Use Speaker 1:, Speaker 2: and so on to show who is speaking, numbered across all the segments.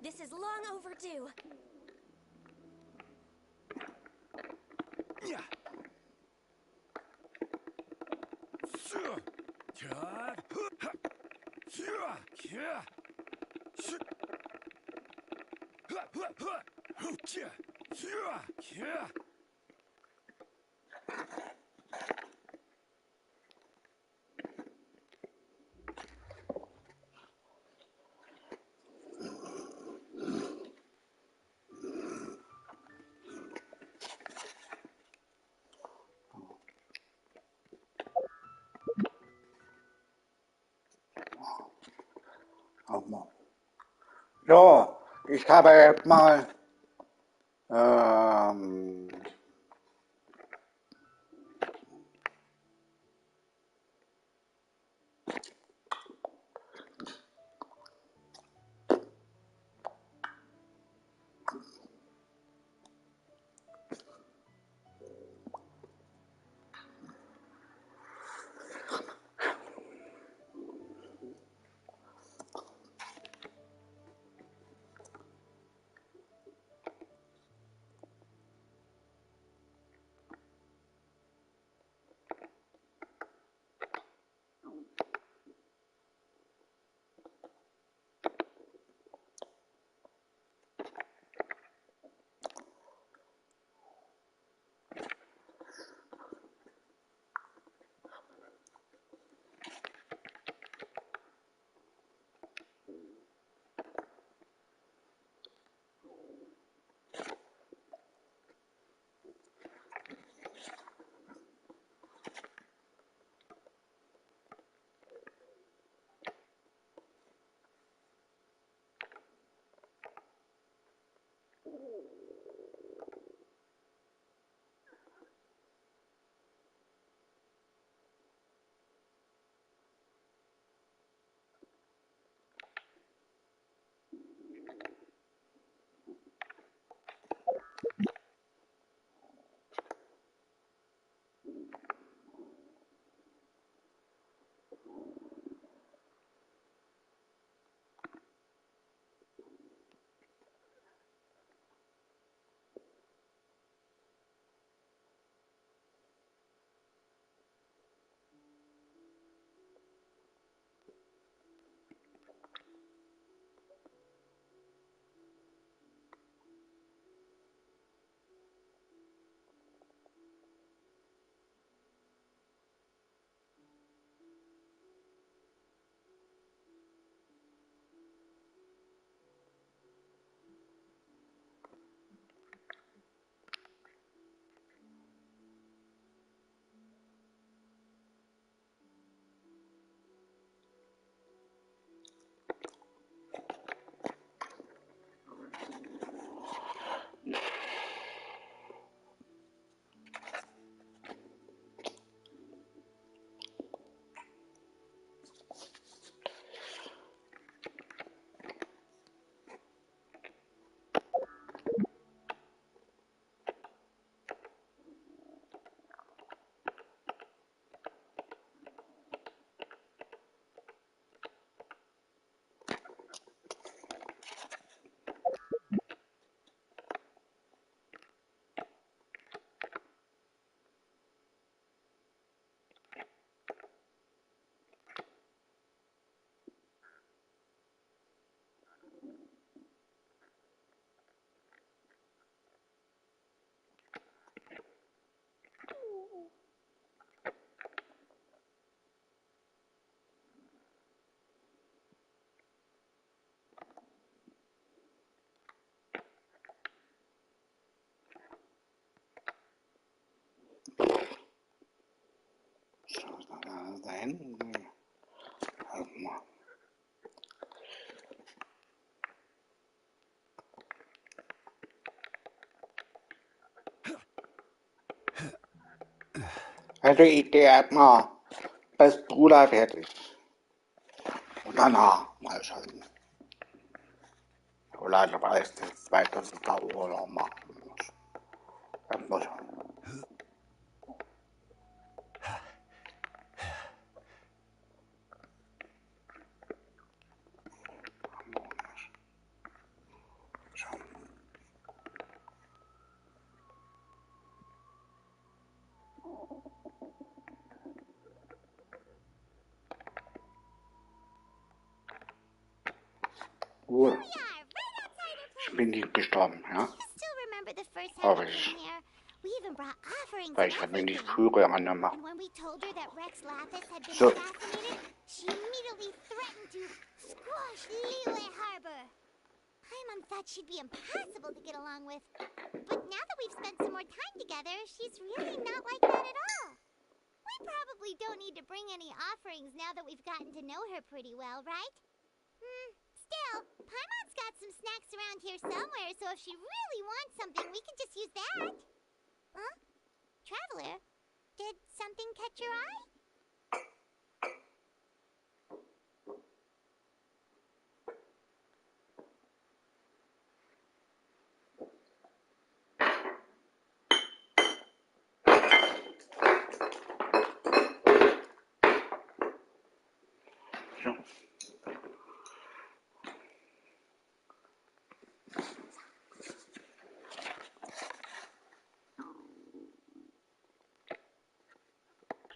Speaker 1: This is long overdue.
Speaker 2: So, ich habe jetzt mal ähm, da hinten. Also ich gehe erstmal bis Bruder fertig. Und danach mal schauen. Vielleicht weiß ich, dass ich da Urlaub machen muss. Das muss ich. Cool.
Speaker 1: Here we are, right outside her
Speaker 2: Ich
Speaker 1: place.
Speaker 2: bin nicht gestorben, ja?
Speaker 1: You still remember the first time
Speaker 2: Hoffe
Speaker 1: we
Speaker 2: ich.
Speaker 1: came here? We even brought offerings
Speaker 2: Weil
Speaker 1: and
Speaker 2: ich habe mir die
Speaker 1: everything.
Speaker 2: Frühre angemacht.
Speaker 1: And when we told her that Rex Lapis had been
Speaker 2: So.
Speaker 1: assassinated, she immediately threatened to squash Liyue Harbor. Paimon thought she'd be impossible to get along with. But now that we've spent some more time together, she's really not like that at all. We probably don't need to bring any offerings now that we've gotten to know her pretty well, right? Still, Paimon's got some snacks around here somewhere, so if she really wants something, we can just use that. Huh? Traveler, did something catch your eye?
Speaker 2: So.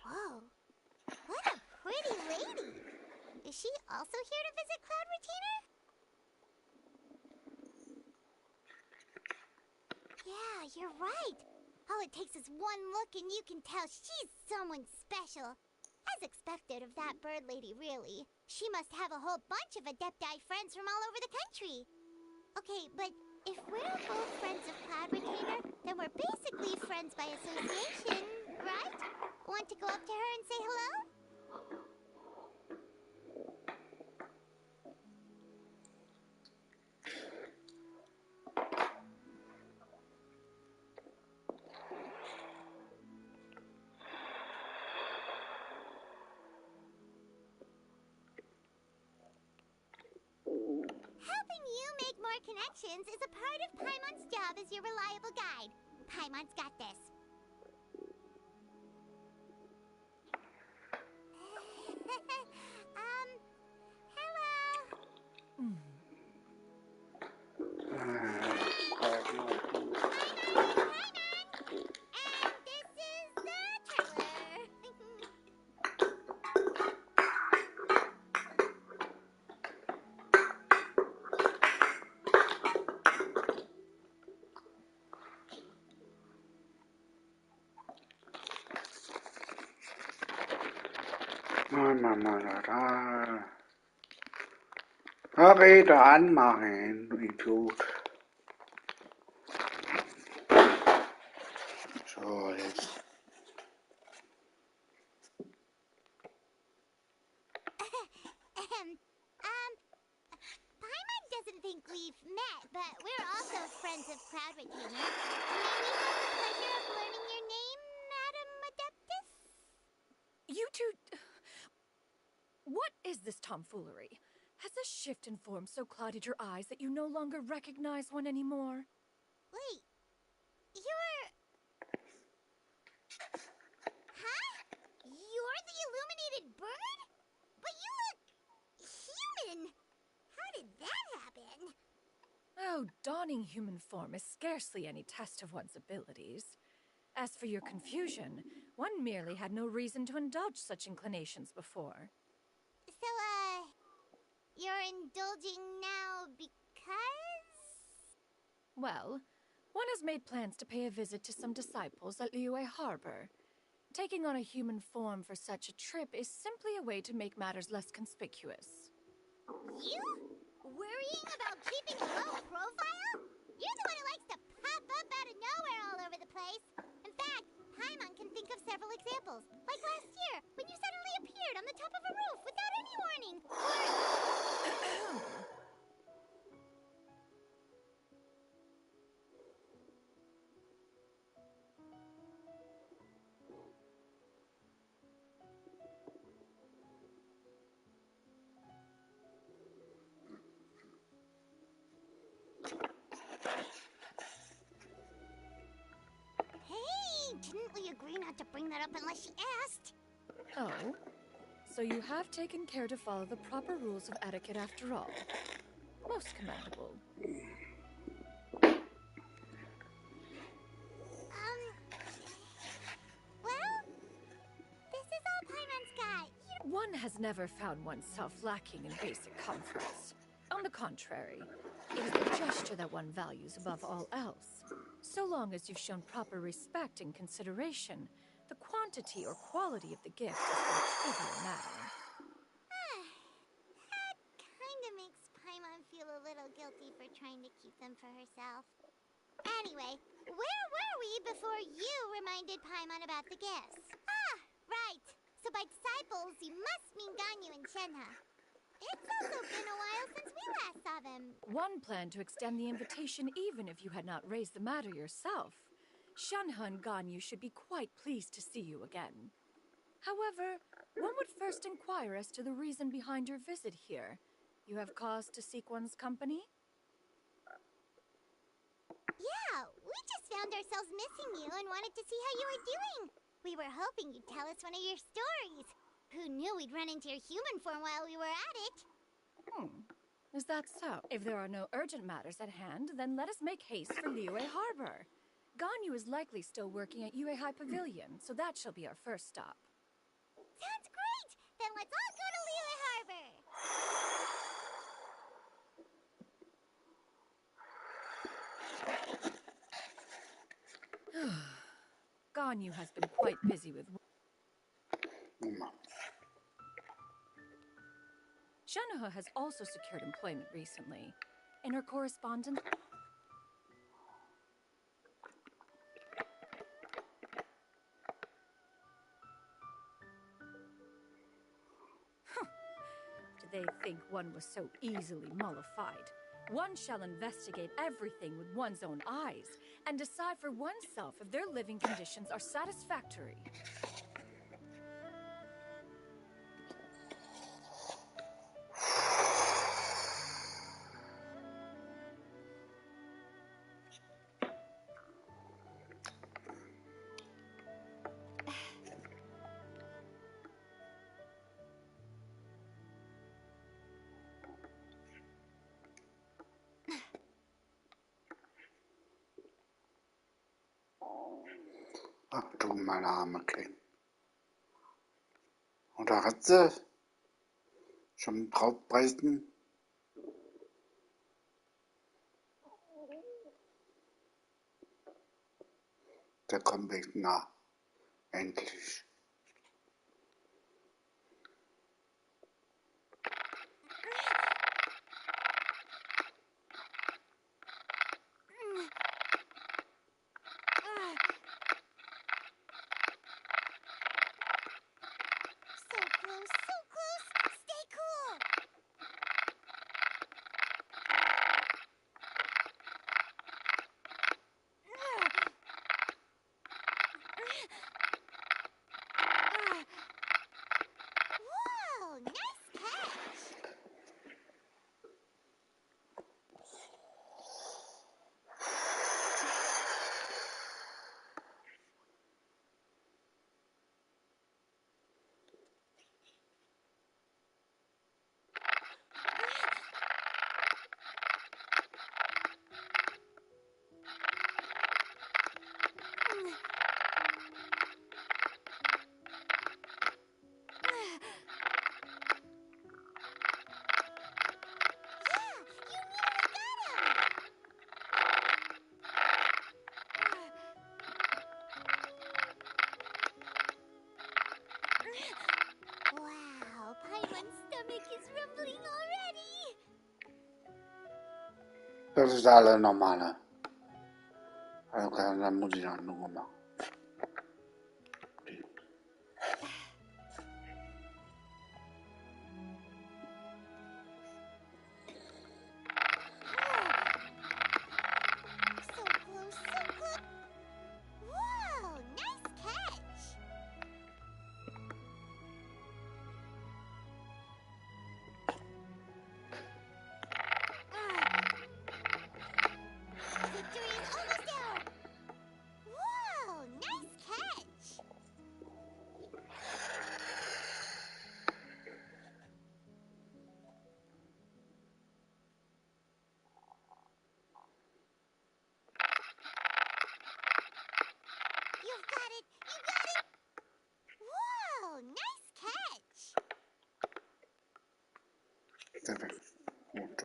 Speaker 1: Whoa, what a pretty lady. Is she also here to visit Cloud Retainer? Yeah, you're right. All it takes is one look and you can tell she's someone special. As expected of that bird lady, really. She must have a whole bunch of Adepti friends from all over the country. Okay, but if we're both friends of Cloud Retainer, then we're basically friends by association, right? Want to go up to her and say hello? Helping you make more connections is a part of Paimon's job as your reliable guide. Paimon's got this. Hello. And this is the traveler.
Speaker 2: Räder anmachen, du Idiot. So, jetzt.
Speaker 1: Paimon doesn't think we've met, but we're also friends of Cloud Retainer. May we have the pleasure of learning your name, Madam Adeptus?
Speaker 3: You two... What is this tomfoolery? Has a shift in form so clouded your eyes that you no longer recognize one anymore?
Speaker 1: Wait, you're... Huh? You're the illuminated bird? But you look... human! How did that happen?
Speaker 3: Oh, donning human form is scarcely any test of one's abilities. As for your confusion, one merely had no reason to indulge such inclinations before.
Speaker 1: So, you're indulging now because...
Speaker 3: Well, one has made plans to pay a visit to some disciples at Liyue Harbor. Taking on a human form for such a trip is simply a way to make matters less conspicuous.
Speaker 1: You? Worrying about keeping a low profile? You're the one who likes to pop up out of nowhere all over the place. In fact, Paimon can think of several examples. Like last year, when you suddenly appeared on the top of a roof without any warning. Hey, didn't we agree not to bring that up unless she asked?
Speaker 3: Oh? So you have taken care to follow the proper rules of etiquette after all. Most commendable.
Speaker 1: Well, this is all Paimon's got.
Speaker 3: One has never found oneself lacking in basic comforts. On the contrary, it is the gesture that one values above all else. So long as you've shown proper respect and consideration, the quantity or quality of the gift is but a trivial matter.
Speaker 1: That kinda makes Paimon feel a little guilty for trying to keep them for herself. Anyway, where were we before you reminded Paimon about the gifts? Ah, right. So by disciples, you must mean Ganyu and Shenhe. It's also been a while since we last saw them.
Speaker 3: One planned to extend the invitation even if you had not raised the matter yourself. Shenhe and Ganyu should be quite pleased to see you again. However, one would first inquire as to the reason behind your visit here. You have cause to seek one's company?
Speaker 1: Yeah, we just found ourselves missing you and wanted to see how you were doing. We were hoping you'd tell us one of your stories. Who knew we'd run into your human form while we were at it?
Speaker 3: Is that so? If there are no urgent matters at hand, then let us make haste for Liyue Harbor. Ganyu is likely still working at Yue High Pavilion, so that shall be our first stop.
Speaker 1: Sounds great! Then let's all go to Liyue Harbor!
Speaker 3: Ganyu has been quite busy with... Shenhe has also secured employment recently. In her correspondence... Did they think one was so easily mollified? One shall investigate everything with one's own eyes and decide for oneself if their living conditions are satisfactory.
Speaker 2: Du meine arme Kind. Und da hat sie schon Brautpreisen. Der kommt weg nah. Endlich.
Speaker 1: So close, so close! Stay cool! Whoa, nice catch! Wow, Paimon's stomach is rumbling already!
Speaker 2: Das ist alles Normale. Also dann muss ich auch nur machen.
Speaker 1: So close, so close! Whoa, nice catch! Victory is almost ours! Whoa, nice catch! You've got it! You got it! Whoa, nice catch!
Speaker 2: Perfekt. Gut.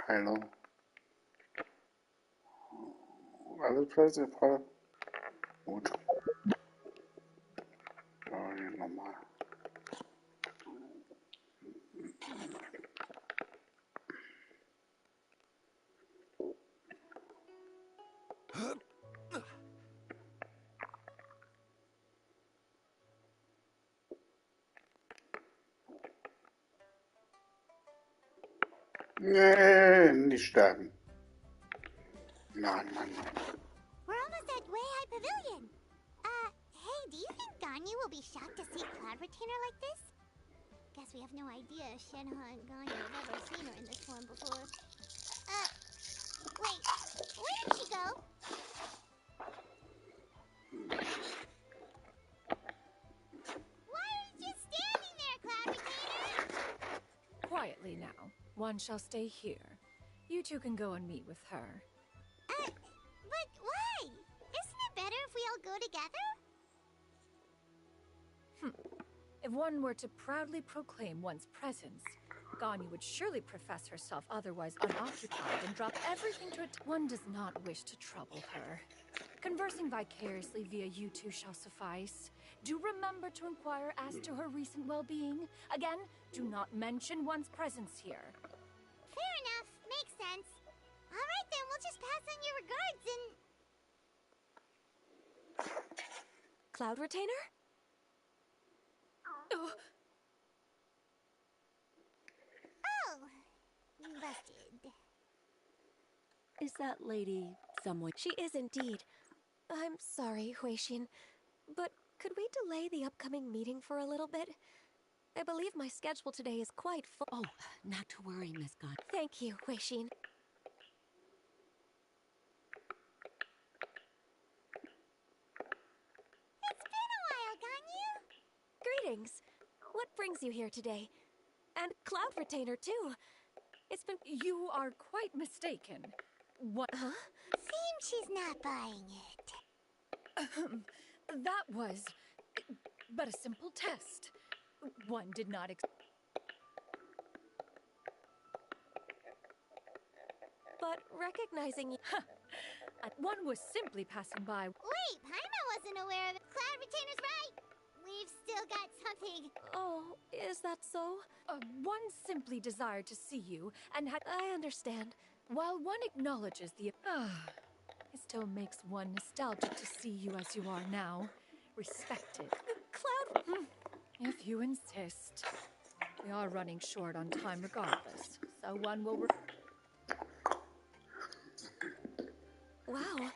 Speaker 2: Hallo. Alle Plätze voll. Gut. So, hier nochmal. Nee, nicht sterben. Nein, nein, nein.
Speaker 1: We're almost at Way High Pavilion. Hey, do you think Ganyu will be shocked to see Cloud Retainer like this? Guess we have no idea if Shenhe and Ganyu have ever seen her in this form before. Wait, where did she go? Why are you just standing there, Cloud Retainer?
Speaker 3: Quietly now. One shall stay here. You two can go and meet with her.
Speaker 1: But why? Isn't it better if we all go together?
Speaker 3: If one were to proudly proclaim one's presence, Ganyu would surely profess herself otherwise unoccupied and drop everything to it. One does not wish to trouble her. Conversing vicariously via you two shall suffice. Do remember to inquire as to her recent well-being. Again, do not mention one's presence here.
Speaker 1: Fair enough. Makes sense. All right, then. We'll just pass on your regards and...
Speaker 4: Cloud Retainer?
Speaker 3: Oh,
Speaker 1: Oh, busted.
Speaker 4: Is that lady someone? She is indeed. I'm sorry, Huixin, but could we delay the upcoming meeting for a little bit? I believe my schedule today is quite full.
Speaker 5: Oh, not to worry, Miss God.
Speaker 4: Thank you, Huixin.
Speaker 1: It's been a while, Ganyu.
Speaker 4: Greetings. What brings you here today? And Cloud Retainer, too. It's been...
Speaker 3: you are quite mistaken. What?
Speaker 4: Huh?
Speaker 1: Seems she's not buying it.
Speaker 3: That was but a simple test. One did not
Speaker 4: But recognizing...
Speaker 3: one was simply passing by.
Speaker 1: Wait, Paimon wasn't aware of it. Cloud Retainer's right. We've still got something.
Speaker 4: Oh, is that so?
Speaker 3: One simply desired to see you and had...
Speaker 4: I understand.
Speaker 3: While one acknowledges the... it still makes one nostalgic to see you as you are now. Respected.
Speaker 4: Cloud...
Speaker 3: If you insist. We are running short on time regardless, so one will...
Speaker 4: Wow.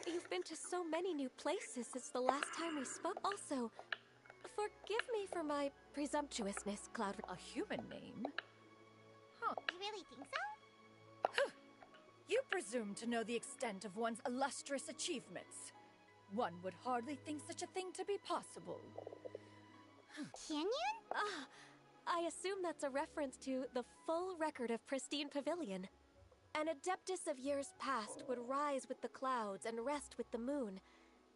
Speaker 4: You've been to so many new places since the last time we spoke. Also, forgive me for my presumptuousness, Cloud...
Speaker 3: A human name? Huh.
Speaker 1: You really think so?
Speaker 3: You presume to know the extent of one's illustrious achievements. One would hardly think such a thing to be possible.
Speaker 1: Canyon?
Speaker 4: Ah, I assume that's a reference to the full record of Pristine Pavilion. An adeptus of years past would rise with the clouds and rest with the moon.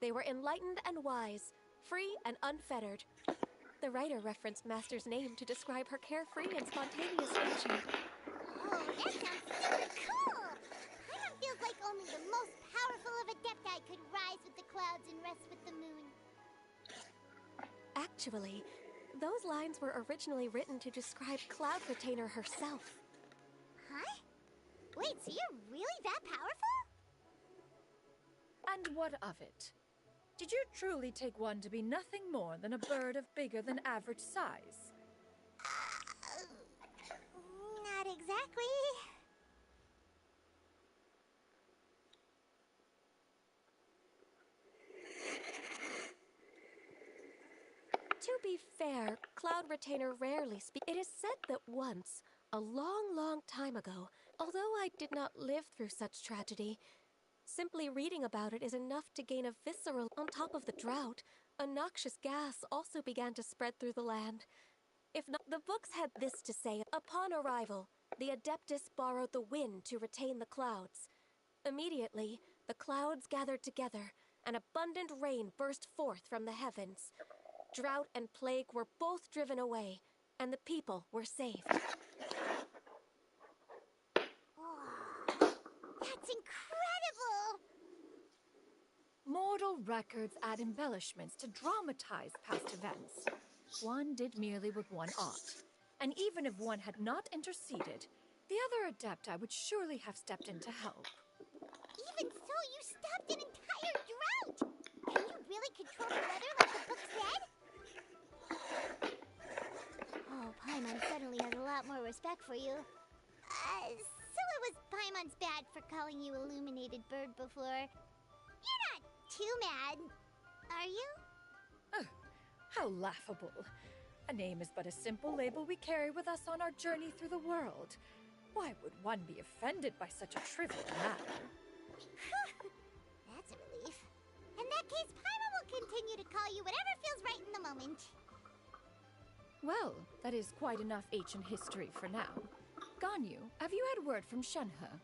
Speaker 4: They were enlightened and wise, free and unfettered. The writer referenced Master's name to describe her carefree and spontaneous nature.
Speaker 1: Oh, that sounds super cool! Paimon feels like only the most powerful of Adepti could rise with the clouds and rest with the moon.
Speaker 4: Actually, those lines were originally written to describe Cloud Retainer herself.
Speaker 1: Huh? Wait, so you're really that powerful?
Speaker 3: And what of it? Did you truly take one to be nothing more than a bird of bigger than average size?
Speaker 1: Not exactly.
Speaker 4: To be fair, Cloud Retainer rarely speaks. It is said that once, a long, long time ago, although I did not live through such tragedy, simply reading about it is enough to gain a visceral. On top of the drought, a noxious gas also began to spread through the land. If not, the books had this to say. Upon arrival, the Adeptus borrowed the wind to retain the clouds. Immediately, the clouds gathered together, and abundant rain burst forth from the heavens. Drought and plague were both driven away, and the people were saved.
Speaker 1: That's incredible!
Speaker 3: Mortal records add embellishments to dramatize past events. One did merely what one ought, and even if one had not interceded, the other Adepti would surely have stepped in to help.
Speaker 1: Even so, you stopped an entire drought! Can you really control the weather like the book said? Oh, Paimon suddenly has a lot more respect for you. So it was Paimon's bad for calling you Illuminated Bird before. You're not too mad, are you?
Speaker 3: How laughable. A name is but a simple label we carry with us on our journey through the world. Why would one be offended by such a trivial matter?
Speaker 1: That's a relief. In that case, Paimon will continue to call you whatever feels right in the moment.
Speaker 3: Well, that is quite enough ancient history for now. Ganyu, have you had word from Shenhe?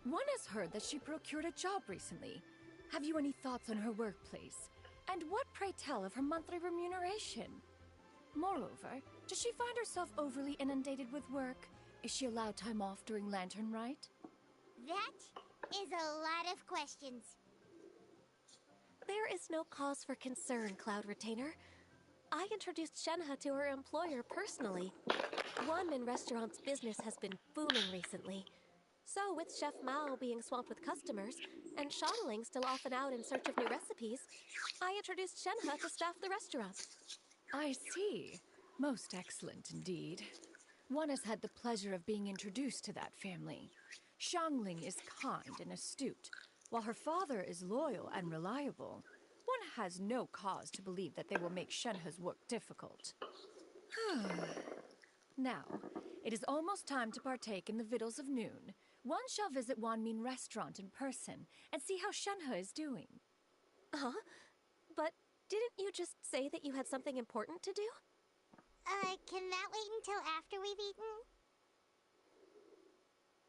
Speaker 3: One has heard that she procured a job recently. Have you any thoughts on her workplace? And what, pray tell, of her monthly remuneration? Moreover, does she find herself overly inundated with work? Is she allowed time off during Lantern Rite?
Speaker 1: That is a lot of questions.
Speaker 4: There is no cause for concern, Cloud Retainer. I introduced Shenhe to her employer personally. One in restaurant's business has been booming recently. So, with Chef Mao being swamped with customers, and Shonling still off and out in search of new recipes, I introduced Shenhe to staff the restaurant.
Speaker 3: I see. Most excellent indeed. One has had the pleasure of being introduced to that family. Shangling is kind and astute, while her father is loyal and reliable. One has no cause to believe that they will make Shenhe's work difficult. Now, it is almost time to partake in the victuals of noon. One shall visit Wanmin Restaurant in person and see how Shenhe is doing.
Speaker 4: Huh? But didn't you just say that you had something important to do?
Speaker 1: Can that wait until after we've eaten?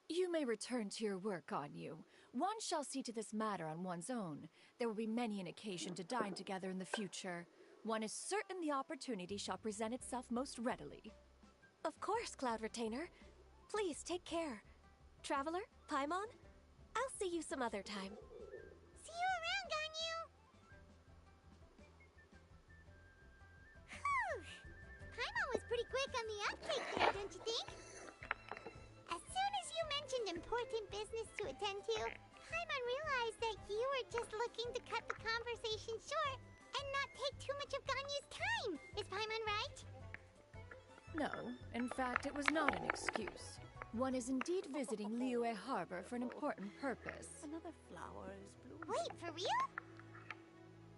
Speaker 3: You may return to your work, Ganyu. One shall see to this matter on one's own. There will be many an occasion to dine together in the future. One is certain the opportunity shall present itself most readily.
Speaker 4: Of course, Cloud Retainer. Please take care. Traveler, Paimon, I'll see you some other time.
Speaker 1: See you around, Ganyu! Whew! Paimon was pretty quick on the uptake there, don't you think? As soon as you mentioned important business to attend to, Paimon realized that you were just looking to cut the conversation short and not take too much of Ganyu's time. Is Paimon right?
Speaker 3: No, in fact, it was not an excuse. One is indeed visiting Liyue Harbor for an important purpose.
Speaker 5: Another flower is blooming.
Speaker 1: Wait, for real?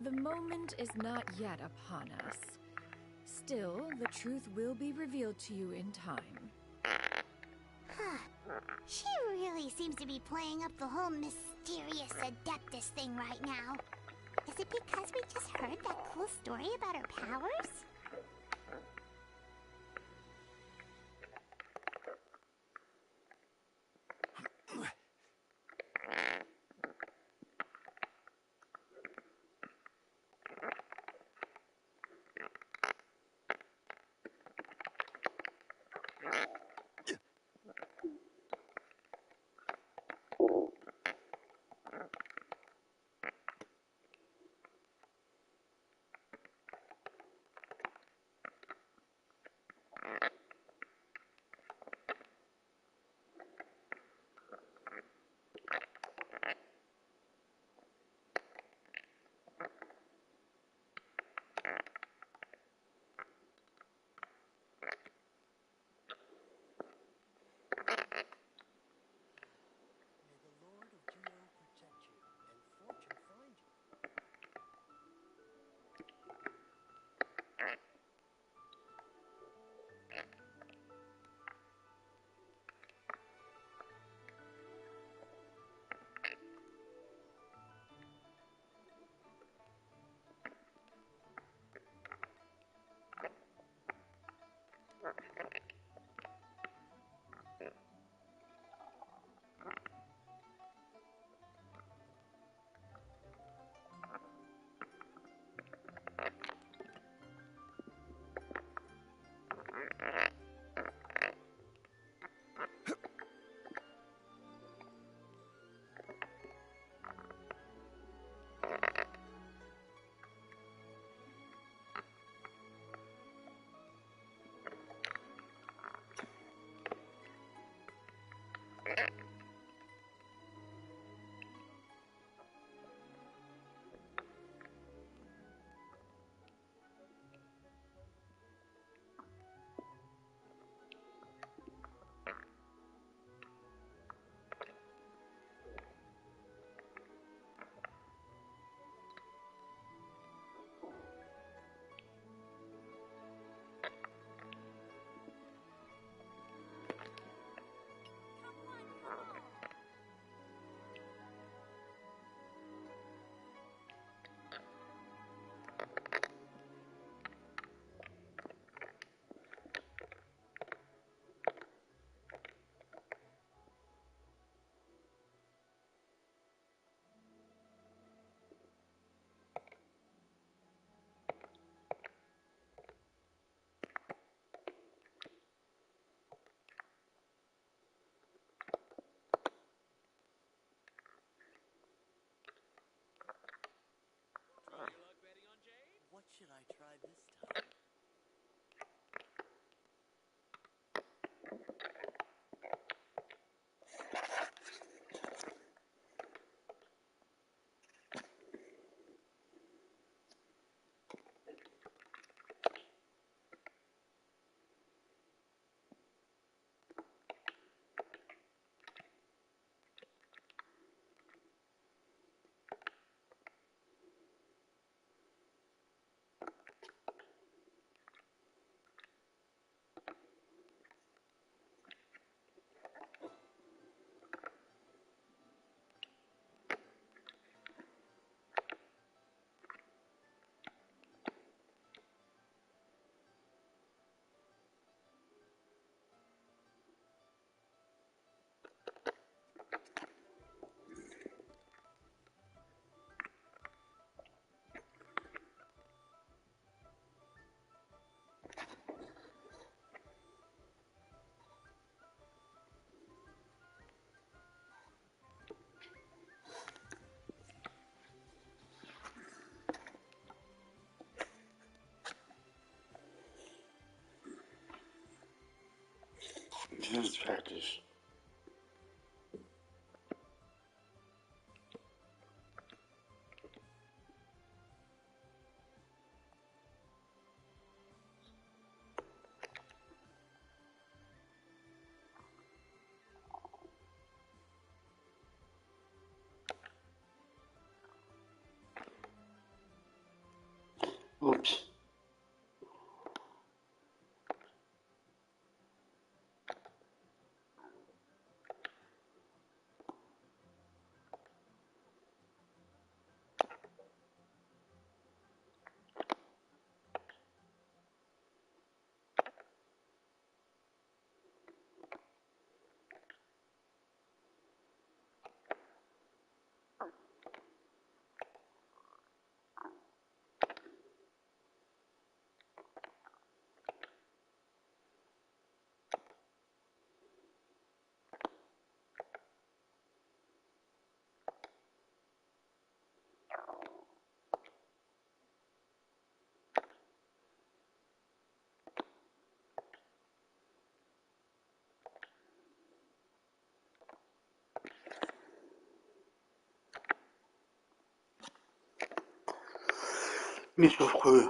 Speaker 3: The moment is not yet upon us. Still, the truth will be revealed to you in time.
Speaker 1: She really seems to be playing up the whole mysterious Adeptus thing right now. Is it because we just heard that cool story about her powers?
Speaker 2: Genshin ist fertig. Ups. Nicht so früh.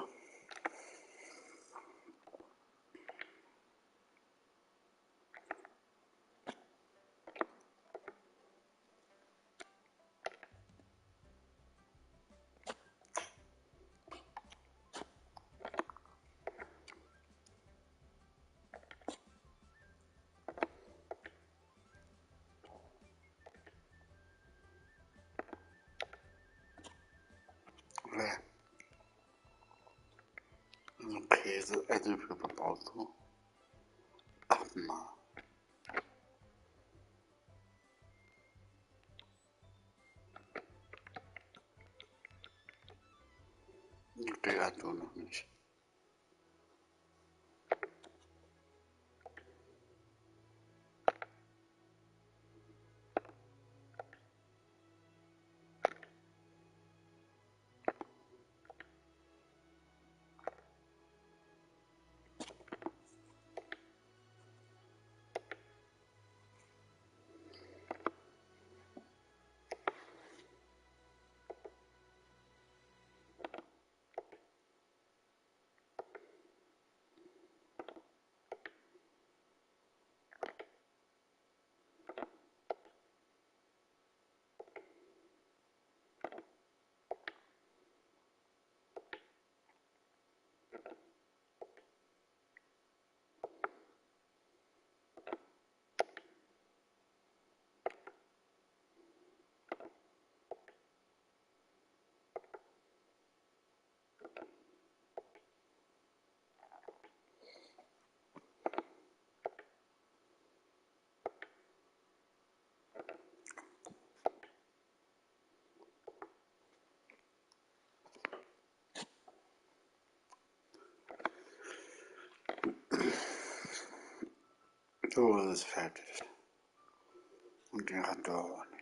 Speaker 2: So Käse, Äpfel verbaut so. Ach mal. Der hat so noch nicht. So ist es fertig. Und der hat da auch nicht.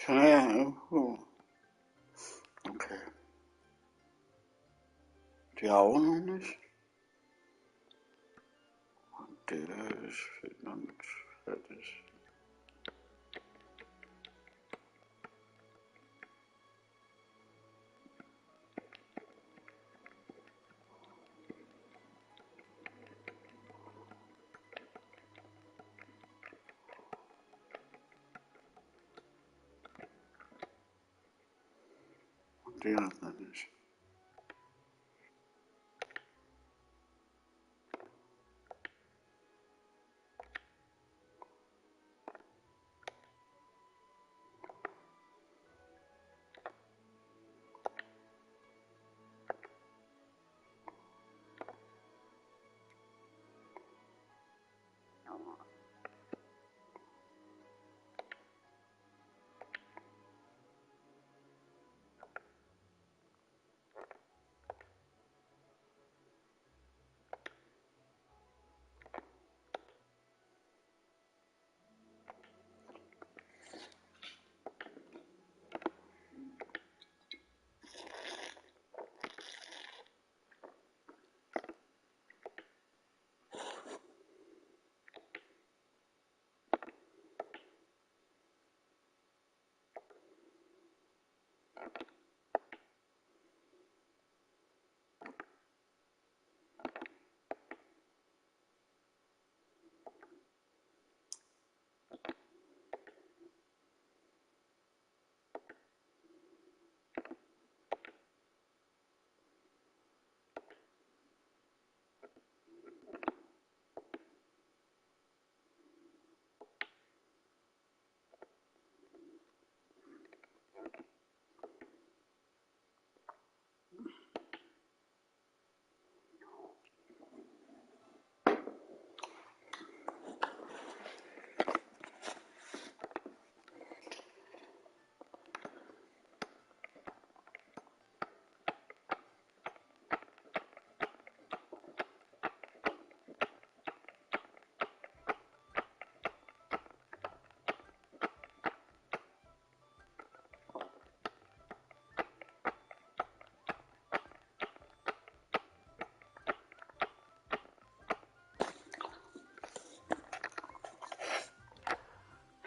Speaker 2: Ja, oh. Okay. Die auch noch nicht. Der ist noch nicht fertig. Und der ist noch nicht.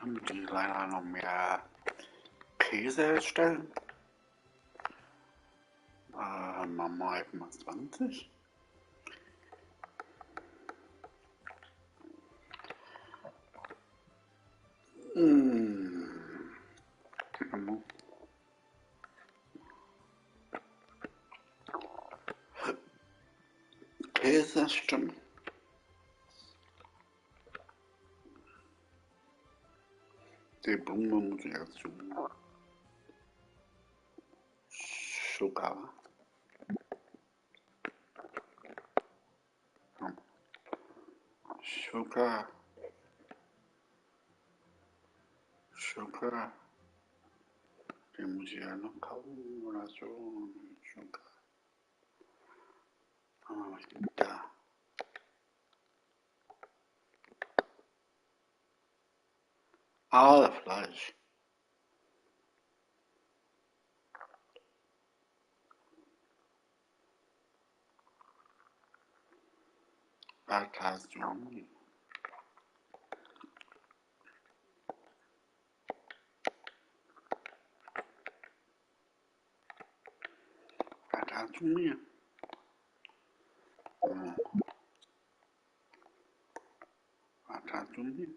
Speaker 2: Dann die leider noch mehr Käse stellen. Mama mal 20. Käse stimmt. Die Blume muss ich jetzt tun. Zucker. Zucker. Zucker. Den muss ich ja noch kaufen oder so. Zucker. Was ist denn da? Fleisch. Was hast du? Was hast du mir? Was hast du mir?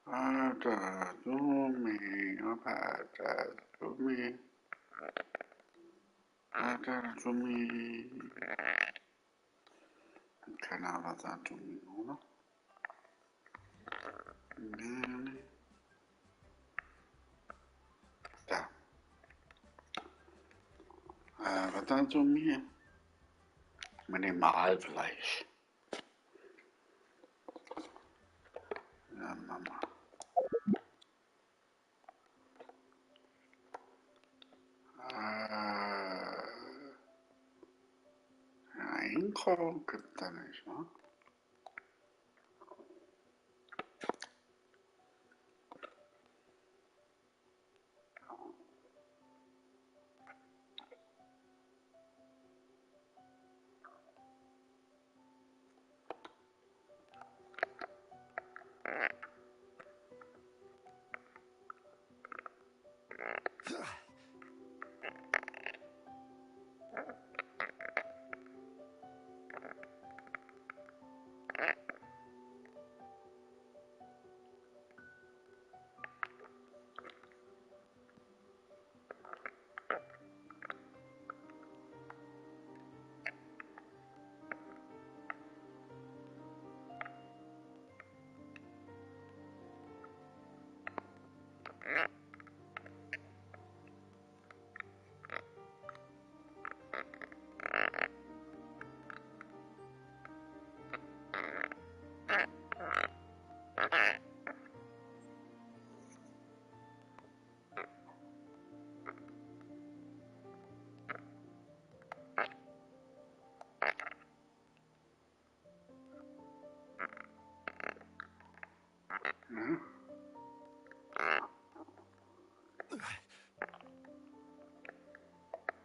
Speaker 2: Was hast du mir? Was hast du mir? Was hast du mir? Keine Ahnung, was hast du mir, oder? Da. Was hast du mir? Minimalfleisch. Ja, Mama. Einkauf gibt da nicht, wa? Ja?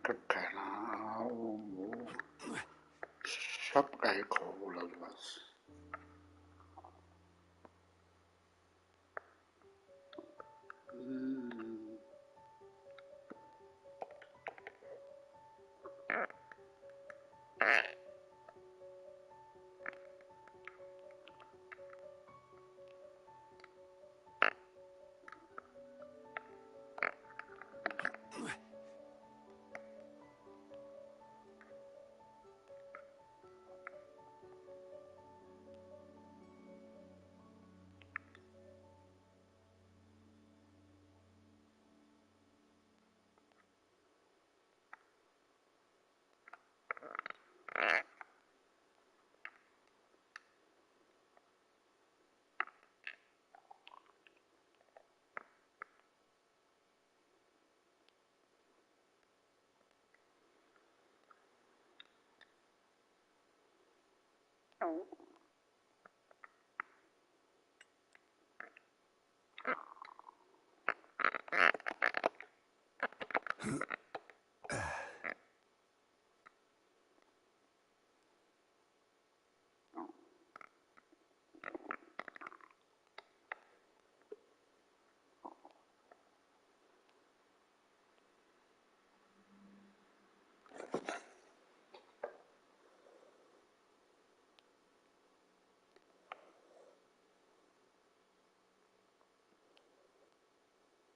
Speaker 2: Gibt keine Ahnung. Ich hab Alkohol oder was.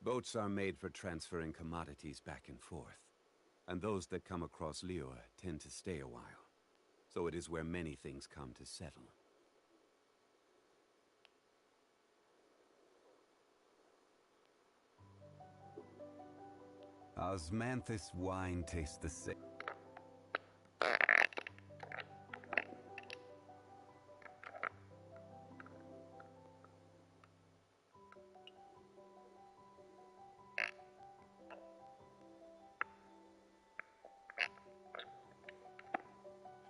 Speaker 6: Boats are made for transferring commodities back and forth, and those that come across Liyue tend to stay a while. So it is where many things come to settle. Osmanthus wine tastes the same.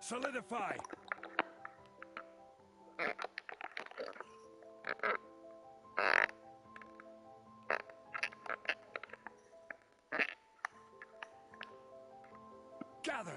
Speaker 6: Solidify! Gather!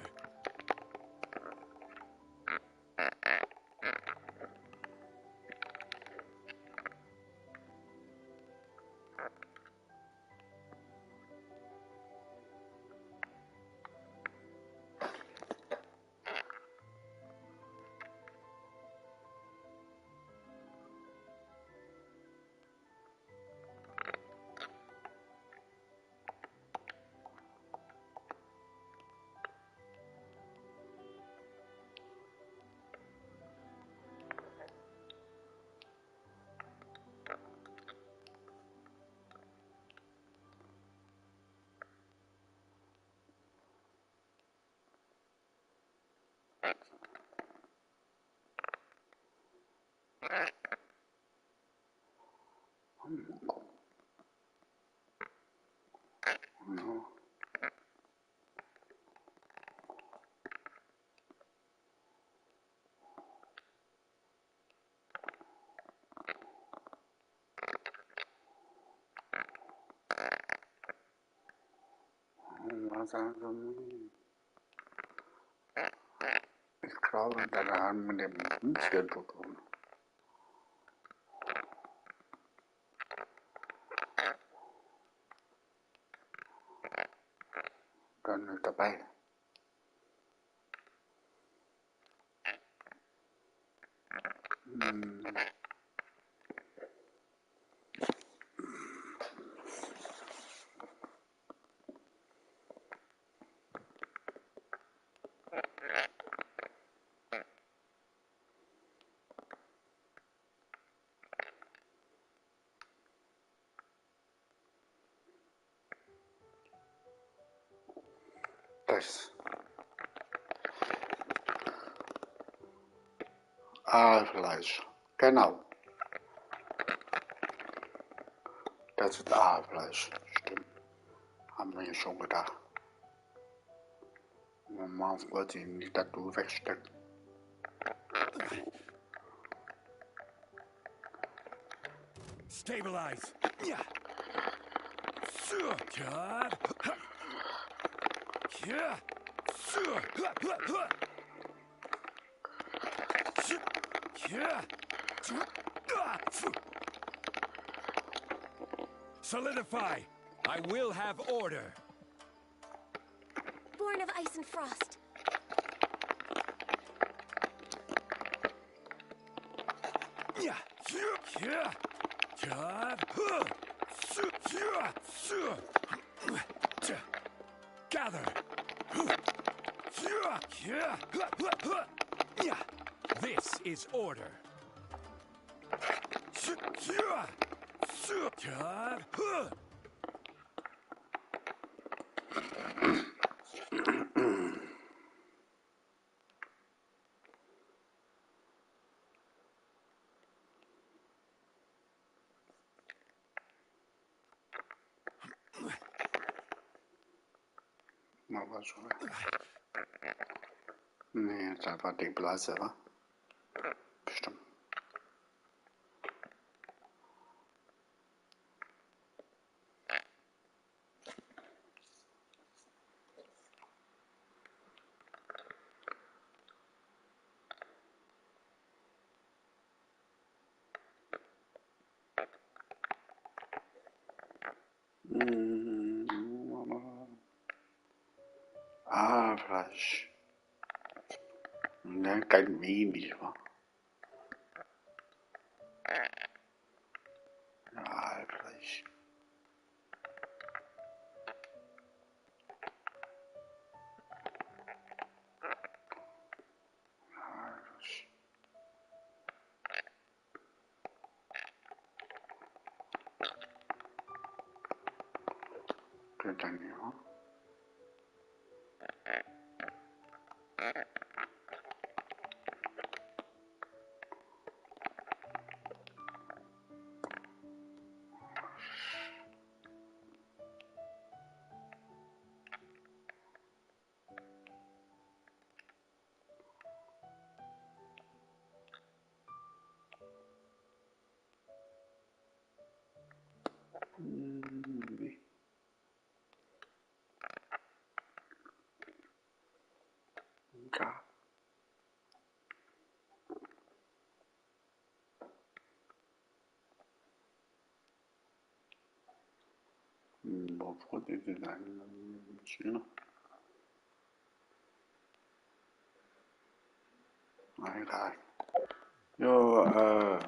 Speaker 2: Ich glaube, da haben wir den Münzchen zu tun. Dann ist dabei. Das Aalfleisch. Genau. Das ist Aalfleisch. Stimmt. Haben wir ja schon gedacht. Man wollte ihn nicht dazu wegstecken.
Speaker 6: Stabilize! Yeah! God! Yeah! Solidify! I will have order!
Speaker 4: Born of ice and frost.
Speaker 6: Gather! This is order.
Speaker 2: Mal was schon. Nee, das war die Blase, wa? Fleisch. Ne, kein wenig, wa? Ja, Fleisch. 그렇다네요. 네. 자, 뭐 포대들 아니면 지나? 아이가, 요,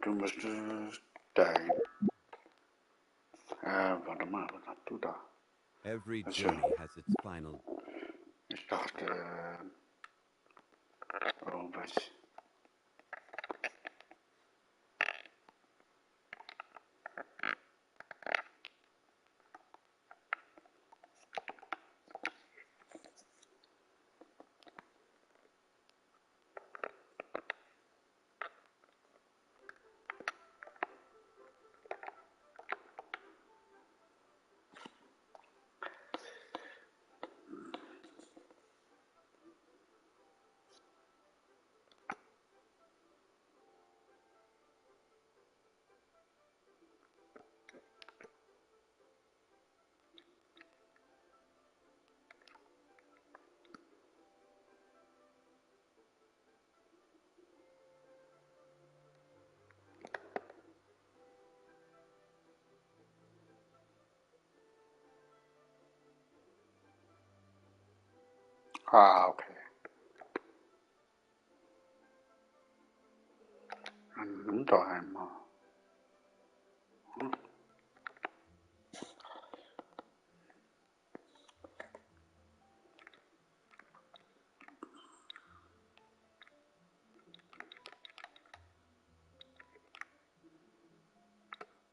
Speaker 2: du müsstest dein, warte mal, was hast du da?
Speaker 6: Every
Speaker 2: Also,
Speaker 6: journey has its final.
Speaker 2: ich dachte, oh, was? Okay. Doch einmal.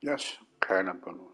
Speaker 2: Yes, keine Benutzer.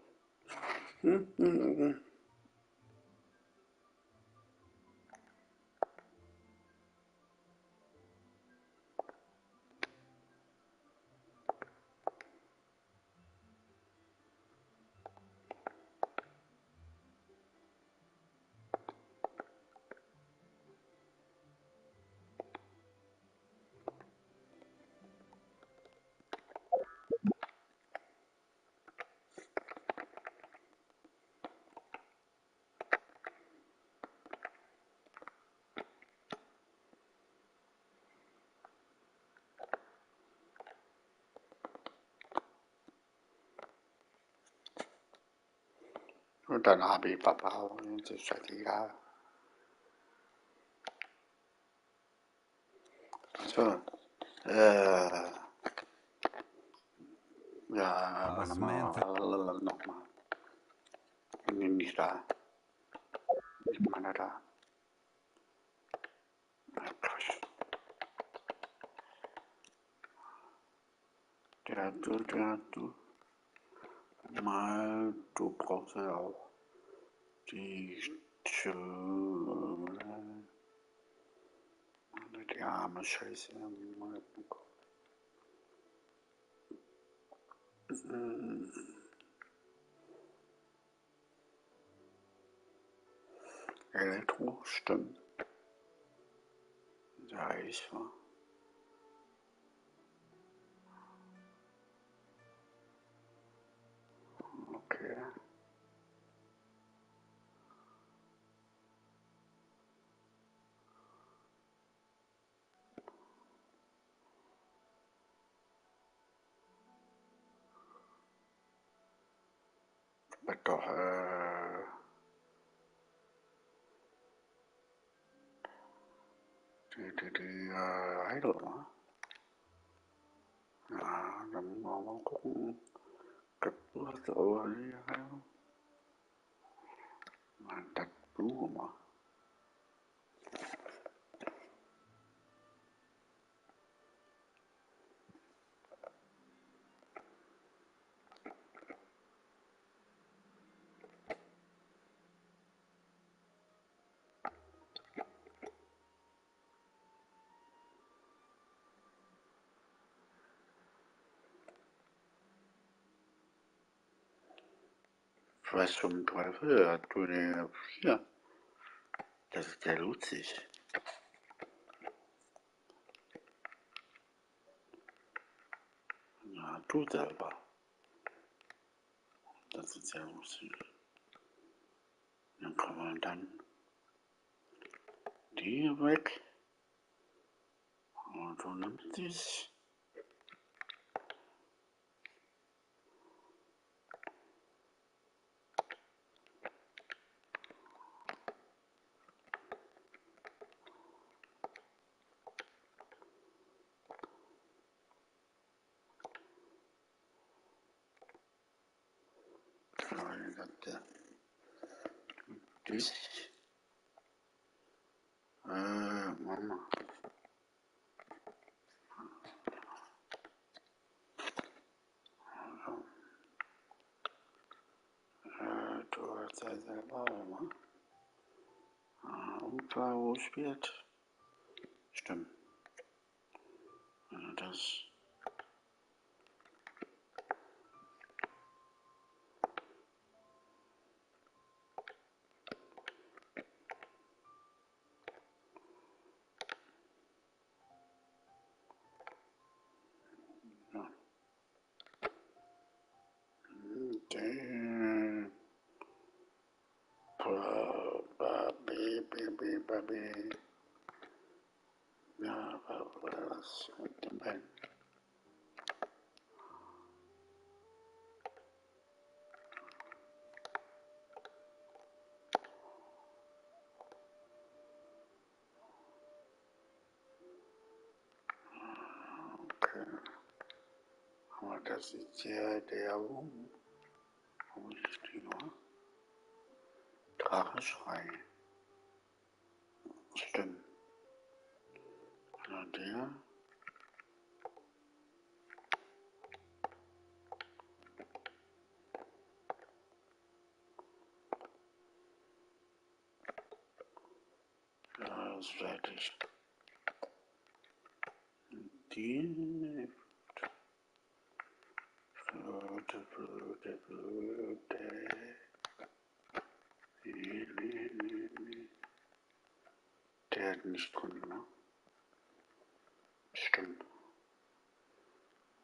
Speaker 2: Und dann habe ich Papa und das sagt ja. So, ja, warte mal,
Speaker 6: Samantha.
Speaker 2: nochmal. Nicht da. Ich meine da. Du. Mal, du brauchst ja auch die Schuhe. Die arme Scheiße. Elektro, stimmt. Ja, ich war. Okay. Wird doch, die Heide, oder? Ja, dann müssen wir mal gucken. Gibt es was über die Heide? Das Blume. Was zum Teufel? Ja, du, hier. Das ist ja lustig. Ja, du selber. Das ist ja lustig. Dann kann man dann die weg. Und du nimmst dies. Dies. Mama. Du hast ja selber immer. Unklar, wo es spielt. Stimmt. Also das. Ja. Der. Baby. Ja, was mit dem Bein? Okay. Aber das ist ja der wo ist die noch? Dracheschrei. Stimmt. Na der. Ja, ist fertig. Die. Flöte. Nee. Der hat nicht drin, ne? Stimmt.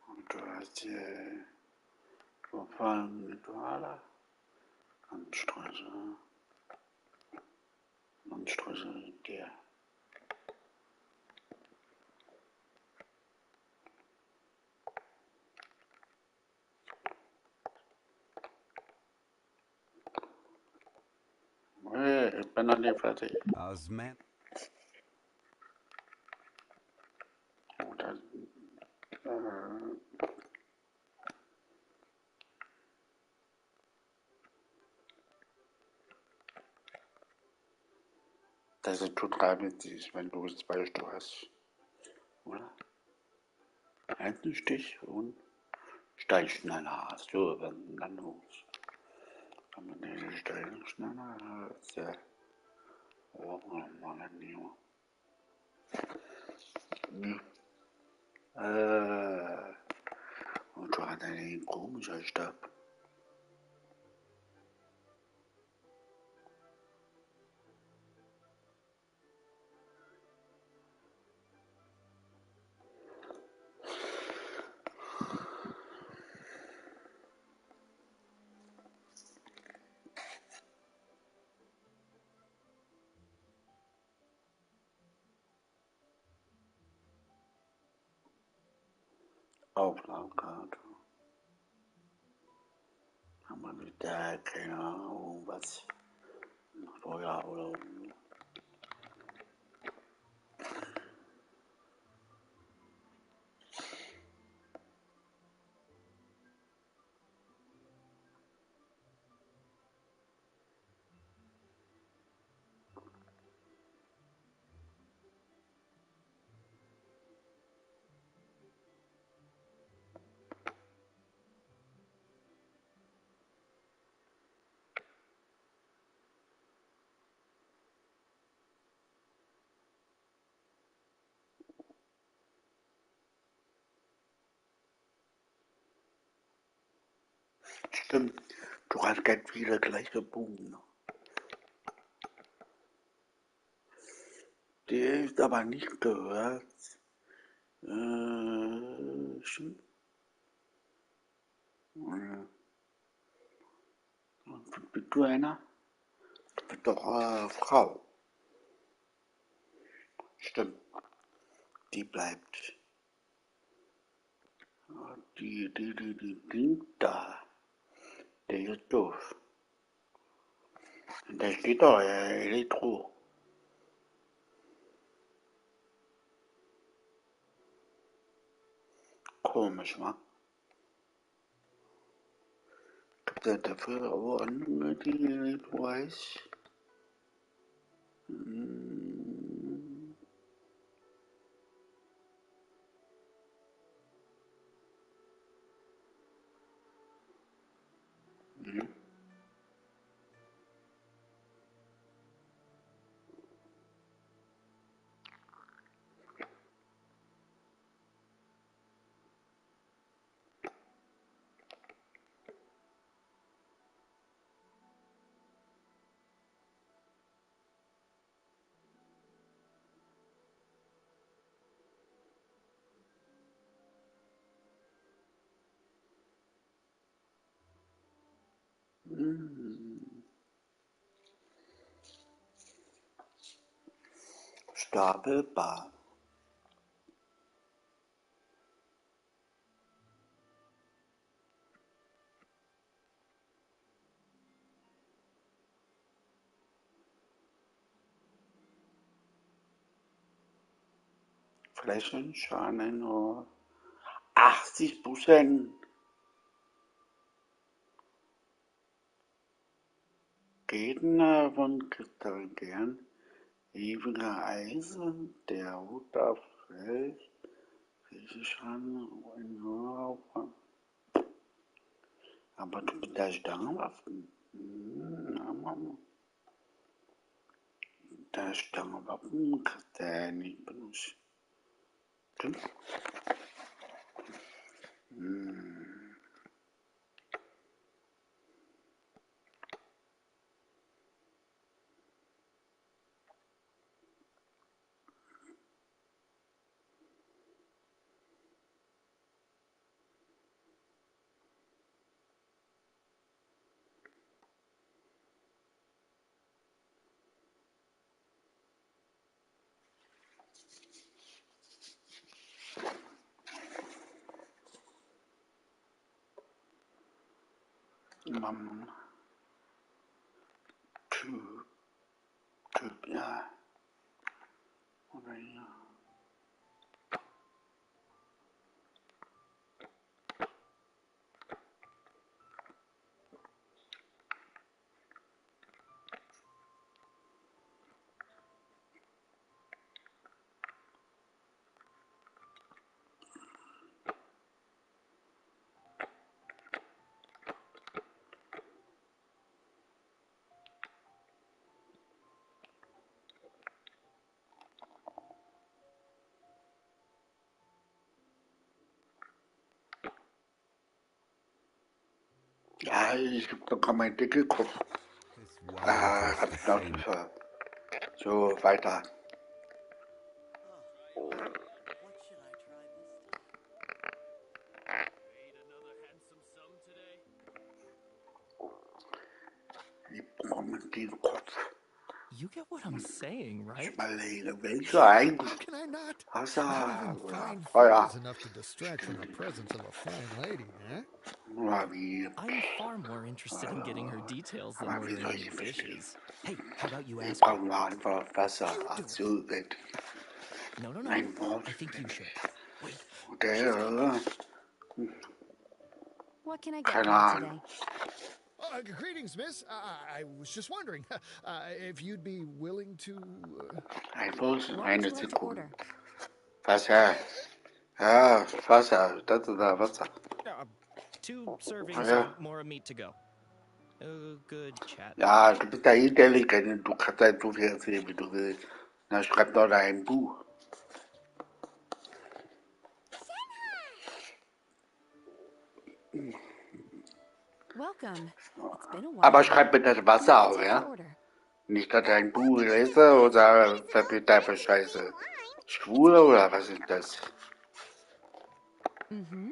Speaker 2: Und du hast hier überfallen Rituale. Landstreuse der. Hey, ich bin noch nicht fertig.
Speaker 6: As man.
Speaker 2: Oder, das ist total witzig, wenn du 2 Stück hast. Oder? Einen Stich und steig schneller hast du, wenn dann los. Wenn man diese Stellen schneller hat, ja. Oh, Mann, nicht mehr. Und du hast einen komischen Stab. Auflagekarte. Haben wir wieder keine Ahnung, was noch Neujahr oder Stimmt, du hast ganz viele gleiche Bogen. Die ist aber nicht gehört. Stimmt. Bist du einer? Du bist doch Frau. Stimmt, die bleibt. Die da. Der ist doof. Da steht doch Elektro. Komisch, wa? Gibt es dafür auch andere, die Elektro heißt? Stapelbar. Flächenschaden nur 80%. Gegner von Kristallieren, ewiger Eisen, der Hut auf Feld, Flächenschaden, nur auf. Aber du mit der Stangenwaffen. Der Stangenwaffen kannst du ja nicht benutzen. Stimmt? Mann. Typ, ja. Oder ja. Ja, ich hab doch meinen Deckelkopf.
Speaker 6: This wild
Speaker 2: Hab
Speaker 6: is the
Speaker 2: noch
Speaker 6: same.
Speaker 2: so weiter. Ich bekomme den Kopf.
Speaker 7: You get what I'm saying,
Speaker 2: Ich
Speaker 7: right?
Speaker 2: überlege, welche eigentlich
Speaker 8: How can I not?
Speaker 2: Wasser
Speaker 8: Not even
Speaker 2: oder
Speaker 8: fine
Speaker 2: Feuer
Speaker 8: food is enough to distract from the presence of a fine lady, eh?
Speaker 2: oder wie.
Speaker 7: I'm far more interested in getting her details than
Speaker 2: Aber wie soll
Speaker 7: ordering
Speaker 2: ich
Speaker 7: new
Speaker 2: sie verstehen?
Speaker 7: dishes. Hey, how about you
Speaker 2: Ich
Speaker 7: ask her?
Speaker 2: brauche nur einfach Wasser.
Speaker 8: You do
Speaker 2: Also,
Speaker 7: No.
Speaker 2: ein Wort.
Speaker 7: I think you should. Wait,
Speaker 2: Okay,
Speaker 7: she's coming.
Speaker 1: What can I get
Speaker 2: keine
Speaker 1: for you
Speaker 2: Ahnung.
Speaker 1: today?
Speaker 8: Greetings, miss. I was just wondering if you'd be willing to.
Speaker 2: Ein Bus,
Speaker 1: What would
Speaker 2: eine
Speaker 1: you like to
Speaker 2: Sekunde.
Speaker 1: order?
Speaker 2: Wasser. Ja, Wasser. Das ist da Wasser.
Speaker 7: 2 servings
Speaker 2: Ja.
Speaker 7: of more meat to go. Good chat.
Speaker 2: Ja, du bist ja intelligent. Du kannst halt so viel erzählen, wie du willst. Na, schreib doch da ein Buch.
Speaker 1: Well,
Speaker 5: welcome. It's been a while.
Speaker 2: Aber schreib mir das Wasser
Speaker 5: Now I'll
Speaker 2: auf,
Speaker 5: take your
Speaker 2: ja?
Speaker 5: order.
Speaker 2: Nicht, dass er ein Buch lese oder verbitte für Scheiße. Schwule oder was ist das?
Speaker 5: Mm-hmm.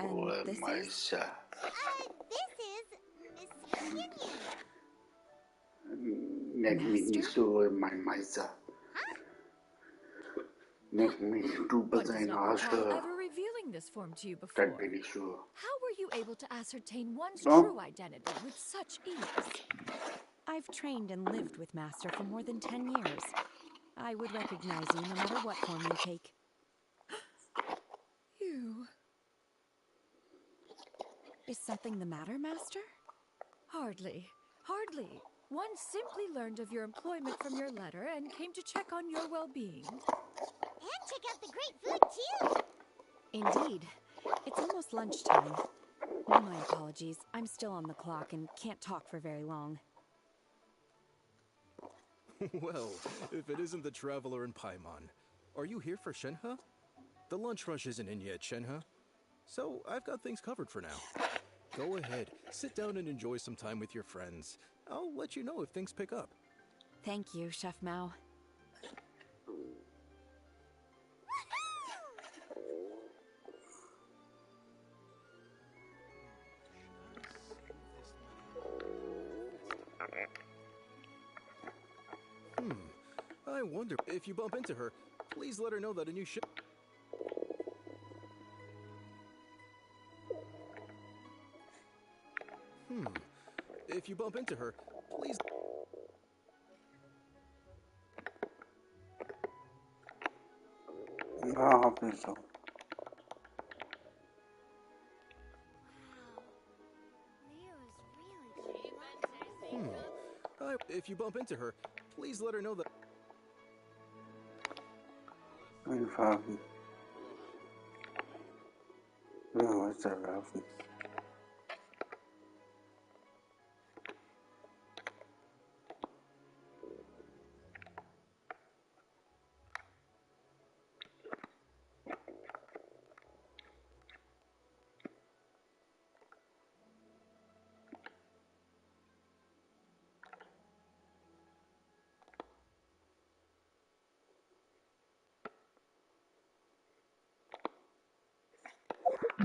Speaker 2: Oh,
Speaker 5: And this is?
Speaker 2: Meister.
Speaker 1: This is Miss Kenyon.
Speaker 2: Nenn mich nicht so, mein Meister. Nenn mich, du
Speaker 3: One
Speaker 2: bist
Speaker 3: does
Speaker 2: ein
Speaker 3: not recall
Speaker 2: Arschloch.
Speaker 3: ever revealing this form to you
Speaker 2: Dann
Speaker 3: before.
Speaker 2: bin ich so.
Speaker 3: How were you able to ascertain one's
Speaker 2: No.
Speaker 3: true identity with such ease?
Speaker 5: I've trained and lived with Master for more than 10 years. I would recognize you no matter what form you take.
Speaker 3: You.
Speaker 5: Is something the matter, Master?
Speaker 3: Hardly. Hardly. One simply learned of your employment from your letter and came to check on your well-being.
Speaker 1: And check out the great food, too.
Speaker 5: Indeed. It's almost lunchtime. My apologies. I'm still on the clock and can't talk for very long.
Speaker 9: Well, if it isn't the traveler in Paimon, are you here for Shenhe? The lunch rush isn't in yet, Shenhe. So I've got things covered for now. Go ahead, sit down and enjoy some time with your friends. I'll let you know if things pick up.
Speaker 5: Thank you, Chef Mao.
Speaker 9: I wonder if you bump into her, please let her know that a new ship. If you bump into her, please.
Speaker 2: Ja, hab ich so.
Speaker 9: If you bump into her, please let her know that.
Speaker 2: Einfarben. Ja, weiterwerfen.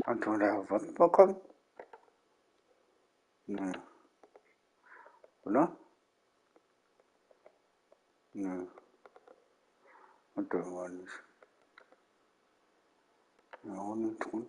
Speaker 2: Hat du da was bekommen? Nee. Oder? Nee. Hat er aber nicht. Ja, auch nicht tun.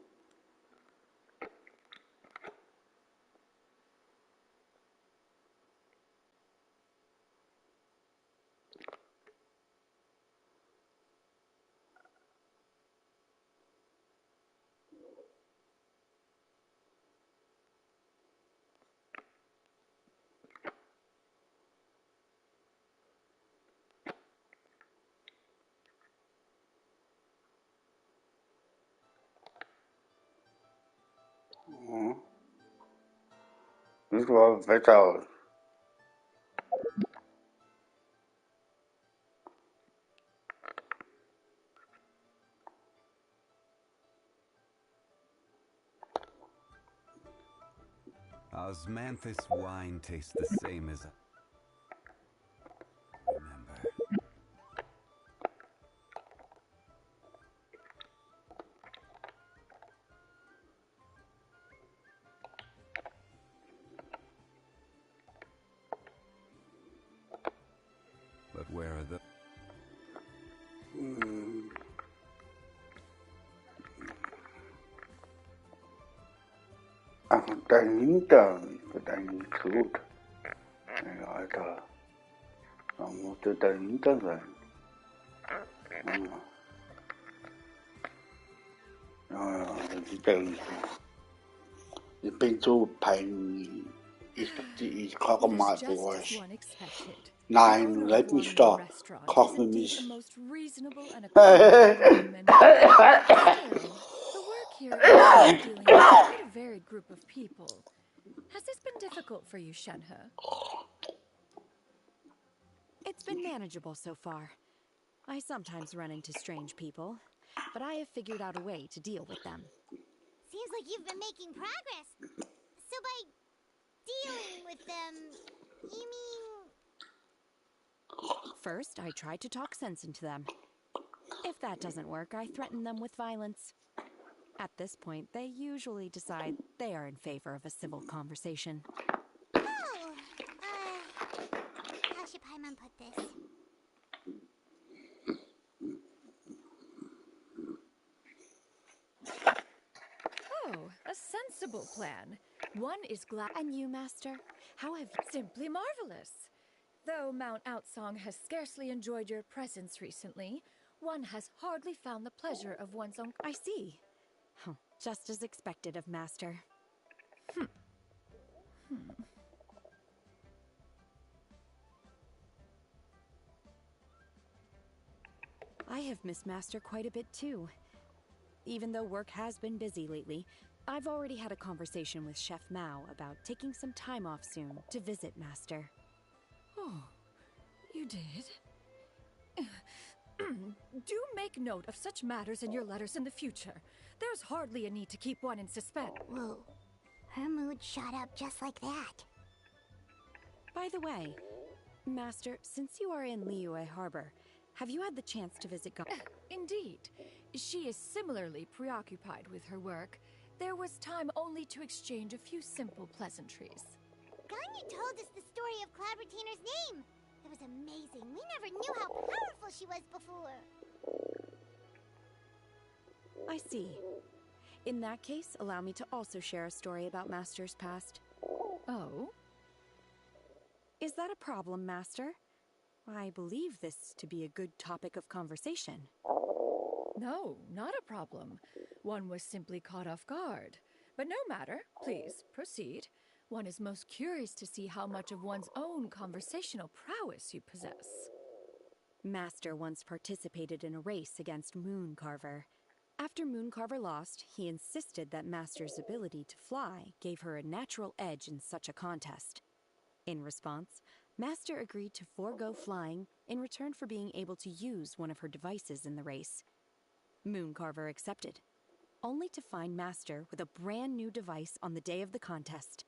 Speaker 2: Mhm. Wie sieht das Wetter aus?
Speaker 6: Osmanthus wine tastes the same as remember. But where are the...
Speaker 2: Ach, dahinter ist eigentlich tot. Ey, Alter. Da musste dahinter sein. Ja, das sieht ja nicht so. Ich bin so peinlich. Ich koche
Speaker 3: It is
Speaker 2: mal
Speaker 3: just
Speaker 2: für
Speaker 3: as
Speaker 2: euch.
Speaker 3: one expected. The
Speaker 2: Nein,
Speaker 3: owner of
Speaker 2: leid mich
Speaker 3: Guanyin
Speaker 2: doch.
Speaker 3: Restaurant
Speaker 2: Koch
Speaker 3: is
Speaker 2: für
Speaker 3: indeed
Speaker 2: mich.
Speaker 3: the most reasonable and accommodating man. Still, the work here involves dealing with quite a varied group of people. Has this been difficult for you, Shenhe?
Speaker 5: It's been manageable so far. I sometimes run into strange people, but I have figured out a way to deal with them.
Speaker 1: Seems Seems like you've been making progress. So by dealing with them, you mean...
Speaker 5: First, I try to talk sense into them. If that doesn't work, I threaten them with violence. At this point, they usually decide they are in favor of a civil conversation.
Speaker 1: Oh, how should Paimon put this?
Speaker 3: Oh, a sensible plan. One is glad.
Speaker 5: And you, Master? How have you...
Speaker 3: Simply marvelous. Though Mount Outsong has scarcely enjoyed your presence recently, one has hardly found the pleasure of one's own...
Speaker 5: I see. Oh, just as expected of Master. I have missed Master quite a bit too. Even though work has been busy lately, I've already had a conversation with Chef Mao about taking some time off soon to visit Master.
Speaker 3: Oh, you did? Do make note of such matters in your letters in the future. There's hardly a need to keep one in suspense.
Speaker 1: Whoa, her mood shot up just like that.
Speaker 5: By the way, Master, since you are in Liyue Harbor, have you had the chance to visit
Speaker 3: Indeed. She is similarly preoccupied with her work. There was time only to exchange a few simple pleasantries.
Speaker 1: Ganyu told us the story of Cloud Retainer's name. It was amazing. We never knew how powerful she was before.
Speaker 5: I see. In that case, allow me to also share a story about Master's past.
Speaker 3: Oh?
Speaker 5: Is that a problem, Master? I believe this to be a good topic of conversation.
Speaker 3: No, not a problem. One was simply caught off guard. But no matter. Please, proceed. One is most curious to see how much of one's own conversational prowess you possess.
Speaker 5: Master once participated in a race against Mooncarver. After Mooncarver lost, he insisted that Master's ability to fly gave her a natural edge in such a contest. In response, Master agreed to forego flying in return for being able to use one of her devices in the race. Mooncarver accepted, only to find Master with a brand new device on the day of the contest.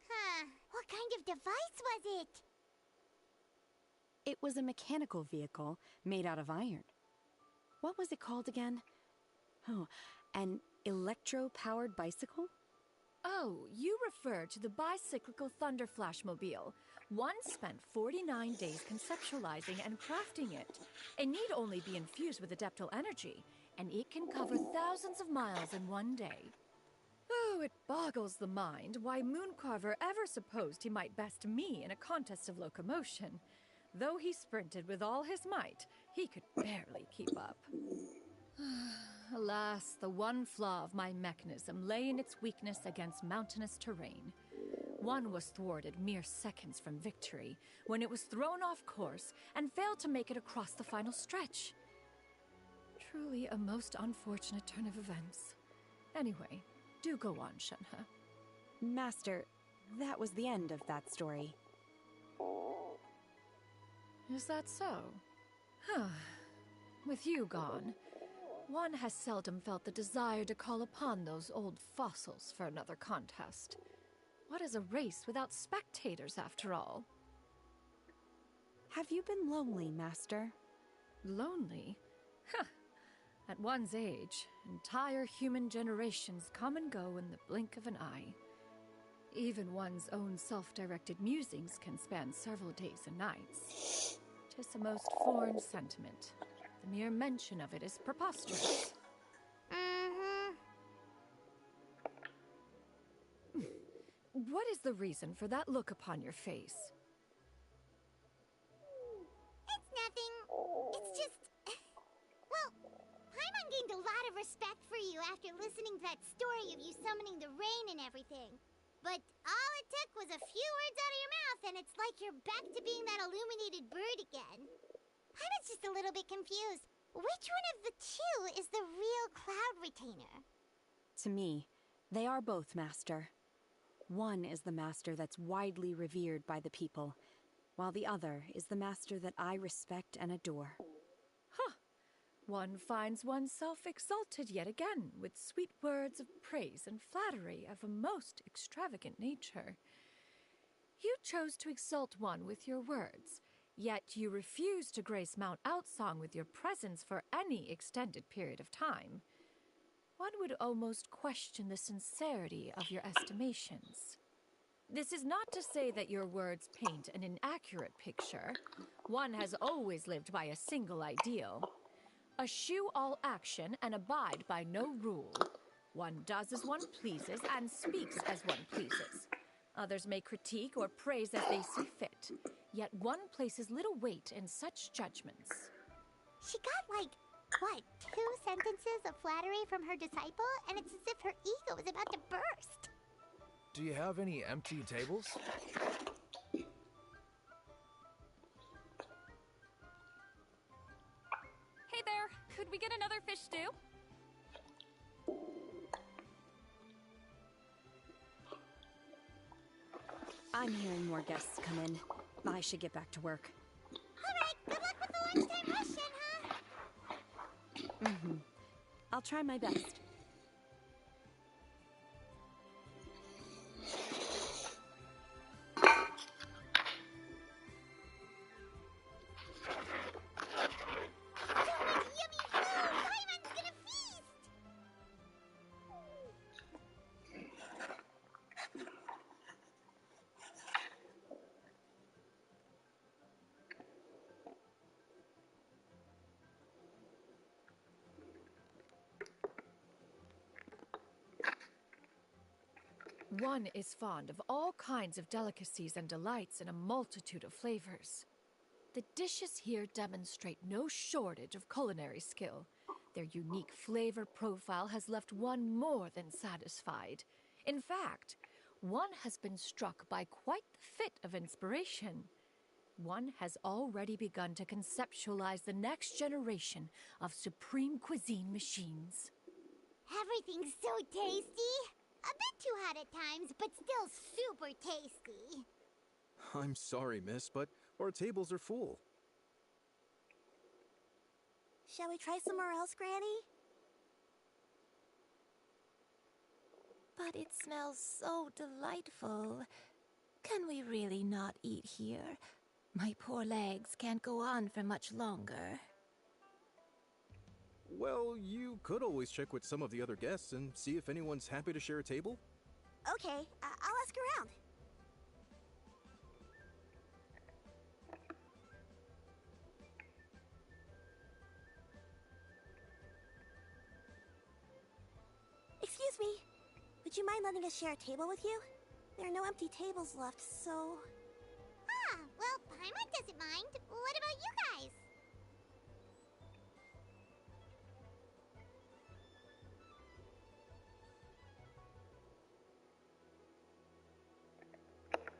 Speaker 1: Huh, what kind of device was it?
Speaker 5: It was a mechanical vehicle made out of iron. What was it called again? Oh, an electro-powered bicycle?
Speaker 3: Oh, you refer to the bicyclical Thunder Flashmobile. One spent 49 days conceptualizing and crafting it. It need only be infused with adeptal energy, and it can cover thousands of miles in one day. Oh, it boggles the mind why Mooncarver ever supposed he might best me in a contest of locomotion. Though he sprinted with all his might, he could barely keep up. Alas, the one flaw of my mechanism lay in its weakness against mountainous terrain. One was thwarted mere seconds from victory, when it was thrown off course and failed to make it across the final stretch. Truly a most unfortunate turn of events. Anyway, do go on, Shenhe.
Speaker 5: Master, that was the end of that story.
Speaker 3: Is that so? Huh. With you gone, one has seldom felt the desire to call upon those old fossils for another contest. What is a race without spectators, after all?
Speaker 5: Have you been lonely, Master?
Speaker 3: Lonely? Huh. At one's age, entire human generations come and go in the blink of an eye. Even one's own self-directed musings can span several days and nights. 'Tis a most foreign sentiment. The mere mention of it is preposterous. What is the reason for that look upon your face?
Speaker 1: It's nothing. It's just... Well, Paimon gained a lot of respect for you after listening to that story of you summoning the rain and everything. But all it took was a few words out of your mouth and it's like you're back to being that illuminated bird again. Paimon's just a little bit confused. Which one of the two is the real Cloud Retainer?
Speaker 5: To me, they are both, Master. One is the master that's widely revered by the people, while the other is the master that I respect and adore.
Speaker 3: Huh. one finds oneself exalted yet again with sweet words of praise and flattery of a most extravagant nature. You chose to exalt one with your words, yet you refuse to grace Mount Outsong with your presence for any extended period of time. One would almost question the sincerity of your estimations. This is not to say that your words paint an inaccurate picture. One has always lived by a single ideal. Eschew all action and abide by no rule. One does as one pleases and speaks as one pleases. Others may critique or praise as they see fit, yet one places little weight in such judgments.
Speaker 1: She got like, what, 2 sentences of flattery from her disciple, and it's as if her ego is about to burst.
Speaker 10: Do you have any empty tables?
Speaker 4: Hey there, could we get another fish stew?
Speaker 5: I'm hearing more guests come in. I should get back to work.
Speaker 1: All right, good luck with the lunchtime rush, huh?
Speaker 5: I'll try my best.
Speaker 1: Yummy food! Paimon's gonna feast!
Speaker 3: One is fond of all kinds of delicacies and delights in a multitude of flavors. The dishes here demonstrate no shortage of culinary skill. Their unique flavor profile has left one more than satisfied. In fact, one has been struck by quite the fit of inspiration. One has already begun to conceptualize the next generation of supreme cuisine machines.
Speaker 1: Everything's so tasty. A bit too hot at times, but still super tasty.
Speaker 9: I'm sorry, miss, but our tables are full.
Speaker 1: Shall we try somewhere else, Granny?
Speaker 11: But it smells so delightful. Can we really not eat here? My poor legs can't go on for much longer.
Speaker 9: Well, you could always check with some of the other guests and see if anyone's happy to share a table.
Speaker 1: Okay, I'll ask around. Excuse me. Would you mind letting us share a table with you? There are no empty tables left, so... Ah, well, Paimon doesn't mind. What about you guys?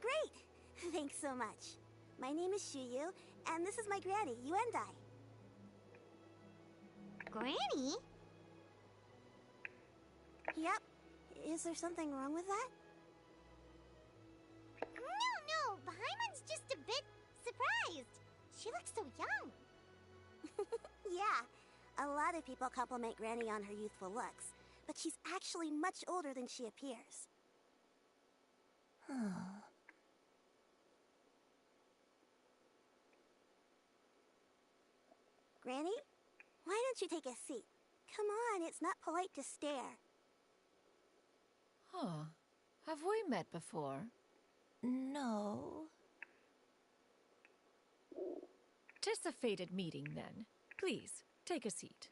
Speaker 1: Great! Thanks so much. My name is Shuyu, and this is my granny, Yuendai. Granny? Yep. Is there something wrong with that? No, Paimon's just a bit surprised. She looks so young. Yeah, a lot of people compliment Granny on her youthful looks, but she's actually much older than she appears. Granny, why don't you take a seat? Come on, it's not polite to stare.
Speaker 3: Huh. Have we met before?
Speaker 11: No.
Speaker 3: 'Tis a fated meeting, then. Please, take a seat.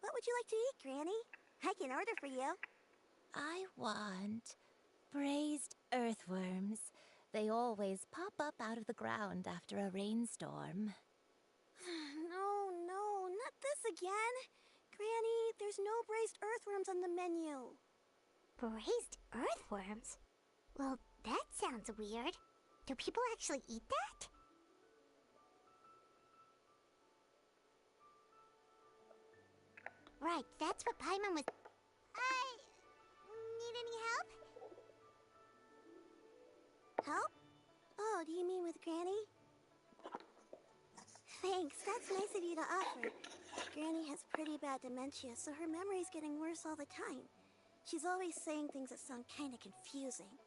Speaker 1: What would you like to eat, Granny? I can order for you.
Speaker 11: I want braised earthworms. They always pop up out of the ground after a rainstorm.
Speaker 1: No, not this again. Granny, there's no braised earthworms on the menu. Braised earthworms? Well, that sounds weird. Do people actually eat that? Right, that's what Paimon was... Need any help? Help? Oh, do you mean with Granny?
Speaker 12: Thanks, that's nice of you to offer. Granny has pretty bad dementia, so her memory's getting worse all the time. She's always saying things that sound kinda confusing.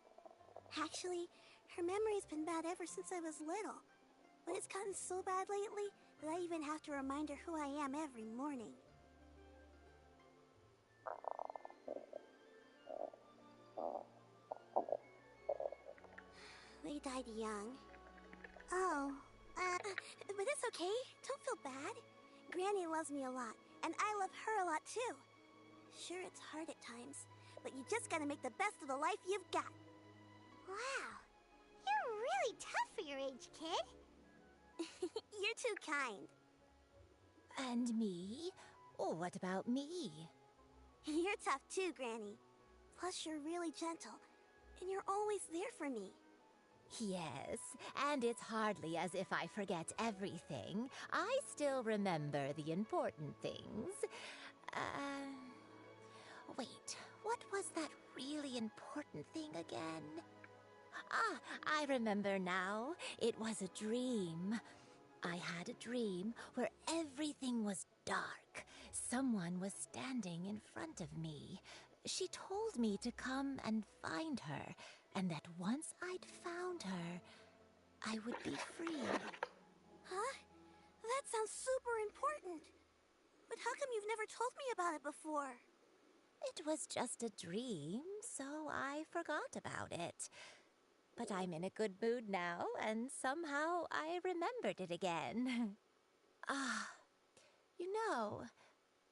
Speaker 12: Actually, her memory's been bad ever since I was little. But it's gotten so bad lately that I even have to remind her who I am every morning. They died young. Oh, but it's okay. Don't feel bad. Granny loves me a lot, and I love her a lot too. Sure, it's hard at times, but you just gotta make the best of the life you've got.
Speaker 1: Wow, you're really tough for your age, kid.
Speaker 12: You're too kind.
Speaker 11: And me? Oh, what about me?
Speaker 12: You're tough too, Granny. Plus, you're really gentle, and you're always there for me.
Speaker 11: Yes, and it's hardly as if I forget everything. I still remember the important things. Wait, what was that really important thing again? Ah, I remember now. It was a dream. I had a dream where everything was dark. Someone was standing in front of me. She told me to come and find her, and that once I'd found her, I would be free.
Speaker 12: Huh? That sounds super important. But how come you've never told me about it before?
Speaker 11: It was just a dream, so I forgot about it. But I'm in a good mood now, and somehow I remembered it again. Ah, you know,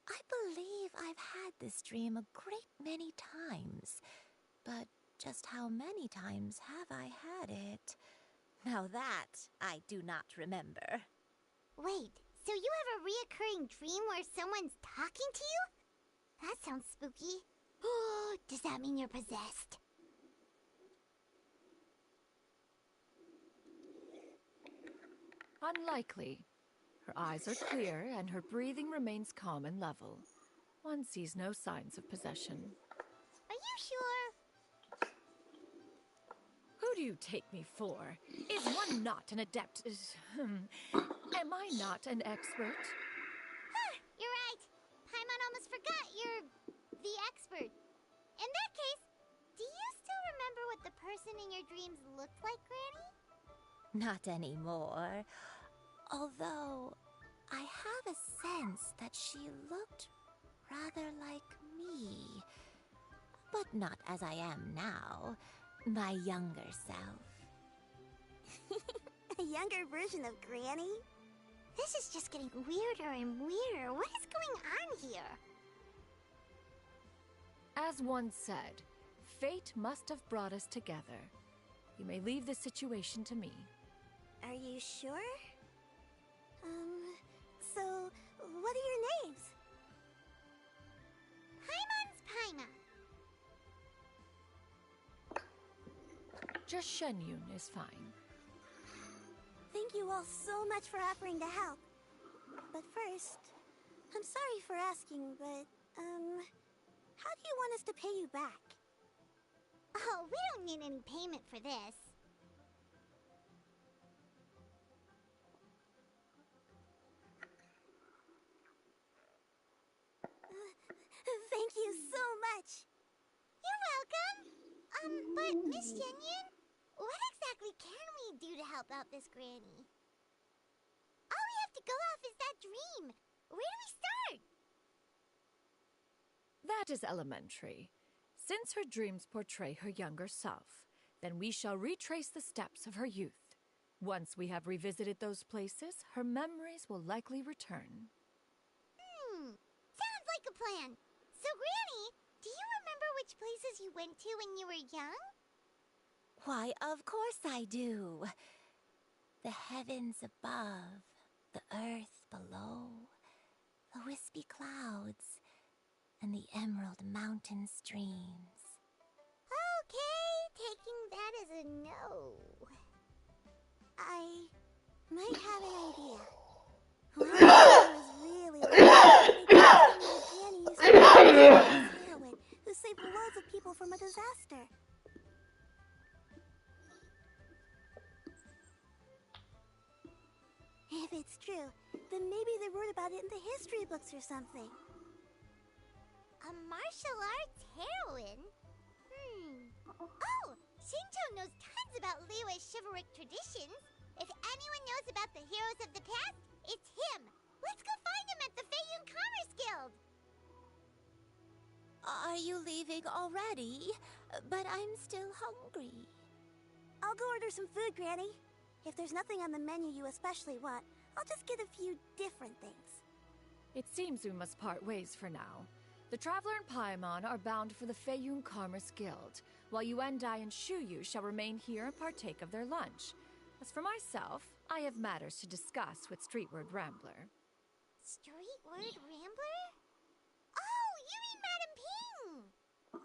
Speaker 11: I believe I've had this dream a great many times. But just how many times have I had it? Now that I do not remember.
Speaker 1: Wait, so you have a reoccurring dream where someone's talking to you? That sounds spooky. Oh, does that mean you're possessed?
Speaker 3: Unlikely. Her eyes are clear and her breathing remains calm and level. One sees no signs of possession.
Speaker 1: Are you sure?
Speaker 3: Who do you take me for? Is one not an adept? Am I not an expert?
Speaker 1: Huh, you're right. Paimon almost forgot you're the expert. In that case, do you still remember what the person in your dreams looked like, Granny?
Speaker 11: Not anymore. Although, I have a sense that she looked rather like me. But not as I am now. My younger self.
Speaker 12: A younger version of Granny?
Speaker 1: This is just getting weirder and weirder. What is going on here?
Speaker 3: As one said, fate must have brought us together. You may leave this situation to me.
Speaker 12: Are you sure? So, what are your names?
Speaker 1: Paimon's Paimon.
Speaker 3: Just Shenyun is fine.
Speaker 12: Thank you all so much for offering to help. But first, I'm sorry for asking, but, how do you want us to pay you back?
Speaker 1: Oh, we don't need any payment for this.
Speaker 12: Thank you so much.
Speaker 1: You're welcome. But Miss Shenyun, what exactly can we do to help out this granny? All we have to go off is that dream. Where do we start?
Speaker 3: That is elementary. Since her dreams portray her younger self, then we shall retrace the steps of her youth. Once we have revisited those places, her memories will likely return.
Speaker 1: Sounds like a plan. So, Granny, do you remember which places you went to when you were young?
Speaker 11: Why, of course I do. The heavens above, the earth below, the wispy clouds, and the emerald mountain streams.
Speaker 1: Okay, taking that as a no.
Speaker 12: I might have an idea. When I was really little, Granny used to be heroine who saved loads of people from a disaster. If it's true, then maybe they wrote about it in the history books or something.
Speaker 1: A martial arts heroine? Oh! Shinto knows tons about Liyue's chivalric traditions. If anyone knows about the heroes of the past, it's him. Let's go find him at the Feiyun Commerce Guild.
Speaker 11: Are you leaving already? But I'm still hungry.
Speaker 12: I'll go order some food, Granny. If there's nothing on the menu you especially want, I'll just get a few different things.
Speaker 3: It seems we must part ways for now. The Traveler and Paimon are bound for the Feiyun Commerce Guild, while Yuendai and Shuyu shall remain here and partake of their lunch. As for myself, I have matters to discuss with Streetward Rambler.
Speaker 1: Streetward Rambler? Oh, you mean Madam Ping!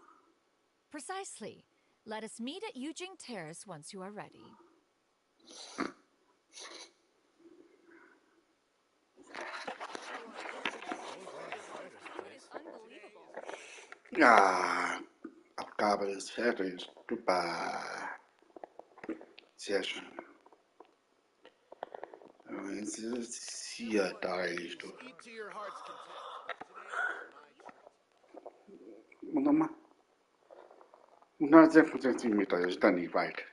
Speaker 3: Precisely. Let us meet at Yujing Terrace once you are ready.
Speaker 2: Ja, Abgabe ist fertig. Super. Sehr schön. Jetzt ist es hier da eigentlich durch. Und nochmal. 165 Zentimeter ist dann nicht weit.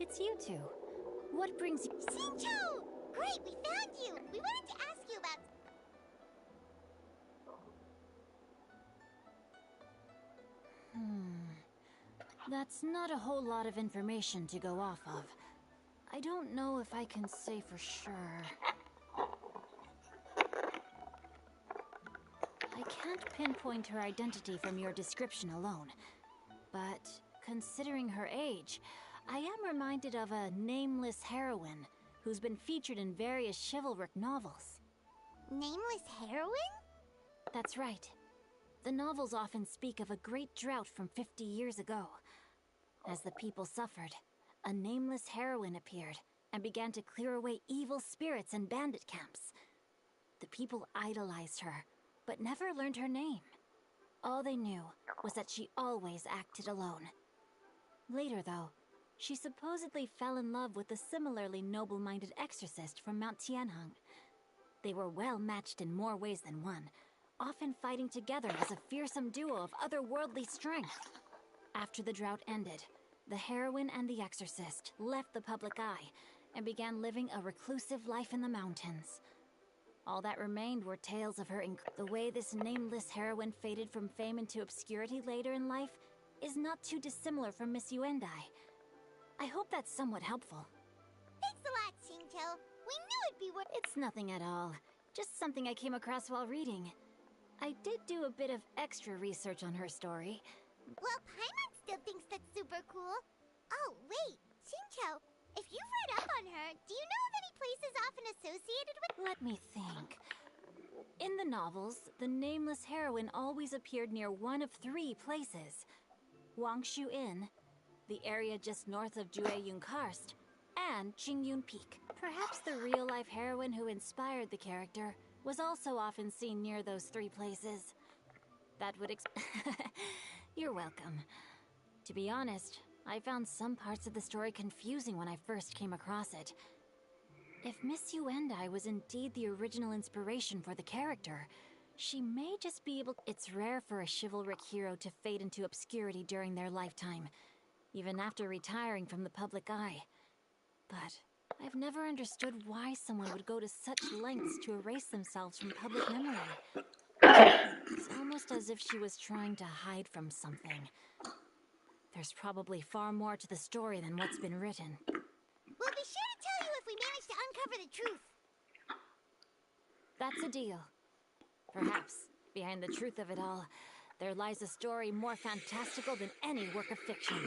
Speaker 13: It's you two. What brings you—
Speaker 1: Shincho! Great, we found you! We wanted to ask you about...
Speaker 13: That's not a whole lot of information to go off of. I don't know if I can say for sure. I can't pinpoint her identity from your description alone. But considering her age, I am reminded of a nameless heroine who's been featured in various chivalric novels.
Speaker 1: Nameless heroine?
Speaker 13: That's right. The novels often speak of a great drought from 50 years ago. As the people suffered, a nameless heroine appeared and began to clear away evil spirits and bandit camps. The people idolized her, but never learned her name. All they knew was that she always acted alone. Later, though, she supposedly fell in love with a similarly noble-minded exorcist from Mount Tianheng. They were well matched in more ways than one, often fighting together as a fearsome duo of otherworldly strength. After the drought ended, the heroine and the exorcist left the public eye and began living a reclusive life in the mountains. All that remained were tales of her the way this nameless heroine faded from fame into obscurity later in life is not too dissimilar from Miss Yuendai. I hope that's somewhat helpful.
Speaker 1: Thanks a lot, Shincho. We knew it'd be worth—
Speaker 13: It's nothing at all. Just something I came across while reading. I did do a bit of extra research on her story.
Speaker 1: Well, Paimon still thinks that's super cool. Oh, wait, Shincho, if you've read up on her, do you know of any places often associated with—
Speaker 13: Let me think. In the novels, the nameless heroine always appeared near one of 3 places. Wangshu Inn, the area just north of Jueyun Karst, and Qingyun Peak. Perhaps the real-life heroine who inspired the character was also often seen near those 3 places. That would You're welcome. To be honest, I found some parts of the story confusing when I first came across it. If Miss Yuendai was indeed the original inspiration for the character, she may just be able— It's rare for a chivalric hero to fade into obscurity during their lifetime, even after retiring from the public eye. But I've never understood why someone would go to such lengths to erase themselves from public memory. It's almost as if she was trying to hide from something. There's probably far more to the story than what's been written.
Speaker 1: We'll be sure to tell you if we manage to uncover the truth.
Speaker 13: That's a deal. Perhaps, behind the truth of it all, there lies a story more fantastical than any work of fiction.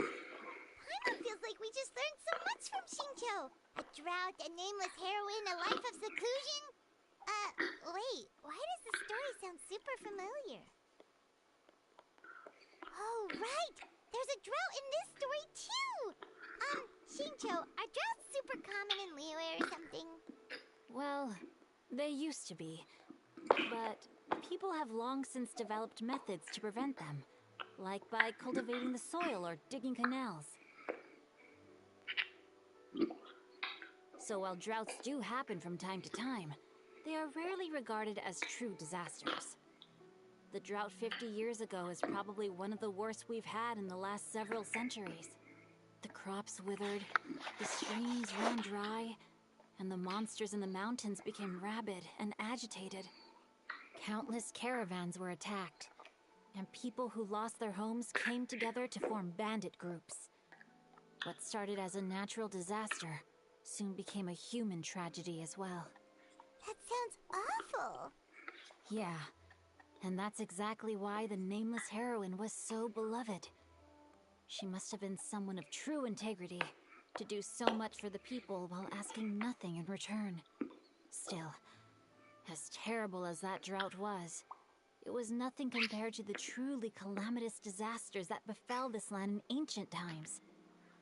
Speaker 1: Shincho, a drought, a nameless heroine, a life of seclusion? Wait, why does the story sound super familiar? Oh, right! There's a drought in this story, too! Shincho, are droughts super common in Liyue or something?
Speaker 13: Well, they used to be. But people have long since developed methods to prevent them, like by cultivating the soil or digging canals. So while droughts do happen from time to time, they are rarely regarded as true disasters. The drought 50 years ago is probably one of the worst we've had in the last several centuries. The crops withered, the streams ran dry, and the monsters in the mountains became rabid and agitated. Countless caravans were attacked, and people who lost their homes came together to form bandit groups. What started as a natural disaster soon became a human tragedy as well.
Speaker 1: That sounds awful.
Speaker 13: Yeah, and that's exactly why the nameless heroine was so beloved. She must have been someone of true integrity, to do so much for the people while asking nothing in return. Still, as terrible as that drought was, it was nothing compared to the truly calamitous disasters that befell this land in ancient times.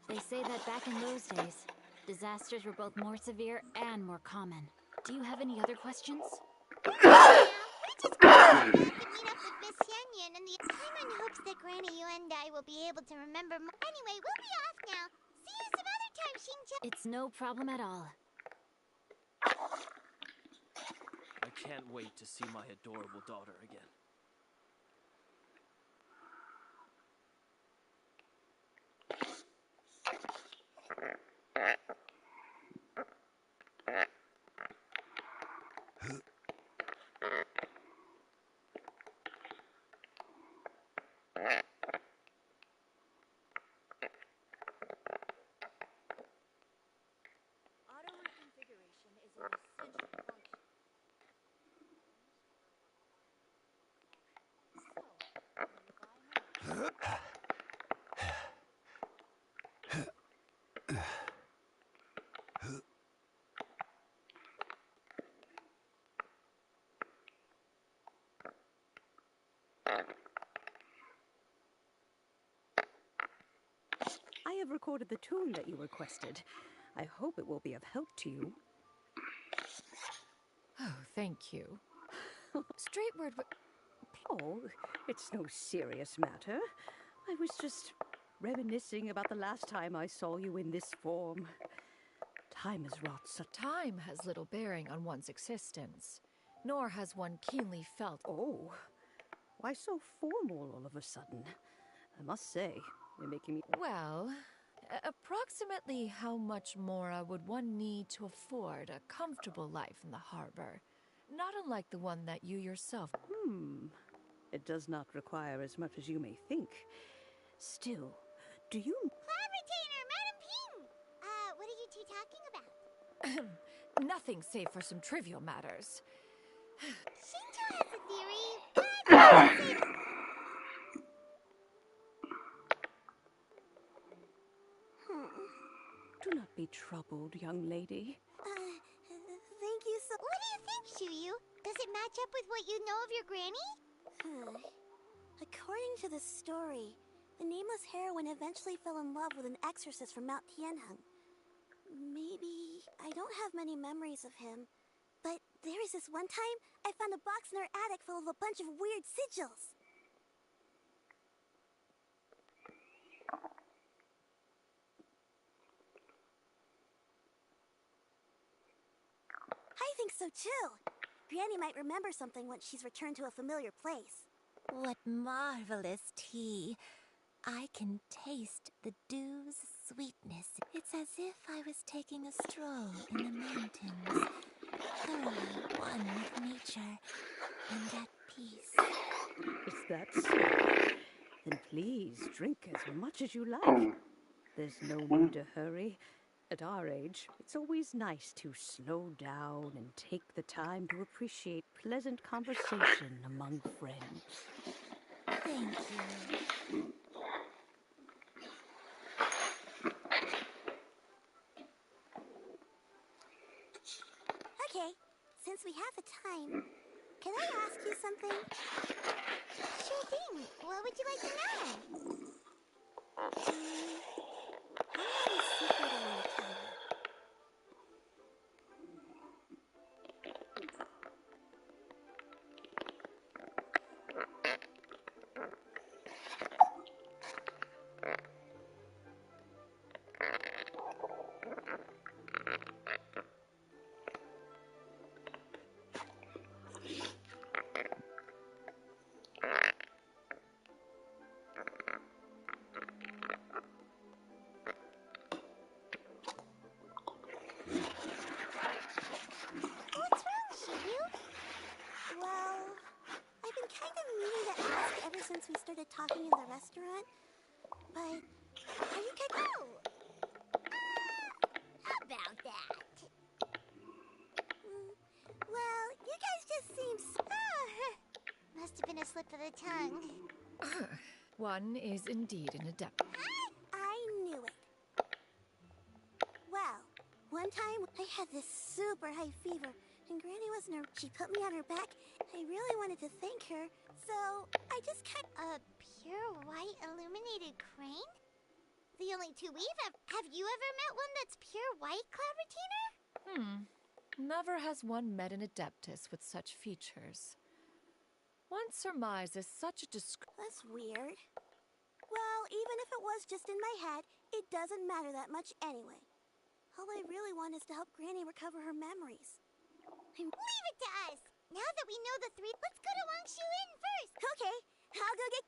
Speaker 13: They say that back in those days, disasters were both more severe and more common. Do you have any other questions?
Speaker 1: We're just going to meet up with Miss Yen and the Paimon hopes that Granny you and I will be able to remember more. Anyway, we'll be off now. See you some other time, Shincho.
Speaker 13: It's no problem at all.
Speaker 7: I can't wait to see my adorable daughter again.
Speaker 5: Auto reconfiguration is an essential function.
Speaker 14: I have recorded the tune that you requested. I hope it will be of help to you.
Speaker 3: Oh, thank you. Straight word.
Speaker 14: Oh, it's no serious matter. I was just reminiscing about the last time I saw you in this form. Time has wrought such...
Speaker 3: Time has little bearing on one's existence, nor has one keenly felt...
Speaker 14: Oh, why so formal all of a sudden? I must say, you're making me...
Speaker 3: Well, approximately how much more would one need to afford a comfortable life in the harbor? Not unlike the one that you yourself...
Speaker 14: It does not require as much as you may think. Still, do you...
Speaker 1: Flag retainer, Madam Ping! What are you two talking about?
Speaker 3: Nothing save for some trivial matters.
Speaker 1: Shincho has a theory, but...
Speaker 14: Do not be troubled, young lady.
Speaker 12: Thank you so...
Speaker 1: What do you think, Shuyu? Does it match up with what you know of your granny?
Speaker 12: According to the story, the nameless heroine eventually fell in love with an exorcist from Mount Tianheng. Maybe I don't have many memories of him, but there was this one time I found a box in her attic full of a bunch of weird sigils. I think so too. Granny might remember something once she's returned to a familiar place.
Speaker 11: What marvelous tea. I can taste the dew's sweetness. It's as if I was taking a stroll in the mountains, thoroughly one with nature and at peace.
Speaker 14: Is that so? Then please drink as much as you like. There's no need to hurry. At our age, it's always nice to slow down and take the time to appreciate pleasant conversation among friends.
Speaker 11: Thank you.
Speaker 12: since we have the time, can I ask you something?
Speaker 1: Sure thing. What would you like to know?
Speaker 12: I have a secret I want to tell you.
Speaker 1: What's wrong, Shiryu?
Speaker 12: Well, I've been kind of meaning to ask ever since we started talking in the restaurant, but are you guys...
Speaker 1: Oh! About that.
Speaker 12: Well, you guys just seem...
Speaker 1: Must have been a slip of the tongue.
Speaker 3: One is indeed an adept.
Speaker 12: I knew it. Well, one time I had this super high fever, and Granny wasn't her. She put me on her back. I really wanted to thank her, so I just
Speaker 1: A pure white illuminated crane? The only two we've ever... Have you ever met one that's pure white, Cloud Retainer?
Speaker 3: Never has one met an adeptus with such features. One surmises such a
Speaker 12: That's weird. Well, even if it was just in my head, it doesn't matter that much anyway. All I really want is to help Granny recover her memories.
Speaker 1: Leave it to us! Now that we know the three... Let's go to Wangshu Inn first!
Speaker 12: Okay, I'll go get...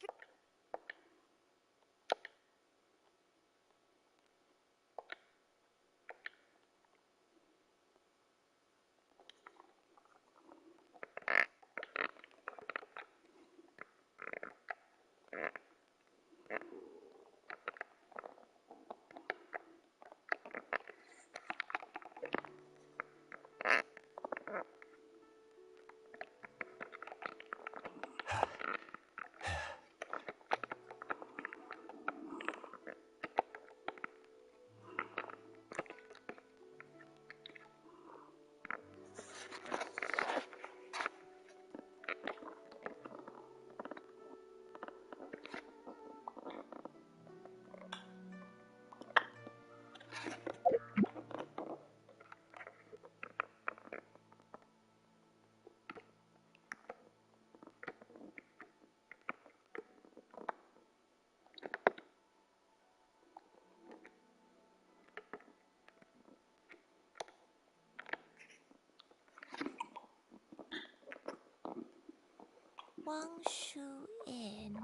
Speaker 11: Wangshu Inn.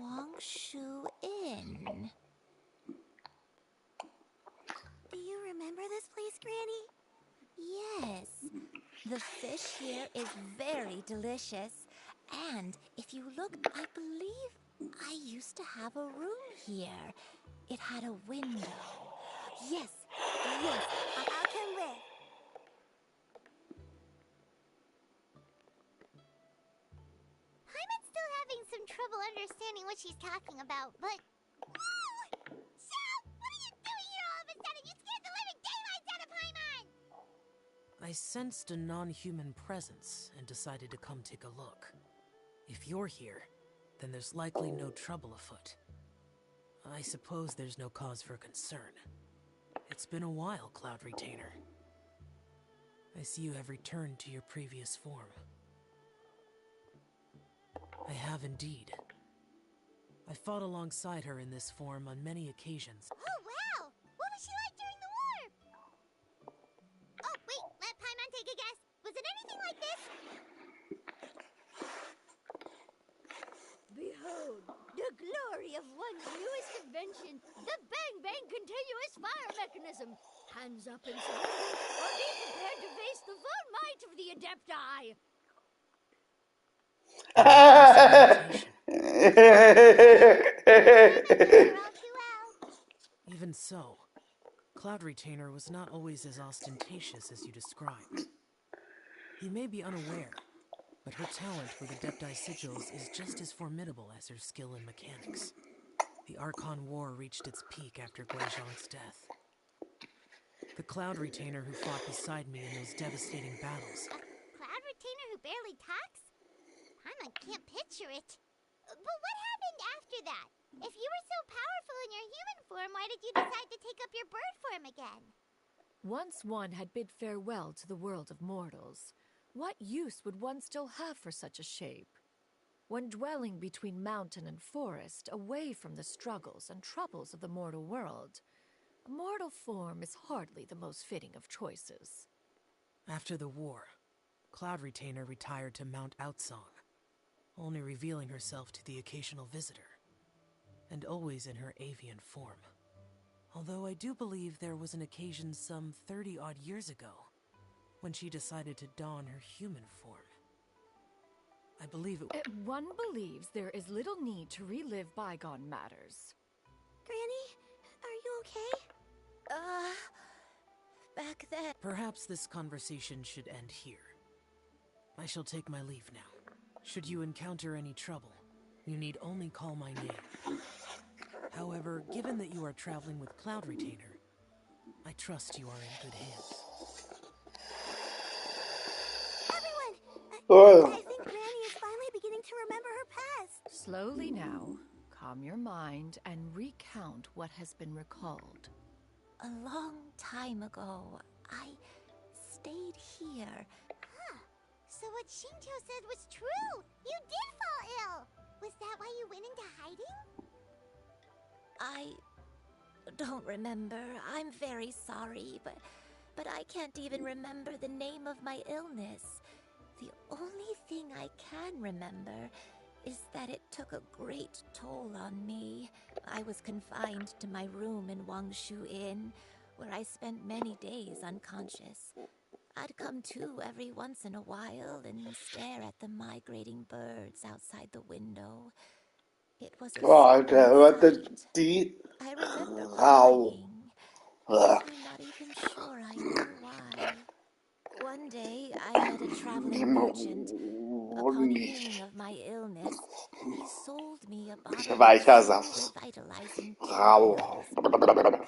Speaker 11: Wangshu Inn.
Speaker 12: Do you remember this place, Granny?
Speaker 11: Yes. The fish here is very delicious. And if you look, I believe I used to have a room here. It had a window. Yes, yes.
Speaker 12: I'll come with.
Speaker 1: Paimon's still having some trouble understanding what she's talking about, but... Whoa! Shao! What are you doing here all of a sudden? You scared the living daylights out of Paimon!
Speaker 7: I sensed a non-human presence and decided to come take a look. If you're here, then there's likely no trouble afoot. I suppose there's no cause for concern. It's been a while, Cloud Retainer. I see you have returned to your previous form. I have indeed. I fought alongside her in this form on many occasions.
Speaker 1: Oh, wow! What was she like during the war? Oh, wait, let Paimon take a guess. Was it anything like this?
Speaker 15: Behold, the glory of one's newest invention, the Bang Bang Continuous Fire Mechanism. Hands up and surrender, or be prepared to face the full might of the Adepti.
Speaker 7: Even so, Cloud Retainer was not always as ostentatious as you described. You may be unaware, but her talent with Adepti sigils is just as formidable as her skill in mechanics. The Archon War reached its peak after Guizhong's death. The Cloud Retainer who fought beside me in those devastating battles.
Speaker 1: A cloud retainer who barely talks? Paimon can't picture it. But what happened after that? If you were so powerful in your human form, why did you decide to take up your bird form again?
Speaker 3: Once one had bid farewell to the world of mortals, what use would one still have for such a shape? When dwelling between mountain and forest, away from the struggles and troubles of the mortal world, a mortal form is hardly the most fitting of choices.
Speaker 7: After the war, Cloud Retainer retired to Mount Outsong, only revealing herself to the occasional visitor, and always in her avian form. Although I do believe there was an occasion some 30-odd years ago when she decided to don her human form. I believe it...
Speaker 3: One believes there is little need to relive bygone matters.
Speaker 12: Granny, are you okay?
Speaker 11: Back then...
Speaker 7: Perhaps this conversation should end here. I shall take my leave now. Should you encounter any trouble, you need only call my name. However, given that you are traveling with Cloud Retainer, I trust you are in good hands.
Speaker 12: Everyone! I think Granny is finally beginning to remember her past.
Speaker 3: Slowly now, calm your mind and recount what has been recalled.
Speaker 11: A long time ago, I stayed here.
Speaker 1: Huh. So what Shinto said was true! You did fall ill! Was that why you went into hiding?
Speaker 11: I don't remember. I'm very sorry, but I can't even remember the name of my illness. The only thing I can remember is that it took a great toll on me. I was confined to my room in Wangshu Inn, where I spent many days unconscious. I'd come to every once in a while and stare at the migrating birds outside the window. It was a sickening sight. I remember crying. I'm not even sure I know why. One day, I met a traveling merchant. Upon hearing of my illness, he sold me a bottle of soul revitalizing pills.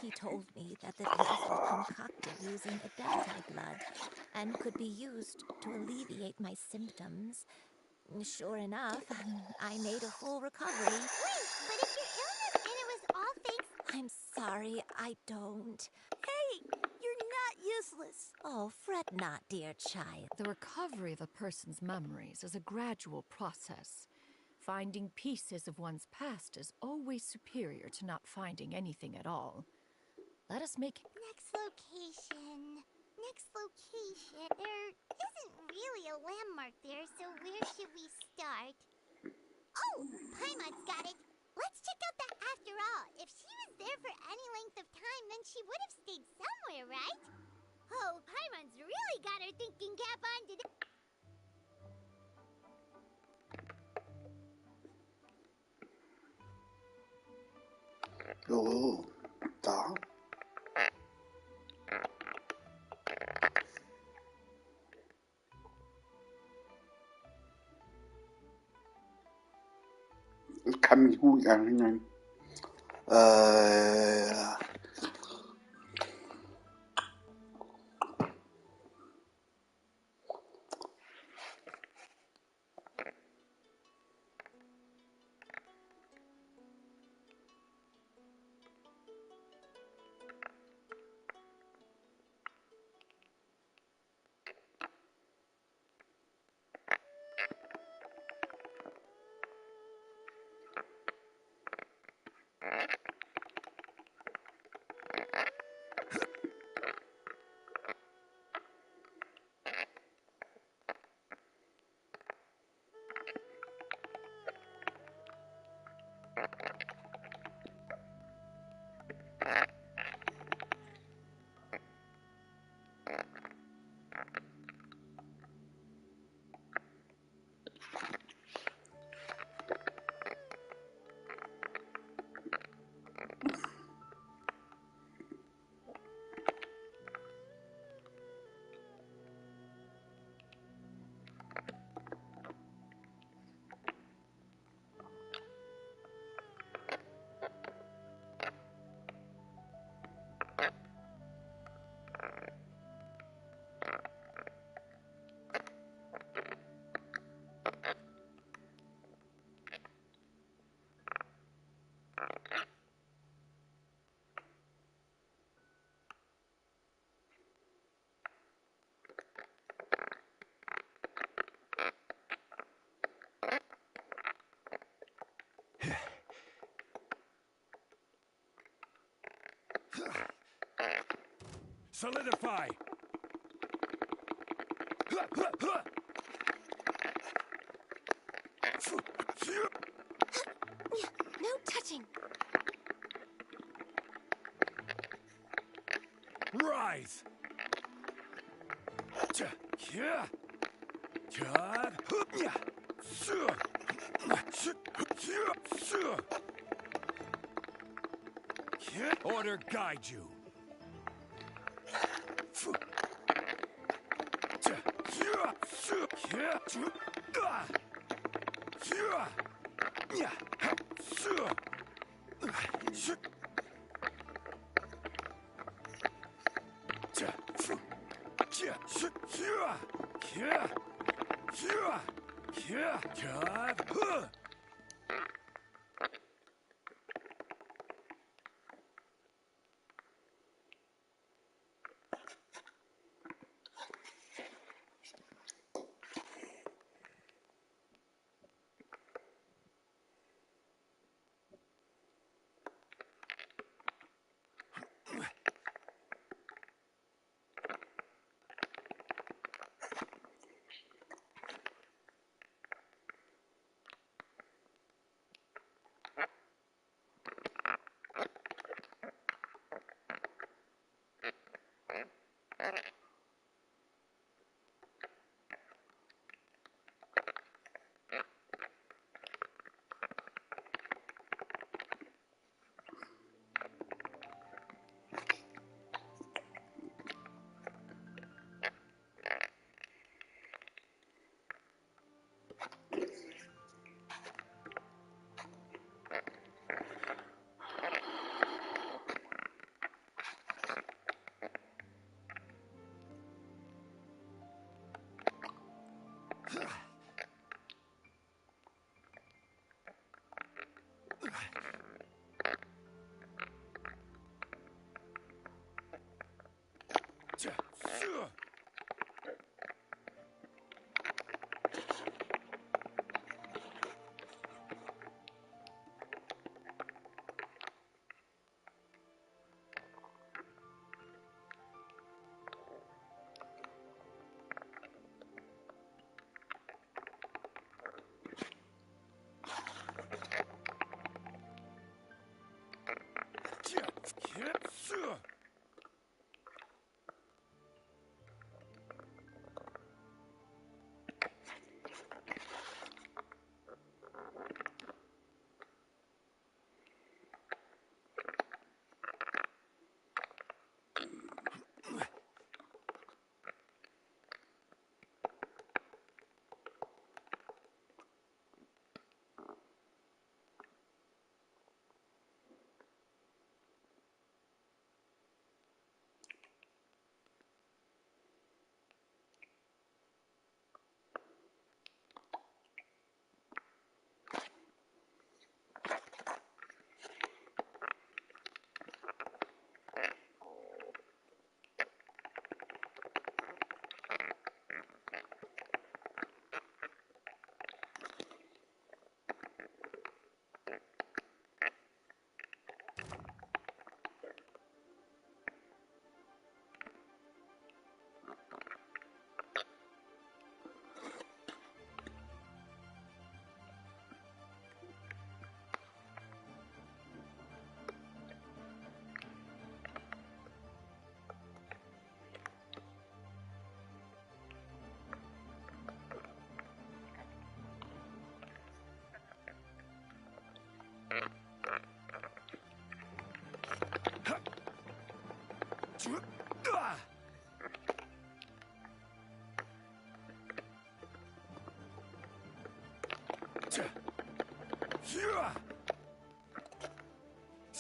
Speaker 11: He told me that the pills were concocted using adepti blood and could be used to alleviate my symptoms. Sure enough, I made a full recovery.
Speaker 1: Wait, but if your illness and it was all thanks...
Speaker 11: I'm sorry, I don't.
Speaker 12: Hey, you're not useless.
Speaker 11: Oh, fret not, dear child.
Speaker 3: The recovery of a person's memories is a gradual process. Finding pieces of one's past is always superior to not finding anything at all. Let us make...
Speaker 1: Next location. There isn't really a landmark there, so where should we start? Oh, Paimon's got it. Let's check out that after all. If she was there for any length of time, then she would have stayed somewhere, right? Oh, Paimon's really got her thinking cap on today.
Speaker 2: Oh, da. Ich kann mich gut erinnern.
Speaker 6: Solidify!
Speaker 4: No touching!
Speaker 6: Rise! Order guide you.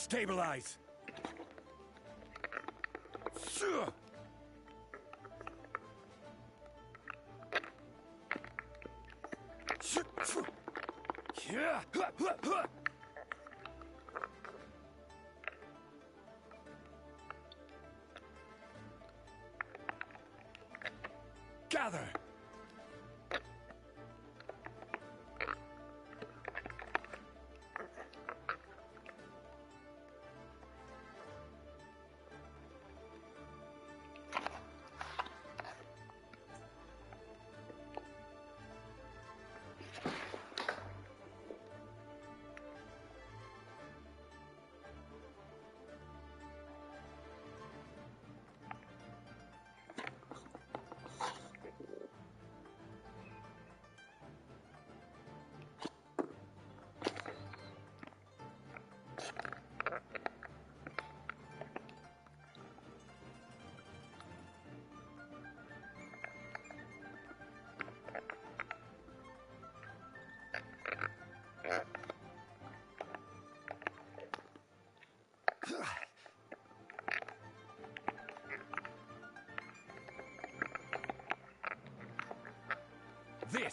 Speaker 6: Stabilize. Gather.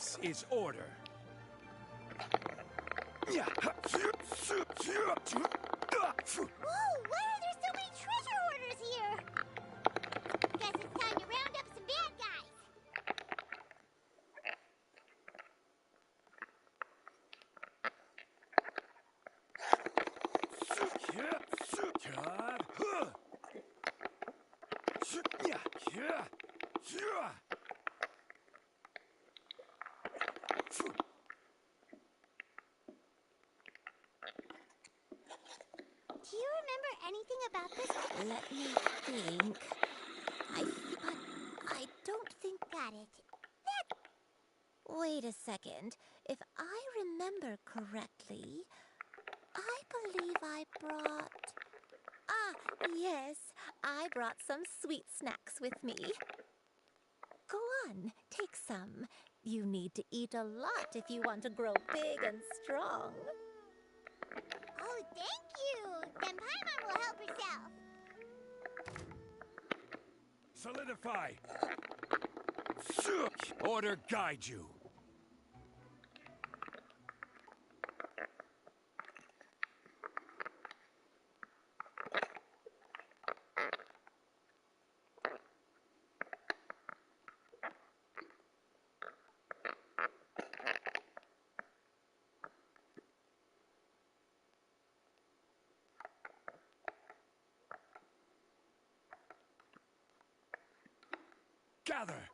Speaker 6: This is order.
Speaker 1: Whoa, why are there so many treasure hoarders here? Guess it's time to round up some bad guys. Do you remember anything about this?
Speaker 11: Let me think. I don't think.
Speaker 1: Got it.
Speaker 11: Wait a second. If I remember correctly, I believe I brought. Ah, yes. I brought some sweet snacks with me. Go on, take some. You need to eat a lot if you want to grow big and strong.
Speaker 1: Oh, thank you. Then Paimon will help herself.
Speaker 6: Solidify. Order guide you. Gather.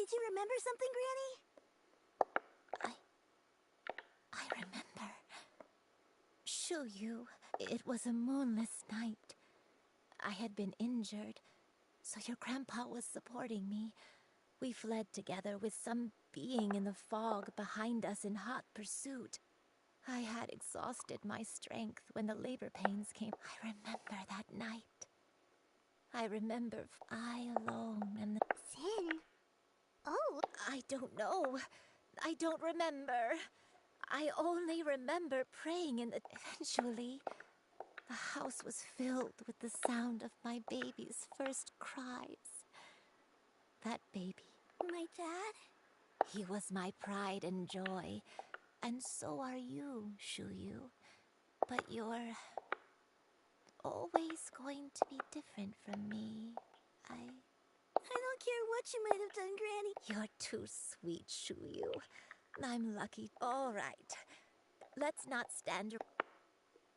Speaker 12: Did you remember something, Granny?
Speaker 11: I remember. Shuyu, it was a moonless night. I had been injured, so your grandpa was supporting me. We fled together with some being in the fog behind us in hot pursuit. I had exhausted my strength when the labor pains came. I remember that night. I remember I alone and the...
Speaker 1: Sin? Oh.
Speaker 11: I don't know. I don't remember. I only remember praying and eventually the house was filled with the sound of my baby's first cries. That baby.
Speaker 12: My dad?
Speaker 11: He was my pride and joy. And so are you, Shuyu. But you're always going to be different from me. I
Speaker 12: don't care what you might have done, Granny.
Speaker 11: You're too sweet, Shuyu. I'm lucky. All right. Let's not stand...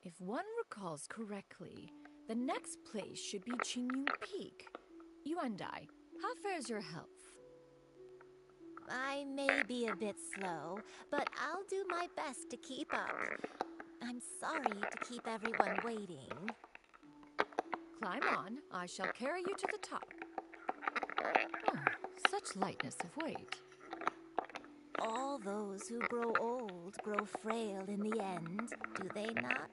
Speaker 3: If one recalls correctly, the next place should be Qingyun Peak. You and I, how fares your health?
Speaker 11: I may be a bit slow, but I'll do my best to keep up. I'm sorry to keep everyone waiting.
Speaker 3: Climb on. I shall carry you to the top. Oh, such lightness of weight.
Speaker 11: All those who grow old grow frail in the end, do they not?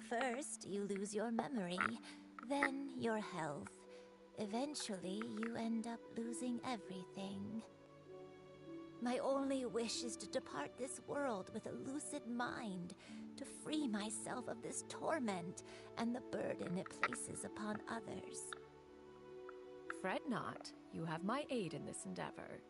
Speaker 11: First, you lose your memory, then your health. Eventually, you end up losing everything. My only wish is to depart this world with a lucid mind, to free myself of this torment and the burden it places upon others.
Speaker 3: Fret not. You have my aid in this endeavor.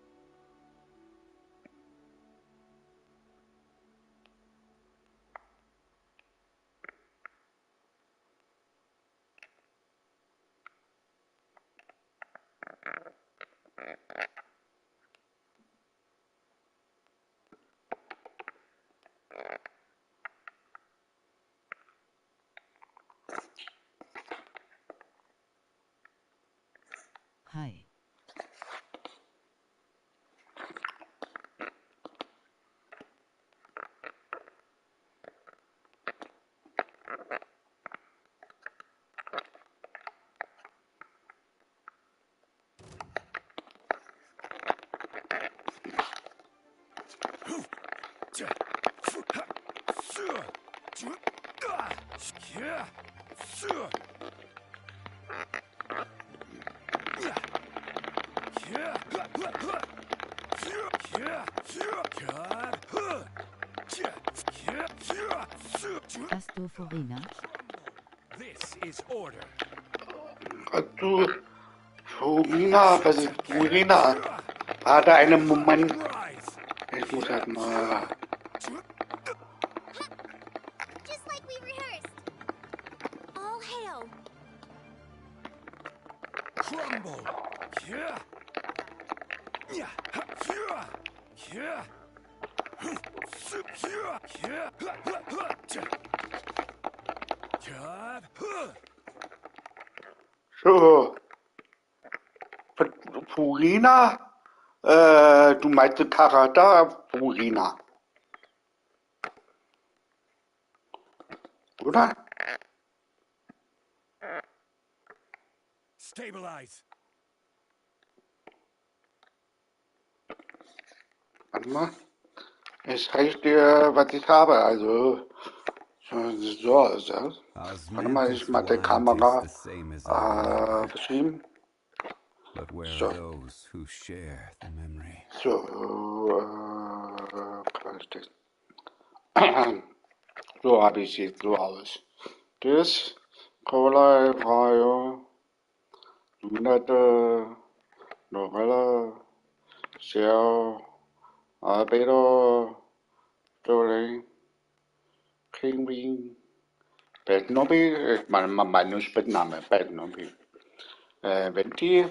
Speaker 14: Hi.
Speaker 16: Astoforina.
Speaker 6: This is order.
Speaker 2: Du, Furina, was ist Furina? Warte einen Moment. Ich muss halt mal...
Speaker 1: Just like we rehearsed.
Speaker 11: All hail!
Speaker 6: Crumble!
Speaker 2: So. Furina? Du meinst Charakter Furina. Oder?
Speaker 6: Stabilize.
Speaker 2: Warte mal. Es reicht dir, was ich habe, also so ist das. Warte mal, ich mache die Kamera verschieben.
Speaker 6: But where
Speaker 2: So.
Speaker 6: are those who share the memory?
Speaker 2: So, so habe ich jetzt so aus. Das, Cola, Rayo, Lunette, Novella, Shell, Albedo, Story, Kingwing, Bednobi, mein Spitzname, Bednobi. Venti,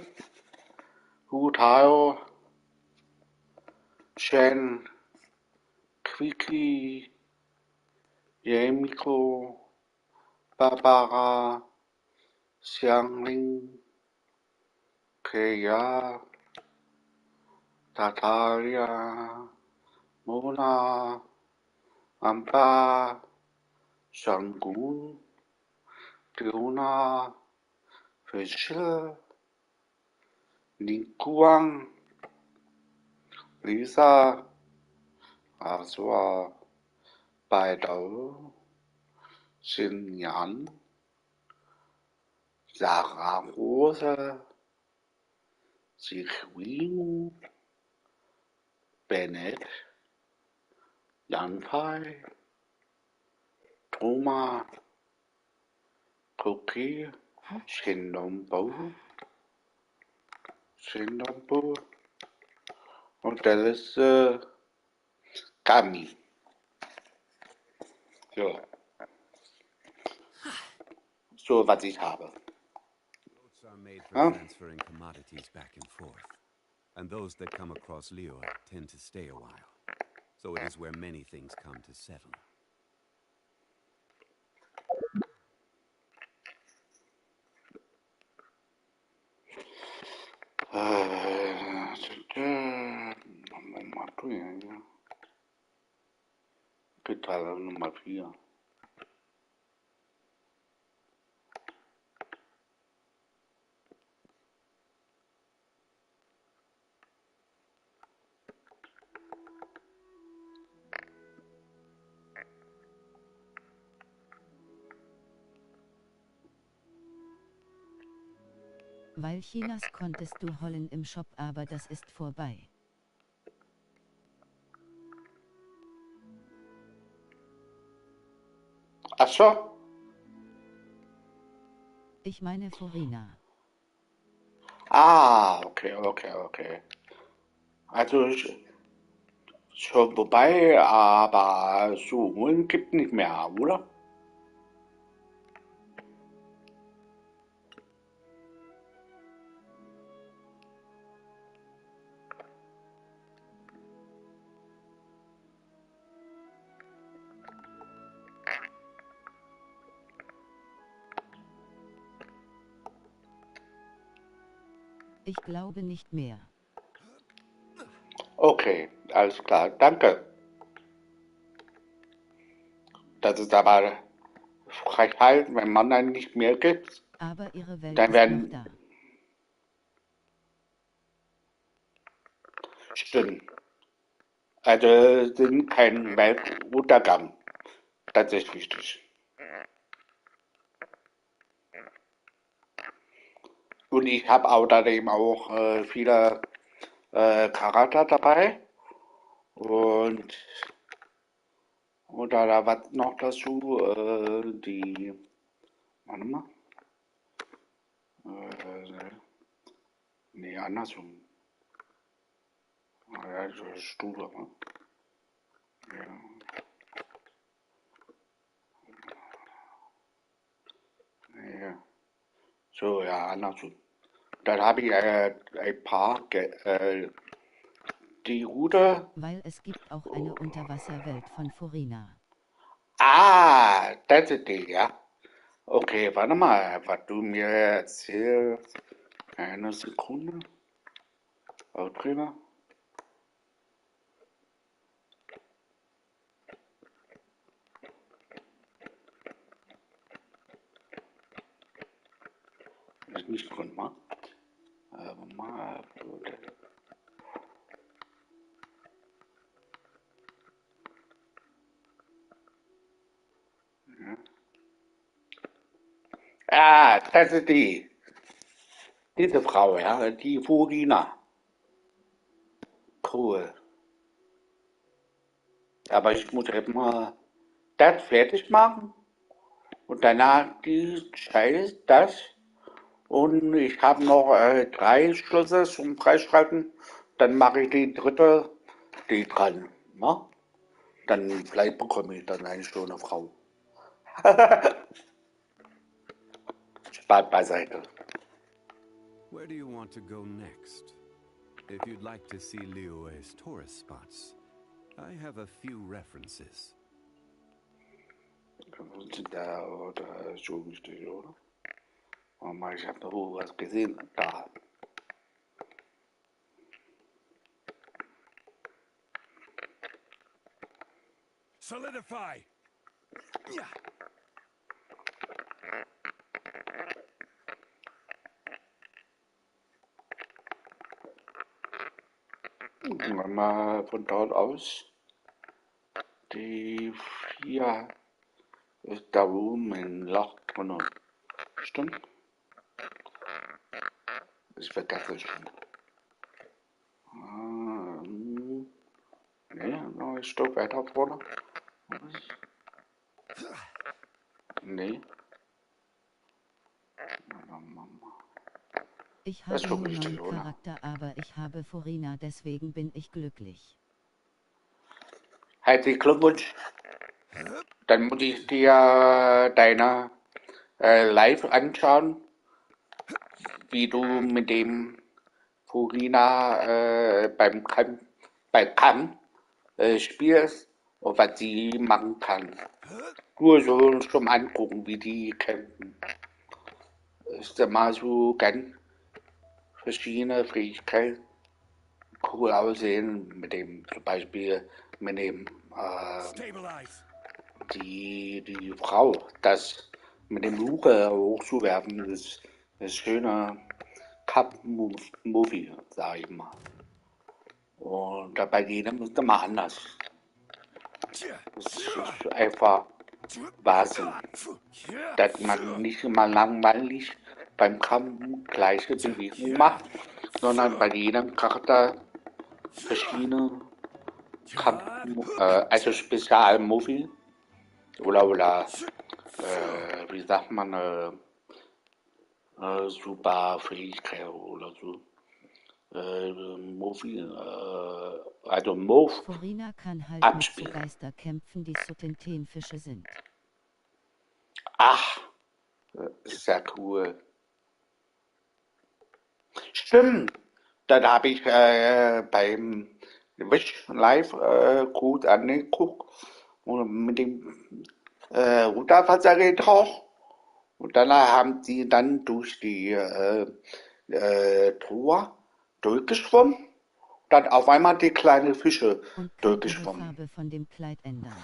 Speaker 2: Hutayo, Chen, Quickie, Yemiko, Barbara, Xiangling, Kaya, Tatalia, Mona, Ampa, Shangun, Tiona, Fischer, Ningguang, Lisa, Aswa, Baidao, Xinyan, Sarah Rosa, Sichwin, Bennett, Yanpai, Toma, Cookie, Shindombo, und das ist Kami. So, was ich habe.
Speaker 6: Boats are made for transferring commodities back and forth, and those that come across Liyue tend to stay a while. So it is where many things come to settle.
Speaker 2: Gitarre Nummer 4.
Speaker 16: Weil Chinas konntest du holen im Shop, aber das ist vorbei.
Speaker 2: Ach so.
Speaker 16: Ich meine Forina.
Speaker 2: Ah, okay. Also schon vorbei, aber Suchen gibt nicht mehr, oder?
Speaker 16: Ich glaube nicht mehr.
Speaker 2: Okay, alles klar, danke. Das ist aber Frechheit, wenn man dann nicht mehr gibt.
Speaker 16: Aber ihre Welt
Speaker 2: Dann
Speaker 16: ist
Speaker 2: werden
Speaker 16: noch da.
Speaker 2: Stimmt. Also sind kein Weltuntergang. Das ist wichtig. Und ich habe außerdem auch viele Charakter dabei. Und da was noch dazu, die, warte mal, nee, andersrum. Ja, das ist Stufe, ne? Ja. Ja. So, ja, andersrum. Dann habe ich ein paar, die Route.
Speaker 16: Weil es gibt auch eine Unterwasserwelt von Forina.
Speaker 2: Ah, das ist die, ja. Okay, warte mal, was du mir erzählst. Eine Sekunde. Aufdrehen. Ist nicht drin, ne? Aber mal, ja. Ah, das ist die. Diese Frau, ja, die Furina. Cool. Aber ich muss eben mal das fertig machen und danach die Scheiß, das. Und ich habe noch 3 Schlüssel zum Freischalten. Dann mache ich die dritte, die dran. Ne? Dann vielleicht bekomme ich dann eine schöne Frau. Spaß beiseite.
Speaker 6: Where do you want to go next? If you'd like to see Liyue's tourist spots, I have a few references.
Speaker 2: Da oder so wichtig, oder? Ich habe noch was gesehen. Da.
Speaker 6: Solidify. Ja.
Speaker 2: Wenn man von dort aus die 4 ist da oben ein Loch drin. Stimmt? Ich vergesse es schon. Nee, noch ein Stück weiter vorne. Nee.
Speaker 16: Ich
Speaker 2: Das ist
Speaker 16: habe
Speaker 2: schon
Speaker 16: nur
Speaker 2: richtig,
Speaker 16: 9
Speaker 2: oder?
Speaker 16: Charakter, aber ich habe Furina, deswegen bin ich glücklich.
Speaker 2: Herzlichen Glückwunsch. Dann muss ich dir deine live anschauen, wie du mit dem Furina beim Kampf spielst und was sie machen kann. Nur so zum Angucken, wie die kämpfen. Ist ja mal so ganz verschiedene Fähigkeiten cool aussehen, mit dem zum Beispiel mit dem die Frau, das mit dem Luke hochzuwerfen, ist eine schöne Cup-Movie, sag ich mal. Und bei jedem ist immer anders. Das ist einfach Wahnsinn, dass man nicht immer langweilig beim Kampf gleiche Bewegungen macht, sondern bei jedem Charakter verschiedene Kampf, also Spezialmovie oder wie sagt man, super Fähigkeit oder so. Movie, also Move
Speaker 16: Furina kann halt
Speaker 2: abspielen.
Speaker 16: mit so Geister kämpfen, die Sutentenfische sind.
Speaker 2: Ach, ist ja cool. Stimmt, dann habe ich beim Wish Live gut angeguckt und mit dem Ruderwasser getaucht. Und danach haben sie dann durch die Tor durchgeschwommen. Dann auf einmal die kleinen Fische
Speaker 16: Und kann ihre
Speaker 2: durchgeschwommen.
Speaker 16: Farbe von dem Kleid ändern.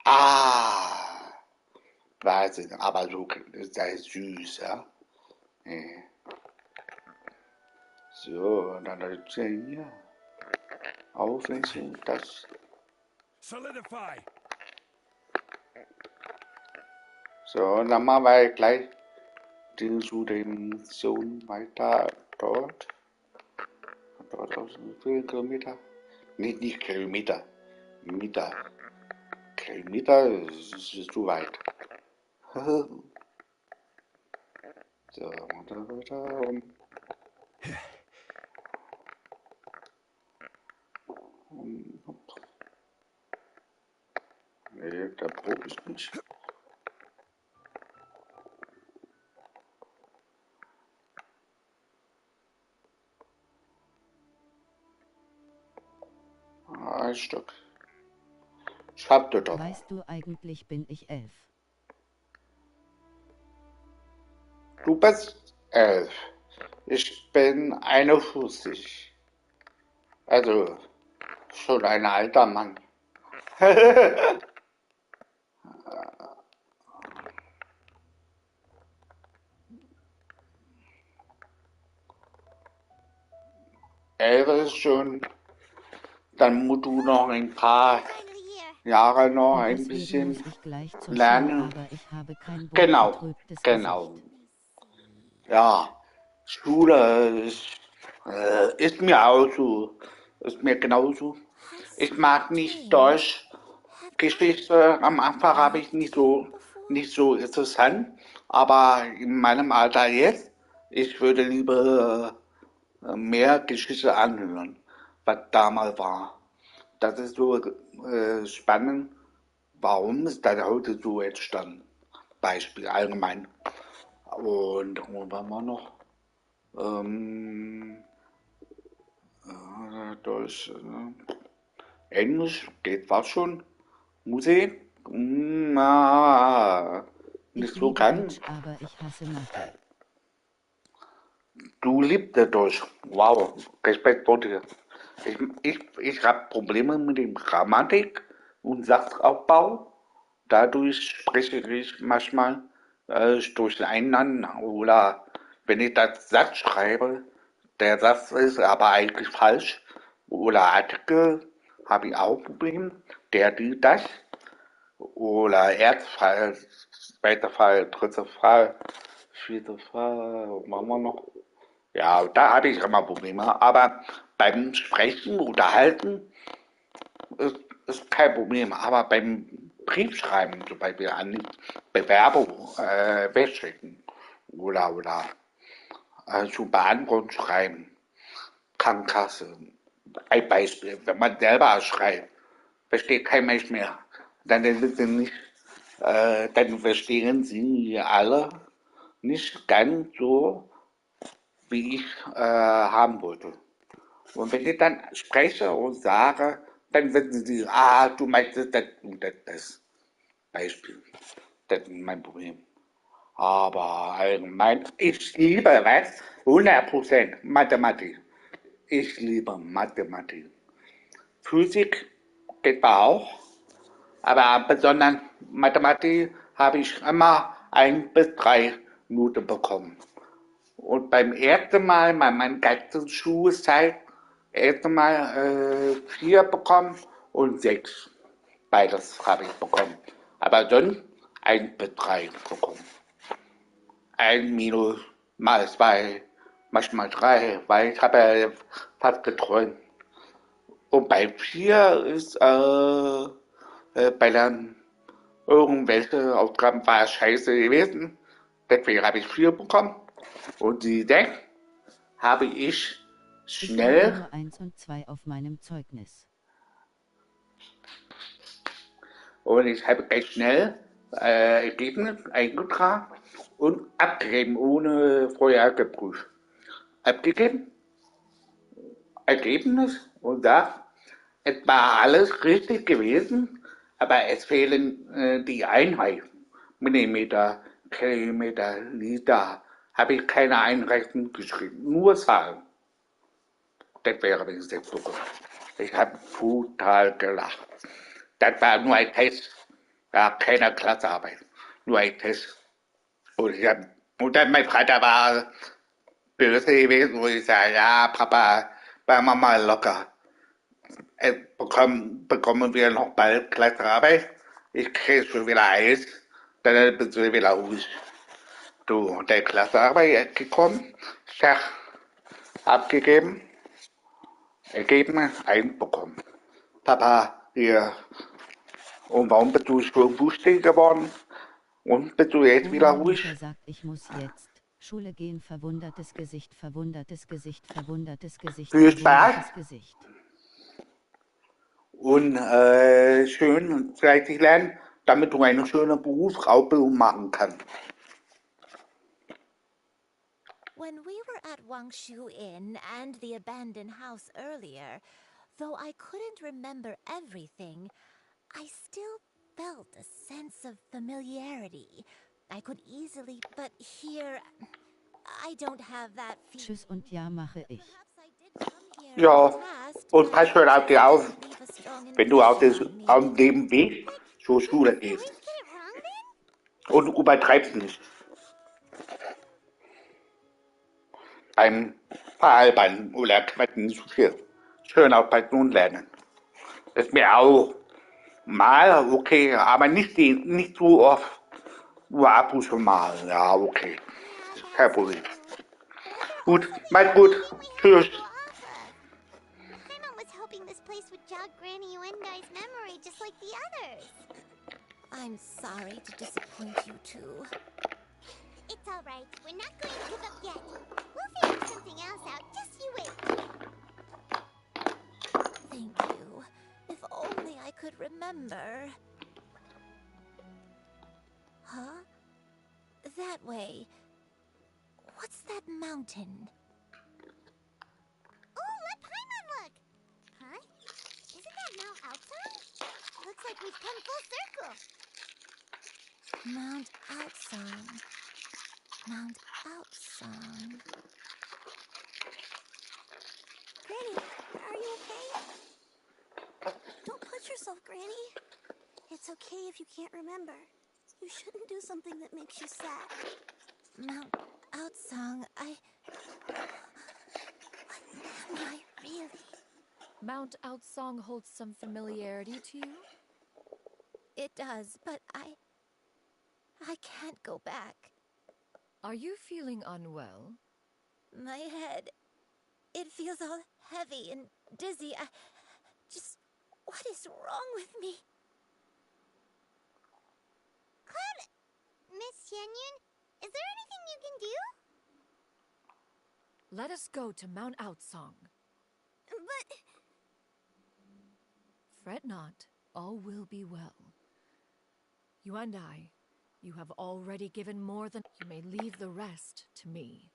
Speaker 2: Ah, Wahnsinn, aber so ist das süß, ja. So, und dann hier auflesen, das.
Speaker 6: Solidify.
Speaker 2: So, und dann machen wir gleich zu den Missionen weiter dort. Von dort aus wie viele Kilometer? Nicht Kilometer, Meter. Kilometer ist zu weit. So, weiter. Nee, der probe ich nicht. Ein Stück. Schreibt ihr doch.
Speaker 16: Weißt du, eigentlich bin ich 11.
Speaker 2: Du bist 11. Ich bin 51. Also schon ein alter Mann. Elf ist schon. Dann musst du noch ein paar Jahre noch
Speaker 16: Und
Speaker 2: ein
Speaker 16: deswegen
Speaker 2: bisschen
Speaker 16: muss ich gleich zur
Speaker 2: lernen.
Speaker 16: Schule, aber ich habe kein
Speaker 2: Genau,
Speaker 16: buchbetrübtes
Speaker 2: genau.
Speaker 16: Gesicht.
Speaker 2: Ja, Schule ist mir auch so. Ist mir genauso. Ich mag nicht Deutsch. Geschichte am Anfang habe ich nicht so interessant. Aber in meinem Alter jetzt, ich würde lieber mehr Geschichte anhören, was damals war. Das ist so spannend. Warum ist das heute so entstanden? Beispiel allgemein. Und was war noch? Deutsch, Englisch geht fast schon. Musik? Nicht
Speaker 16: Ich
Speaker 2: so
Speaker 16: liebe
Speaker 2: ganz.
Speaker 16: Deutsch, aber ich hasse Mathe.
Speaker 2: Du liebst Deutsch. Wow, Respekt vor dir. Ich habe Probleme mit der Grammatik, und Satzaufbau. Dadurch spreche ich manchmal durcheinander oder wenn ich das Satz schreibe, der Satz ist aber eigentlich falsch oder Artikel, habe ich auch Probleme, der, die, das oder Erzfall, zweiter Fall, dritter Fall, vierter Fall, was machen wir noch? Ja, da habe ich immer Probleme, aber beim Sprechen, Unterhalten ist kein Problem, aber beim Briefschreiben zum Beispiel an die Bewerbung wegschicken oder zu Beantworten schreiben, Krankenkasse, ein Beispiel, wenn man selber schreibt, versteht kein Mensch mehr, dann sind sie nicht, dann verstehen sie alle nicht ganz so, wie ich haben wollte. Und wenn ich dann spreche und sage, dann wissen sie, du meinst das und das Beispiel. Das ist mein Problem. Aber allgemein, ich liebe was? 100% Mathematik. Ich liebe Mathematik. Physik geht zwar auch, aber besonders Mathematik habe ich immer 1 bis 3 Minuten bekommen. Und beim ersten Mal, bei meiner ganzen Schulzeit, erste Mal 4 bekommen und 6. Beides habe ich bekommen. Aber sonst 1 bis 3 bekommen. 1 minus mal 2, manchmal 3, weil ich habe ja fast geträumt. Und bei 4 ist bei dann irgendwelche Aufgaben war scheiße gewesen. Deswegen habe ich 4 bekommen. Und die 6 habe ich
Speaker 16: Ich habe
Speaker 2: schnell
Speaker 16: nur 1 und 2 auf meinem Zeugnis.
Speaker 2: und ich habe gleich schnell Ergebnis eingetragen und abgegeben, ohne vorher geprüft. Abgegeben, Ergebnis und da, es war alles richtig gewesen, aber es fehlen die Einheiten. Millimeter, Kilometer, Liter, habe ich keine Einheiten geschrieben, nur Zahlen. Das wäre wenigstens so gemacht. Ich habe total gelacht. Das war nur ein Test. Ja, keine Klassearbeit. Nur ein Test. Und dann mein Vater war böse gewesen, wo ich sage, ja, Papa, war mal locker. Bekommen wir noch bald Klassearbeit? Ich kriege schon wieder Eis. Dann bist du wieder ruhig. Du, der Klassearbeit gekommen, Schach abgegeben, Ergebnis 1 bekommen. Papa, hier, und warum bist du so wustig geworden? Und bist du jetzt wieder ruhig?
Speaker 16: Sagt, ich muss jetzt. Schule gehen, verwundertes Gesicht, verwundertes Gesicht, verwundertes Gesicht,
Speaker 2: Viel Spaß
Speaker 16: verwundertes Gesicht.
Speaker 2: und schön fleißig lernen, damit du eine schöne Berufsausbildung machen kannst.
Speaker 11: When we were at Wangshu Inn and the abandoned house earlier, though I couldn't remember everything, I still felt a sense of familiarity. I could easily, but here, I don't have that feeling.
Speaker 16: Tschüss und ja mache ich.
Speaker 2: Ja, und pass schön auf dich auf, wenn du auf dem Weg zur Schule gehst. Und übertreibst nicht. Beim Veralbern oder Quatschen nicht so viel. Schön auf Person lernen. Das ist mir auch mal okay, aber nicht so oft. Nur ab und zu mal, ja, okay. Kein Problem. Gut, mach's gut. Tschüss.
Speaker 1: Paimon was hoping this place would jog Granny Uendai's memory just like the others.
Speaker 11: I'm sorry to disappoint you too.
Speaker 1: It's all right. We're not going to give up yet. We'll figure something else out. Just you wait.
Speaker 11: Thank you. If only I could remember. Huh? That way. What's that mountain?
Speaker 1: Oh, let Paimon look! Huh? Isn't that Mount Outside? Looks like we've come full circle.
Speaker 11: Mount Outsong. Mount Outsong.
Speaker 12: Granny, are you okay? Don't push yourself, Granny. It's okay if you can't remember. You shouldn't do something that makes you sad.
Speaker 11: Mount Outsong, what am I really?
Speaker 3: Mount Outsong holds some familiarity to you?
Speaker 11: It does, but I can't go back.
Speaker 3: Are you feeling unwell?
Speaker 11: My head, it feels all heavy and dizzy. What is wrong with me?
Speaker 1: Miss Xianyun, is there anything you can do?
Speaker 3: Let us go to Mount Outsong.
Speaker 12: But...
Speaker 3: Fret not, all will be well. You and I, you have already given more than... You may leave the rest to me.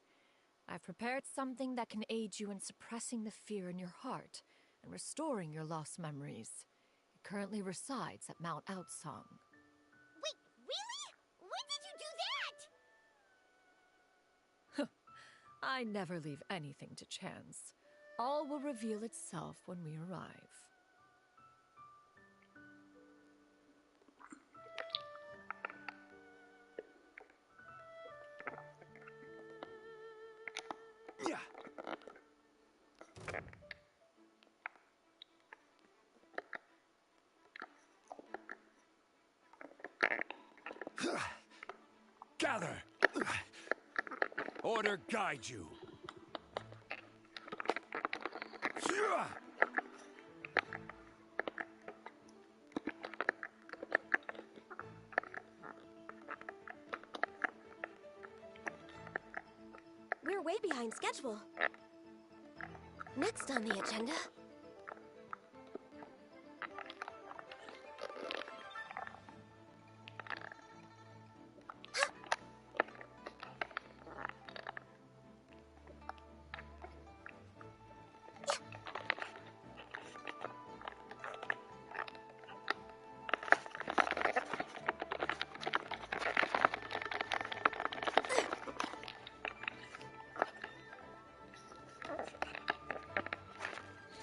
Speaker 3: I've prepared something that can aid you in suppressing the fear in your heart and restoring your lost memories. It currently resides at Mount Outsong.
Speaker 1: Wait, really? When did you do that?
Speaker 3: I never leave anything to chance. All will reveal itself when we arrive.
Speaker 6: Gather! Order guide you.
Speaker 4: We're way behind schedule. Next on the agenda...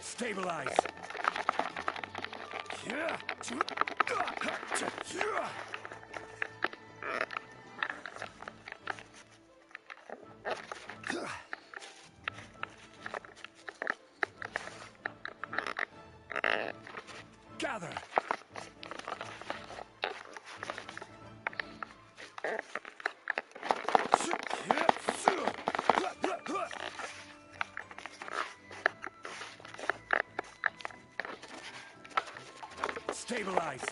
Speaker 6: Stabilize. Gather. Stabilize.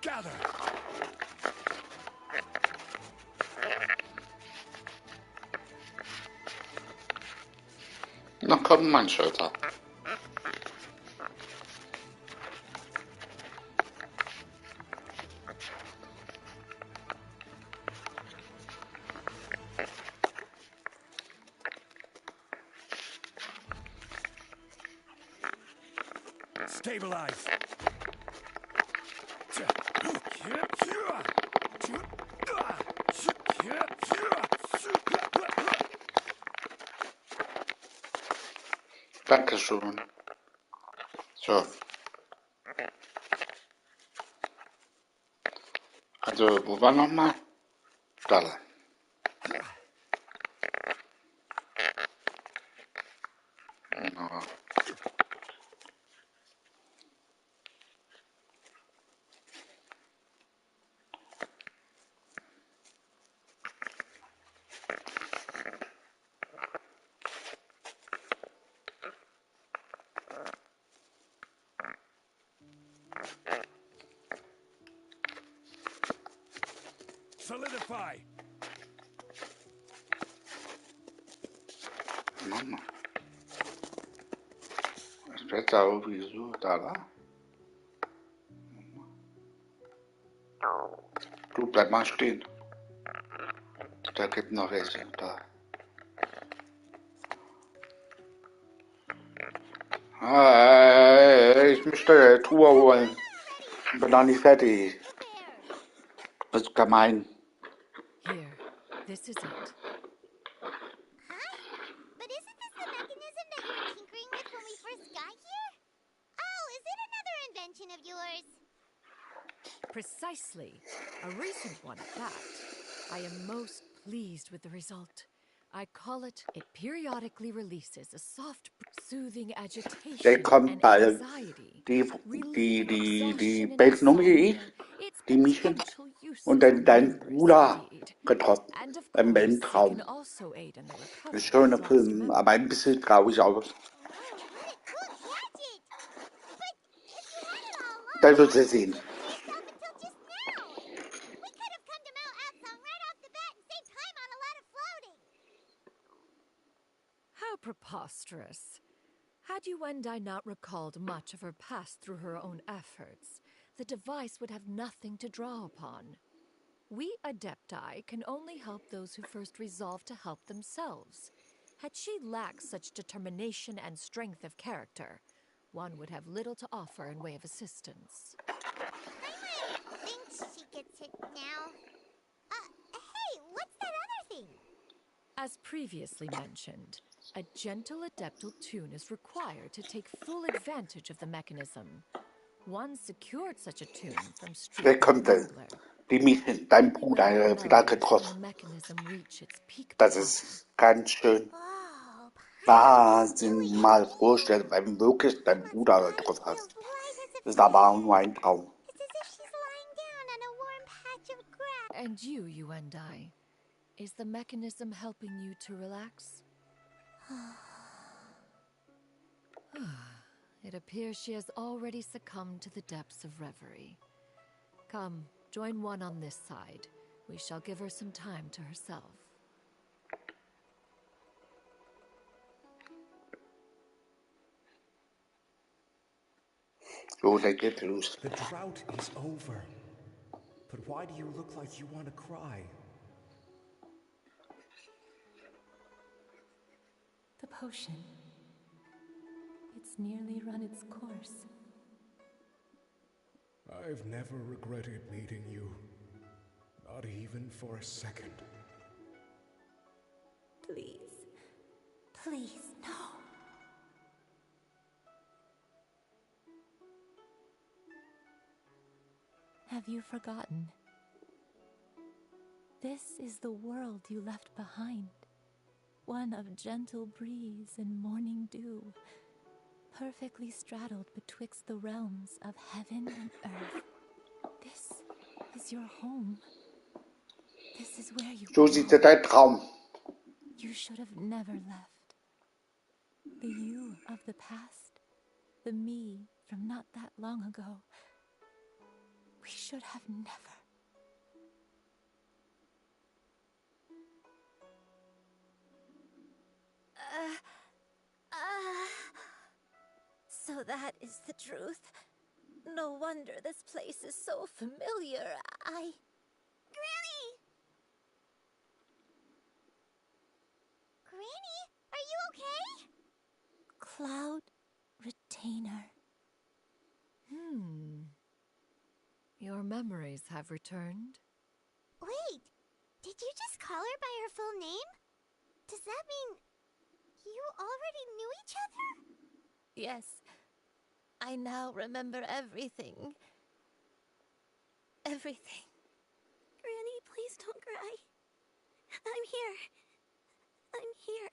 Speaker 6: Gather.
Speaker 2: Na komm, mein Schöter.
Speaker 6: Stabilize.
Speaker 2: Dankeschön. So. Also, wo war nochmal? Da. Genau.
Speaker 6: Solidify.
Speaker 2: Mama. Aspetta, ho visto, da là. Du, bleib mal stehen. Da gibt noch welche, da. Ich möchte die Truhe holen. Ich bin noch nicht fertig. Das ist gemein.
Speaker 3: Here, this is it.
Speaker 1: Huh? But isn't this the mechanism that you were tinkering with when we first got here? Oh, is it another invention of yours?
Speaker 3: Precisely. A recent one at that. I am most pleased with the result. I call it, it periodically releases a soft, soothing agitation and anxiety.
Speaker 2: Die Bandnummer ich, die Mission und dann dein Bruder getroffen. Im Weltraum. Ein schöner Film, aber ein bisschen traurig aus. Das wird sie sehen.
Speaker 3: How preposterous. Had Yuendai not recalled much of her past through her own efforts, the device would have nothing to draw upon. We Adepti can only help those who first resolve to help themselves. Had she lacked such determination and strength of character, one would have little to offer in way of assistance.
Speaker 1: I think she gets it now. Hey, what's that other thing?
Speaker 3: As previously mentioned, a gentle adeptal tune is required to take full advantage of the mechanism. One secured such a tune from street smuggler.
Speaker 2: Die Mission, dein Bruder wieder getroffen. Das ist ganz schön. Mal vorstellen, wenn wirklich dein Bruder getroffen hast. Das ist aber nur ein Traum.
Speaker 3: And you and I, is the mechanism helping you to relax? It appears she has already succumbed to the depths of reverie. Come, join one on this side. We shall give her some time to herself.
Speaker 2: So, they get loose.
Speaker 17: The drought is over. But why do you look like you want to cry?
Speaker 18: The potion. It's nearly run its course.
Speaker 17: I've never regretted meeting you. Not even for a second.
Speaker 18: Please. Please, no. Have you forgotten? This is the world you left behind. One of gentle breeze and morning dew, perfectly straddled betwixt the realms of heaven and earth. This is your home. This is where you
Speaker 2: So sieht dein Traum.
Speaker 18: You should have never left. The you of the past, the me from not that long ago. We should have never.
Speaker 11: So that is the truth. No wonder this place is so familiar.
Speaker 1: Granny! Granny, are you okay?
Speaker 18: Cloud Retainer.
Speaker 3: Your memories have returned.
Speaker 1: Wait, did you just call her by her full name? Does that mean you already knew each other?
Speaker 11: Yes. I now remember everything. Everything.
Speaker 12: Granny, please don't cry. I'm here. I'm here.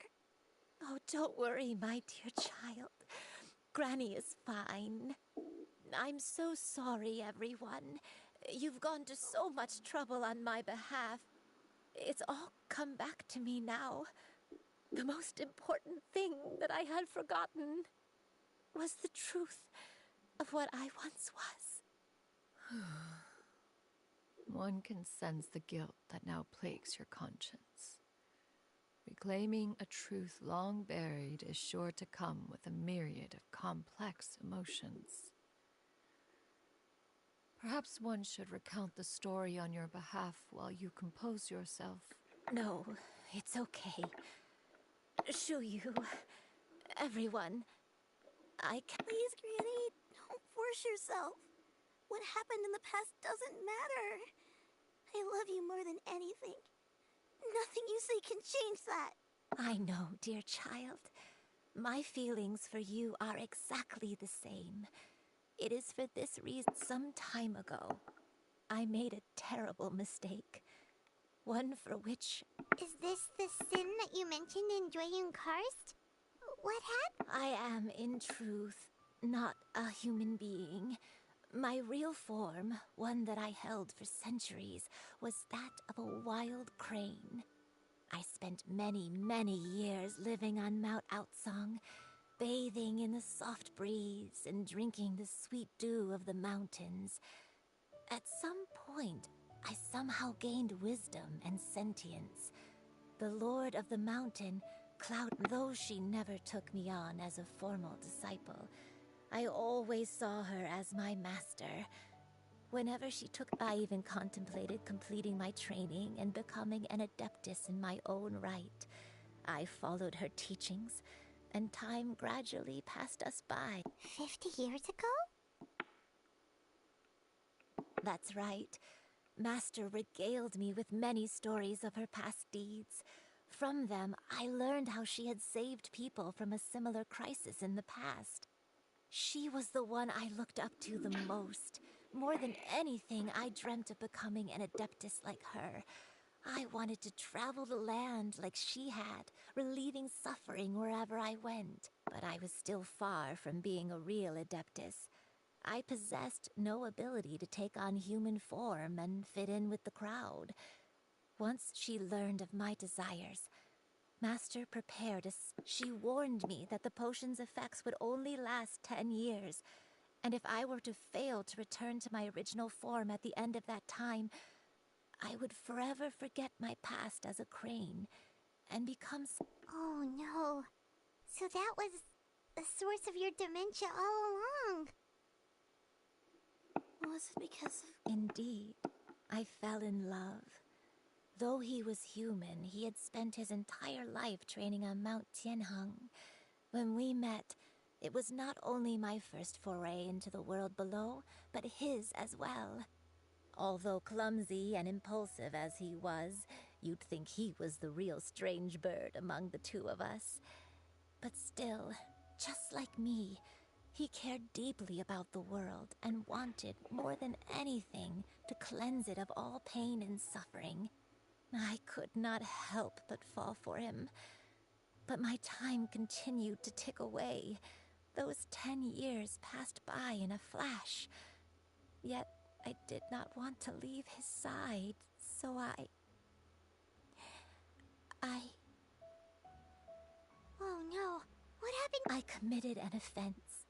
Speaker 11: Oh, don't worry, my dear child. Granny is fine. I'm so sorry, everyone. You've gone to so much trouble on my behalf. It's all come back to me now. The most important thing that I had forgotten was the truth of what I once was.
Speaker 3: One can sense the guilt that now plagues your conscience. Reclaiming a truth long buried is sure to come with a myriad of complex emotions. Perhaps one should recount the story on your behalf while you compose yourself.
Speaker 11: No, it's okay. Shuyu, everyone, I can...
Speaker 12: Please, Granny, don't force yourself. What happened in the past doesn't matter. I love you more than anything. Nothing you say can change that.
Speaker 11: I know, dear child. My feelings for you are exactly the same. It is for this reason some time ago, I made a terrible mistake. One for which...
Speaker 1: Is this the sin that you mentioned in Jueyun Karst? What happened?
Speaker 11: I am, in truth, not a human being. My real form, one that I held for centuries, was that of a wild crane. I spent many, many years living on Mount Outsong, bathing in the soft breeze and drinking the sweet dew of the mountains. At some point, I somehow gained wisdom and sentience. The Lord of the Mountain, Cloud, though she never took me on as a formal disciple, I always saw her as my master. Whenever she took, I even contemplated completing my training and becoming an adeptus in my own right. I followed her teachings, and time gradually passed us by.
Speaker 1: 50 years ago?
Speaker 11: That's right. Master regaled me with many stories of her past deeds. From them, I learned how she had saved people from a similar crisis in the past. She was the one I looked up to the most. More than anything, I dreamt of becoming an adeptus like her. I wanted to travel the land like she had, relieving suffering wherever I went. But I was still far from being a real adeptus. I possessed no ability to take on human form and fit in with the crowd. Once she learned of my desires, Master prepared us. She warned me that the potion's effects would only last 10 years, and if I were to fail to return to my original form at the end of that time, I would forever forget my past as a crane and become...
Speaker 1: Oh no. So that was the source of your dementia all along.
Speaker 12: Was it because of...
Speaker 11: Indeed, I fell in love. Though he was human, he had spent his entire life training on Mount Tianheng. When we met, it was not only my first foray into the world below, but his as well. Although clumsy and impulsive as he was, you'd think he was the real strange bird among the two of us. But still, just like me, he cared deeply about the world and wanted, more than anything, to cleanse it of all pain and suffering. I could not help but fall for him. But my time continued to tick away. Those 10 years passed by in a flash. Yet I did not want to leave his side, so I...
Speaker 1: Oh no, what happened?
Speaker 11: I committed an offense.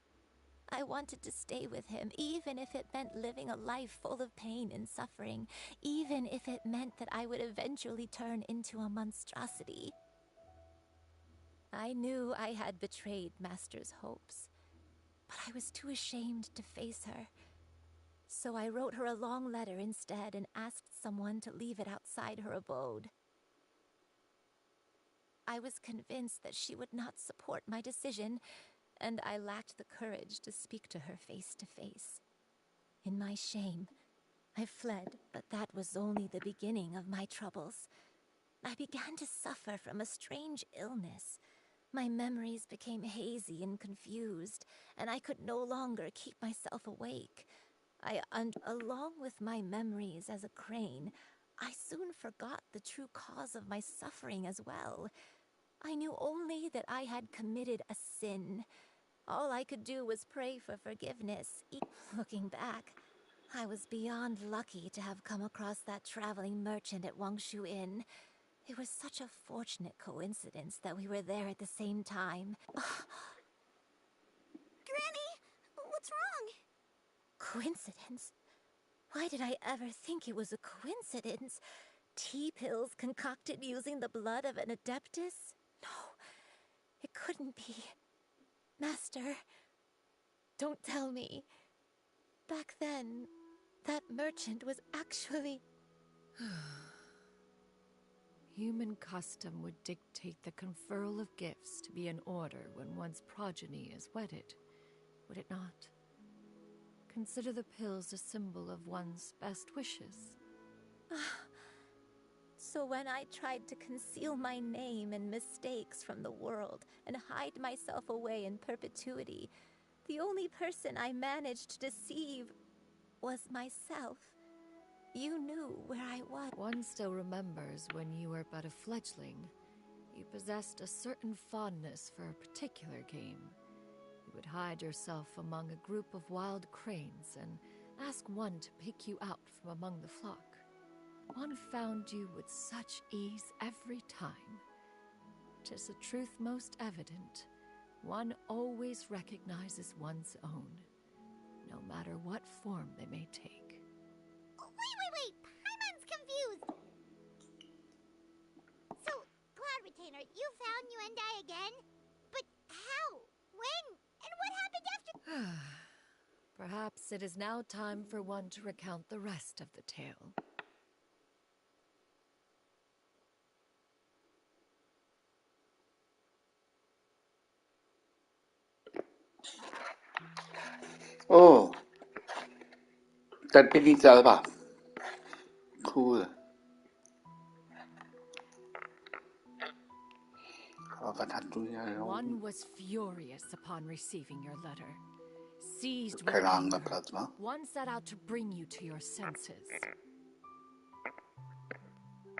Speaker 11: I wanted to stay with him, even if it meant living a life full of pain and suffering, even if it meant that I would eventually turn into a monstrosity. I knew I had betrayed Master's hopes, but I was too ashamed to face her. So I wrote her a long letter instead and asked someone to leave it outside her abode. I was convinced that she would not support my decision, and I lacked the courage to speak to her face to face. In my shame, I fled, but that was only the beginning of my troubles. I began to suffer from a strange illness. My memories became hazy and confused, and I could no longer keep myself awake. Along with my memories as a crane, I soon forgot the true cause of my suffering as well. I knew only that I had committed a sin. All I could do was pray for forgiveness. Looking back, I was beyond lucky to have come across that traveling merchant at Wangshu Inn. It was such a fortunate coincidence that we were there at the same time.
Speaker 12: Granny, what's wrong?
Speaker 11: Coincidence? Why did I ever think it was a coincidence? Tea pills concocted using the blood of an adeptus? No, it couldn't be. Master, don't tell me. Back then, that merchant was actually...
Speaker 3: Human custom would dictate the conferral of gifts to be in order when one's progeny is wedded, would it not? Consider the pills a symbol of one's best wishes.
Speaker 11: So when I tried to conceal my name and mistakes from the world and hide myself away in perpetuity, the only person I managed to deceive was myself. You knew where I was.
Speaker 3: One still remembers when you were but a fledgling. You possessed a certain fondness for a particular game. You would hide yourself among a group of wild cranes and ask one to pick you out from among the flock. One found you with such ease every time. 'Tis a truth most evident. One always recognizes one's own, no matter what form they may take.
Speaker 1: Wait! Paimon's confused! So, Cloud Retainer, you found Yuendai again? But how? When? And what happened after—
Speaker 3: Perhaps it is now time for one to recount the rest of the tale.
Speaker 2: Oh, dann bin ich selber. Cool. Aber was hast du hier?
Speaker 3: One was furious upon receiving your letter. Seized with
Speaker 2: Keine Ahnung,
Speaker 3: anger,
Speaker 2: Platz, wa?
Speaker 3: one set out to bring you to your senses.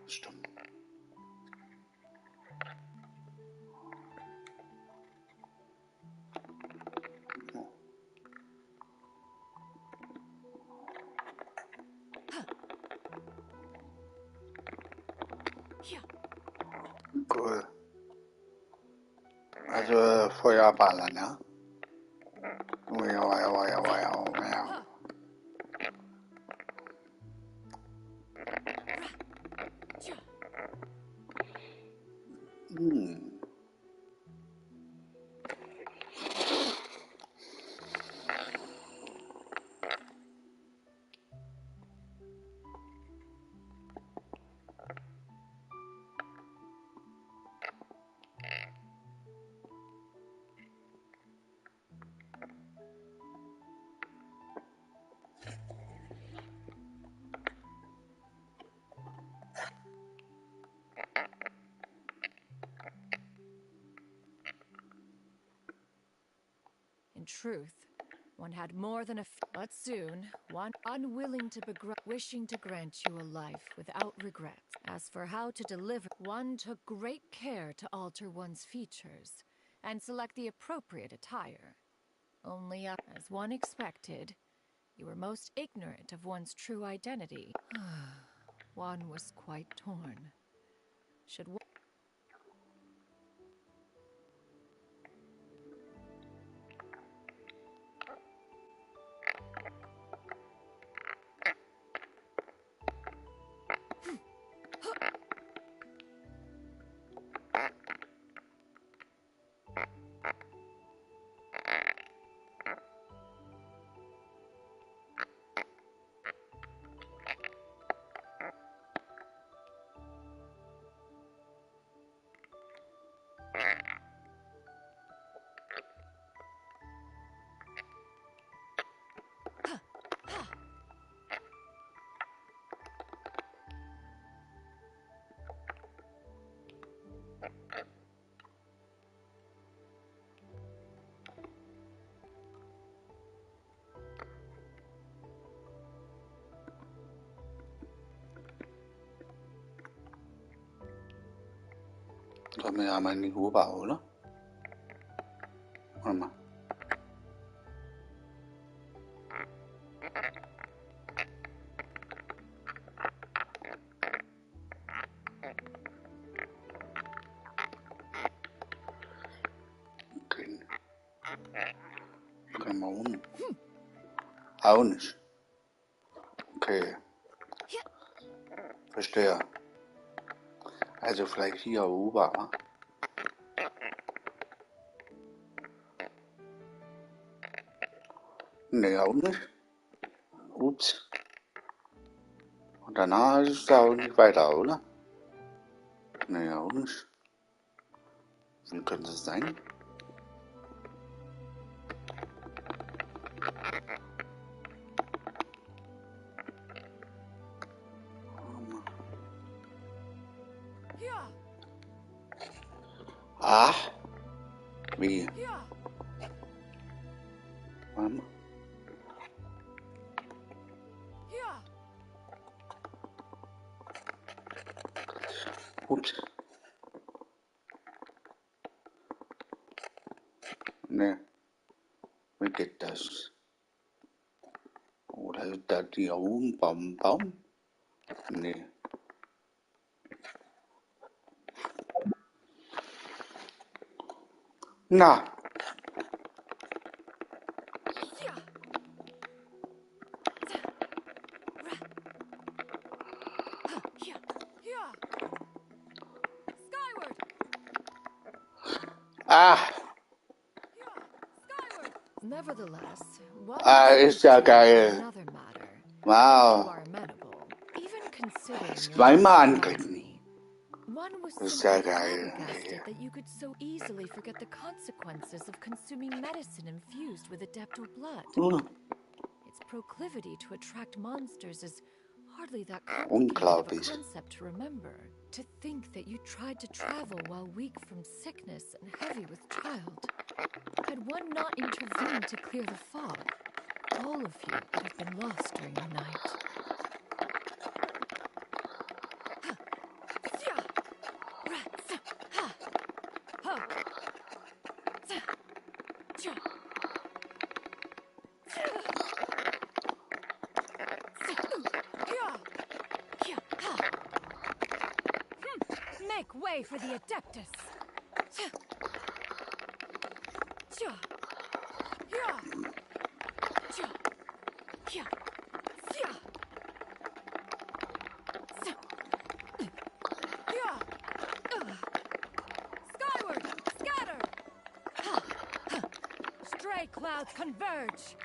Speaker 2: Stimmt. Cool. Also Feuerballern, ja?
Speaker 3: In truth, one had more than but soon, one unwilling to wishing to grant you a life without regrets. As for how to deliver, one took great care to alter one's features and select the appropriate attire. Only, as one expected, you were most ignorant of one's true identity. One was quite torn. Should one—
Speaker 2: Können wir ja mal in die Grube, oder? Warte mal. Okay. Können wir um. Auch nicht. Okay. Verstehe. Also vielleicht hier rüber, wa? Nee, auch nicht. Ups. Und danach ist es da auch nicht weiter, oder? Nee, auch nicht. Wie könnte es sein? Ah, wie? Mann. Ups. Ne, wie geht das? Oder ist das die Baum? Ne. Na. Ah.
Speaker 3: Nevertheless, one
Speaker 2: Ist ja geil.
Speaker 3: another matter.
Speaker 2: Wow.
Speaker 3: You are amenable, even considering your
Speaker 2: Zweimal
Speaker 3: loss of
Speaker 2: anklicken.
Speaker 3: memory. One was
Speaker 2: Ist
Speaker 3: simply
Speaker 2: ja geil.
Speaker 3: flabbergasted that you could so easily forget the consequences of consuming medicine infused with adeptal blood. Its proclivity to attract monsters is hardly that complicated of a
Speaker 2: Unglaublich.
Speaker 3: concept to remember. To think that you tried to travel while weak from sickness and heavy with child. Had one not intervened to clear the fog, all of you would have been lost during the night. Make way for the Adeptus! Skyward! Scatter! Stray clouds converge!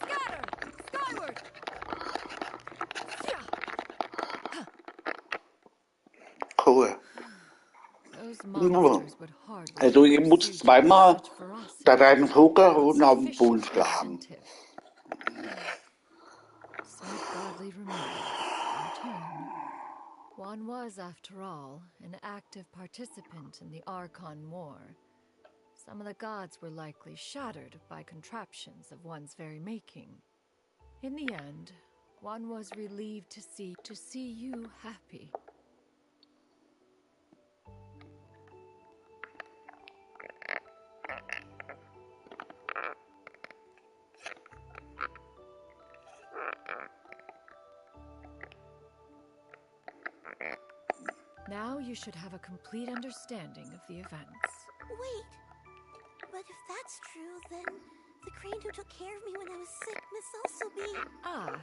Speaker 3: Scatter! Skyward!
Speaker 2: Cool.
Speaker 3: Those monsters would hardly
Speaker 2: Also ich muss
Speaker 3: pursue you
Speaker 2: zweimal
Speaker 3: with such ferocity.
Speaker 2: da reingucken und auf den
Speaker 3: Sufficient
Speaker 2: Boden schlagen.
Speaker 3: incentive. Despite godly remedies, in turn, one was, after all, an active participant in the Archon War. Some of the gods were likely shattered by contraptions of one's very making. In the end, one was relieved to see you happy. Now you should have a complete understanding of the events.
Speaker 12: Wait, but if that's true, then the crane who took care of me when I was sick must also be...
Speaker 3: Ah,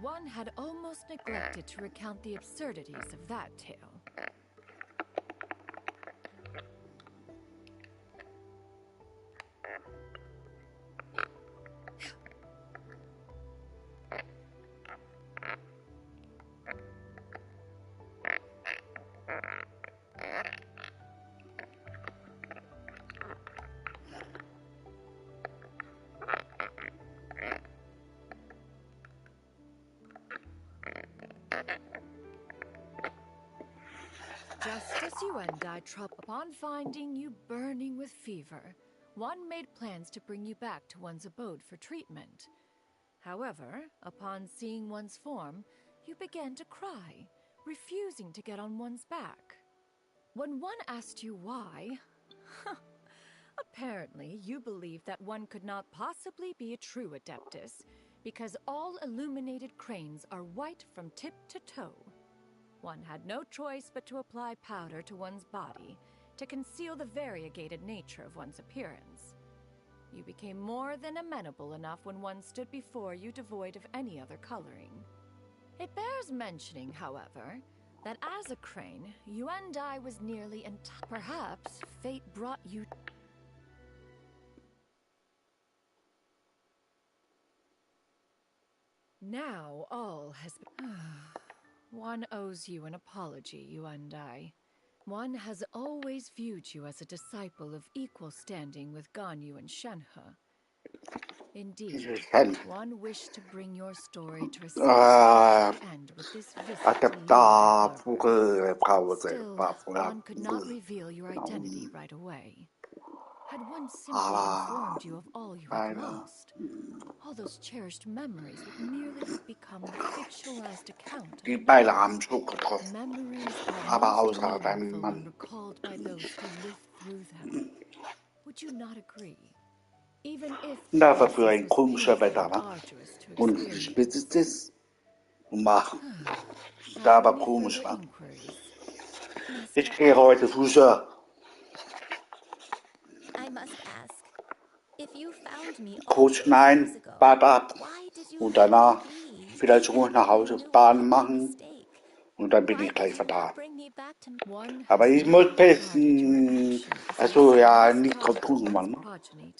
Speaker 3: one had almost neglected to recount the absurdities of that tale. Just as you and I upon finding you burning with fever, one made plans to bring you back to one's abode for treatment. However, upon seeing one's form, you began to cry, refusing to get on one's back. When one asked you why, apparently you believed that one could not possibly be a true Adeptus, because all illuminated cranes are white from tip to toe. One had no choice but to apply powder to one's body to conceal the variegated nature of one's appearance. You became more than amenable enough when one stood before you devoid of any other coloring. It bears mentioning, however, that as a crane, you and I was nearly perhaps fate brought you... Now all has been... One owes you an apology, you and I. One has always viewed you as a disciple of equal standing with Ganyu and Shenhe. Indeed, one wished to bring your story to a satisfactory end with this visit to Liyue Harbor. Still, one could not reveal your identity right away. Had one simply informed you of all you had lost, all those cherished memories would merely have become the fictionalized account of the past. Memories are most meaningful when recalled by those who lived through them. Would you not agree? Even if the process was painful and arduous to experience. Have any further inquiries?
Speaker 2: Ich gehe heute Fuße.
Speaker 11: I must ask, if you found me all
Speaker 2: Kurz
Speaker 11: those
Speaker 2: hinein,
Speaker 11: years ago,
Speaker 2: Bad ab
Speaker 11: why did you
Speaker 2: und
Speaker 11: let me
Speaker 2: danach
Speaker 11: flee,
Speaker 2: vielleicht
Speaker 11: even
Speaker 2: ruhig nach
Speaker 11: though you
Speaker 2: Hause
Speaker 11: knew I
Speaker 2: Bahn
Speaker 11: had made a
Speaker 2: machen
Speaker 11: mistake?
Speaker 2: und dann bin
Speaker 11: Why
Speaker 2: ich gleich
Speaker 11: did you
Speaker 2: da.
Speaker 11: not bring me back to one
Speaker 2: Aber ich muss pissen. Also ja, nicht drauf tun, Mann.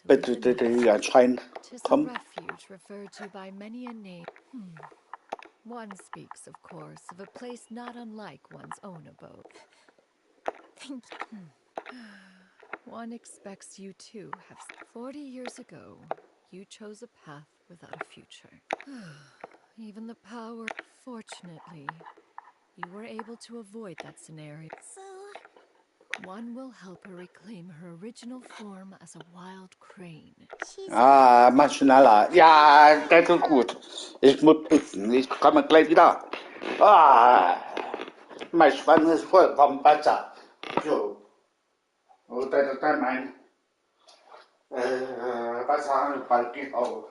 Speaker 2: Bitte, bitte, ja, schreien. Komm.
Speaker 3: Refuge referred to by many a name. One speaks, of course, of a place not unlike one's own abode.
Speaker 11: Thank you.
Speaker 3: One expects you to have 40 years ago, you chose a path without a future. Even the power. Fortunately, you were able to avoid that scenario.
Speaker 12: So,
Speaker 3: one will help her reclaim her original form as a wild crane.
Speaker 2: Mach schneller. Ja, das ist gut. Ich muss pissen. Ich komme gleich wieder. Mein Schwanz ist voll vom Wasser. So. Und dann mein Wasseranfall geht auf.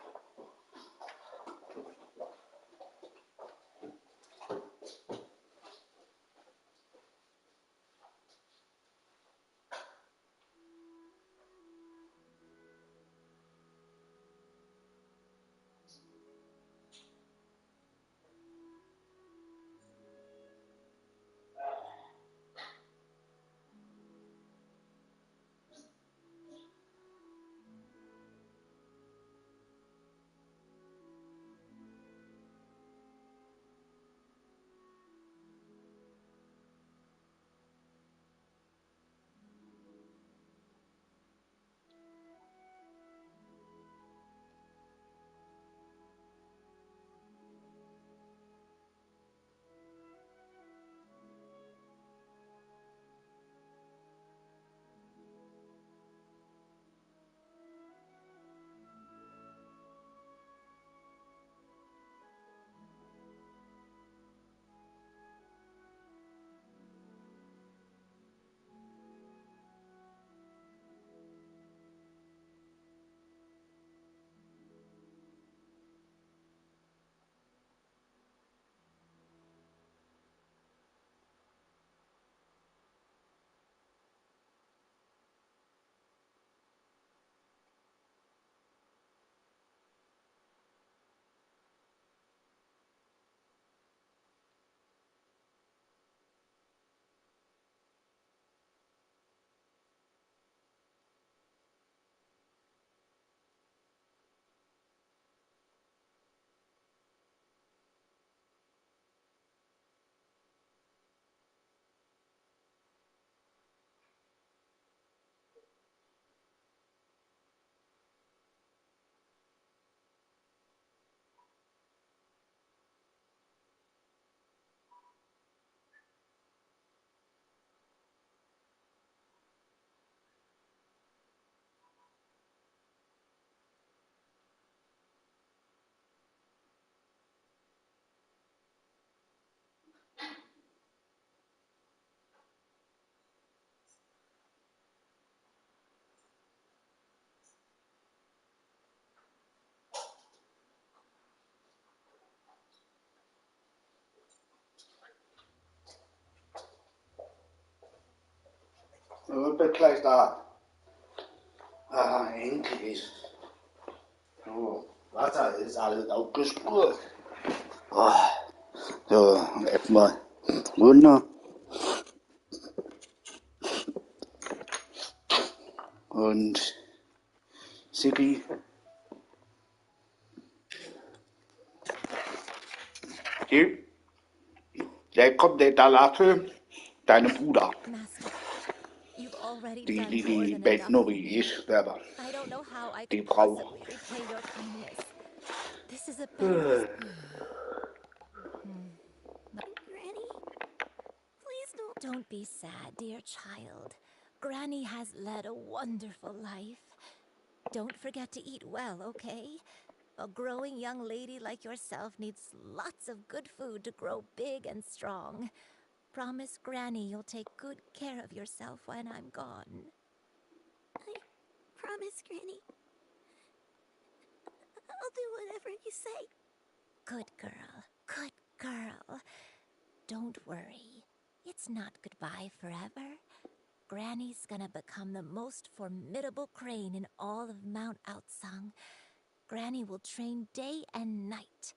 Speaker 2: Ich bin gleich da. Endlich. So, Wasser ist alles aufgespült. So, erstmal runter. Und Siggi. Der kommt der Dalate, deine Bruder.
Speaker 11: Master, you've already
Speaker 2: Die,
Speaker 11: done
Speaker 2: die,
Speaker 11: more
Speaker 2: die
Speaker 11: than
Speaker 2: beten
Speaker 11: enough
Speaker 2: nur
Speaker 11: for
Speaker 2: wie
Speaker 11: me.
Speaker 2: ich selber.
Speaker 11: I don't know how I
Speaker 2: Die
Speaker 11: could
Speaker 2: Brauch.
Speaker 11: possibly repay your kindness. This is a better...
Speaker 12: Granny, please don't...
Speaker 11: Don't be sad, dear child. Granny has led a wonderful life. Don't forget to eat well, okay? A growing young lady like yourself needs lots of good food to grow big and strong. Promise Granny you'll take good care of yourself when I'm gone.
Speaker 12: I promise, Granny. I'll do whatever you say.
Speaker 11: Good girl, good girl. Don't worry. It's not goodbye forever. Granny's gonna become the most formidable crane in all of Mount Outsung. Granny will train day and night.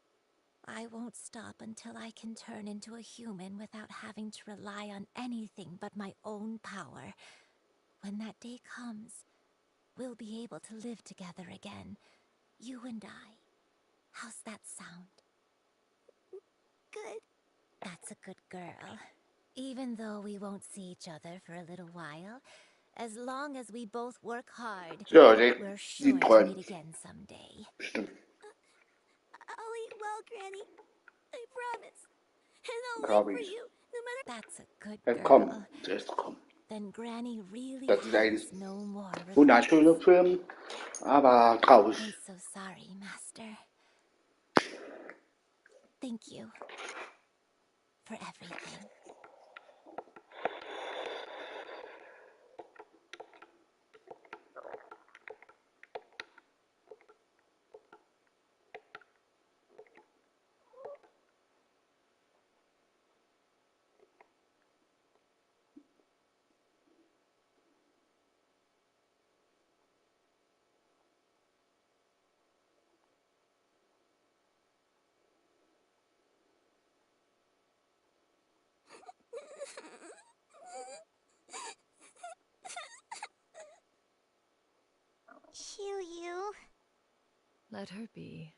Speaker 11: I won't stop until I can turn into a human without having to rely on anything but my own power. When that day comes, we'll be able to live together again. You and I. How's that sound?
Speaker 12: Good.
Speaker 11: That's a good girl. Even though we won't see each other for a little while, as long as we both work hard, we're sure to meet again someday.
Speaker 12: I'll eat well, Granny. I promise. And I'll live for you, no matter...
Speaker 11: That's a good
Speaker 2: Komm,
Speaker 11: girl.
Speaker 2: zuerst komm.
Speaker 11: Then Granny really
Speaker 2: Das ist ein
Speaker 11: has no more regrets.
Speaker 2: wunderschöner Film, aber traurig.
Speaker 11: I'm so sorry, Master. Thank you for everything.
Speaker 1: Shoo-you.
Speaker 3: Let her be.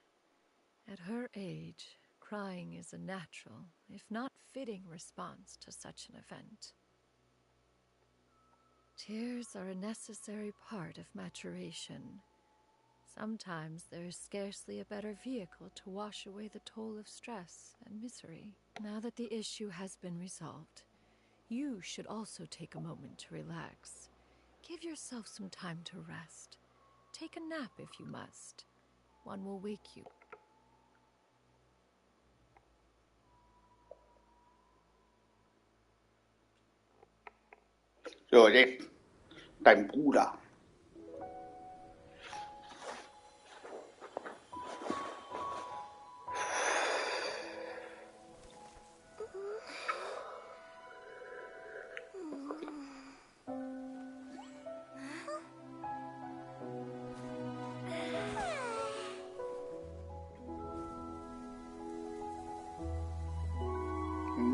Speaker 3: At her age, crying is a natural, if not fitting, response to such an event. Tears are a necessary part of maturation. Sometimes there is scarcely a better vehicle to wash away the toll of stress and misery. Now that the issue has been resolved, you should also take a moment to relax. Give yourself some time to rest. Take a nap if you must. One will wake you.
Speaker 2: So, jetzt dein Bruder.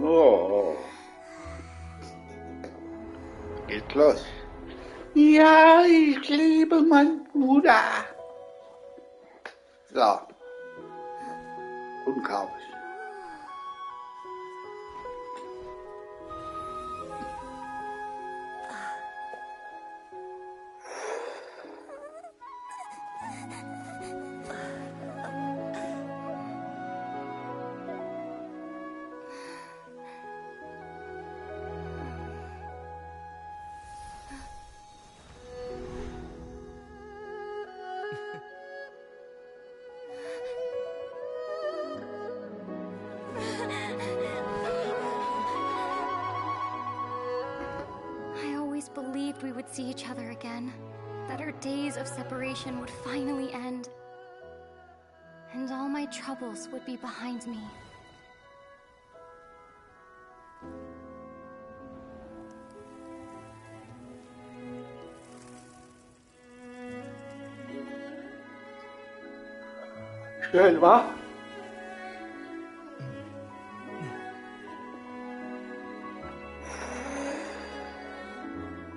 Speaker 2: Oh. Geht los. Ja, ich liebe meinen Bruder. So. Unglaublich.
Speaker 19: I always believed we would see each other again, that our days of separation would finally end, and all my troubles would be behind me.
Speaker 2: Schön, wa?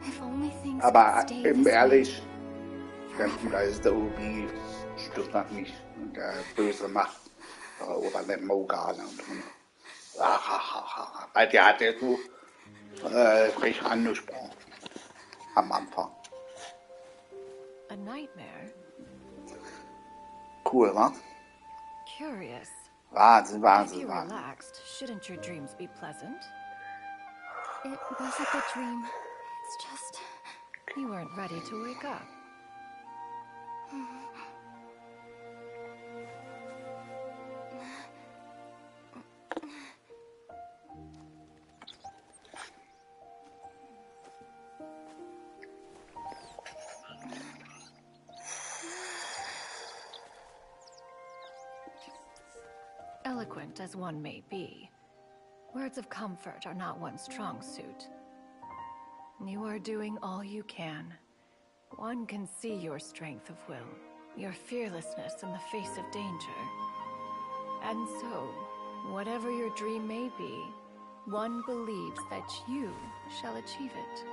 Speaker 19: If only things
Speaker 2: Aber
Speaker 19: could stay
Speaker 2: eben
Speaker 19: this way.
Speaker 2: ehrlich, dein Bruder ist der Obi, stürzt nach mich und der böse Macht oder den Mogane und bei dir hat er so frech angesprochen. am Anfang.
Speaker 3: A nightmare?
Speaker 2: Cool, wa?
Speaker 3: Curious.
Speaker 2: Wahnsinn,
Speaker 3: If
Speaker 2: Wahnsinn,
Speaker 3: you
Speaker 2: Wahnsinn.
Speaker 3: relaxed, shouldn't your dreams be pleasant?
Speaker 19: It wasn't a dream. It's just...
Speaker 3: You weren't ready to wake up. Eloquent as one may be, words of comfort are not one's strong suit. You are doing all you can. One can see your strength of will, your fearlessness in the face of danger. And so, whatever your dream may be, one believes that you shall achieve it.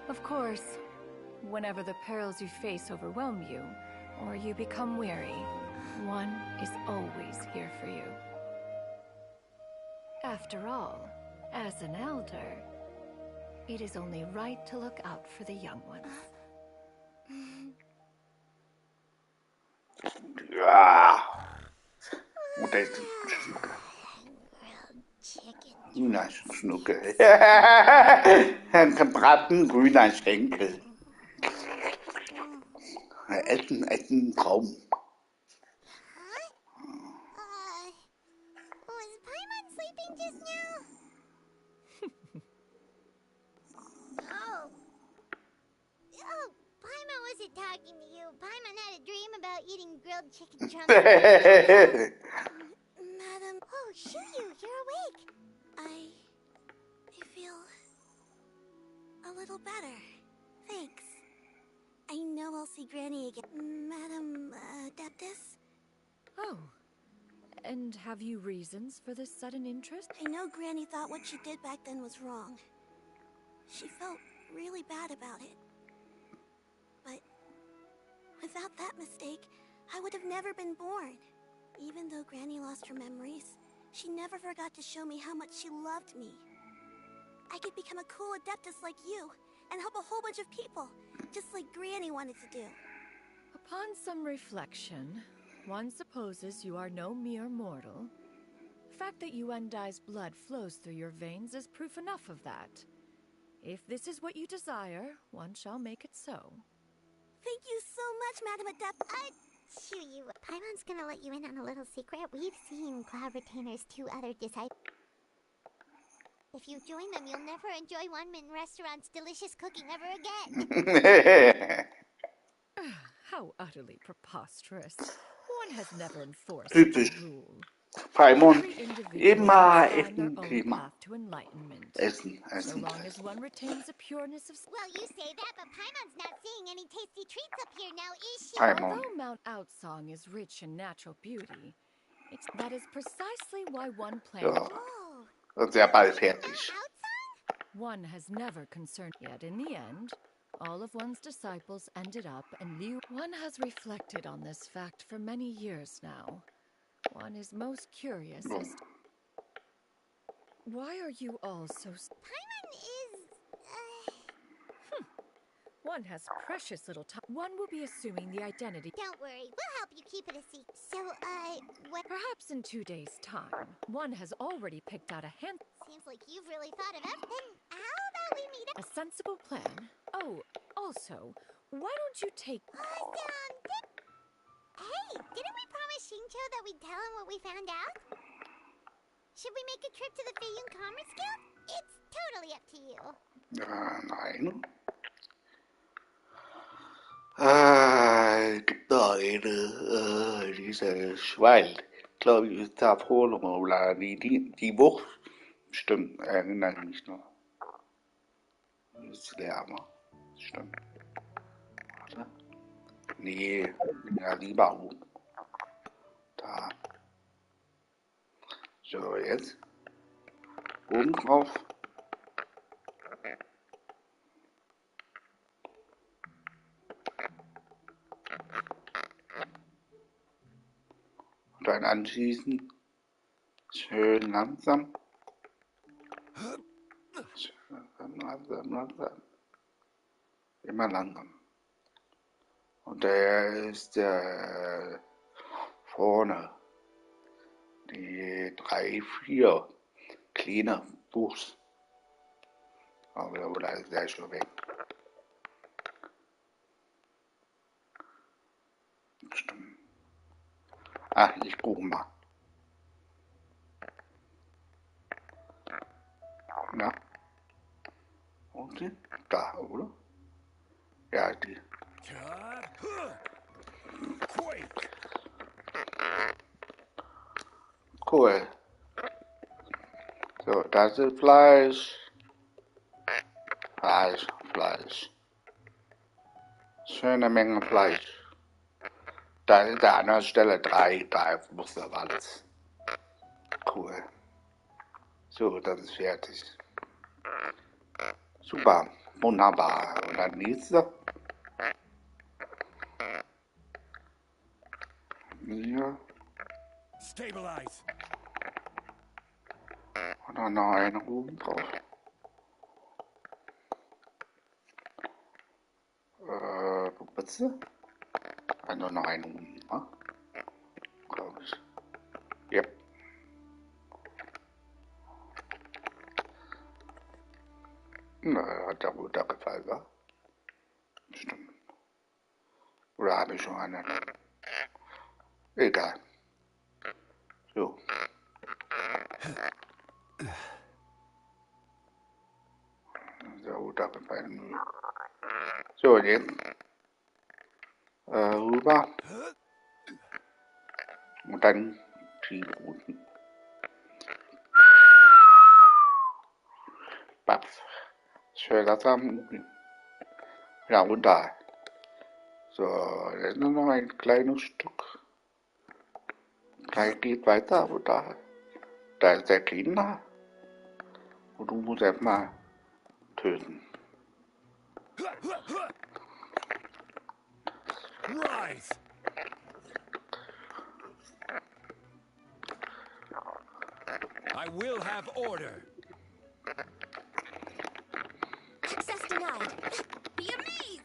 Speaker 3: Of course, whenever the perils you face overwhelm you, or you become weary, one is always here for you. After all, as an elder, it is only right to look out for the young ones.
Speaker 2: Ja. Und der ist grüner Schnuckel. Ein gebraten grüner Schenkel. Essen Traum.
Speaker 1: Was Paimon sleeping just now? Oh, Paimon wasn't talking to you. Paimon had a dream about eating grilled chicken chunks.
Speaker 12: Madam.
Speaker 1: Oh, Shuyu, you're awake.
Speaker 12: I feel a little better. Thanks. I know I'll see Granny again. Madam Adeptus?
Speaker 5: Oh. And have you reasons for this sudden interest?
Speaker 12: I know Granny thought what she did back then was wrong. She felt really bad about it. But without that mistake, I would have never been born. Even though Granny lost her memories, she never forgot to show me how much she loved me. I could become a cool Adeptus like you, and help a whole bunch of people, just like Granny wanted to do.
Speaker 5: Upon some reflection, one supposes you are no mere mortal. The fact that Yuendai's blood flows through your veins is proof enough of that. If this is what you desire, one shall make it so.
Speaker 12: Thank you so much, Madam Adept.
Speaker 1: Shuyu, Paimon's gonna let you in on a little secret. We've seen Cloud Retainer's 2 other disciples. If you join them, you'll never enjoy One Min Restaurant's delicious cooking ever again.
Speaker 5: How utterly preposterous. One has never enforced
Speaker 2: Typisch.
Speaker 5: such a rule.
Speaker 2: Paimon,
Speaker 5: Every individual
Speaker 2: immer
Speaker 5: must find their
Speaker 2: Essen,
Speaker 5: own
Speaker 2: prima.
Speaker 5: path to enlightenment.
Speaker 2: Essen,
Speaker 5: So
Speaker 2: Essen,
Speaker 5: long as
Speaker 2: Essen.
Speaker 5: one retains a pureness of...
Speaker 1: Well, you say that, but Paimon's not seeing any tasty treats up here now, is she?
Speaker 2: Paimon.
Speaker 5: Although Mount Outsong is rich in natural beauty, that is precisely why one planned...
Speaker 2: Ja, wird sehr bald fertig.
Speaker 5: One has never concerned... Yet in the end, all of one's disciples ended up in Liu... One has reflected on this fact for many years now. One is most curious as to... Why are you all so...
Speaker 1: Paimon is...
Speaker 5: One has precious little time. One will be assuming the identity...
Speaker 1: Don't worry, we'll help you keep it a secret. So, what...
Speaker 5: Perhaps in 2 days' time, one has already picked out a hand...
Speaker 1: Seems like you've really thought of everything. How about we meet up?
Speaker 5: A sensible plan. Oh, also, why don't you take...
Speaker 1: Hey, didn't we promise Shincho that we'd tell him what we found out? Should we make a trip to the Feiyun Commerce Guild? It's totally up to you.
Speaker 2: Nein. Gibt da dieses Schwein. Ich glaube, ich ist da vorne oder die Wucht. Stimmt, erinnere ich mich noch. Ist Lärmer. Stimmt. Warte. Nee, ja, lieber oben. Da. So, jetzt. Oben drauf. Und dann anschließen. Schön langsam. Schön langsam. Immer langsam. Und der ist vorne. Die 3, 4 kleine Buchs. Aber da ist der schon weg. Stimmt. Ach, ich gucke mal. Na? Okay, da, oder? Ja, die. Cool. So, das ist Fleisch. Fleisch. Schöne Menge Fleisch. Da ist an anderen Stelle 3 Muster alles. Cool. So, das ist fertig. Super, wunderbar. Und dann nächste. Hier.
Speaker 6: Stabilize.
Speaker 2: Und dann noch eine oben drauf. Was? Also noch eine oben, ne? Glaube ich. Yep. Na, hat der Bruder gefallen, wa? Stimmt. Oder habe ich schon einen? Egal. So. Der Bruder gefallen mir. So, jetzt. Rüber. Und dann tief unten. Paps. Schön zusammen. Ja, runter. So, jetzt nur noch ein kleines Stück. Gleich geht weiter, aber da ist der Kinder. Und du musst erstmal töten.
Speaker 6: Rise. I will have order.
Speaker 4: Access denied. Be amazed!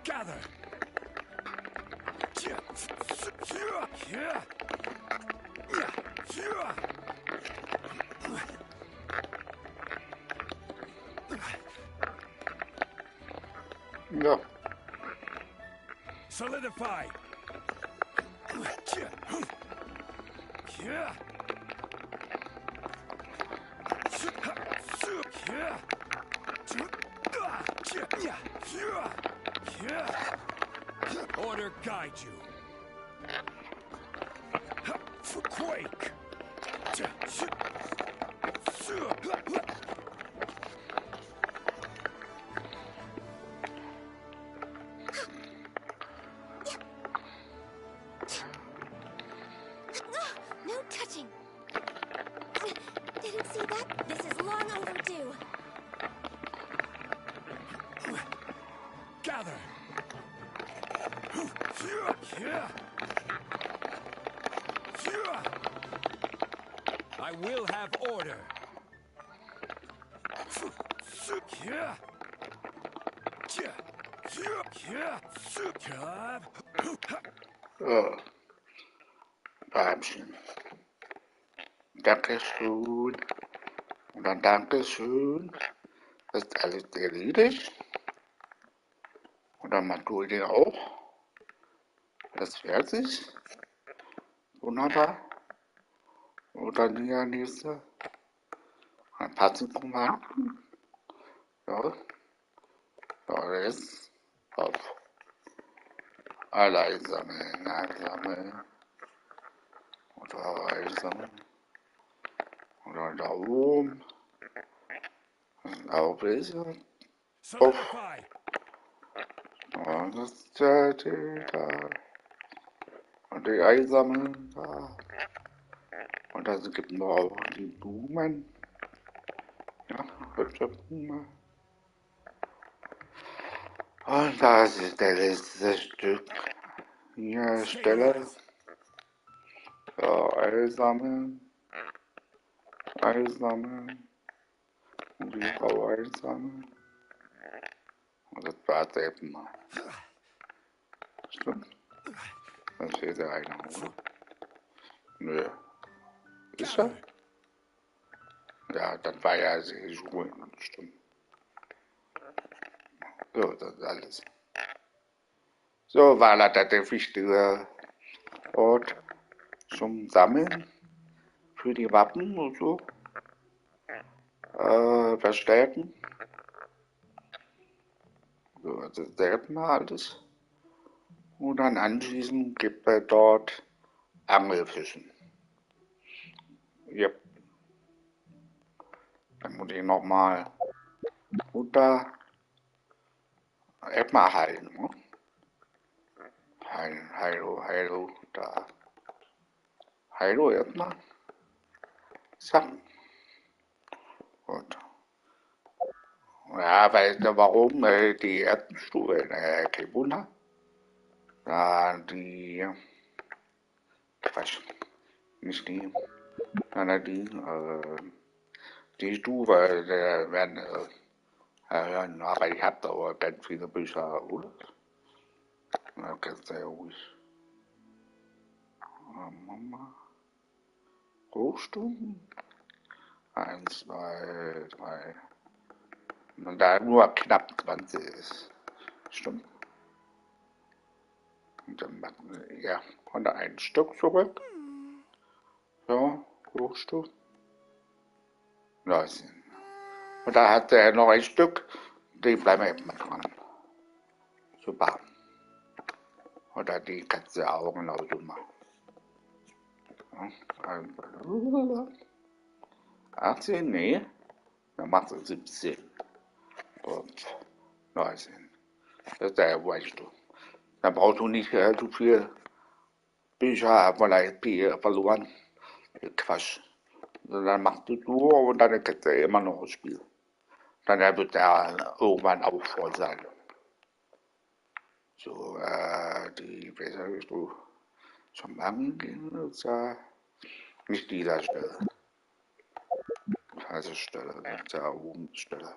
Speaker 6: Gather.
Speaker 2: Ja.
Speaker 6: Solidify. Order guide you. Quake.
Speaker 4: No touching. Didn't see that. This is long overdue.
Speaker 6: Gather. I will have order.
Speaker 2: So. Weibchen. Dankeschön. Und dann Dankeschön. Das ist alles erledigt. Und dann machst du den auch. Das ist fertig. Wunderbar. Und dann die nächste. Ein paar Sekunden. Ja. Ja, jetzt auf. Alle einsammeln. Und da einsammeln. Und dann da oben. Und auf ist er. Auf. Und das ist da. Und die einsammeln da. Und da gibt es noch auch die Blumen. Ja, hübsche Blumen. Und das ist der letzte Stück. Hier Stelle. So, einsammeln. Einsammeln. Und die Frau einsammeln. Und das war's eben mal. Stimmt. Dann fehlt ja einer, oder? Nö. Ist er? Ja, das war ja die Schuhe. Stimmt. So, das ist alles. So war das der wichtige Ort zum Sammeln für die Wappen und so. Verstärken. So, das ist erstmal alles. Und dann anschließend gibt er dort Angelfischen. Yep. Dann muss ich nochmal runter. Erstmal heilen. Ne? Heilen, heilo, da. Heilo erstmal. So. Gut. Ja, weißt du warum? Die ersten Stufen, kein Wunder. Ja, die. Quatsch. Nicht die. Sondern die Stufe, werden. Hören, aber ich hab da auch ganz viele Bücher, oder? Da kannst du ja ruhig. Mama. Hochstufen? 1, 2, 3. Und da nur knapp 20 ist. Stimmt. Und dann machen wir, ja, und ein Stück zurück. So, Hochstufen. 19. Und da hat er noch ein Stück. Die bleiben eben mal dran. Super. Oder die kannst du auch genauso machen. Ja, 18, nee. Dann machst du 17. Und 19. Das ist der weißt du. Dann brauchst du nicht so viel Bücher vielleicht verloren. Quatsch. Dann machst du nur und dann kannst du immer noch spielen. Dann wird er irgendwann auch voll sein. So, die besser ist du zum Angeln gehen, ist ja nicht dieser Stelle. Falsche Stelle, das ist ja oben Stelle.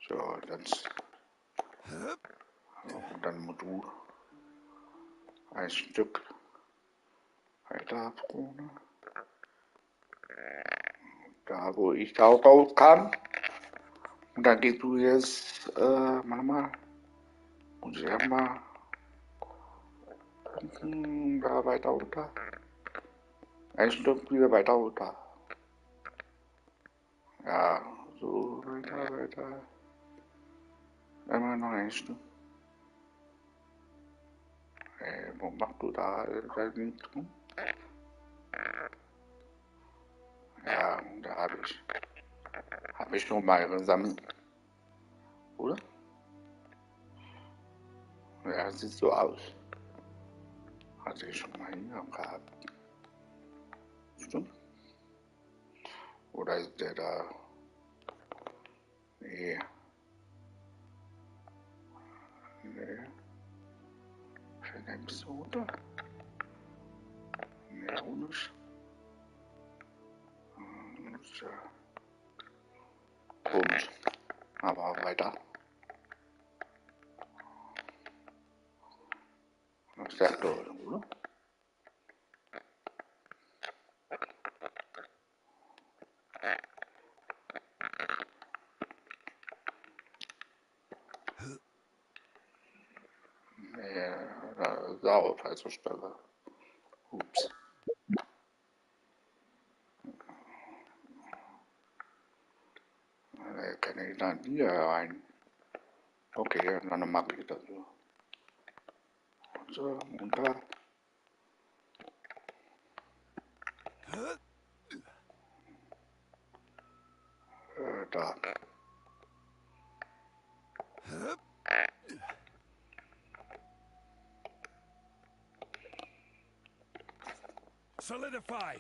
Speaker 2: So, und dann musst du ein Stück weiter vorne. Da, wo ich auch rauskam. Und dann gehst du jetzt, mal, muss ich erstmal da weiter runter. Ein Stück wieder weiter runter. Ja, so weiter. Einmal noch ein Stück. Wo machst du da nicht drin? Ja, da habe ich schon mal gesammelt. Oder? Ja, sieht so aus. Hatte ich schon mal hier gehabt. Stimmt? Oder ist der da? Nee. Nee. Für eine Episode? Nee, auch nicht. Komisch. Aber weiter. Das ist der Toll, oder? Nee, da ist auch falsche Stelle. Ups. Kann ich dann hier rein? Okay, dann mache ich das so. So, runter. Da.
Speaker 6: Solidify!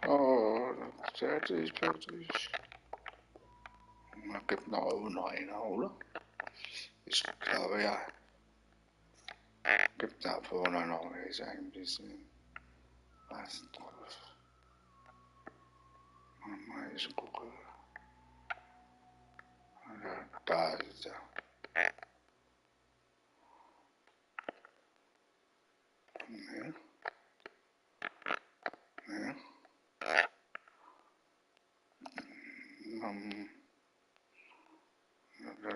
Speaker 2: So, fertig. Da gibt noch einer, oder? Ich glaube ja. Gibt da vorne noch ein bisschen was drauf. Mal ich gucke. Da ist er. Ne?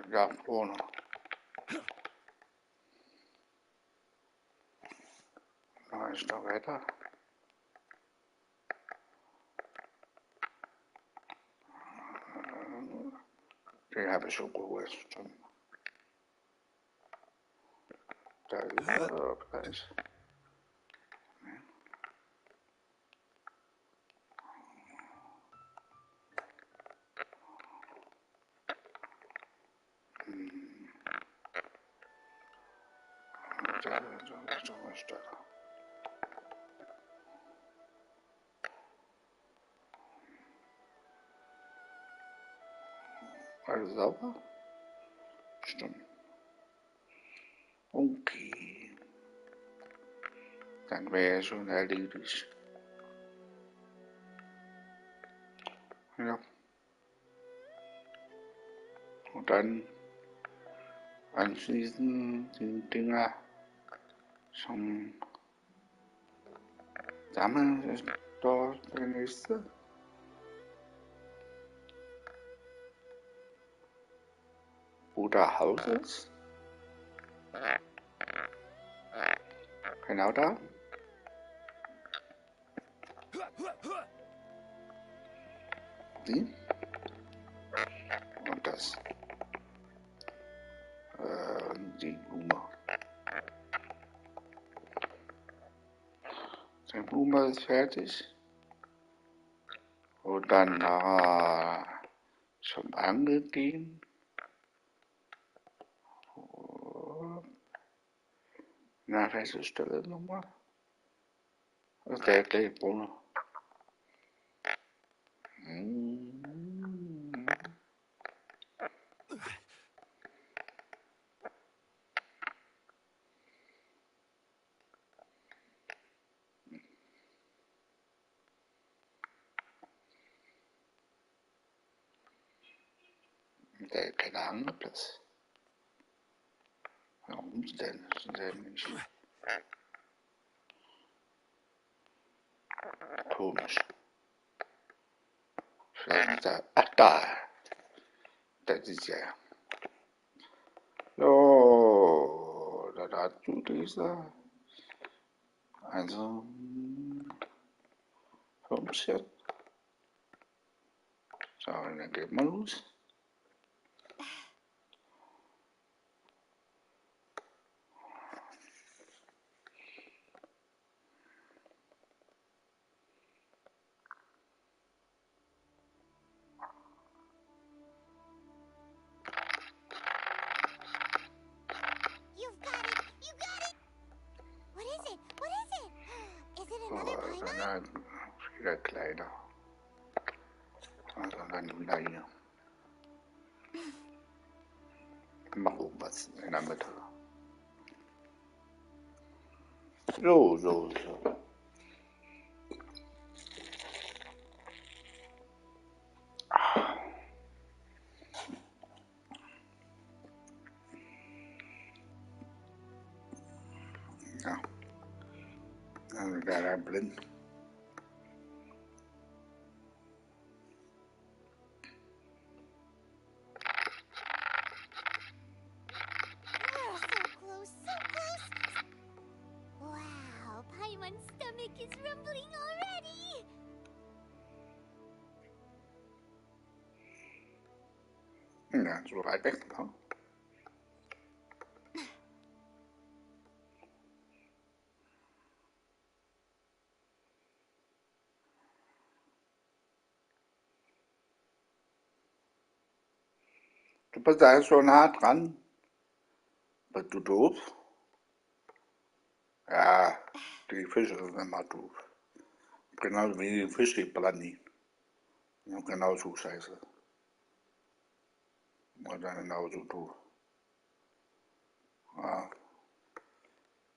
Speaker 2: Da vorne. Da ist der weiter. Den habe ich schon geholt. Da ist er gleich. Alles sauber? Stimmt. Okay. Dann wäre schon erledigt. Ja. Und dann anschließend die Dinger zum Sammeln ist dort der nächste. Bruder Hauses. Genau da. Die. Und das. Die Blume. Die Blume ist fertig. Und dann zum Angeln gehen. Nach welcher Stelle nochmal? Das ist der gleiche Bruder. Der keine Angelplatz. Warum denn? Sind der nicht? Komisch. Vielleicht ist da. Ach, da. Das ist ja. So, da dazu dieser. Also, Homestead. So, dann geht mal los.
Speaker 1: You've got it! You got it! What is it? What is it? Is it another Paimon?
Speaker 2: Dann wieder kleiner. Also dann wieder hier. Mach irgendwas in der Mitte. So. Ja. Also der blind.
Speaker 1: Oh, so close, so close! Wow, Paimon's stomach is rumbling already!
Speaker 2: Ja, so weit weg, ne? Du bist da schon nah dran. Bist du doof? Ja, die Fische sind immer doof. Genauso wie die Fische Brandy. Ja, genauso scheiße. Und dann genauso du. Ja.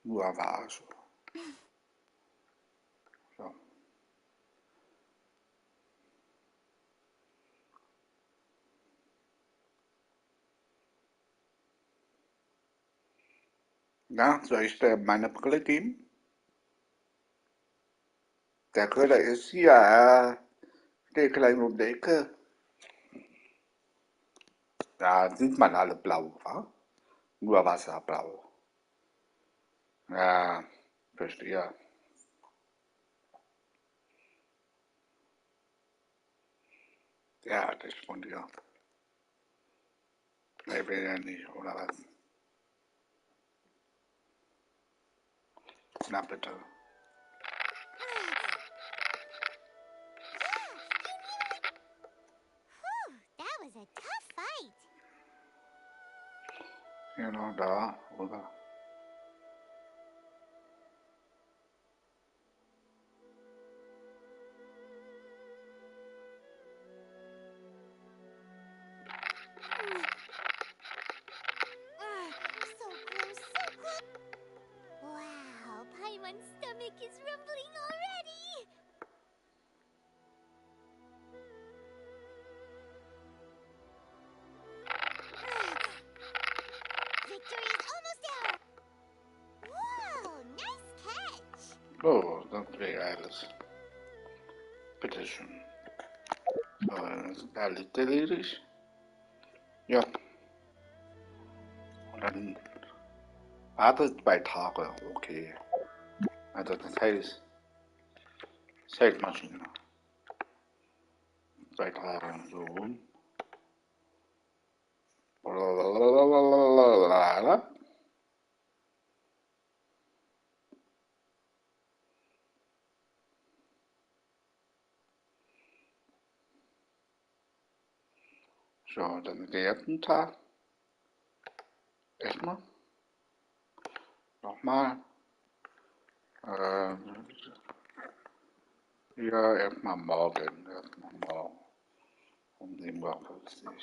Speaker 2: Nur Verarsche. So. Ja, soll ich dir meine Brille geben? Der Köder ist hier. Der kleine um die Ecke. Da sind man alle blau, wa? Nur Wasserblau. Ja, verstehe. Ja, das ist von dir. Ich will ja nicht, oder was? Na bitte.
Speaker 1: That was a tough fight.
Speaker 2: Genau da, oder?
Speaker 1: So close, so close. Wow, Paimon's stomach is rumbling already. Victory is almost ours. Whoa, nice catch.
Speaker 2: Oh, das wäre alles. Bitteschön. So, das ist alles erledigt. Ja. Und dann wartet 2 Tage, okay. Also das heißt, Zeitmaschine. 2 Tage, so rum. So, dann den ersten Tag. Erstmal. Nochmal. Ja, erstmal morgen. Um 7:50 Uhr.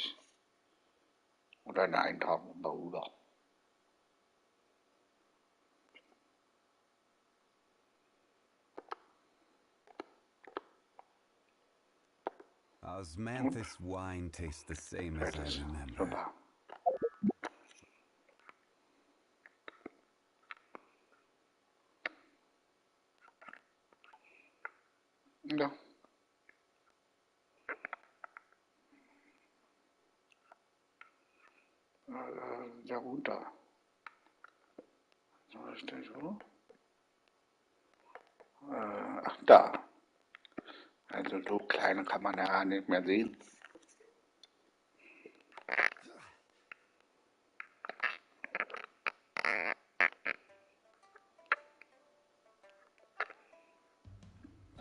Speaker 2: Und dann einen Tag mit Bruder.
Speaker 6: Osmanthus wine tastes the same as I remember.
Speaker 2: Super. Ja. Ja, runter. So ist der so. Ach, da. Also so kleine kann man ja nicht mehr sehen.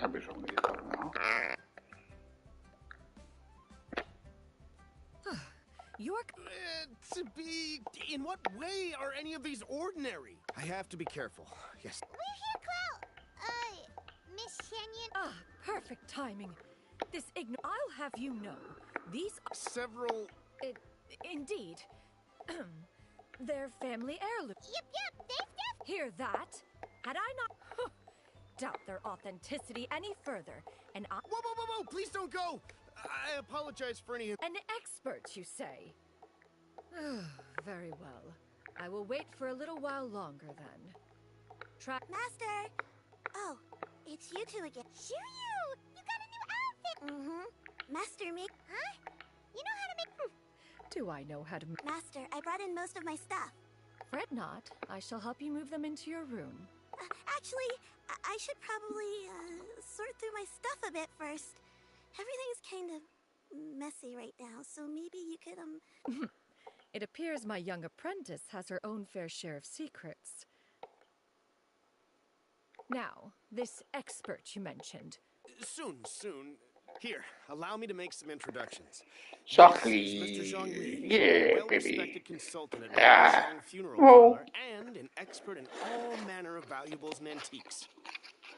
Speaker 2: Habe ich schon gekommen, ja.
Speaker 9: York? To be... In what way are any of these ordinary? I have to be careful. Yes.
Speaker 1: We're here, Clow. Miss Shenyan.
Speaker 3: Ah, perfect timing. This I'll have you know, these are
Speaker 9: several...
Speaker 3: Indeed. They're family heirlooms.
Speaker 1: Yep, they've
Speaker 3: Hear that? Had I not... doubt their authenticity any further, and I...
Speaker 9: Whoa, please don't go! I apologize for any...
Speaker 3: An expert, you say? Very well. I will wait for a little while longer, then.
Speaker 12: Master! Oh, it's you two again.
Speaker 1: Shoo you! You got a new outfit!
Speaker 12: Mm-hmm. Master,
Speaker 1: Huh? You know how to make...
Speaker 3: Do I know how to...
Speaker 12: Master, I brought in most of my stuff.
Speaker 3: Fret not. I shall help you move them into your room.
Speaker 12: Actually, I should probably sort through my stuff a bit first. Everything's kind of messy right now, so maybe you could,
Speaker 3: It appears my young apprentice has her own fair share of secrets. Now, this expert you mentioned.
Speaker 9: Soon. Here, allow me to make some introductions.
Speaker 2: Shockley.
Speaker 9: Mr. Zhang Li,
Speaker 2: Yeah,
Speaker 9: a
Speaker 2: baby.
Speaker 9: well-respected consultant at
Speaker 2: Ah.
Speaker 9: Zhang Funeral
Speaker 2: Oh.
Speaker 9: Parlor and an expert in all manner of valuables and antiques.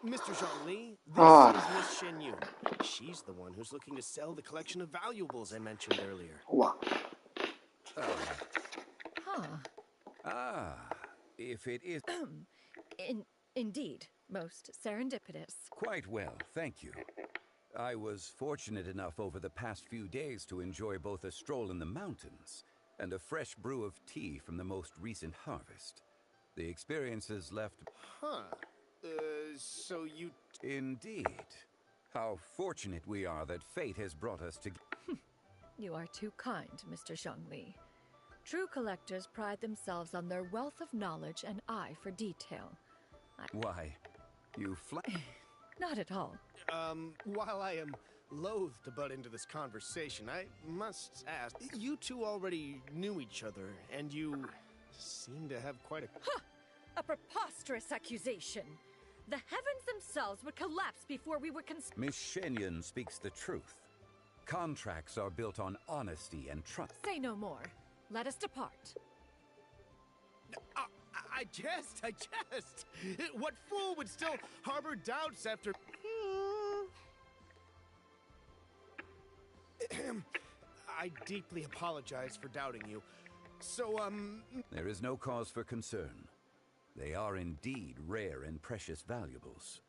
Speaker 20: Mr. Zhongli, this
Speaker 2: Ah.
Speaker 20: is Miss Shen Yu. She's the one who's looking to sell the collection of valuables I mentioned earlier.
Speaker 2: Wow.
Speaker 6: If it is...
Speaker 3: Indeed, most serendipitous.
Speaker 6: Quite well, thank you. I was fortunate enough over the past few days to enjoy both a stroll in the mountains and a fresh brew of tea from the most recent harvest. The experiences left...
Speaker 20: Huh. So you...
Speaker 6: Indeed. How fortunate we are that fate has brought us together.
Speaker 3: You are too kind, Mr. Zhongli. True collectors pride themselves on their wealth of knowledge and eye for detail.
Speaker 6: Why, you
Speaker 3: Not at all.
Speaker 20: While I am loath to butt into this conversation, I must ask, you two already knew each other, and you seem to have quite a...
Speaker 3: Ha! A preposterous accusation! The heavens themselves would collapse before we would
Speaker 6: Miss Shen speaks the truth. Contracts are built on honesty and trust.
Speaker 3: Say no more. Let us depart.
Speaker 20: I jest. What fool would still harbor doubts after... I deeply apologize for doubting you. So,
Speaker 6: There is no cause for concern. They are indeed rare and precious valuables.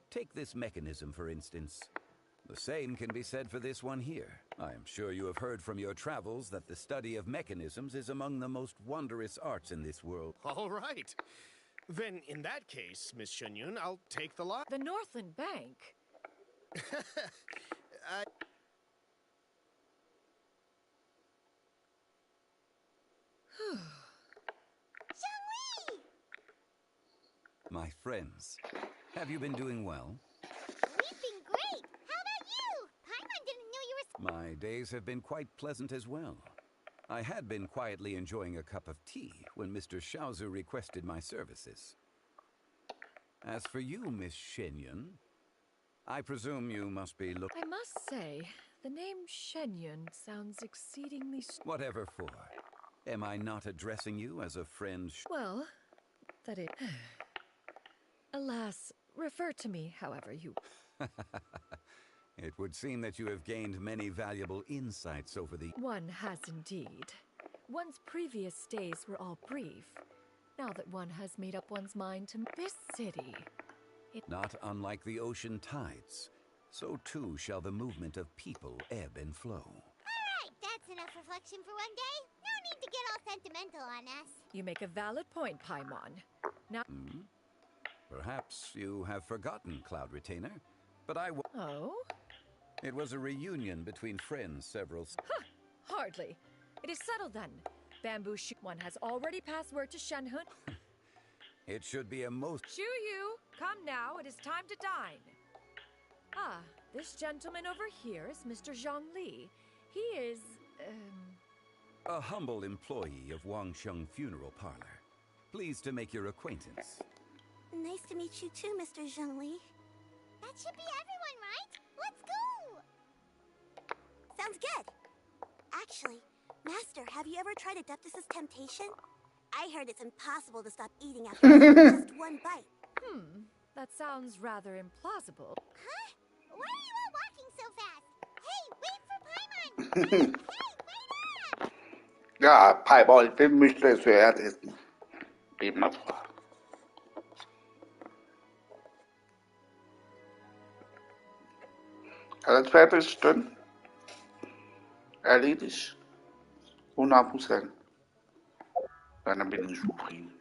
Speaker 6: Take this mechanism, for instance. The same can be said for this one here. I am sure you have heard from your travels that the study of mechanisms is among the most wondrous arts in this world.
Speaker 20: All right. Then, in that case, Miss Shen Yun, I'll take the lot.
Speaker 3: The Northland Bank?
Speaker 6: My friends, have you been doing well?
Speaker 1: We've been great. How about you? Paimon didn't know you were...
Speaker 6: My days have been quite pleasant as well. I had been quietly enjoying a cup of tea when Mr. Xiaozu requested my services. As for you, Miss Shenyun, I presume you must be
Speaker 3: I must say, the name Shenyun sounds exceedingly...
Speaker 6: Whatever for. Am I not addressing you as a friend?
Speaker 3: Well, that is... Alas, refer to me however you...
Speaker 6: It would seem that you have gained many valuable insights over the...
Speaker 3: One has indeed. One's previous stays were all brief. Now that one has made up one's mind to this city...
Speaker 6: Not unlike the ocean tides, so too shall the movement of people ebb and flow.
Speaker 1: Alright, that's enough reflection for one day. No need to get all sentimental on us.
Speaker 3: You make a valid point, Paimon. Now...
Speaker 6: Perhaps you have forgotten, Cloud Retainer, but I will...
Speaker 3: Oh?
Speaker 6: It was a reunion between friends several...
Speaker 3: Hardly. It is settled then. Bamboo Shoot One has already passed word to Shenhun.
Speaker 6: It should be a most...
Speaker 3: Shu Yu, come now, it is time to dine. Ah, this gentleman over here is Mr. Zhang Li. He is,
Speaker 6: a humble employee of Wangsheng Funeral Parlor. Pleased to make your acquaintance.
Speaker 12: Nice to meet you too, Mr. Zhongli.
Speaker 1: That should be everyone, right? Let's go!
Speaker 12: Sounds good. Actually, Master, have you ever tried Adeptus' temptation? I heard it's impossible to stop eating after just one bite.
Speaker 3: That sounds rather implausible.
Speaker 1: Huh? Why are you all walking so fast? Hey, wait for Paimon! Hey, wait up!
Speaker 2: Ja, Paimon, ich möchte zuerst essen. Eben mal vor. Alles fertig, drin? Erledigt? 100%. Dann bin ich zufrieden.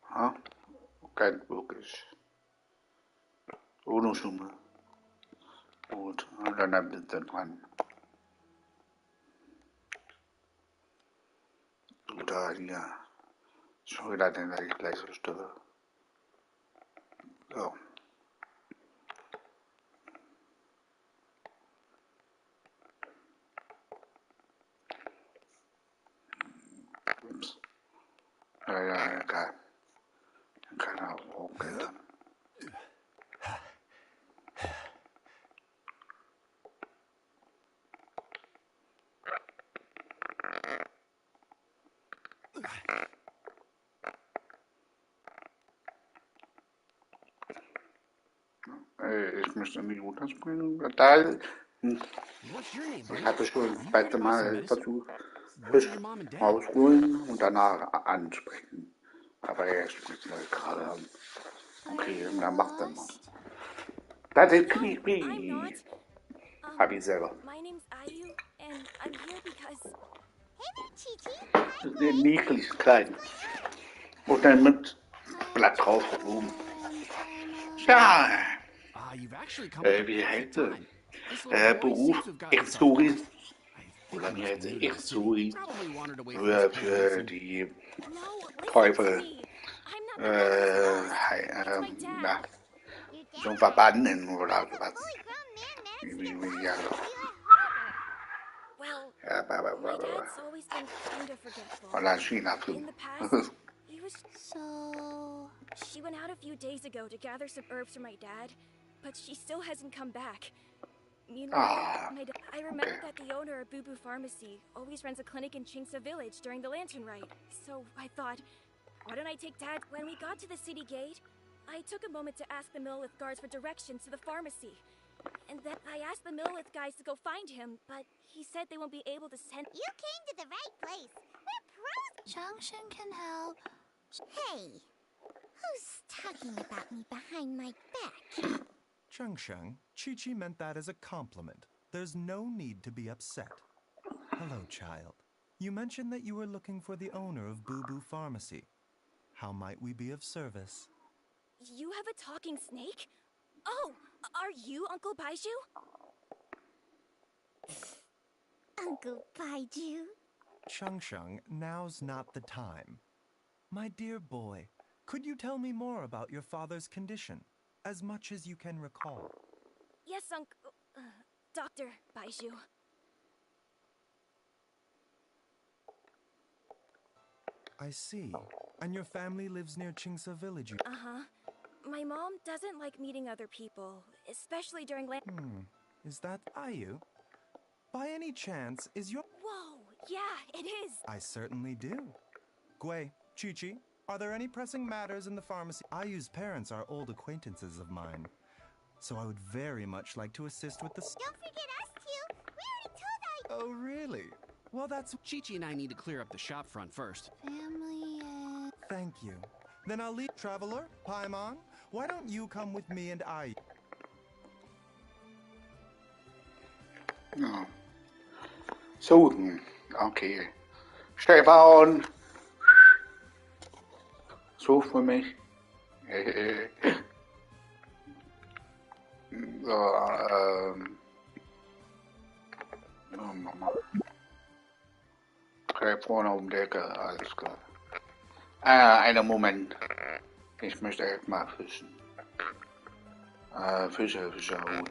Speaker 2: Ja? Kein wirklich. Ohne Summe. Gut, und dann ein bisschen dran. Oder hier. Schon wieder den gleiche Stelle. So. Ups. Ja, egal. Dann kann er auch hochklettern. Ich möchte irgendwie runterspringen. Da.
Speaker 21: What's your name,
Speaker 2: Ich
Speaker 21: buddy?
Speaker 2: hatte schon das
Speaker 21: You here
Speaker 2: zweite
Speaker 21: to buy some
Speaker 2: Mal
Speaker 21: medicine?
Speaker 2: versucht,
Speaker 21: Where
Speaker 2: Fisch
Speaker 21: are your mom and dad?
Speaker 2: rausholen und danach ansprechen. Aber er spricht gerade an. Okay, und dann macht er mal. Das ist Pipi. Hab ich selber.
Speaker 4: My name's Ayu, and I'm here because...
Speaker 1: Hey there, Chi-Chi.
Speaker 2: Niedlich, klein. Und dann mit Blatt drauf. Ja.
Speaker 21: You've actually come at the
Speaker 2: Wie
Speaker 21: perfect
Speaker 2: heißt es?
Speaker 21: time. This little boy
Speaker 2: Beruf
Speaker 21: seems to have gotten soft.
Speaker 2: Exoris.
Speaker 21: I think
Speaker 2: Oder
Speaker 21: he
Speaker 2: wie
Speaker 21: must
Speaker 2: heißt
Speaker 21: be
Speaker 2: es?
Speaker 21: new to the city.
Speaker 2: Exoris.
Speaker 21: Probably wandered away from his parents
Speaker 2: Für
Speaker 21: and...
Speaker 2: die
Speaker 4: No, listen to
Speaker 2: Teufel.
Speaker 4: me. I'm not the boy's ghost. It's my
Speaker 2: Na,
Speaker 4: dad.
Speaker 2: zum Verbannen oder sowas. Ja.
Speaker 4: Well,
Speaker 2: Ja,
Speaker 4: my dad's always been kind of forgetful.
Speaker 2: oder China-Film.
Speaker 4: In the past, he was...
Speaker 1: So...
Speaker 4: She went out a few days ago to gather some herbs for my dad, but she still hasn't come back. Meanwhile, I remembered that the owner of Boo Boo Pharmacy always runs a clinic in Chingsa Village during the Lantern Rite. So I thought, why don't I take Dad? When we got to the city gate, I took a moment to ask the Millith guards for directions to the pharmacy. And then I asked the Millith guys to go find him, but he said they won't be able to send...
Speaker 1: You came to the right place. We're pros. Junction can help. Hey, who's talking about me behind my back?
Speaker 22: Cheng, Chi-Chi meant that as a compliment. There's no need to be upset. Hello, child. You mentioned that you were looking for the owner of Boo Boo Pharmacy. How might we be of service?
Speaker 4: You have a talking snake? Oh, are you Uncle Baiju?
Speaker 1: Uncle Baiju?
Speaker 22: Cheng, now's not the time. My dear boy, could you tell me more about your father's condition? As much as you can recall.
Speaker 4: Yes, Dr. Baiju.
Speaker 22: I see. And your family lives near Chingsa Village?
Speaker 4: Uh-huh. My mom doesn't like meeting other people, especially during
Speaker 22: Is that Ayu? By any chance, is your...
Speaker 4: Whoa, yeah, it is.
Speaker 22: I certainly do. Gui, Chi-Chi, are there any pressing matters in the pharmacy? Ayu's parents are old acquaintances of mine, so I would very much like to assist with the...
Speaker 1: Don't forget us two. We already told
Speaker 22: Oh, really? Well, that's...
Speaker 21: Chi-Chi and I need to clear up the shop front first.
Speaker 1: Family
Speaker 22: Thank you. Then I'll leave. Traveler, Paimon, why don't you come with me and Ayu?
Speaker 2: Ja. Suchen. Okay. Stefan! Such für mich. So, Mama. Vorne um die Ecke, alles klar. Einen Moment. Ich möchte erst mal fischen. Fische holen.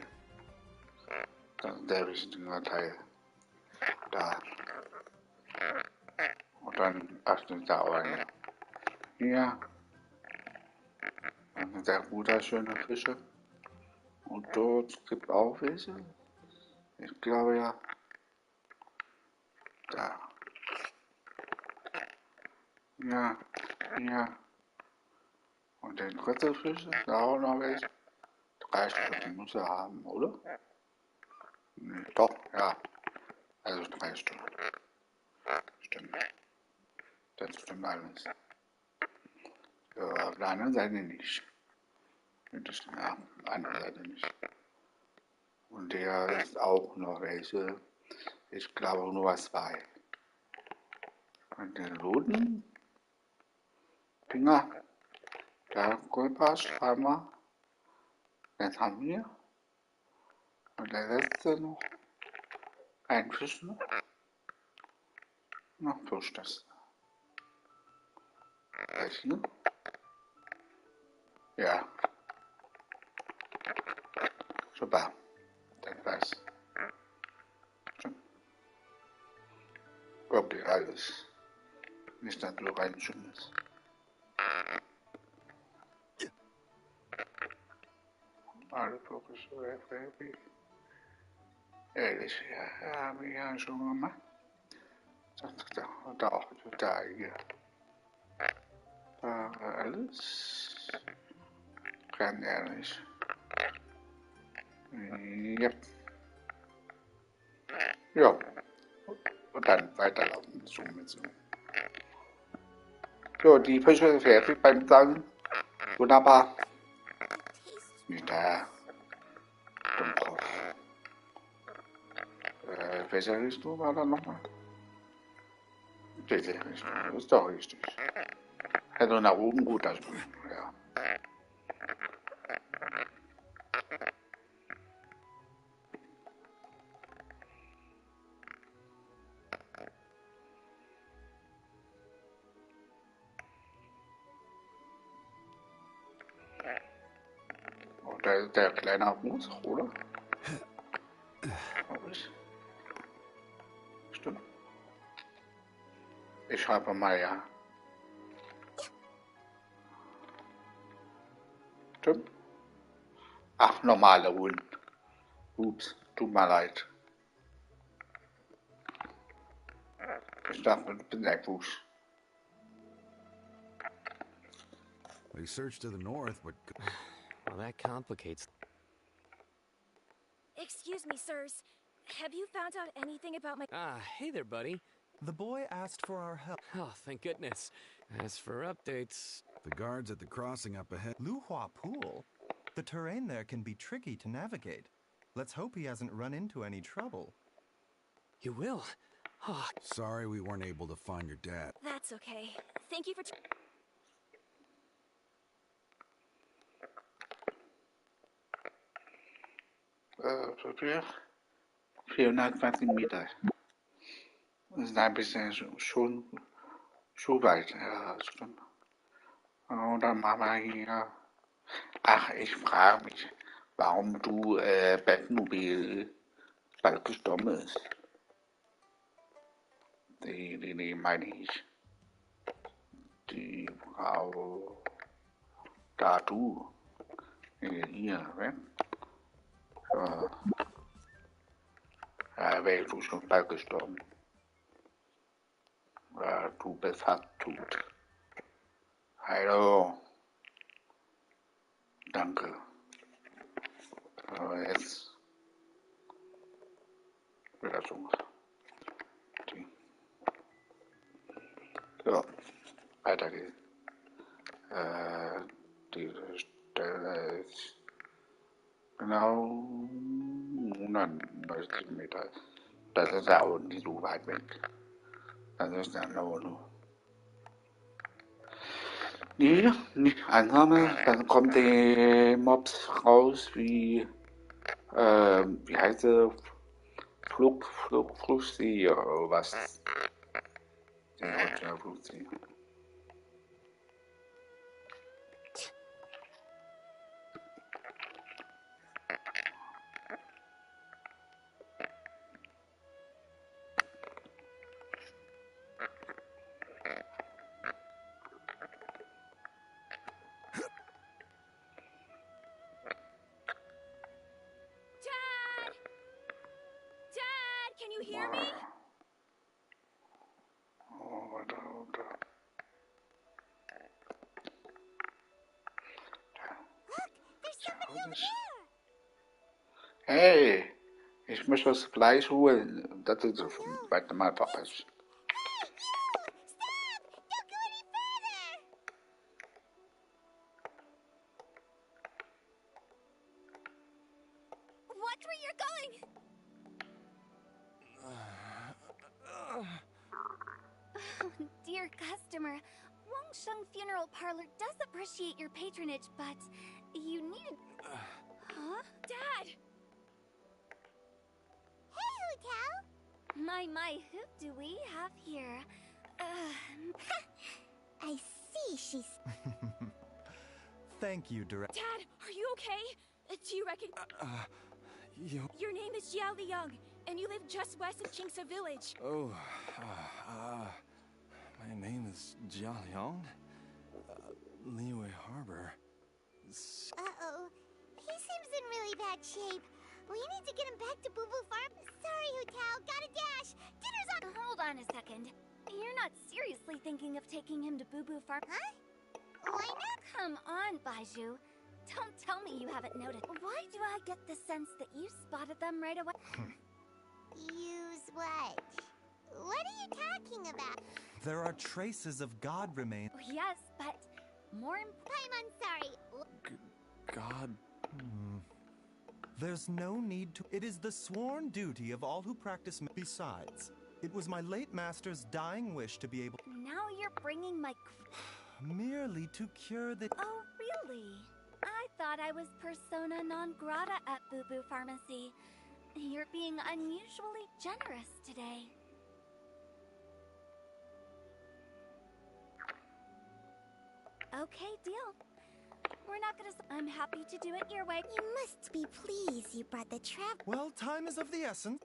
Speaker 2: Das ist der wichtige Teil. Da. Und dann achtet da rein. Hier. Dann sind sehr wunderschöne Fische. Und dort gibt auch welche. Ich glaube ja. Da. Ja. Ja. Und den dritten Fisch ist da auch noch welche. 3 Stück muss er haben, oder? Nee, doch, ja. Also 3 Stück. Stimmt. Das stimmt alles. Auf der anderen Seite nicht. Das, ja, auf der anderen Seite nicht. Und der ist auch noch welche. Ich glaube nur 2. Und den roten Finger, der Goldpass einmal. Das haben wir. Und der letzte noch. Ein Fisch noch. Noch Fisch das. Das hier. Ja. Super. Das war's. Wirklich alles. Nicht dass nur rein Schönes. Alles wirklich so Baby. Ehrlich, ja, haben wir ja schon gemacht. Da hier. Alles. Ganz ehrlich. Yep. Ja. Und dann weiterlaufen. So. So, die Fische fertig beim Sagen. Wunderbar. Mit der Dummkopf. Welche Richtung war da nochmal? Diese Richtung. Ist doch richtig. Also nach oben gut, also, ja. Und der kleine Hus, oder? Glaube ich. Stimmt. Ich schreibe mal, ja. Stimmt. Ach, normaler Hund. Ups, tut mir leid. Ich dachte, ich bin ein Fuß.
Speaker 8: We searched to the north, but...
Speaker 10: Well, that complicates...
Speaker 4: Excuse me, sirs. Have you found out anything about my...
Speaker 10: Ah, hey there, buddy.
Speaker 22: The boy asked for our help.
Speaker 10: Oh, thank goodness. As for updates...
Speaker 8: The guards at the crossing up ahead...
Speaker 22: Luhua Pool? The terrain there can be tricky to navigate. Let's hope he hasn't run into any trouble.
Speaker 10: You will? Oh.
Speaker 8: Sorry we weren't able to find your dad.
Speaker 4: That's okay. Thank you for...
Speaker 2: Für 420 Meter. Das ist ein bisschen schon weit, ja, stimmt. Und dann machen wir hier. Ach, ich frage mich, warum du Batmobil bald gestorben ist. Die meine ich. Die Frau. Da du. Hier, ne? Ja, wärst du schon bald gestorben. Ja, du bist fast tot. Hallo. Danke. Aber jetzt wieder so. So, weiter geht's. Diese Stelle ist genau 190 Meter. Das ist ja auch nicht so weit weg. Das ist ja nur. Nee, nicht einsame. Dann kommt die Mobs raus wie heißt sie? Flugsee oder was? Ja, Flugsee.
Speaker 4: Can you hear me?
Speaker 2: Oh, weiter runter. Hey, ich muss das Fleisch holen. Das ist so weit mal verpasst.
Speaker 4: Watch where you're going!
Speaker 19: Dear customer, Wangsheng Funeral Parlor does appreciate your patronage, but you need... Huh?
Speaker 4: Dad!
Speaker 1: Hey, Hotel!
Speaker 19: My, who do we have here?
Speaker 1: I see she's...
Speaker 22: Thank you, Direct.
Speaker 4: Dad, are you okay? Do you reckon... Your name is Xiao Liang, and you live just west of Qingse village.
Speaker 23: Oh, my name is Jia Liang. Liyue Harbor.
Speaker 1: Uh-oh. He seems in really bad shape. We need to get him back to Boo Boo Farm. Sorry, Hotel. Gotta dash. Dinner's on...
Speaker 19: Hold on a second. You're not seriously thinking of taking him to Boo Boo Farm?
Speaker 1: Huh? Why not?
Speaker 19: Come on, Baiju.
Speaker 1: Don't tell me you haven't noticed. Why do I get the sense that you spotted them right away? Use what? What are you talking about?
Speaker 22: There are traces of God remain.
Speaker 1: Yes, but more I'm sorry.
Speaker 21: God.
Speaker 22: There's no need to. It is the sworn duty of all who practice. Besides, it was my late master's dying wish to be able.
Speaker 1: Now you're bringing my.
Speaker 22: Merely to cure the.
Speaker 1: Oh, really? I thought I was persona non grata at Boo Boo Pharmacy. You're being unusually generous today. Okay, deal. We're not gonna. I'm happy to do it your way. You must be pleased you brought the trap.
Speaker 22: Well, time is of the essence.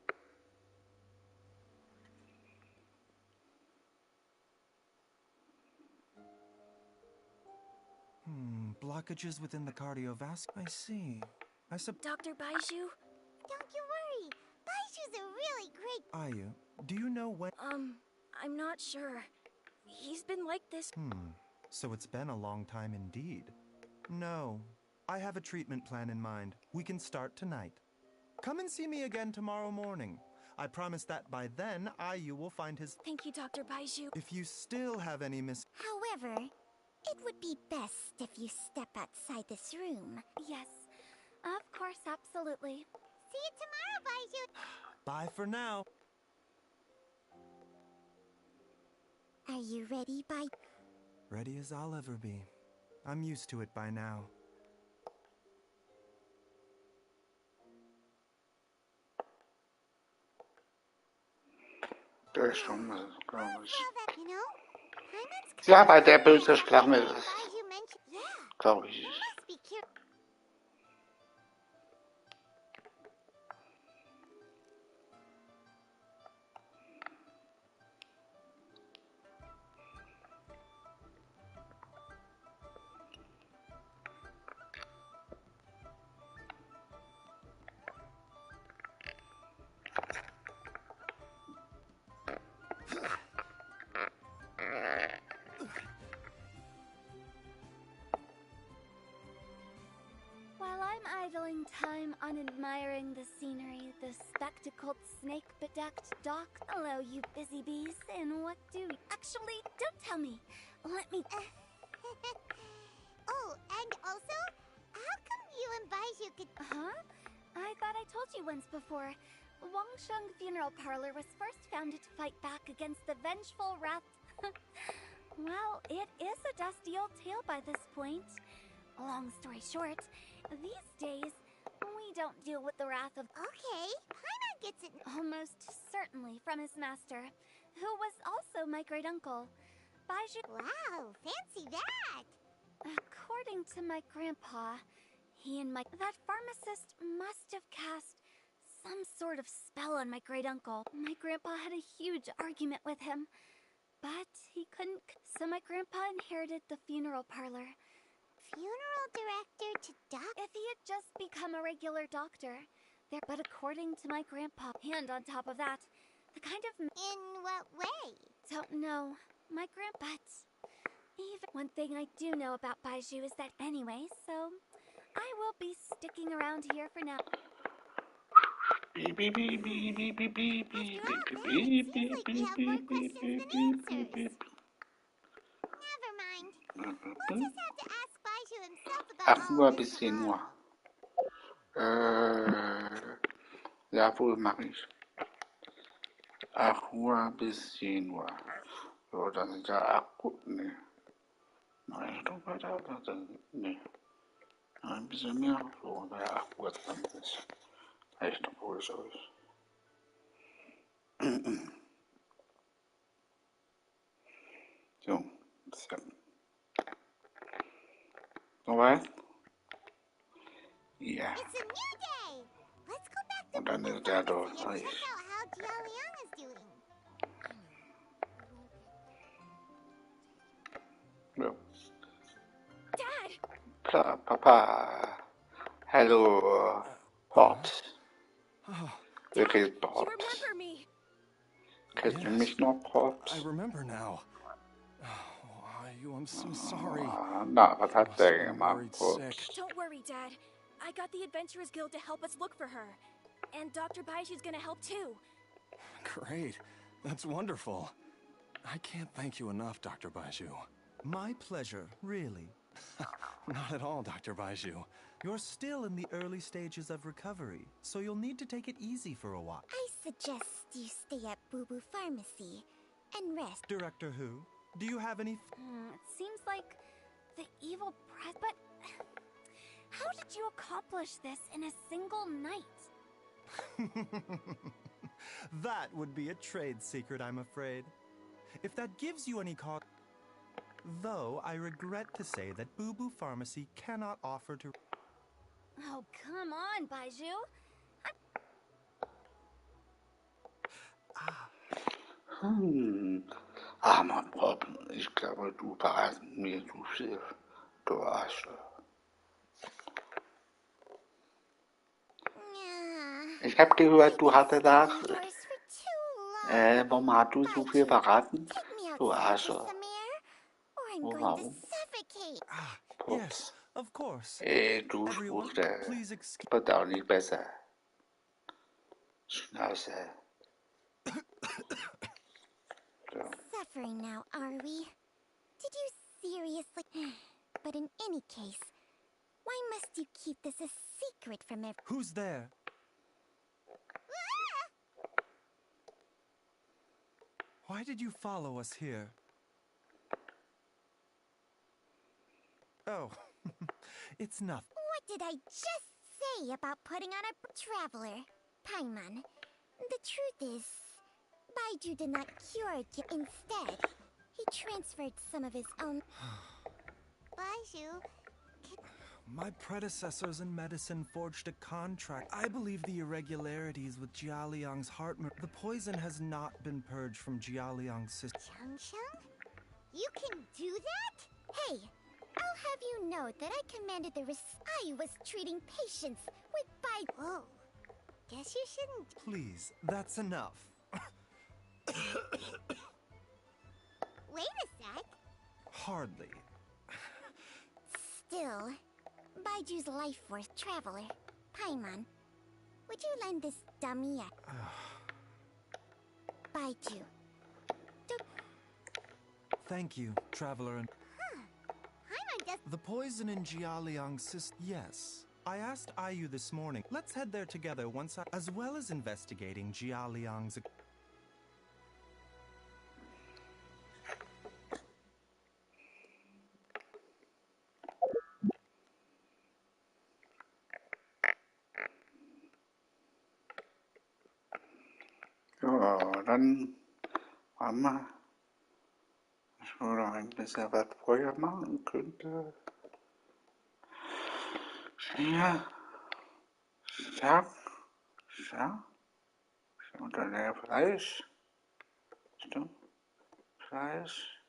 Speaker 22: Blockages within the cardiovascular. I see.
Speaker 1: Dr. Baiju? Don't you worry. Baiju's a really great.
Speaker 22: Ayu, do you know when?
Speaker 1: I'm not sure. He's been like this.
Speaker 22: So it's been a long time indeed. No, I have a treatment plan in mind. We can start tonight. Come and see me again tomorrow morning. I promise that by then, Ayu will find his.
Speaker 1: Thank you, Dr. Baiju.
Speaker 22: If you still have any
Speaker 1: However, it would be best if you step outside this room. Yes, of course, absolutely. See you tomorrow, Baiju.
Speaker 22: Bye for now.
Speaker 1: Are you ready, Baiju?
Speaker 22: Ready as I'll ever be. I'm used to it by now.
Speaker 2: Das ist schon mal, glaube ich. Ja, weil der böse Schlange ist. Glaube ich.
Speaker 1: Idling time on admiring the scenery, the spectacled snake-bedecked dock. Hello, you busy bees, and what do you... Actually, don't tell me. Let me... Oh, and also, how come you and Baiju could... Huh? I thought I told you once before. Wangsheng Funeral Parlor was first founded to fight back against the vengeful wrath... Well, it is a dusty old tale by this point. Long story short, these days, we don't deal with the wrath of... Okay, Paimon gets it almost certainly from his master, who was also my great-uncle. Baiju... Wow, fancy that! According to my grandpa, he and that pharmacist must have cast some sort of spell on my great-uncle. My grandpa had a huge argument with him, but he couldn't... So my grandpa inherited the funeral parlor. Funeral director to doc? If he had just become a regular doctor. But according to my grandpa, and on top of that, the kind of... In what way? Don't know. My grandpa... Even one thing I do know about Baiju is that anyway, so... I will be sticking around here for now.
Speaker 2: Beep, beep, beep, beep, beep, beep, beep, beep, beep, beep, beep, beep, beep, beep, beep, beep.
Speaker 1: Never mind. We'll just have to ask Baiju himself
Speaker 2: 8
Speaker 1: about
Speaker 2: Uhr
Speaker 1: all
Speaker 2: bis
Speaker 1: this.
Speaker 2: 10 Uhr. Ja, wohl mache ich. 8 Uhr bis 10 Uhr. So, dann sind ja 8 gut. Nee. Nein, ich doch weiter. Nee. Ein bisschen mehr. So, naja, 8 Uhr 20. Echt, obwohl es so ist. So, 7. Soweit? Ja.
Speaker 1: It's a new day. Let's go back to
Speaker 2: Und dann ist der dort.
Speaker 1: and check out how Jialiang is doing.
Speaker 2: Ja.
Speaker 1: Dad!
Speaker 2: Klar, Papa. Hallo, Port. Wer ist Port?
Speaker 9: Remember
Speaker 2: Kennst du mich noch, Port?
Speaker 9: I remember now. Oh,
Speaker 23: you. I'm so sorry.
Speaker 2: หน้าประทับใจ
Speaker 23: Must have been
Speaker 2: มาก
Speaker 23: worried
Speaker 2: พวก
Speaker 23: sick.
Speaker 4: Don't worry, Dad. I got the Adventurers Guild to help us look for her. And Dr. Baiju's gonna help too.
Speaker 23: Great. That's wonderful. I can't thank you enough, Dr. Baiju.
Speaker 22: My pleasure, really.
Speaker 23: Not at all, Dr. Baiju.
Speaker 22: You're still in the early stages of recovery, so you'll need to take it easy for a while.
Speaker 12: I suggest you stay at Boo Boo Pharmacy and rest.
Speaker 22: Director Who, do you have any...
Speaker 19: It seems like the evil press, but how did you accomplish this in a single night?
Speaker 22: That would be a trade secret, I'm afraid. If that gives you any cause... Though I regret to say that Boo Boo Pharmacy cannot offer to...
Speaker 19: Oh, come on, Baiju.
Speaker 2: Armer Problem. Ich glaube, du bereitest mir zu viel. Du Arsch. Ich habe gehört, du hattest das. Warum hast du so viel verraten? Du Arsch. Warum?
Speaker 22: Yes, of course.
Speaker 2: Du sprichst bitte auch nicht besser. Schnauze.
Speaker 12: Suffering now, are we? Did you seriously? But in any case, why must you keep this a secret from everyone?
Speaker 22: Who's there? Why did you follow us here? Oh, it's nothing.
Speaker 12: What did I just say about putting on a traveler? Paimon, the truth is, Baiju did not cure it. Instead, he transferred some of his own...
Speaker 1: Baiju...
Speaker 22: My predecessors in medicine forged a contract. I believe the irregularities with Jialiang's heart... The poison has not been purged from Jialiang's system.
Speaker 1: Chang? You can do that?
Speaker 12: Hey, I'll have you know that I commanded the I was treating patients with
Speaker 1: Whoa. Guess you shouldn't...
Speaker 22: Please, that's enough.
Speaker 1: Wait a sec.
Speaker 22: Hardly.
Speaker 12: Still, Baiju's life force traveler, Paimon, would you lend this dummy a... Baiju.
Speaker 22: Thank you, traveler and... The poison in Jialiang's system... Yes. I asked Ayu this morning. Let's head there together once I... As well as investigating Jialiang's...
Speaker 2: Ja, dann haben wir, ich würde ein bisschen was vorher machen könnte. Ja, stark, und dann der Fleisch, stimmt, Fleisch,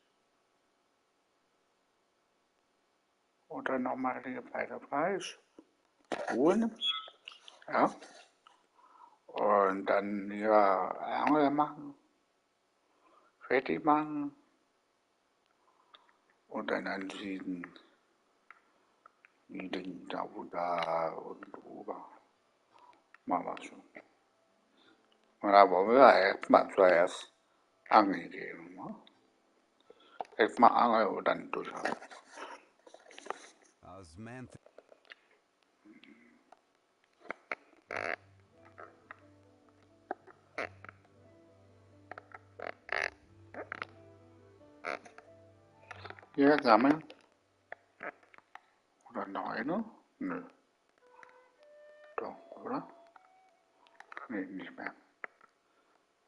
Speaker 2: und dann nochmal die beide Fleisch holen, ja, und dann ja Angel machen, fertig machen, und dann ansiedeln, Nieden da und ober. Machen wir schon. Und da wollen wir erstmal zuerst Angel geben. Ne? Erstmal Angel und dann durchhalten. Hier sammeln. Oder noch eine? Nö. Doch, oder? Nee, nicht mehr.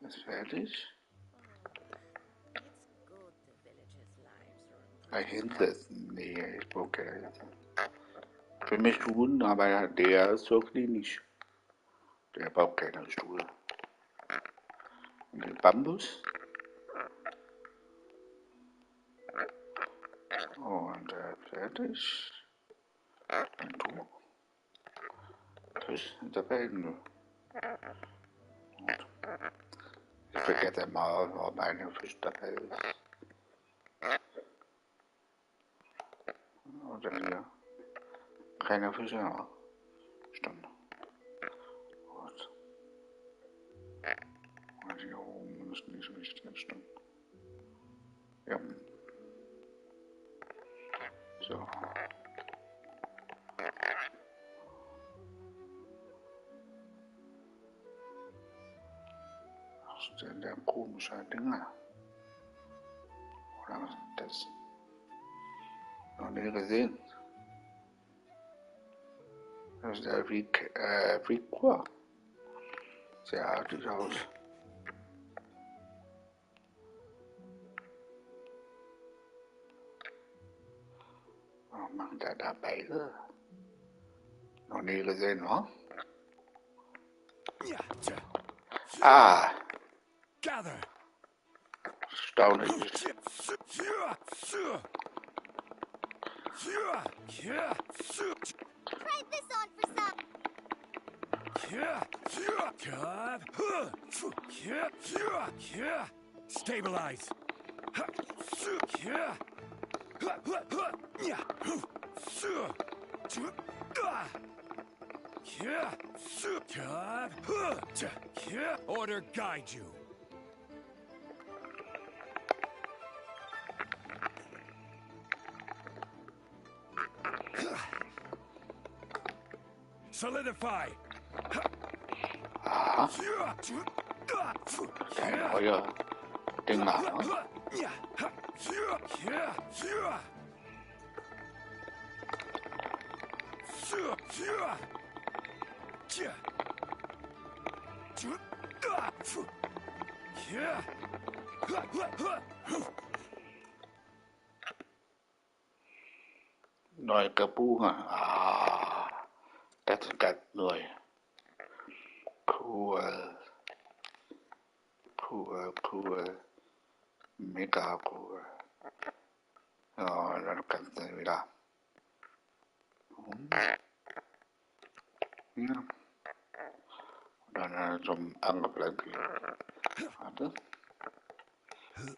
Speaker 2: Ist fertig. Hinsetzen. Nee, ich brauche keine. Für mich tun, aber der ist so klinisch. Der braucht keinen Stuhl. Und den Bambus. Und fertig. Ein Tuch. Fisch in der Welt. Ich vergesse mal, ob ein Fisch dabei ist. Oder hier? Keine Fische, ja. Stimmt. Gut. Und hier oben ist nicht wichtig, stimmt. Ja. So. Was sind denn der komische Dinger? Oder was ist das? Noch nie gesehen. Das ist der Figur. Sehr artig aus. Was macht der da beide? Noch nie gesehen, wa? Ah!
Speaker 6: Gather!
Speaker 2: Erstaunlich.
Speaker 1: Try this on for some.
Speaker 6: Stabilize. Order guide you. Solidify.
Speaker 2: Aha. Ein neuer Dinger, wa? Nồi cà pu hả? À, that's that nồi. Cool. Cool. Mega cool. Rồi, nó cạnh tay ra. Đó 좀 ăn gặp lại kìa. Warte.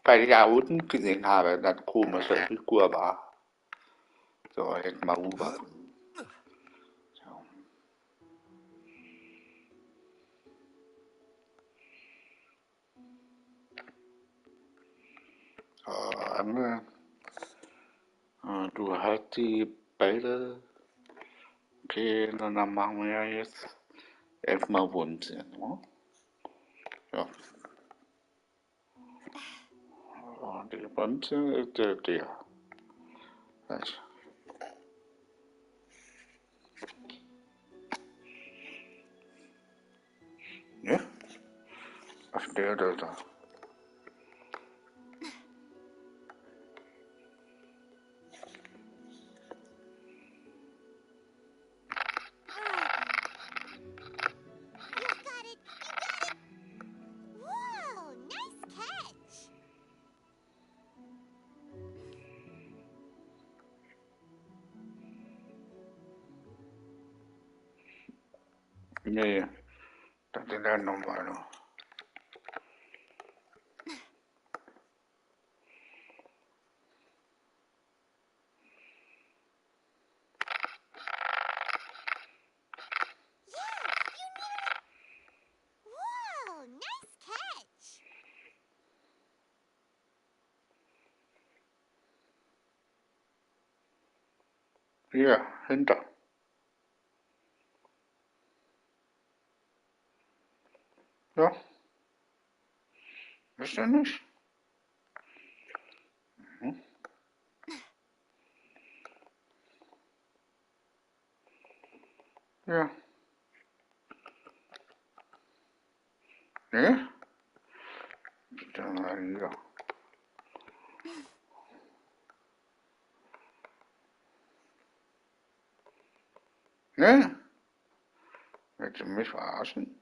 Speaker 2: Bei der unten gesehen habe, dann komische Figur war. So, jetzt mal rüber. So. Anne, du hast die beide. Okay, dann machen wir ja jetzt erstmal Wohnsinn, ne? Ja. Und die Wohnsinn ist der. Gleich. Ja? Auf der oder da?
Speaker 1: Whoa, nice catch.
Speaker 2: Nee, das sind ja nochmal noch.
Speaker 1: Whoa, nice catch.
Speaker 2: Hier, hinter. Ja. Wisst ihr nicht? Mhm. Ja. Ne? Dann mal hier. Ne? Willst du mich verarschen?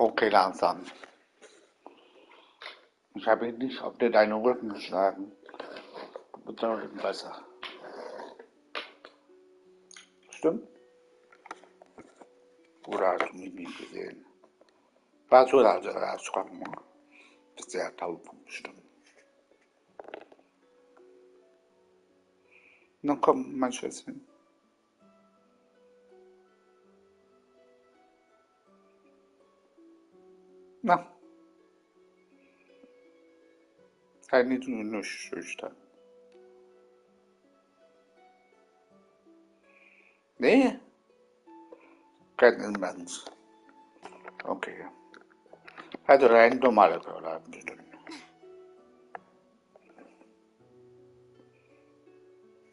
Speaker 2: Okay, langsam. Ich habe ihn nicht auf deinen Rücken geschlagen. Du bist doch eben besser. Stimmt? Oder hast du mich nicht gesehen? War so, also erschrocken. Sehr taub bestimmt. Na komm, mein Schätzchen. Na. Sei nicht nur schüchtern. Nee? Kein Inbands. Okay. Also rein normale Körper bestimmt.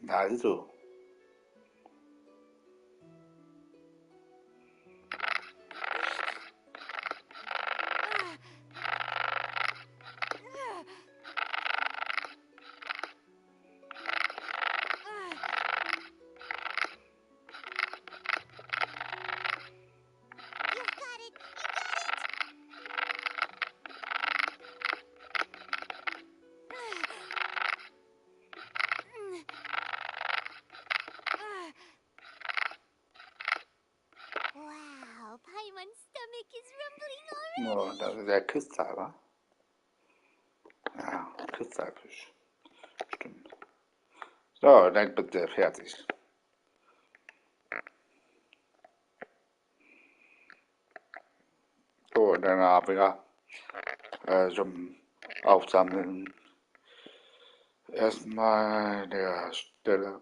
Speaker 2: Also.
Speaker 1: Wow, Paimon's stomach is rumbling
Speaker 2: Oh,
Speaker 1: already.
Speaker 2: das ist der Küster, wa? Ja, Küsterfisch. Stimmt. So, dann bitte fertig. So, dann haben wir zum Aufsammeln erstmal der Stelle.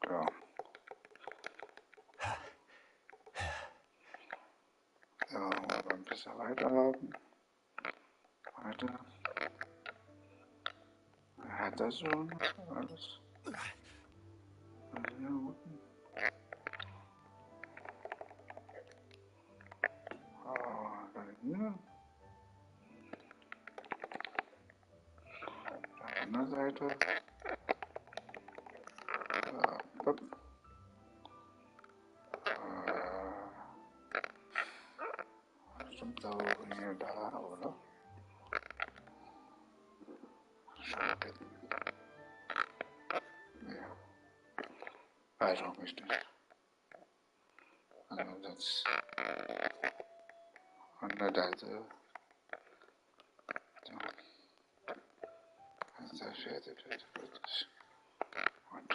Speaker 2: Ja. So, aber ein bisschen weiterlaufen. Weiter. Hat das schon alles? Hier unten. Oh, dann hier. Auf der anderen Seite. Hopp. Stimmt da hier da, oder? Schade. Ja. Weiß auch nicht. Also das an der Seite. So. Also das fertig wird. Und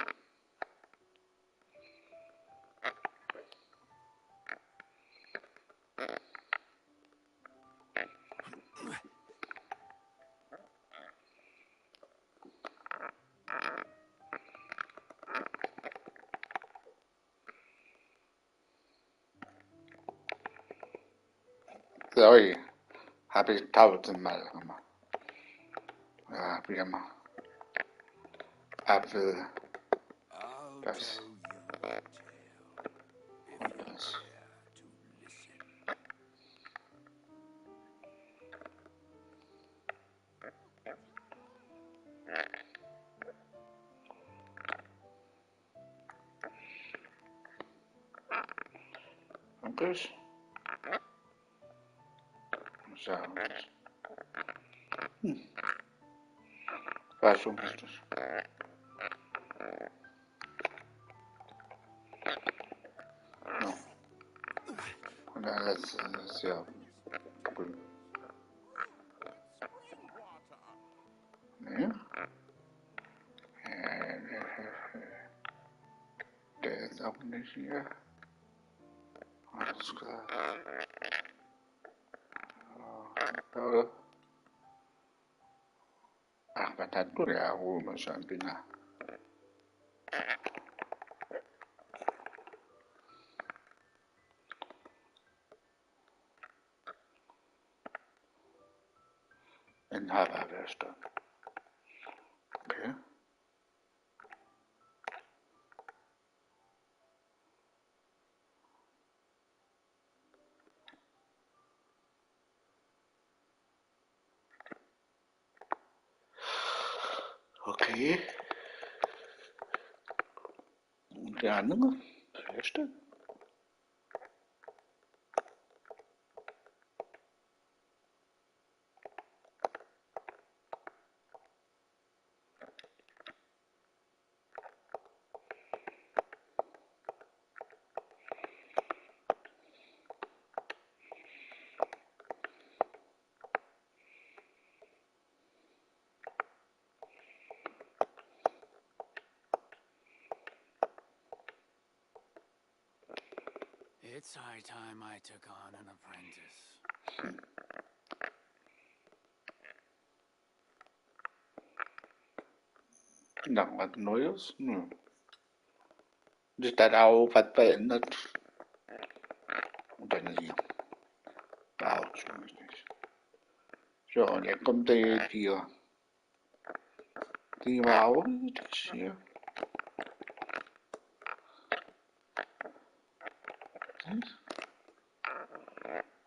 Speaker 2: sorry, habe ich tausendmal gemacht. Ja, wie immer. Apfel. Das. Und das. Und das. So. War schon richtig. Ja. Und dann letzte ist ja grün. Nee. Der ist auch nicht hier. Alles klar. Oder? Ach, was hat du der Aroma schon genau? In Haberwester. Okay. Okay. Und der andere? Feste?
Speaker 10: It's high time I took on an apprentice.
Speaker 2: Noch was Neues? Nö. Das hat auch was verändert. Und dann hier. Auch schon richtig. So, und jetzt kommt der hier. Die war auch richtig hier.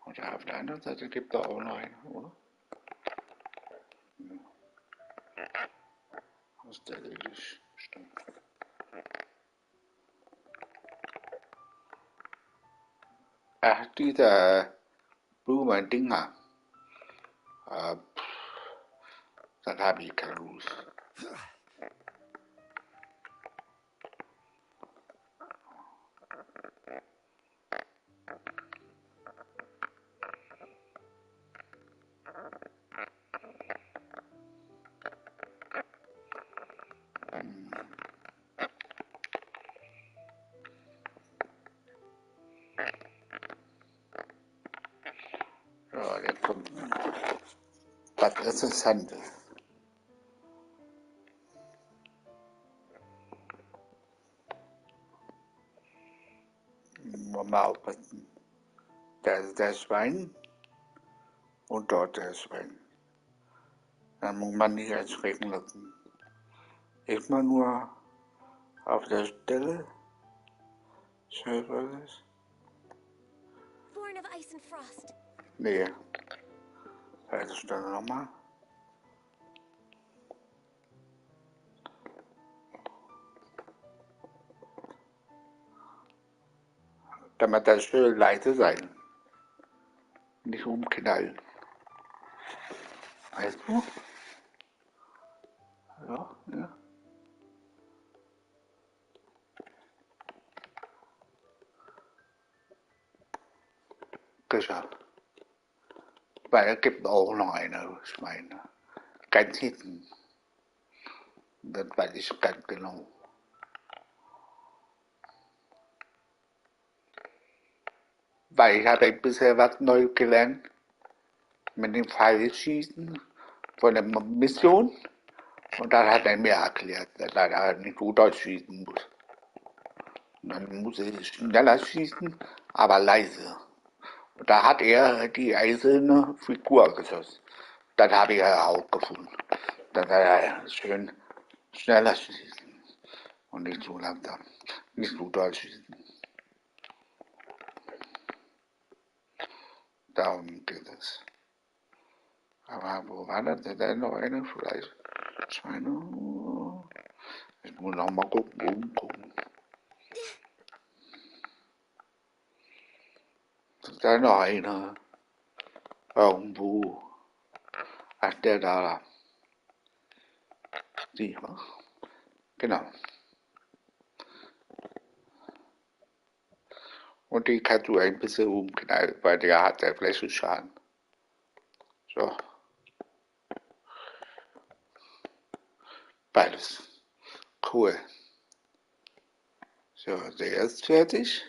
Speaker 2: Und auf der anderen Seite gibt es auch noch eine, oder? Ja. Das ist erledigt. Stimmt. Ach, dieser Blumen-Dinger. Das habe ich keine Lust. Ja, jetzt kommt was Interessantes. Mal aufpassen. Da ist der Schwein und dort der Schwein. Dann muss man nicht erschrecken lassen. Immer nur auf der Stelle. Schön war das?
Speaker 4: Born of ice and frost.
Speaker 2: Nee. Also Stelle nochmal. Damit das schön leise sein. Nicht umknallen. Weißt du? Ja, ja. Geschafft. Weil es gibt auch noch eine Schweine. Ganz hinten. Das weiß ich ganz genau. Weil ich habe bisher was Neues gelernt. Mit dem Pfeilschießen von der Mission. Und dann hat er mir erklärt, dass er nicht so Deutsch schießen muss. Und dann muss ich schneller schießen, aber leise. Und da hat er die einzelne Figur geschossen. Das habe ich herausgefunden. Dass er schön schneller schießen und nicht so langsam, nicht so doll schießen. Darum geht es. Aber wo war das denn noch eine? Vielleicht Schweine? Ich muss noch mal gucken, umgucken. Ist da noch eine? Irgendwo. Ach, der da. Die, was? Genau. Und die kannst du ein bisschen umknallen, weil der hat der Flächenschaden. So. Beides. Cool. So, der ist fertig.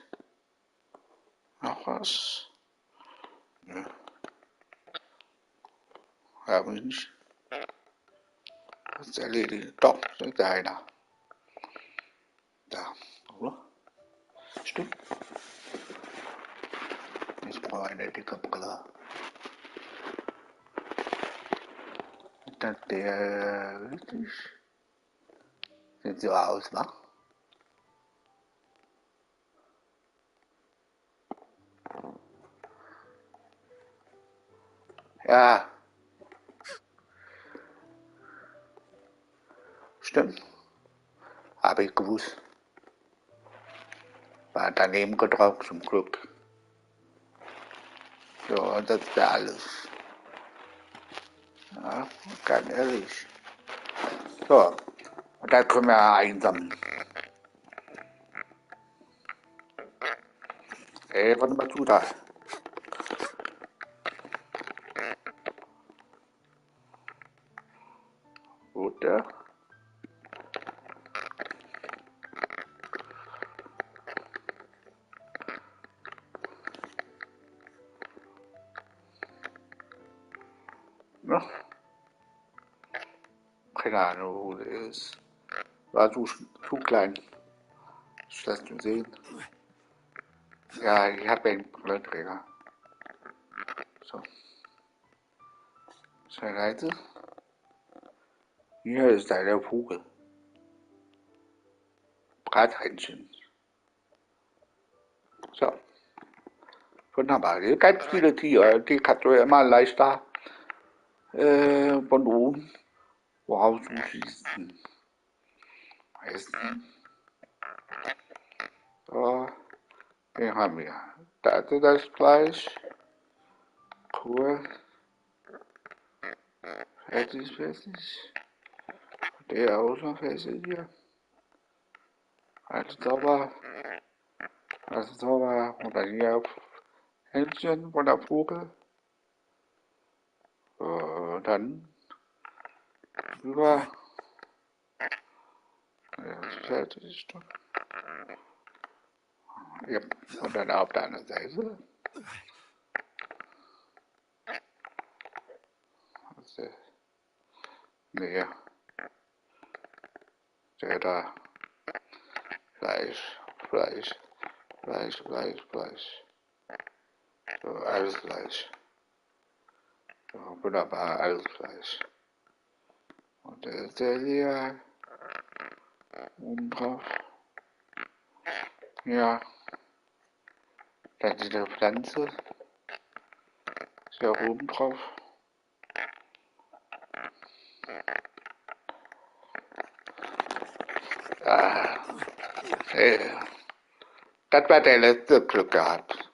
Speaker 2: Noch was? Ja. Habe ich nicht. Das ist erledigt. Doch, das ist einer. Da, oder? Stimmt. Ich brauche eine dicke Brille. Ist das der richtig? Sieht so aus, wa? Ja. Stimmt. Habe ich gewusst. War daneben gedrückt zum Glück. So, das ist ja alles. Ja, ganz ehrlich. So, und dann können wir einsammeln. Ey, was machst du da? Bruder? Ne? Keine Ahnung, wo der ist. War zu klein. Schlecht zu sehen. Ja, ich habe einen Brillenträger. So. Zur Seite. Hier ist eine Vogel. Brathähnchen. So. Wunderbar. Ganz viele Tiere. Die kannst du ja immer leichter von oben woraus du schießen. Essen. So. Den haben wir. Da ist das Fleisch. Cool. Fertig. Der auch noch fertig hier. Alles sauber. Und dann hier Händchen von der Vogel. Dann rüber. Ja, ist fertig. Ja, und dann auf der anderen Seite. Nee. Der da. Fleisch. So, alles Fleisch. So, wunderbar, alles Fleisch. Und der ist der hier. Oben drauf. Ja. Dann diese Pflanze. Ist ja oben drauf. Das war der letzte Glück gehabt.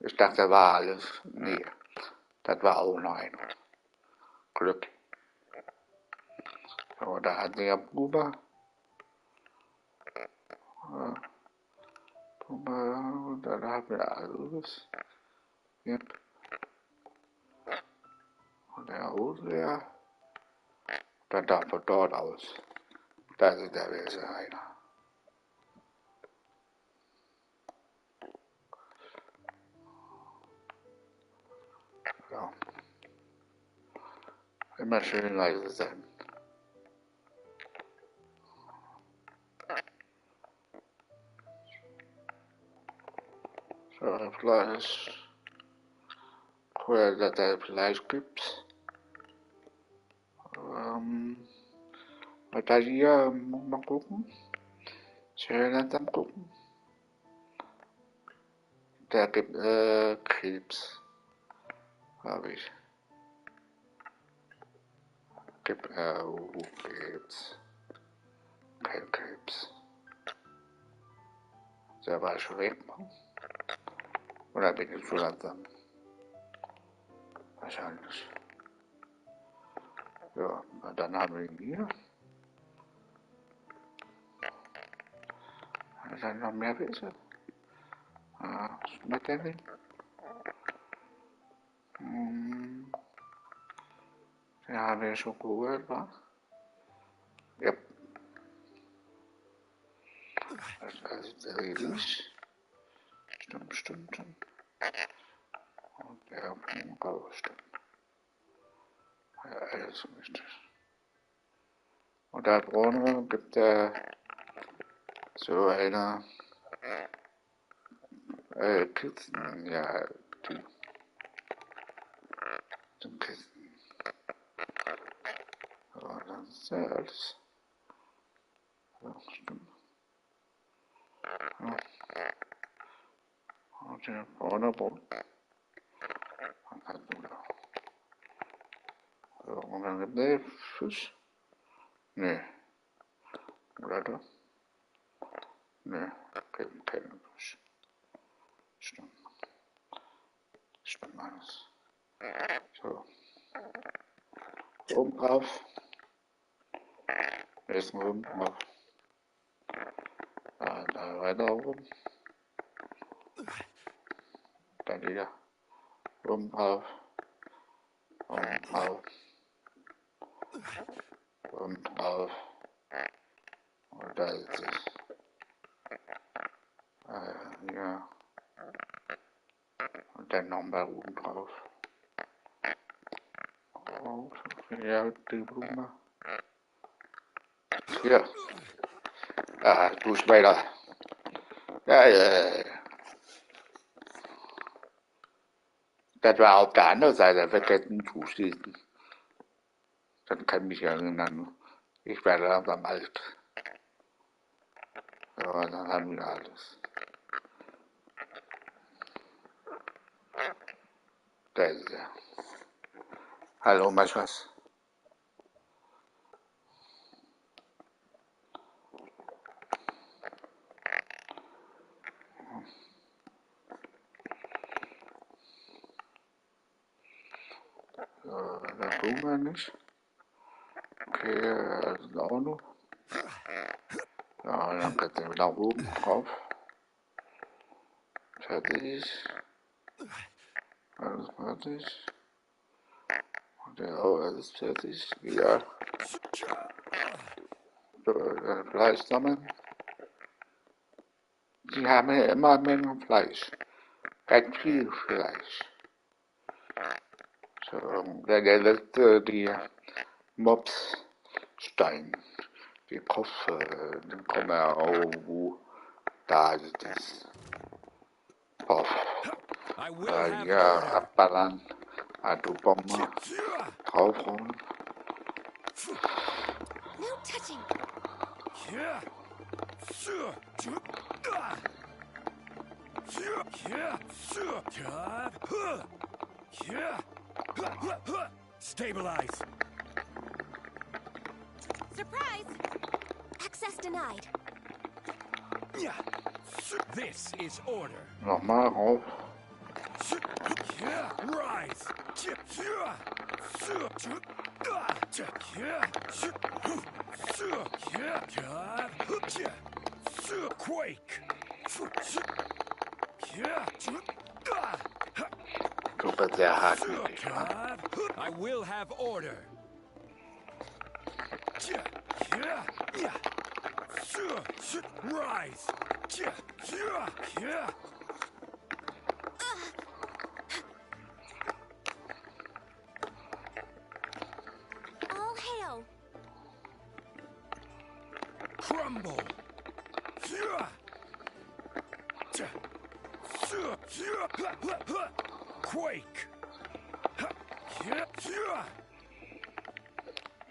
Speaker 2: Ich dachte, das war alles. Nee, das war auch noch ein Glück. So, da hat der Bruder. Und dann haben wir alles. Yep. Und der Hose, dann darf von dort aus. Da ist der Wesen einer. Ja. Immer schön leise sein. So, Fleisch. Cool, dass es Fleisch gibt. Da hier, muss man gucken. Schön langsam gucken. Der gibt Krebs. Habe ich. Gibt Krebs. Kein Krebs. Der war schon weg. Oder bin ich zu langsam? Wahrscheinlich. Ja, und dann haben wir ihn hier. Dann noch mehr Wesen. Schmeckt der nicht? Den haben wir schon geholt, wa? Ja. Das ist riesig. Stimmt. Und der Funke, stimmt. Ja, alles richtig. Und da vorne gibt er so eine Kisten, ja, die zum Kisten. So, das ist ja alles. So, stimmt. Ja. Und hier vorne rum. Man kann sogar. So, und dann gibt es Fisch. Nee. Oder doch? Nee, kein Fisch. Stimmt alles. So. Oben drauf. Nächsten oben drauf. Da weiter oben. Dann wieder. Oben drauf. Oben drauf. Oben drauf. Und da ist es. Ja. Und dann nochmal oben drauf. Ja, die Bruder. Ja. Ah, du Spider. Ja, ja. Das war auf der anderen Seite vergessen zu schießen. Dann kann mich erinnern. Ich werde langsam alt. Ja, dann haben wir alles. Da ist er. Hallo, mein Schatz. Der Bruder nicht. Okay, das ist auch noch. Ja, dann geht er nach oben drauf. Fertig. Alles fertig. Und der auch alles fertig. Ja. So, Fleisch sammeln. Sie haben ja immer Menge Fleisch. Ganz viel Fleisch. So, der letzte, die Mobsstein. Die Kopf, den kommen wir auch, wo da ist das. Kopf. Ja, abballern. Atombombe. Draufhauen.
Speaker 4: No touching.
Speaker 7: Stabilize.
Speaker 4: Surprise! Access denied.
Speaker 7: This is order.
Speaker 2: Nochmal rauf.
Speaker 7: Rise. Quake.
Speaker 2: Du bist sehr hartnäckig, wa?
Speaker 7: I will have order. Rise.
Speaker 4: All hail.
Speaker 7: Crumble. Quake.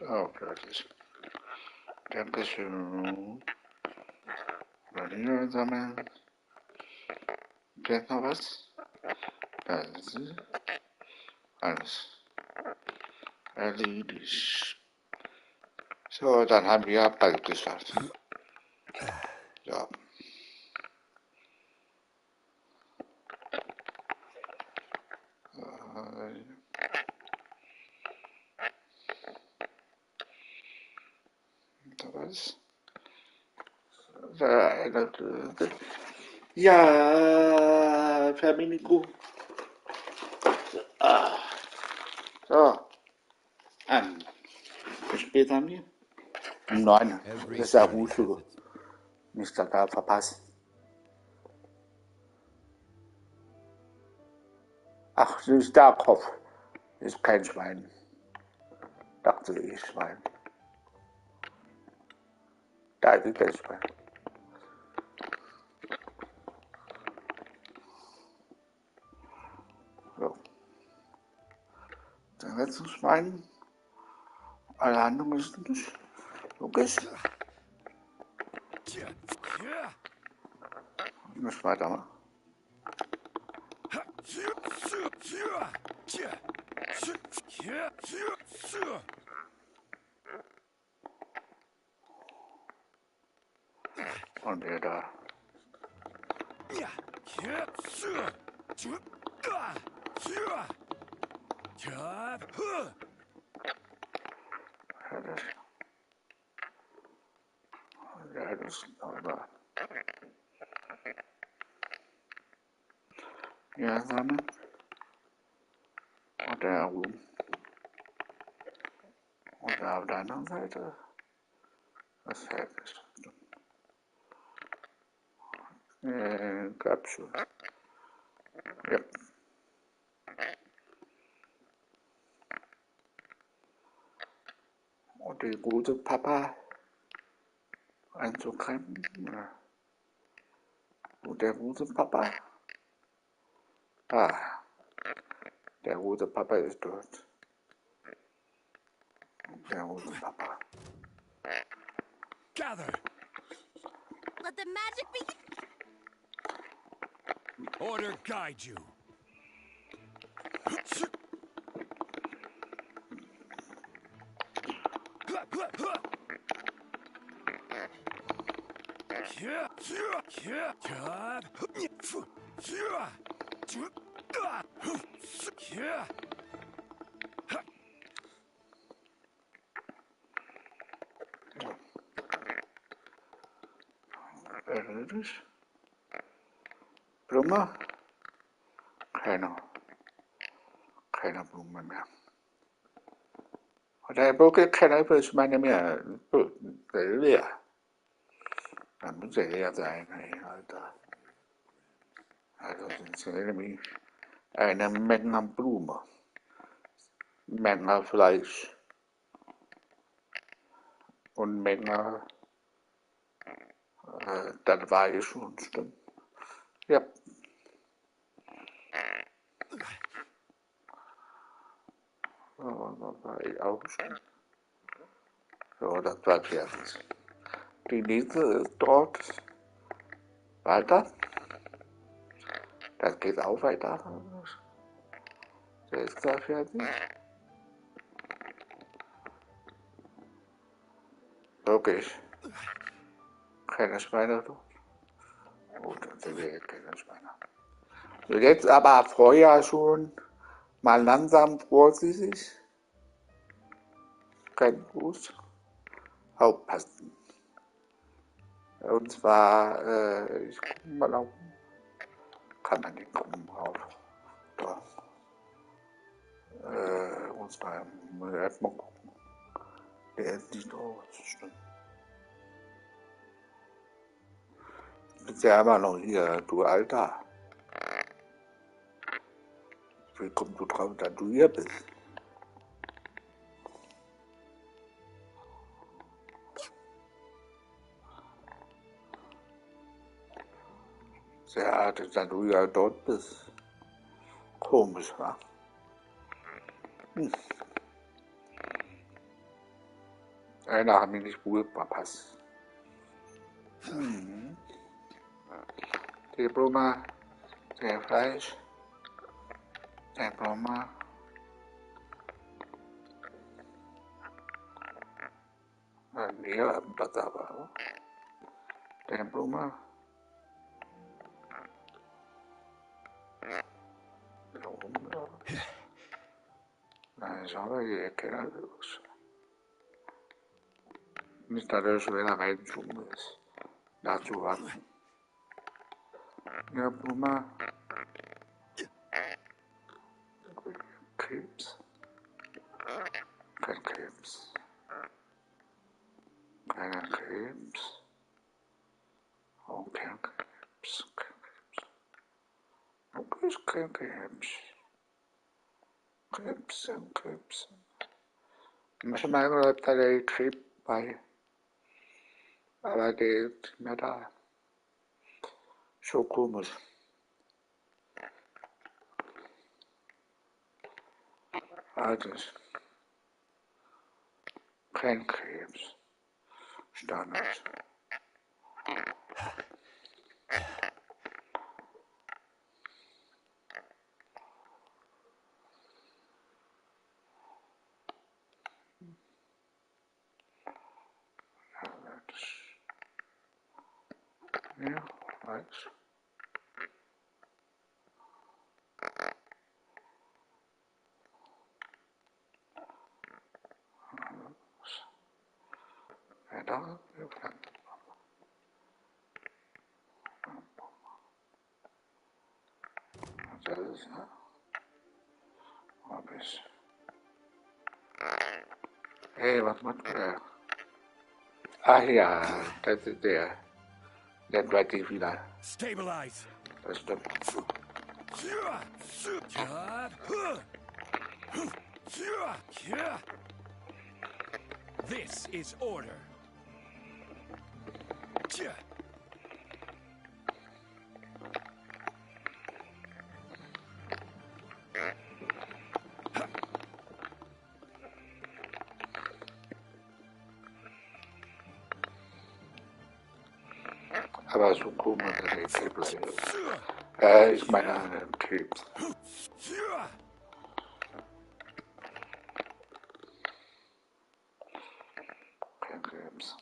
Speaker 2: Oh, fertig. Dankeschön. Vanille sammeln. Vielleicht noch was? Da ist sie. Alles erledigt. So, dann haben wir bald geschafft. Ja. Was? Ja, Verminigung. So, bis später mir. Um 9. Das ist ja gut so. Nicht total verpassen. Ach, das ist der Kopf. Das ist kein Schwein. Dachte ich, Schwein. Da ist das Schwein. So. Der letzte Schwein. Alle anderen sind nicht logisch. Ich muss weitermachen. Und der da. Ja, das ist aber. Ja, sammeln. Und der oben. Und da auf der anderen Seite. Was fällt das? Gab schon. Ja. und die gute Papa einzugreifen. Ja. Und der gute Papa? Ah, der gute Papa ist dort. Der gute Papa.
Speaker 7: Gather!
Speaker 4: Let the magic begin!
Speaker 7: Order guide you.
Speaker 2: Erledigt. Blume? Keine Blume mehr. Der Buckel keine Blume mehr. Leer. Dann muss er leer sein, Alter. Also sind nämlich eine Menge Blume. Menge Fleisch. Und Menge, das war ich schon, stimmt. Ja. So, das war ich auch schon. So, das war fertig. Die nächste ist dort weiter. Das geht auch weiter. Der ist da fertig. Wirklich. Keine Schweine dort. Oh, dann sind wir keine Schweine. So, jetzt aber vorher schon mal langsam vorsichtig. Kein Fuß. Aufpassen. Und zwar, ich gucke mal auf. Kann man nicht gucken drauf. Doch. Und zwar muss ich erstmal gucken. Der ist nicht drauf. Stimmt. Du bist ja immer noch hier, du Alter. Wie kommst du drauf, dass du hier bist? Sehr artig, dass du ja dort bist. Komisch, wa? Einer hat mich nicht gut verpasst. Die Blume, der Fleisch, der Blume. Nee, das aber. Der Blume. Nein, ich habe die Ecke los. Nicht, dass er schon wieder reingeschoben ist. Dazu warten. Ja, Blume. Krebs. Kein Krebs. Keiner Krebs. Oh, kein Krebs. Kein Krebs. Okay, ist kein Krebs. Krebs. Manchmal läuft da der Krebs bei. Aber der ist nicht mehr da. So komisch. Also, kein Krebs. Standard. Ja, weiß. Ja, da, wir pflanzen. Das ist, ja. Hab ich. Hey, was macht der? Ach ja, das ist der. Der bleibt nicht wieder.
Speaker 7: Stabilize.
Speaker 2: Das stimmt.
Speaker 7: This is order.
Speaker 2: Aber so komisch, der Typ. Ich meine, Typ. Kein Krebs.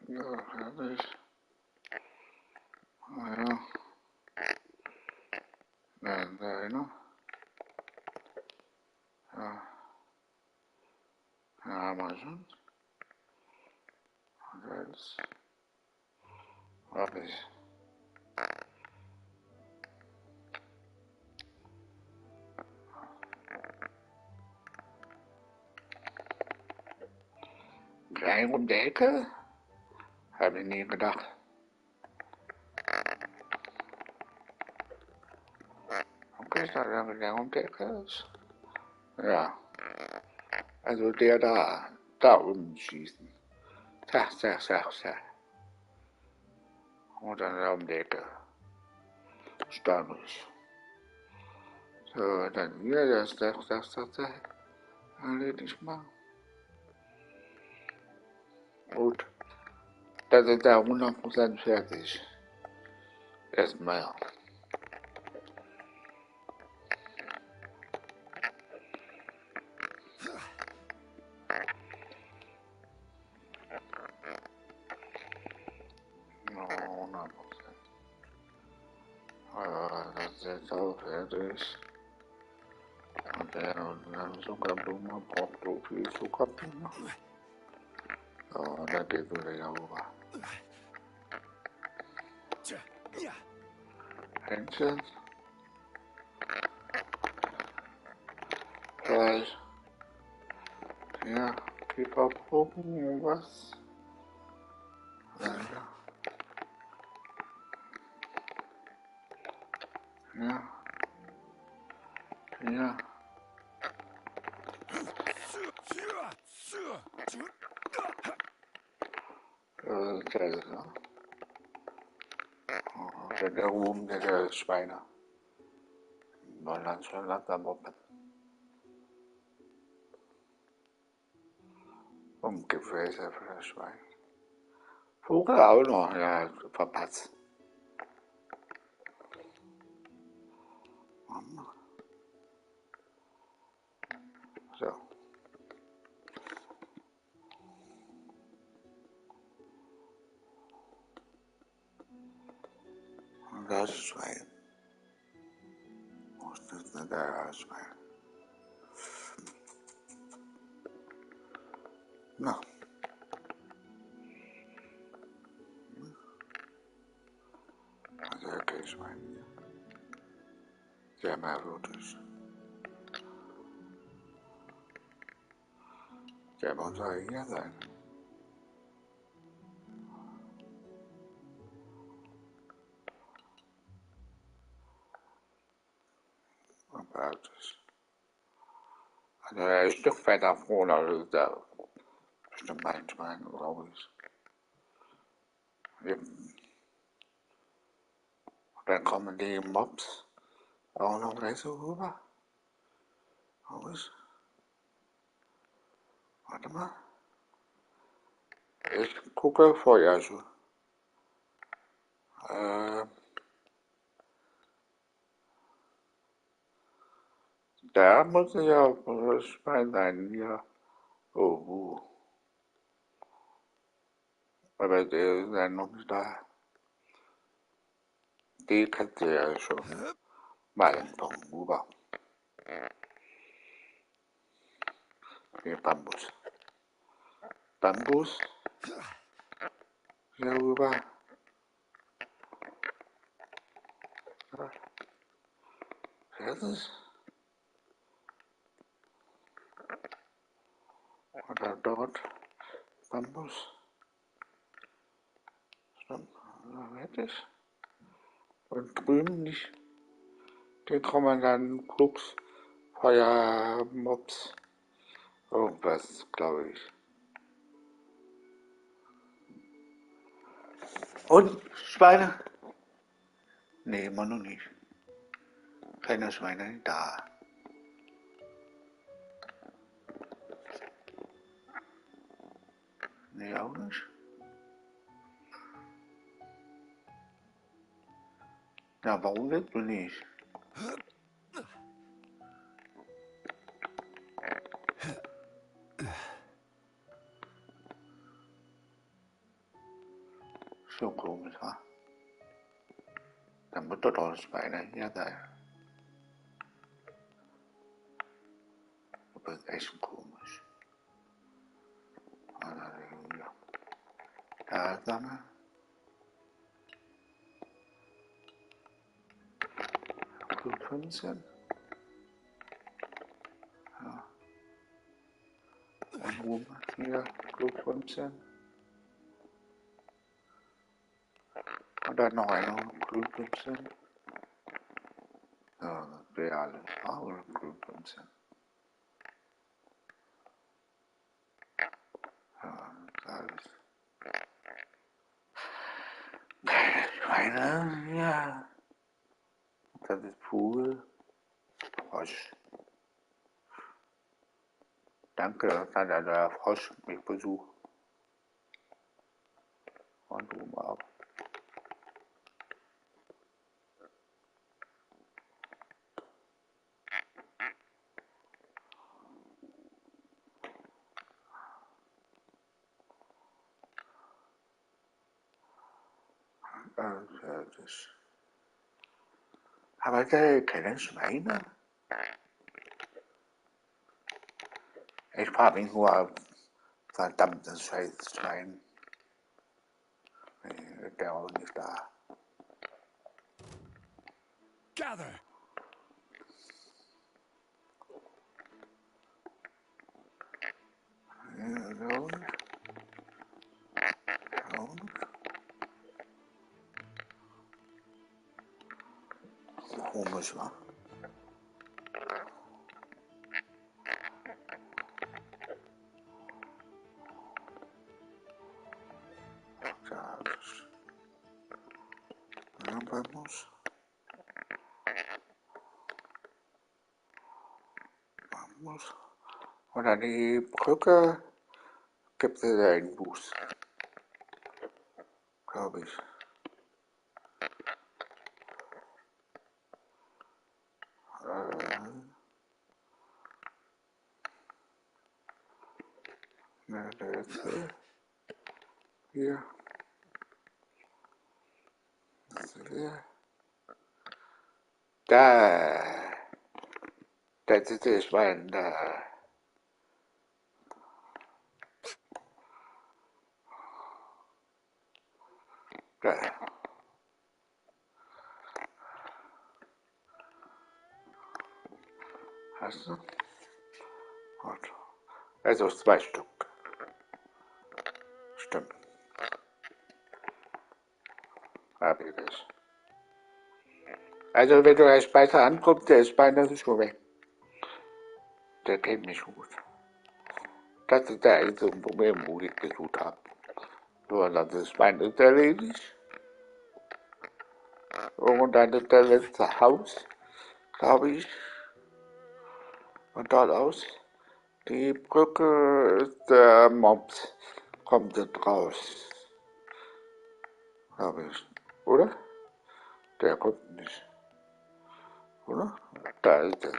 Speaker 2: Ja, herrlich. Naja. Nein, ne? Ja. Ja, mal schon. Und jetzt hab ich. Gleich um die Ecke? Habe ich nie gedacht. Okay, ich dachte, gleich um die Ecke ist. Ja. Also der da unten schießen. Zack. Und dann da um die Ecke. Steinrich. So, dann hier das erledigt mal. Gut. Das ist da 100% fertig. Erstmal. No, 100%. Das ist jetzt auch fertig. Und dann Zuckerblume braucht so viel Zuckerblume. So, dann geht wieder rüber. Händchen. Vielleicht. Ja, Kieferproben, was? Ja. Der Ruhm der Schweine. Neuland schon langsam oben. Gefäße für das Schwein. Vogel auch noch, ja, verpasst. So. Und das Schwein. Wo ist das denn der Schwein? Na. Also okay, Schwein hier. Sehr merkwürdig. Der muss ja hier sein. Merkwürdig. Also er ist ein Stück weiter vorne, also da bestimmt mein Schwein, glaube ich. Eben. Und dann kommen die Mobs auch noch gleich so rüber. Aus. Warte mal. Ich gucke vorher schon. Da muss ja das Schwein sein, ja. Oh. Aber der ist ja noch nicht da. Die kannst du ja schon mal entkommen, rüber. Hier Bambus. Bambus. hier rüber. Ja. Fertig. Oder dort. Bambus. Fertig. Und drüben nicht. Den kann man dann Klux, Feuermops, irgendwas, glaube ich. Und Schweine? Nee, immer noch nicht. Keine Schweine da. Nee, auch nicht. Ja, warum willst du nicht? Schon komisch, wa? Dann muss doch das Schweine hier sein. Das ist echt komisch. Da sagen wir. Gut 15. Ja. Und oben hier gut 15. Und dann noch einer gut 15. Ja, das wäre alles. Oder gut 15. Ja, das ist alles. Schweine, ja. Das ist Pool. Frosch. Danke, dass der Frosch mich besucht. Und oben ab. Fertig. Aber da keine Schweine. Ich frage mich nur, verdammtes Scheißschwein. Der auch nicht da.
Speaker 7: Gather!
Speaker 2: So. Komisch, wa? Vamos. Vamos. Und an die Brücke gibt es einen Bus. Glaube ich. Ne, der ist hier. Das ist hier. Da. Das ist das Schwein da. Da. Hast du? Gut. Also 2 Stück. Stimmt. Hab ich das. Also wenn du den Speicher anguckst, der ist beinahe schon weg. Der kennt mich gut. Das ist der einzige Problem, wo ich gesucht habe. So, das Schwein ist erledigt. Und dann ist das letzte Haus, glaube ich. Und dort aus. Die Brücke ist der Mops. Kommt jetzt raus. Glaube ich. Oder? Der kommt nicht. Oder? Da ist es.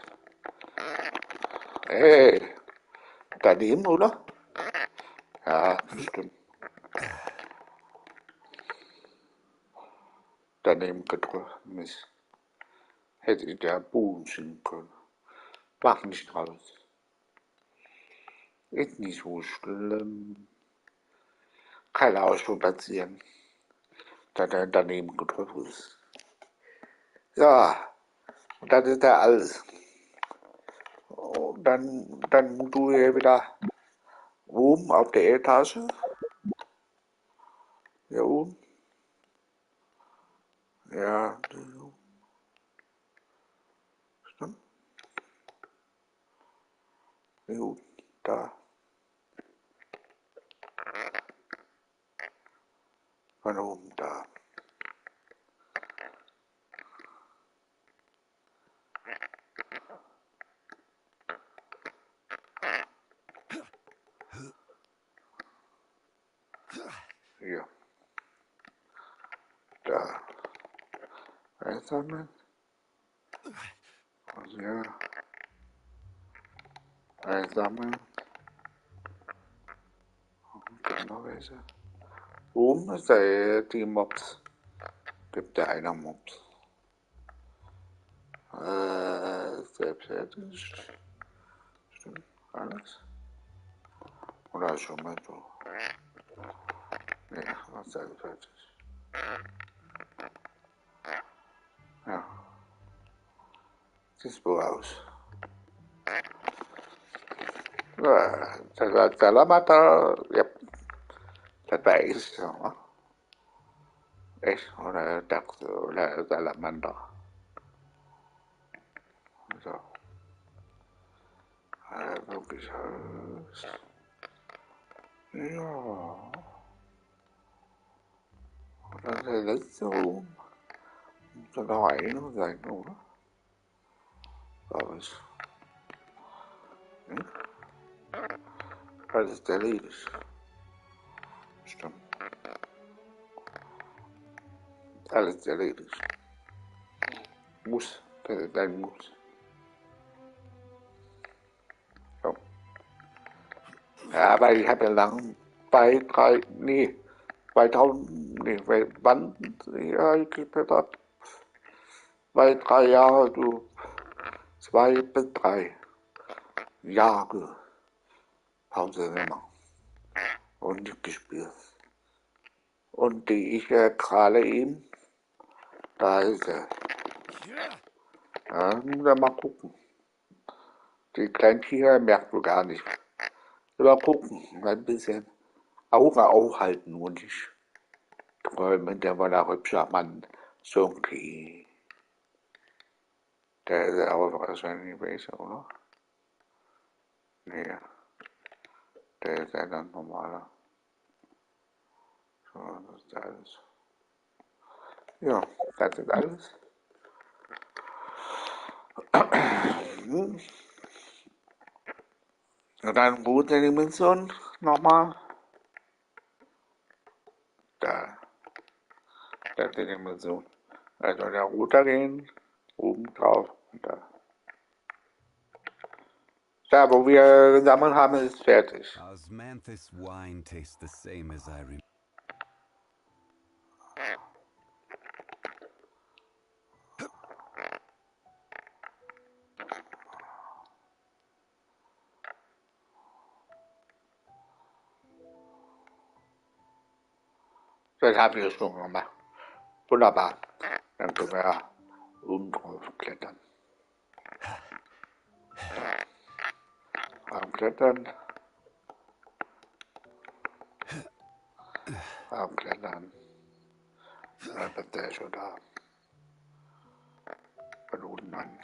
Speaker 2: Hey. Daneben, oder? Ja, bestimmt. Daneben gedrückt. Mist. Hätte ich der Boden schieben können. Mach nicht raus. Ist nicht so schlimm. Keine Ausflug platzieren, da der daneben getroffen ist. Ja, und das ist ja alles. Und dann musst du hier wieder oben auf der Etage. Hier oben. Ja, stimmt. Hier oben, da. Von oben, da. Hier. Da. Einsammeln. Also hier. Einsammeln. Und dann noch welche. Oben ist die Mobs. Gibt der einer Mobs. Selbsterledigt. Stimmt, alles. Oder schon mal so. Nee, was ist alles fertig. Ja. Sieht so aus. Ja, das Salamata, ja, das weiß ich ja. Echt? Oder Dachs oder Salamander. So. Wirklich alles. Ja. Und dann der letzte oben. Muss da noch einer sein, oder? Glaube ich. Hm? Das ist erledigt. Stimmt. Alles erledigt. Muss. Das ist ein Muss. So. Ja, aber ich habe ja lang bei 2000, wann ja, ich gespielt habe? 2, 3 Jahre, du, 2 bis 3 Jahre Pause gemacht und nicht gespielt. Und die ich gerade eben, da ist er. Ja, müssen wir mal gucken. Die kleinen Tiere merkt du gar nicht. Mal gucken, ein bisschen Augen aufhalten und nicht träumen, der war ein hübscher Mann. So okay. Der ist ja auch wahrscheinlich besser, oder? Nee, der ist ja ganz normaler. So, das ist alles. Ja, das ist alles. Und dann Bruder Dimension nochmal. Da, das ist die Dimension. Also der Router gehen, oben drauf und da. Da, wo wir gesammelt haben, ist fertig.
Speaker 6: Osmanthus wine tastes the same as I remember.
Speaker 2: Das haben wir schon gemacht. Wunderbar. Dann können wir oben drauf klettern. Klettern. Klettern. Dann ist der schon da. Von unten an.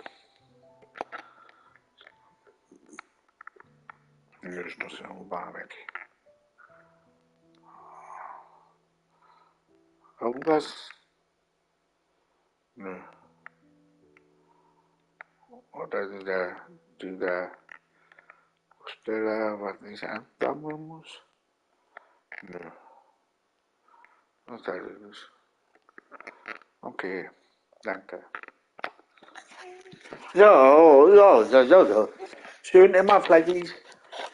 Speaker 2: Ich muss ja U-Bahn weg. Irgendwas? Nö. Oder dieser Steller, was ich ansammeln muss? Nö. Das heißt es. Okay, danke. Ja. Schön immer fleißig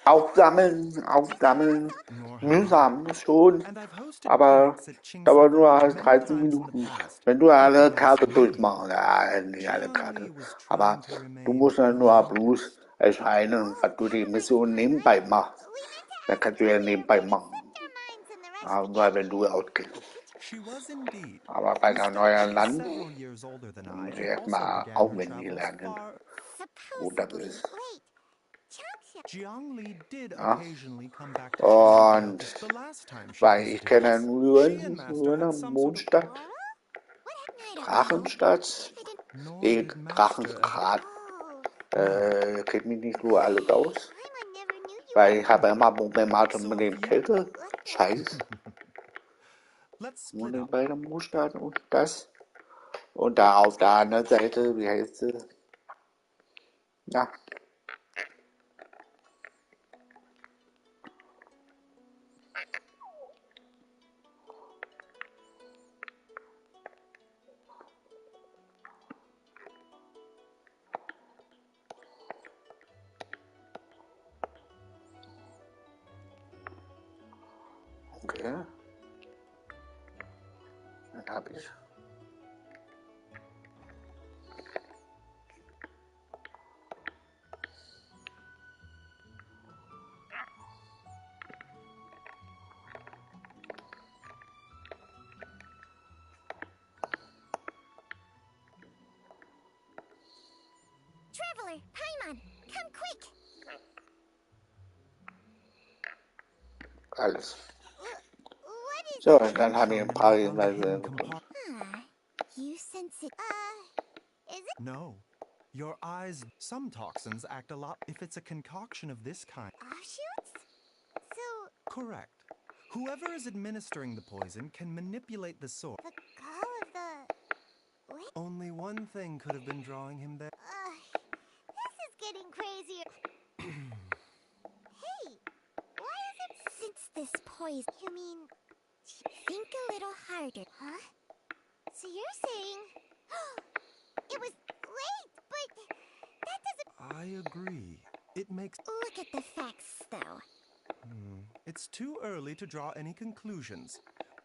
Speaker 2: aufsammeln. Mühsam schon, aber dauert nur 13 Minuten. Wenn du alle Karte durchmachst, ja, nicht alle Karte, aber du musst dann nur bloß erscheinen, was du die Mission nebenbei machst. Dann kannst du ja nebenbei machen. Aber wenn du ausgehst.
Speaker 22: She was indeed.
Speaker 2: Aber bei einem neuen Land
Speaker 22: Several years older than I,
Speaker 2: muss ich
Speaker 22: and
Speaker 2: erstmal
Speaker 22: also
Speaker 2: auswendig
Speaker 22: began her
Speaker 2: lernen,
Speaker 22: travels
Speaker 2: wo das ist.
Speaker 22: Jiangli did
Speaker 2: Ja.
Speaker 22: occasionally come back to
Speaker 2: Und
Speaker 22: Tianjin. The last time she
Speaker 2: weil ich
Speaker 22: visited
Speaker 2: kenne
Speaker 22: us,
Speaker 2: nur
Speaker 22: she and Master
Speaker 2: eine
Speaker 22: had some sort of
Speaker 2: Mondstadt, Drachenstadt,
Speaker 22: did
Speaker 2: Drachensgrad, kennt mich nicht so alles aus, weil ich habe immer Probleme mit dem Kälte, Scheiß, und bei der Mondstadt und das, und da auf der anderen Seite, wie heißt sie, ja, okay, dann habe ich.
Speaker 1: Traveler, Paimon, come quick!
Speaker 2: Alles. So, dann haben wir ein paar Hinweise.
Speaker 1: You sense it. Is it?
Speaker 22: No. Your eyes... Some toxins act a lot if it's a concoction of this kind.
Speaker 1: Offshoots? So...
Speaker 22: Correct. Whoever is administering the poison can manipulate the source.
Speaker 1: The call of the... What?
Speaker 22: Only one thing could have been drawing him there.
Speaker 1: This is getting crazier. Hey, why is it... Since this poison... You mean... Think a little harder. Huh? So you're saying... It was late, but... That doesn't...
Speaker 22: I agree. It makes...
Speaker 1: Look at the facts, though.
Speaker 22: It's too early to draw any conclusions.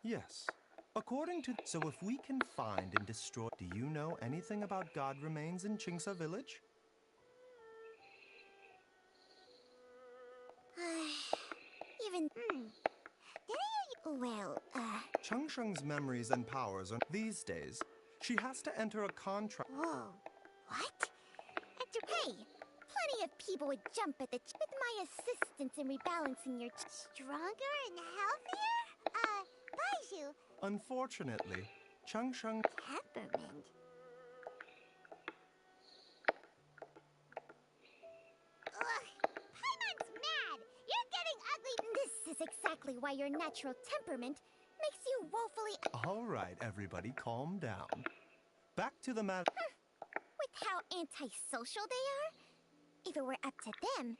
Speaker 22: Yes. According to... So if we can find and destroy... Do you know anything about god remains in Qingsa village?
Speaker 1: Even... Well,
Speaker 22: Changsheng's memories and powers are... These days, she has to enter a contract...
Speaker 1: Whoa. What? Hey, plenty of people would jump at the... With my assistance in rebalancing your... Stronger and healthier? Baiju.
Speaker 22: Unfortunately, Changsheng...
Speaker 1: Peppermint. Paimon's mad! You're getting ugly! This is exactly why your natural temperament makes you woefully...
Speaker 22: All right, everybody, calm down. Back to the matter...
Speaker 1: With how antisocial they are? If it were up to them...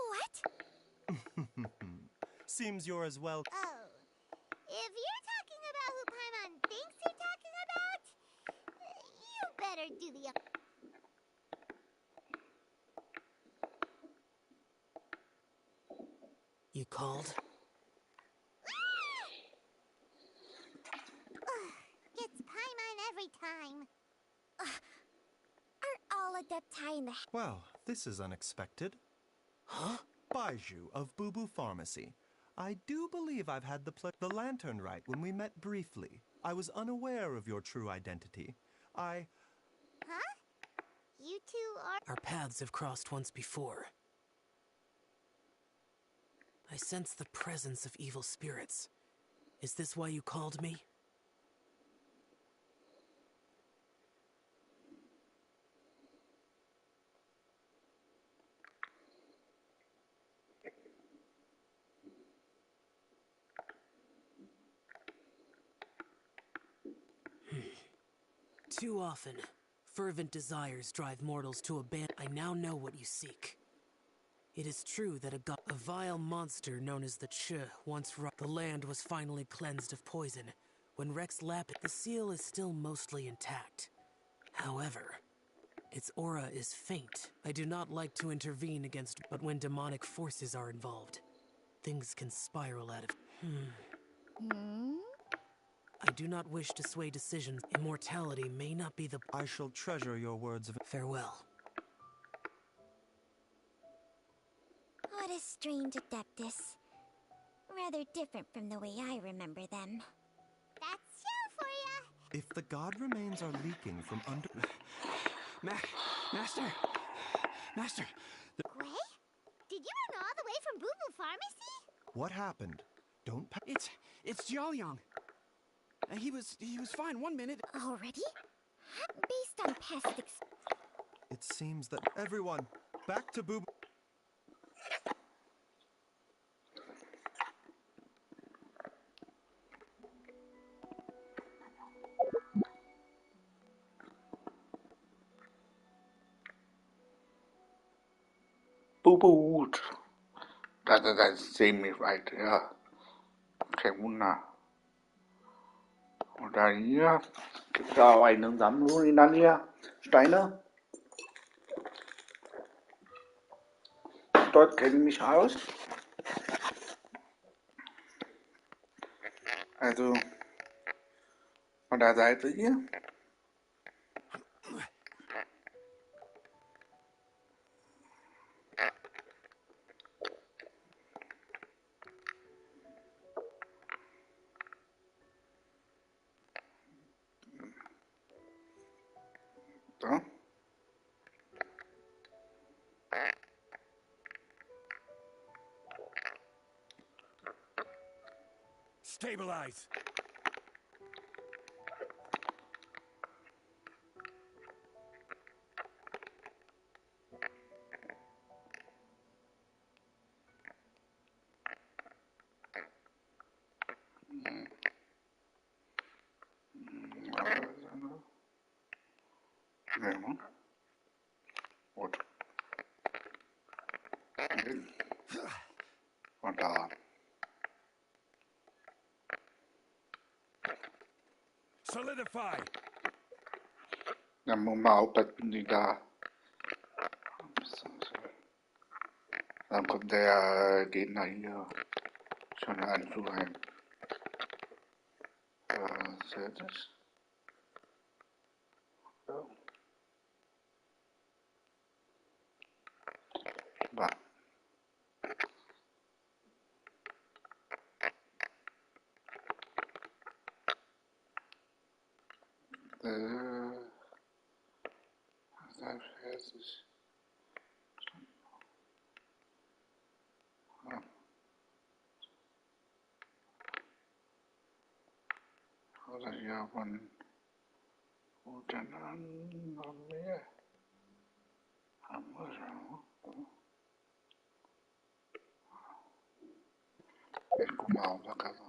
Speaker 1: What?
Speaker 22: Seems you're as well...
Speaker 1: Oh. If you're talking about who Paimon thinks you're talking about, you better do the...
Speaker 13: You called?
Speaker 1: It's Paimon every time. Are all Adepti in the...
Speaker 22: Well, this is unexpected.
Speaker 13: Huh?
Speaker 22: Baiju of Boo Boo Pharmacy. I do believe I've had the lantern right when we met briefly. I was unaware of your true identity.
Speaker 1: Huh? You two are...
Speaker 13: Our paths have crossed once before. I sense the presence of evil spirits. Is this why you called me? Too often, fervent desires drive mortals to abandon. I now know what you seek. It is true that a vile monster known as the Ch once the land was finally cleansed of poison. When Rex lapped it, the seal is still mostly intact. However, its aura is faint. I do not like to intervene against, but when demonic forces are involved, things can spiral out of... I do not wish to sway decisions. Immortality may not be the...
Speaker 22: I shall treasure your words of...
Speaker 13: Farewell.
Speaker 1: What a strange adeptus.
Speaker 12: rather different from the way I remember them.
Speaker 1: That's show for ya!
Speaker 22: If the god remains are leaking from under...
Speaker 10: Master! Master!
Speaker 1: Gray? Did you run all the way from Boo Boo Pharmacy?
Speaker 22: What happened? Don't
Speaker 10: It's Jiaoyang. He was fine 1 minute.
Speaker 12: Already? Based on past
Speaker 22: It seems that everyone, back to Boo.
Speaker 2: Boot. That's same me right, yeah. Okay, Muna. Oder hier. Gibt da auch eine Sammlung in der Nähe? Steine? Dort kenne ich mich aus. Also von der Seite hier. So.
Speaker 7: Stabilize.
Speaker 2: Gut. Und da.
Speaker 7: Solidify.
Speaker 2: Dann muss man aufpassen, die da. Dann kommt der Gegner hier schon anzuhängen. Was ist das? So. War. Das ist oder hier von guten an noch mehr. Haben wir schon. Ich guck mal auf der Kasse.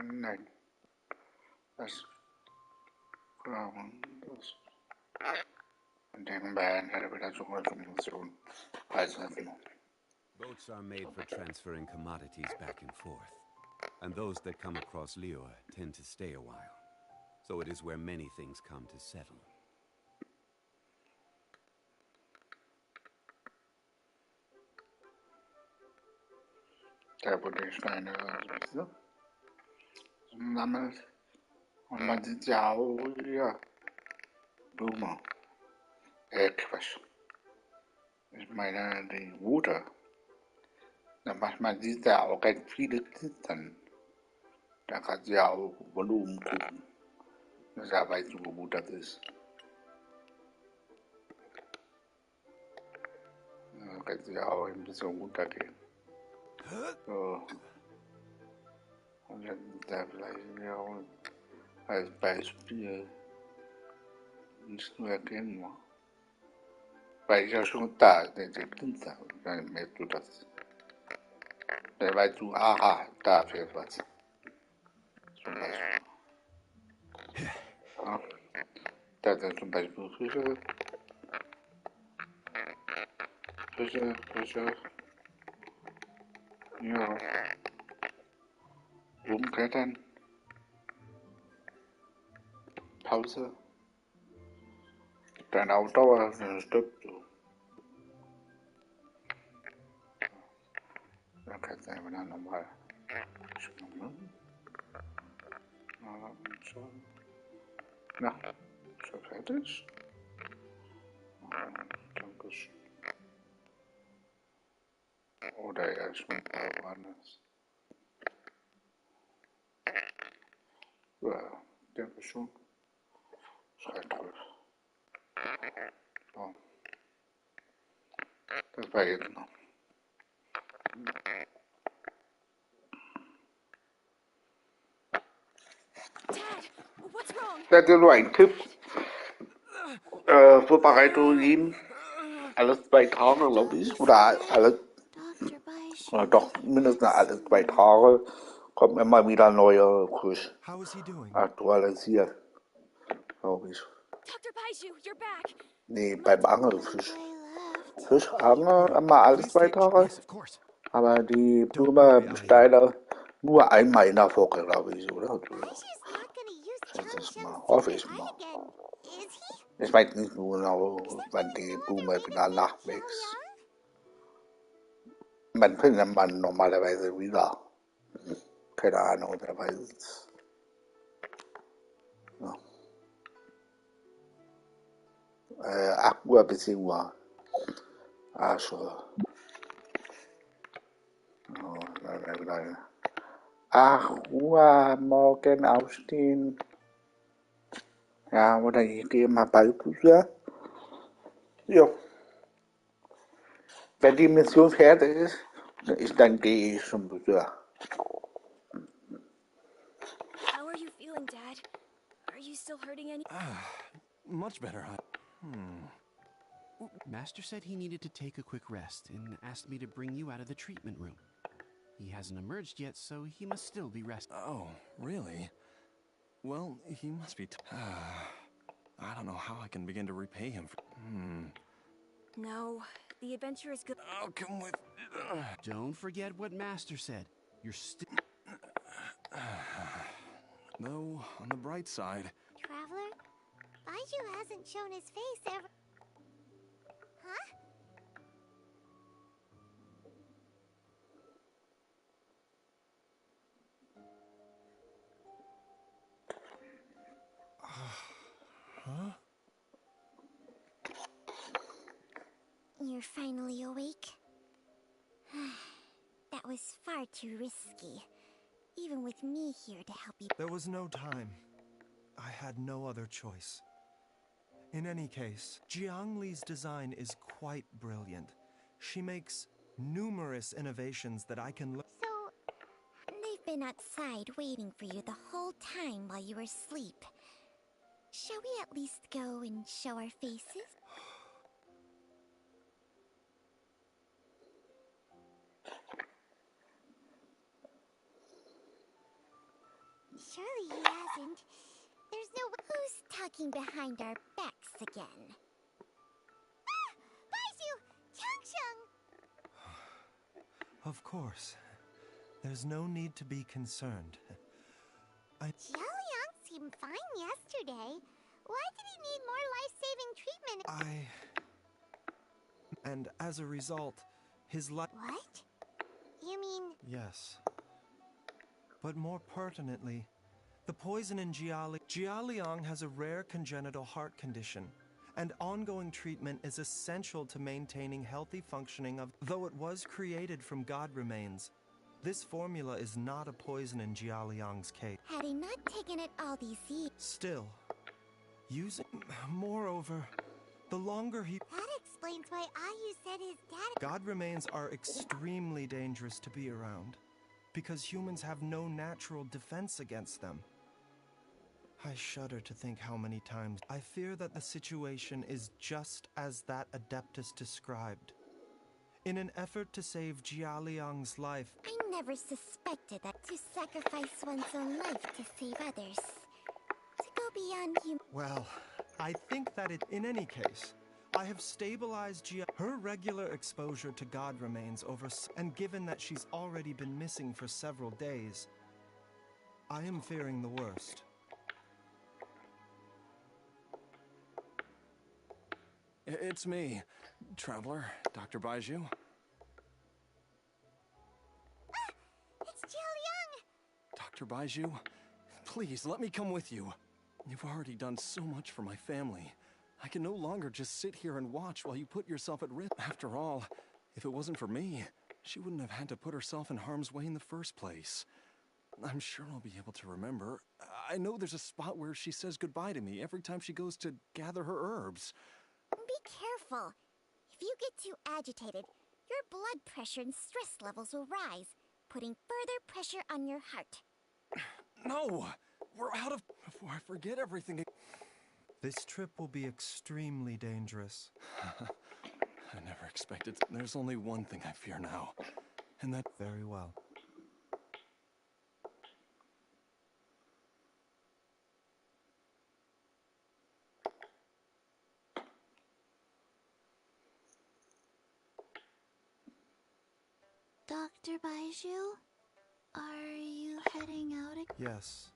Speaker 2: Nein. Das das und den Band hätte wieder so eine Funktion. Also
Speaker 6: Boats are made for transferring commodities back and forth, and those that come across Liu tend to stay a while. So it is where many things come to settle.
Speaker 2: Da wurde ich Steine so sammelt. Und man sieht ja auch hier Blume. Quatsch. Ich meine die Bruder. Manchmal sieht ja auch ganz viele Zittern. Da kannst du ja auch Volumen gucken. Das ja weißt du, wo gut das ist. Da kannst du ja auch ein bisschen runtergehen. So. Und dann ist da vielleicht ja auch als Beispiel nicht nur erkennen. Weil ich ja schon da, den Zitter, dann merkst du das. Dann weißt du, aha, da fehlt was. Zum Beispiel. Ja. Da sind zum Beispiel Fische. Ja. Rumklettern. Pause. Deine Ausdauer ist ein Stück. Dann kannst du einfach dann nochmal schwimmen. Na, schon fertig. der små Anders. Ja, der Person. Schreibdruck. So. Das war jetzt noch.
Speaker 4: Dad, what's wrong?
Speaker 2: Das ist nur ein Tipp. Vorbereitung ihm. Alles 2 Tage, glaube ich. Oder alles. Oder doch, mindestens alle 2 Tage. Kommt immer wieder neue Fisch. Aktualisiert. Glaube ich.
Speaker 4: Dr. Baiju, you're back.
Speaker 2: Nee, beim Angelfisch. Fischangeln immer alle 2 Tage. Aber die Blumensteine nur einmal in der Woche, glaube ich, oder? Das ist mal, hoffe ich mal. Ich weiß nicht genau, wann die Blume wieder nachwächst. Man findet man normalerweise wieder. Keine Ahnung, wer weiß es. Ja. 8 Uhr bis 10 Uhr. Also. Oh, nein. 8 Uhr morgen aufstehen. Ja, oder ich gehe mal bald Bücher. Ja. Wenn die Mission fertig ist, dann gehe ich zum Bücher.
Speaker 4: How are you feeling, Dad? Are you still hurting any?
Speaker 23: Much better.
Speaker 10: Master said he needed to take a quick rest and asked me to bring you out of the treatment room. He hasn't emerged yet, so he must still be resting.
Speaker 23: Oh, really? Well, he must be. I don't know how I can begin to repay him for.
Speaker 4: No, the adventure is good.
Speaker 23: I'll come with.
Speaker 10: Don't forget what Master said. You're still.
Speaker 23: Though, on the bright side.
Speaker 1: Traveler? Baiju hasn't shown his face ever. Huh?
Speaker 23: Huh?
Speaker 1: You're finally awake? That was far too risky. Even with me here to help you.
Speaker 22: There was no time. I had no other choice. In any case, Jiang Li's design is quite brilliant. She makes numerous innovations that I can look.
Speaker 1: So, they've been outside waiting for you the whole time while you were asleep. Shall we at least go and show our faces? Surely he hasn't. There's no... Who's talking behind our backs again? Ah! Baiju! Changsheng!
Speaker 22: Of course. There's no need to be concerned.
Speaker 1: Jiaoliang seemed fine yesterday. Why did he need more life-saving treatment?
Speaker 22: And as a result, his life...
Speaker 1: What? You mean...
Speaker 22: Yes. But more pertinently, the poison in Jialiang has a rare congenital heart condition, and ongoing treatment is essential to maintaining healthy functioning of... Though it was created from God remains, this formula is not a poison in Jialiang's case.
Speaker 1: Had he not taken it all these years...
Speaker 22: Still, using... Moreover, the longer he...
Speaker 1: That explains why Ayu said his dad...
Speaker 22: God remains are extremely dangerous to be around, because humans have no natural defense against them. I shudder to think how many times I fear that the situation is just as that Adeptus described. In an effort to save Jialiang's life...
Speaker 1: I never suspected that to sacrifice one's own life to save others. To go beyond human...
Speaker 22: Well, I think that in any case, I have stabilized her regular exposure to God remains over... And given that she's already been missing for several days, I am fearing the worst.
Speaker 23: It's me, Traveler, Dr. Baiju.
Speaker 1: Ah! It's Jiaoliang!
Speaker 23: Dr. Baiju, please let me come with you. You've already done so much for my family. I can no longer just sit here and watch while you put yourself at risk. After all, if it wasn't for me, she wouldn't have had to put herself in harm's way in the first place. I'm sure I'll be able to remember. I know there's a spot where she says goodbye to me every time she goes to gather her herbs.
Speaker 1: Be careful. If you get too agitated, your blood pressure and stress levels will rise, putting further pressure on your heart.
Speaker 23: No! We're out of... Before I forget everything...
Speaker 22: This trip will be extremely dangerous.
Speaker 23: I never expected... There's only one thing I fear now, and that...
Speaker 22: Very well.
Speaker 12: Dr. Baiju, are you heading out again?
Speaker 22: Yes.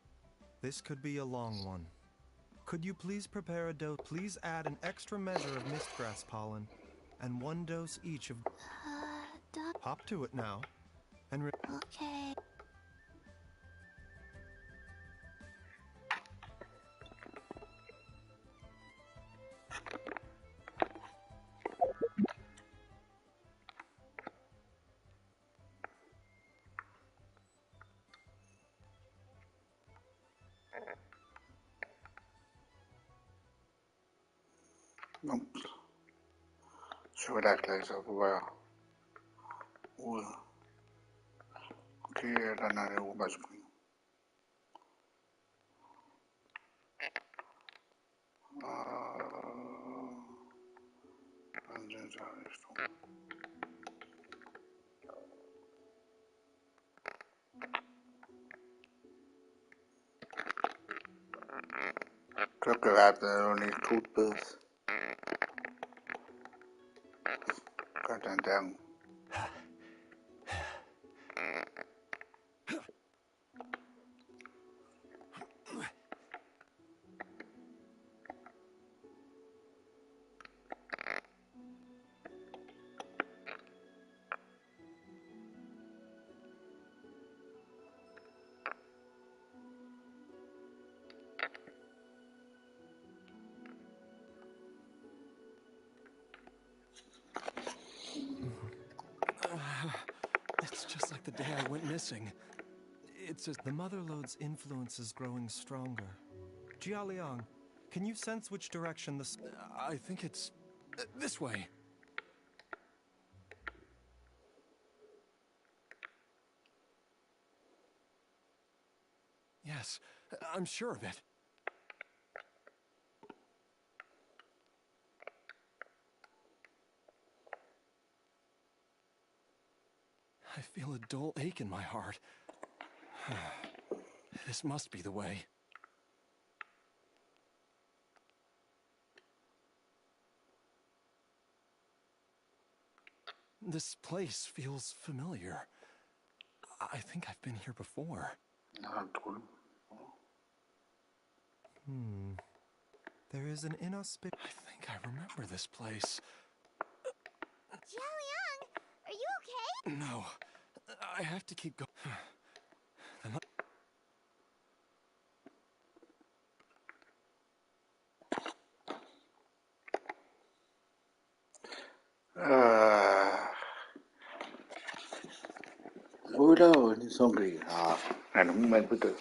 Speaker 22: This could be a long one. Could you please prepare a dose? Please add an extra measure of mistgrass pollen, and 1 dose each of...
Speaker 12: Doc...
Speaker 22: Hop to it now, and...
Speaker 12: Okay.
Speaker 2: Så er der glæde sig på hver ude. Okay, den er ubespring. Den synes jeg er stor. Klokkeræbet er jo lidt tutbedes. Got that down.
Speaker 23: It's just like the day I went missing. It's as...
Speaker 22: The Motherlode's influence is growing stronger. Jialiang, can you sense which direction the...
Speaker 23: I think it's... this way. Yes, I'm sure of it. I feel a dull ache in my heart. This must be the way. This place feels familiar. I think I've been here before.
Speaker 22: There is an inauspicious...
Speaker 23: I think I remember this place.
Speaker 1: Jialiang, are you okay?
Speaker 23: No, I have to keep going.
Speaker 2: Bruder und die Zombie. Einen Moment bitte.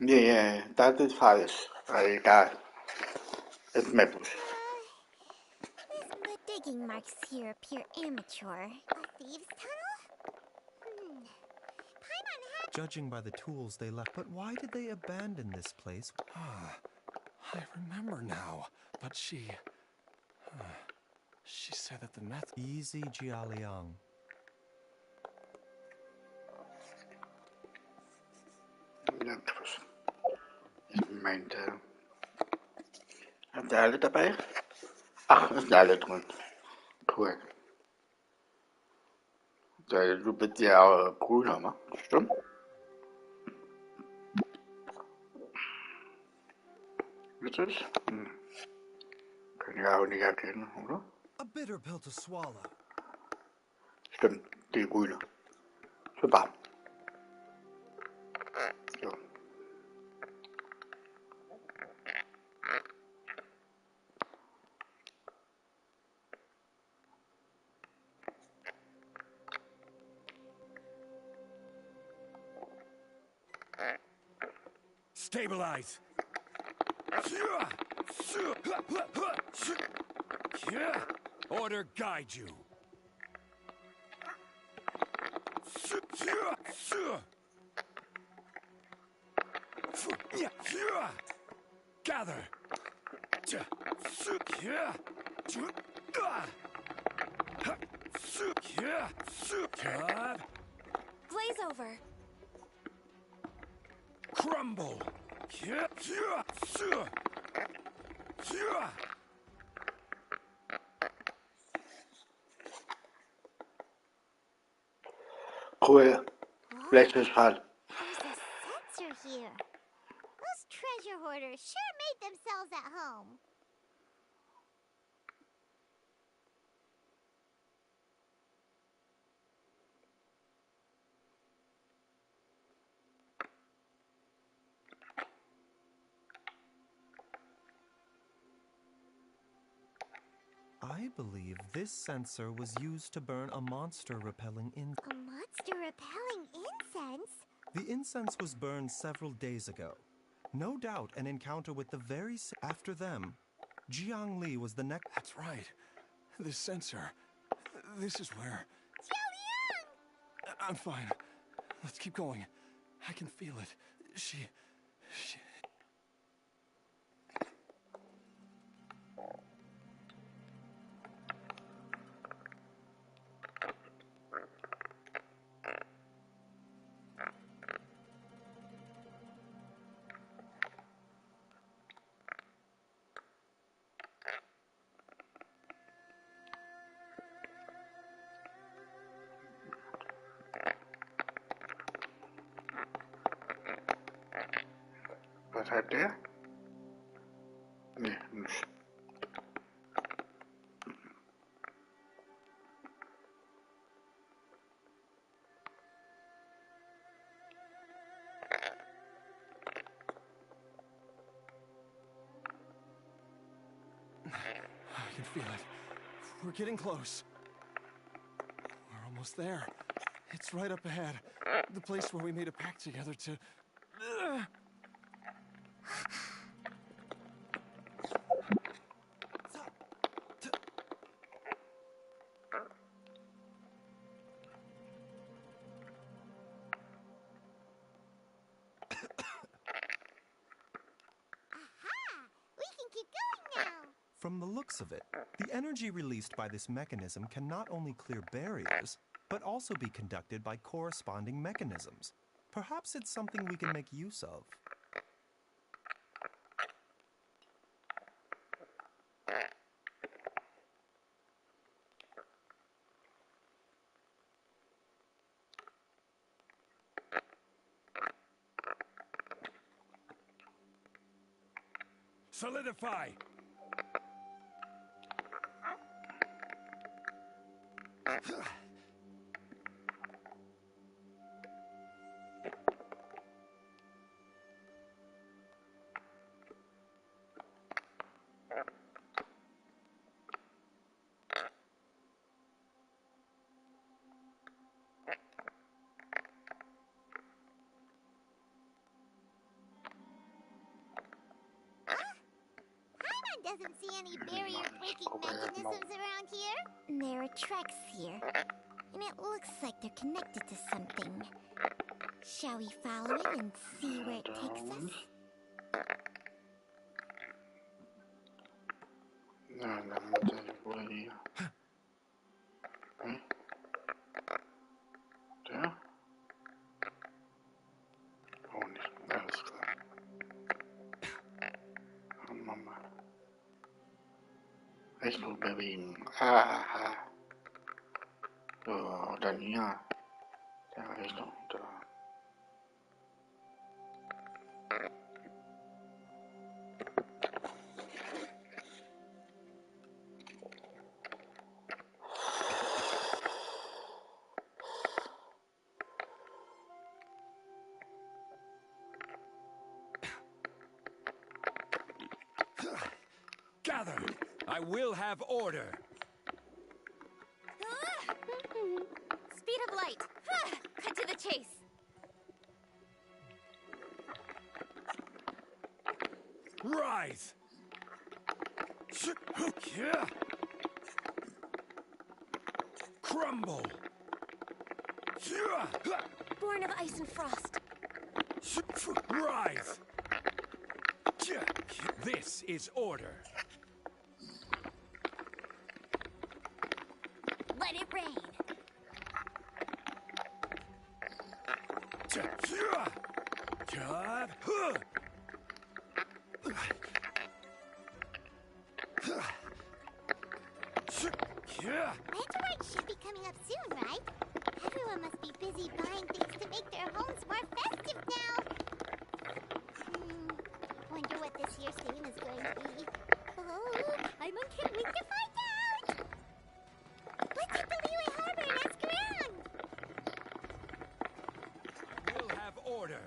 Speaker 2: Yeah, that is false. That is maple.
Speaker 1: The digging marks here appear amateur. A thieves' tunnel? Paimon had...
Speaker 22: Judging by the tools they left... But why did they abandon this place?
Speaker 23: I remember now. But she said that the method...
Speaker 22: Easy, Jialiang.
Speaker 2: Meinte... Habt ihr alle dabei? Ach, ist alle drin. Cool. Du bist ja Bruder, ne? Stimmt. Richtig? Können ja auch nicht erkennen, oder?
Speaker 22: A bitter pill to swallow.
Speaker 2: Stimmt, die Grüne. Super. So.
Speaker 7: Stabilize. Order guide you. Gather.
Speaker 4: Glaze over.
Speaker 7: Crumble.
Speaker 2: Cool. Letztes Fall.
Speaker 1: There's a sensor here. Those treasure hoarders sure made themselves at home.
Speaker 22: I believe this sensor was used to burn a monster-repelling incense.
Speaker 1: A monster-repelling incense?
Speaker 22: The incense was burned several days ago. No doubt an encounter with the very... After them, Jiang Li was the next...
Speaker 23: That's right. This sensor. This is where... I'm fine. Let's keep going. I can feel it. She...
Speaker 2: Was hat der? Nee, nicht.
Speaker 23: I can feel it. We're getting close. We're almost there. It's right up ahead. The place where we made a pact together to...
Speaker 22: From the looks of it, the energy released by this mechanism can not only clear barriers, but also be conducted by corresponding mechanisms. Perhaps it's something we can make use of.
Speaker 7: Solidify.
Speaker 1: Doesn't see any barrier-breaking mechanisms around here. There are tracks here, and it looks like they're connected to something. Shall we follow it and see where it takes us?
Speaker 2: Ja, dann muss ich wohl hier. Hm? Der? Oh, nicht. Alles klar. Mama. Richtung bewegen. Aha. So, dann hier. Der Richtung. Da.
Speaker 7: Gather! I will have order.
Speaker 1: Speed of light. Cut to the chase.
Speaker 7: Rise! Crumble!
Speaker 4: Born of ice and frost.
Speaker 7: Rise! This is order.
Speaker 1: Let it rain. Meteorite should be coming up soon, right? Everyone must be busy buying things to make their homes more festive now. Wonder what this year's theme is going to be. Oh, Paimon can't wait to find out! Let's hit the Liyue Harbor and ask around!
Speaker 7: We'll have order.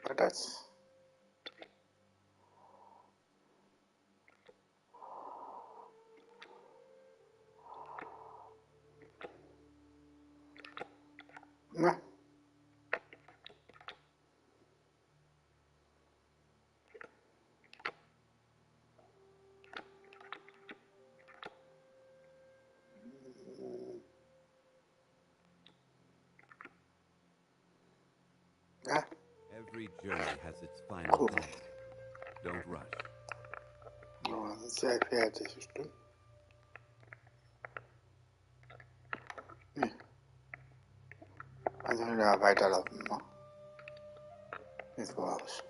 Speaker 2: War das? Na? Ja?
Speaker 6: Every journey has its final goal. Don't rush.
Speaker 2: Oh, sehr fertig, bestimmt. Nee. Also wieder weiterlaufen, ne? Jetzt war's.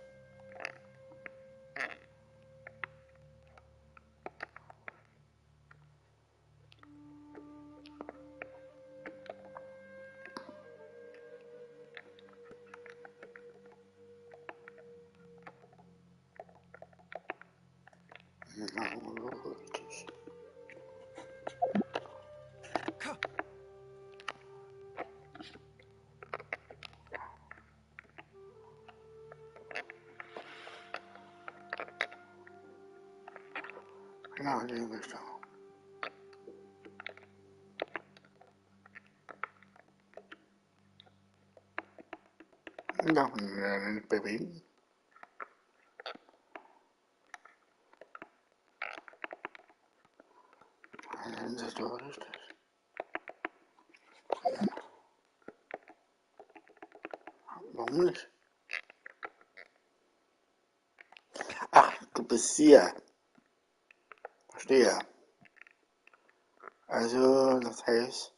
Speaker 2: Genau, in die Richtung. Ja, nicht bewegen. Dann ist es doch richtig. Warum nicht? Ach, du bist hier. Verstehe. Also, das heißt,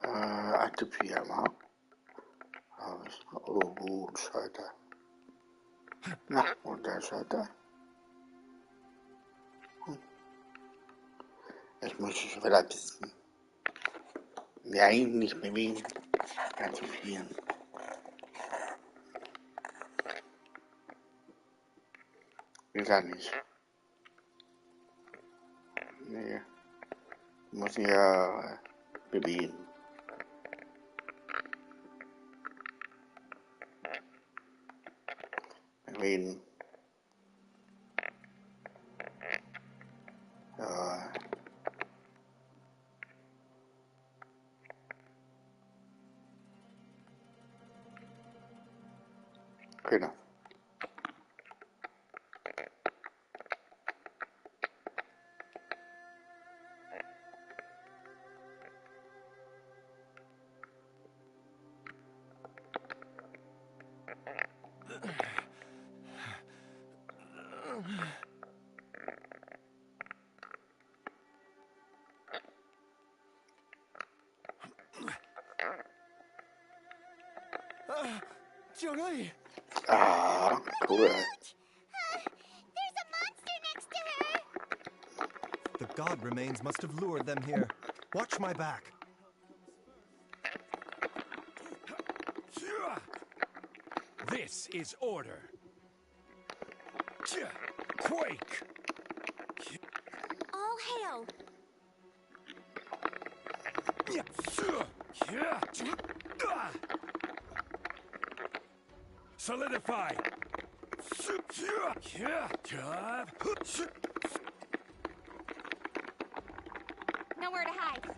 Speaker 2: aktivieren, wa? Habe ich. Oh, gut, Schalter. Na, und der Schalter? Ich muss schon wieder ein bisschen. Nein, nicht bewegen. Aktivieren. Wieder nicht. Nee. Muss ich ja bewegen. Bewegen. Ja. Genau.
Speaker 23: Jiangli!
Speaker 2: Ah, cool.
Speaker 1: There's a monster next to her!
Speaker 22: The god remains must have lured them here. Watch my back.
Speaker 7: This is order. Quake!
Speaker 11: All hail!
Speaker 7: Solidify!
Speaker 11: Nowhere to hide.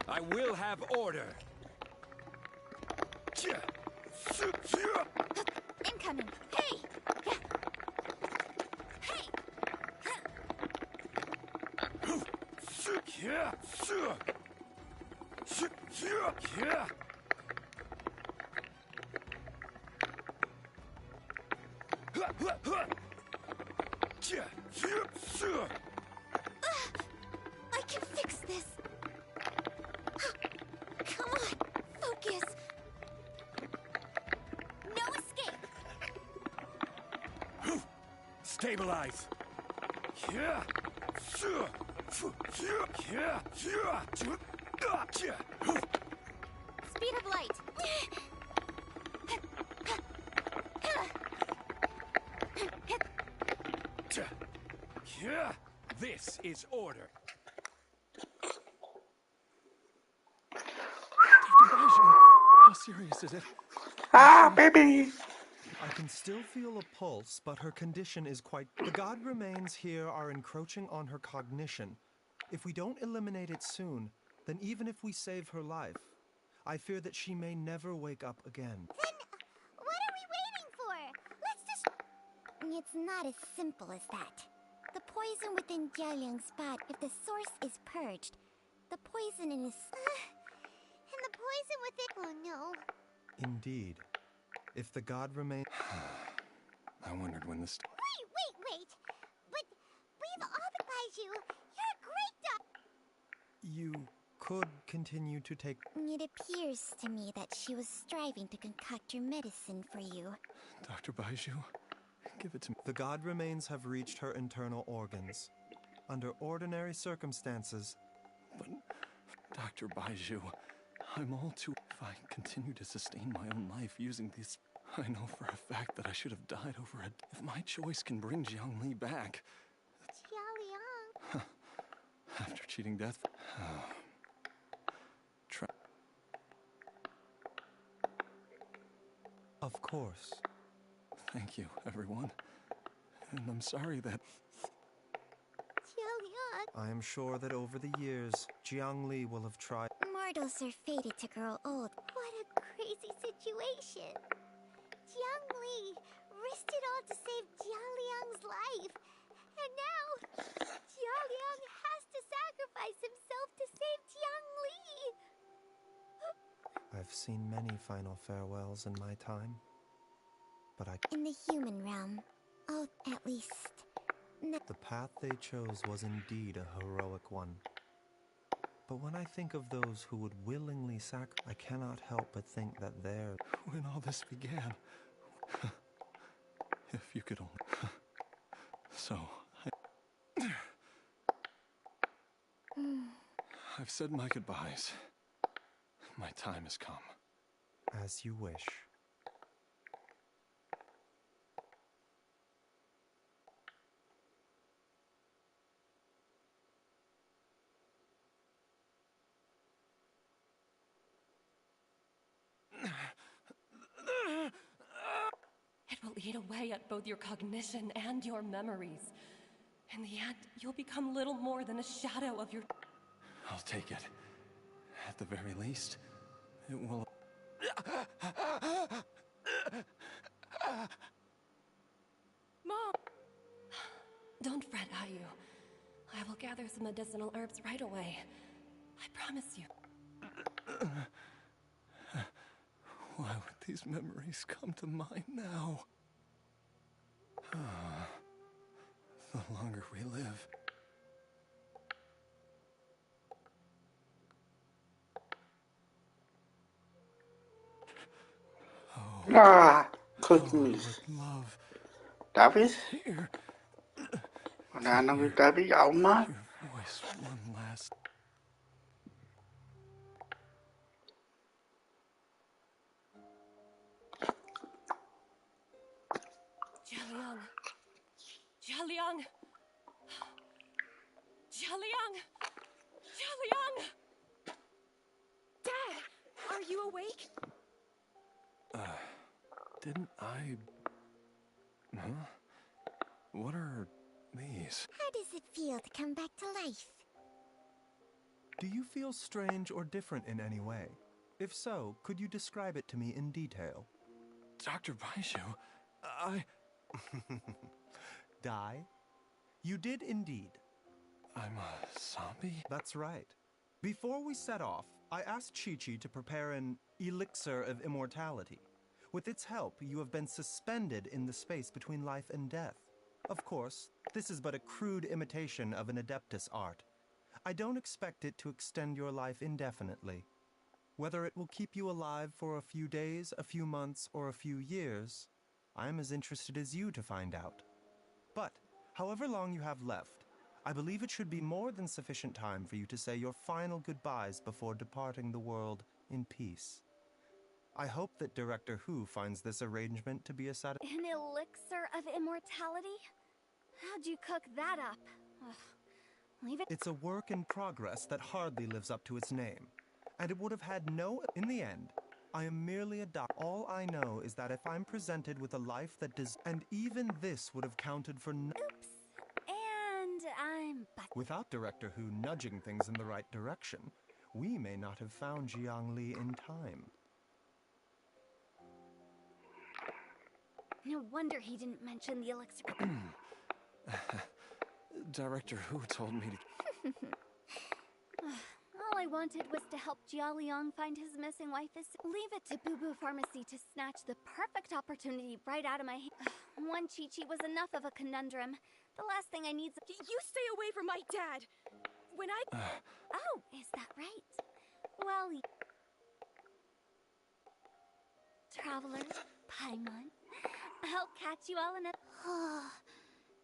Speaker 7: I will have order.
Speaker 11: Incoming. Hey! Hey! I can fix this. Come on, focus. No escape.
Speaker 7: Stabilize.
Speaker 11: Speed of light.
Speaker 7: This is order.
Speaker 23: Dr. Baiju, how serious is it?
Speaker 2: Ah, baby!
Speaker 22: I can still feel a pulse, but her condition is quite... The god remains here are encroaching on her cognition. If we don't eliminate it soon, then even if we save her life, I fear that she may never wake up again.
Speaker 1: Then, what are we waiting for? Let's just... It's not as simple as that. The poison within Jialiang's spot, if the source is purged, the poison in his... and the poison with it... Oh no.
Speaker 22: Indeed. If the god remains...
Speaker 23: I wondered when this...
Speaker 1: Wait! But we've all advised you. You're a great doctor.
Speaker 22: You could continue to take...
Speaker 1: It appears to me that she was striving to concoct your medicine for you.
Speaker 23: Dr. Baiju, give it to me.
Speaker 22: The god remains have reached her internal organs. Under ordinary circumstances...
Speaker 23: But, Dr. Baiju, I'm all too... If I continue to sustain my own life using these... I know for a fact that I should have died over it. If my choice can bring Jiangli back...
Speaker 1: Jialiang.
Speaker 23: After cheating death...
Speaker 22: Of course.
Speaker 23: Thank you, everyone. And I'm sorry that...
Speaker 1: Jialiang.
Speaker 22: I am sure that over the years, Jiangli will have tried...
Speaker 1: Mortals are fated to grow old. What a crazy situation. Jiangli risked it all to save Jialiang's life. And now, Jialiang has to sacrifice himself to save Jiangli.
Speaker 22: I've seen many final farewells in my time. But I...
Speaker 1: In the human realm. Oh, at least...
Speaker 22: The path they chose was indeed a heroic one. But when I think of those who would willingly I cannot help but think that they're...
Speaker 23: When all this began... If you could only... So... I've said my goodbyes. My time has come.
Speaker 22: As you wish.
Speaker 14: It will eat away at both your cognition and your memories. In the end, you'll become little more than a shadow of your...
Speaker 23: I'll take it. At the very least, it will...
Speaker 14: Mom! Don't fret, Ayu. I will gather some medicinal herbs right away. I promise you.
Speaker 23: Why would these memories come to mind now? The longer we live.
Speaker 2: Ah,
Speaker 23: How I
Speaker 2: cookies.
Speaker 23: would love
Speaker 2: Darf ich?
Speaker 23: here
Speaker 2: Und dann darf ich auch mal.
Speaker 23: your voice one last.
Speaker 14: Jialiang. Jialiang. Jialiang. Jialiang.
Speaker 4: Dad, are you awake?
Speaker 23: Didn't I... Huh? What are these?
Speaker 1: How does it feel to come back to life?
Speaker 22: Do you feel strange or different in any way? If so, could you describe it to me in detail?
Speaker 23: Dr. Baiju,
Speaker 22: Die? You did indeed.
Speaker 23: I'm a zombie?
Speaker 22: That's right. Before we set off, I asked Chi-Chi to prepare an elixir of immortality. With its help, you have been suspended in the space between life and death. Of course, this is but a crude imitation of an Adeptus art. I don't expect it to extend your life indefinitely. Whether it will keep you alive for a few days, a few months, or a few years, I am as interested as you to find out. But, however long you have left, I believe it should be more than sufficient time for you to say your final goodbyes before departing the world in peace. I hope that Director Hu finds this arrangement to be a
Speaker 19: An elixir of immortality? How'd you cook that up? Ugh. Leave it.
Speaker 22: It's a work in progress that hardly lives up to its name. And it would have had no... In the end, I am merely a doc. All I know is that if I'm presented with a life that does... And even this would have counted for...
Speaker 19: Oops. And I'm back.
Speaker 22: Without Director Hu nudging things in the right direction, we may not have found Jiangli in time.
Speaker 19: No wonder he didn't mention the elixir.
Speaker 23: Director Hu told me to...
Speaker 19: All I wanted was to help Jialiang find his missing wife. Leave it to Boo Boo Pharmacy to snatch the perfect opportunity right out of my hand. One Chi-Chi was enough of a conundrum. The last thing I need is...
Speaker 4: You stay away from my dad! When I...
Speaker 19: Oh, is that right? Well... Travelers, Paimon, I'll catch you all in a...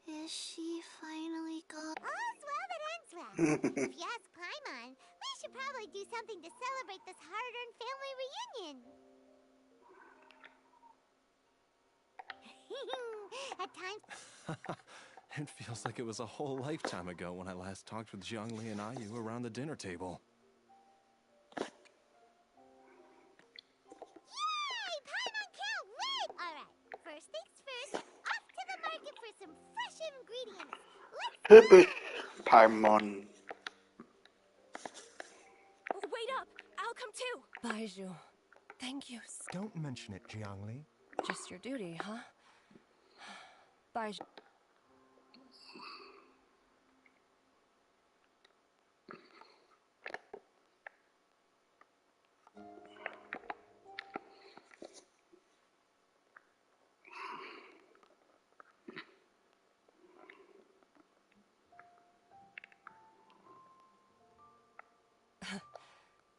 Speaker 12: Is she finally gone?
Speaker 1: All's well that ends well. If you ask Paimon, we should probably do something to celebrate this hard-earned family reunion. At times...
Speaker 23: It feels like it was a whole lifetime ago when I last talked with Jiangli and Ayu around the dinner table.
Speaker 1: Yay! Paimon can't wait! Alright, first things first, off to the market for some fresh ingredients.
Speaker 2: Typisch Paimon.
Speaker 4: Wait up! I'll come too!
Speaker 14: Baiju, thank you.
Speaker 22: Don't mention it, Jiangli.
Speaker 14: Just your duty, huh? Baiju.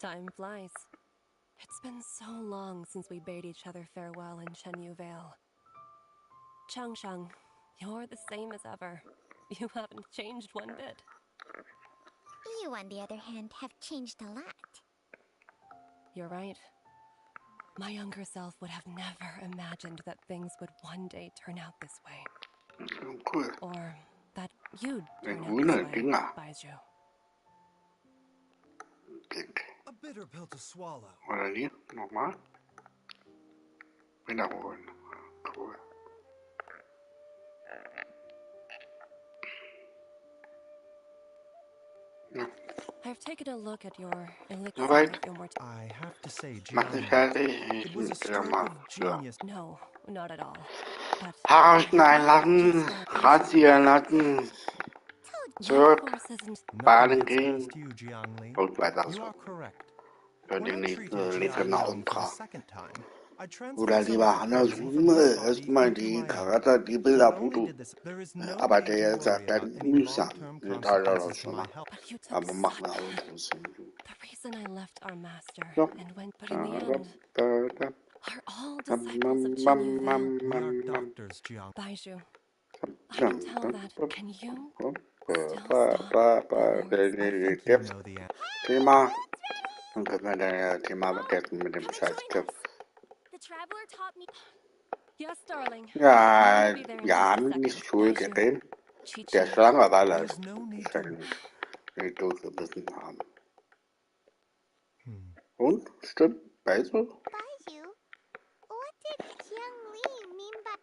Speaker 14: Time flies. It's been so long since we bade each other farewell in Shenyu Vale. Changshang, you're the same as ever. You haven't changed one bit.
Speaker 1: You, on the other hand, have changed a lot.
Speaker 14: You're right. My younger self would have never imagined that things would one day turn out this way.
Speaker 2: Cool.
Speaker 14: Or that you'd
Speaker 2: Den
Speaker 14: turn out
Speaker 2: grüne
Speaker 14: this way,
Speaker 2: Dinger.
Speaker 14: Baiju.
Speaker 22: A bitter pill to swallow.
Speaker 2: Oder die? Nochmal? Wiederholen. Cool. Ja.
Speaker 14: I've taken a look at your elixir
Speaker 2: Soweit.
Speaker 14: of immortality.
Speaker 22: I have to say,
Speaker 2: Mach dich
Speaker 22: Jiangli,
Speaker 2: fertig.
Speaker 22: it was a
Speaker 2: Ich
Speaker 22: stroke
Speaker 2: mal.
Speaker 22: of
Speaker 2: Ja.
Speaker 22: genius.
Speaker 14: No, not at all. But
Speaker 2: Haare schneiden lassen. Rasieren lassen. Zurück.
Speaker 14: force isn't.
Speaker 2: Baden gehen.
Speaker 22: You, Jiangli.
Speaker 2: Und weiter
Speaker 22: You
Speaker 2: so.
Speaker 22: are correct.
Speaker 2: Für
Speaker 22: When
Speaker 2: die
Speaker 22: I
Speaker 2: nächste
Speaker 22: treated
Speaker 2: Liga
Speaker 22: Jialiang for the
Speaker 2: Ultra.
Speaker 22: second time,
Speaker 2: Oder lieber andersrum, erstmal die Charakter, die Bilderfoto, aber der sagt dann mühsam. Ja, da das schon mal. Aber machen wir auch trotzdem.
Speaker 14: The reason I left our master
Speaker 2: Ja.
Speaker 14: and went, but in the end, are all disciples of Chen Baiju, I can tell that. Can you
Speaker 2: Thema. Dann können wir dann Thema vergessen mit dem Scheißgriff.
Speaker 4: The traveler taught me.
Speaker 14: Yes, darling.
Speaker 2: Ja, ja, nicht schuld, der der Schlange war das. Die durchgebissen haben. Und? Stimmt? Weißt du?
Speaker 1: Baiju, what did Jiang Li mean by...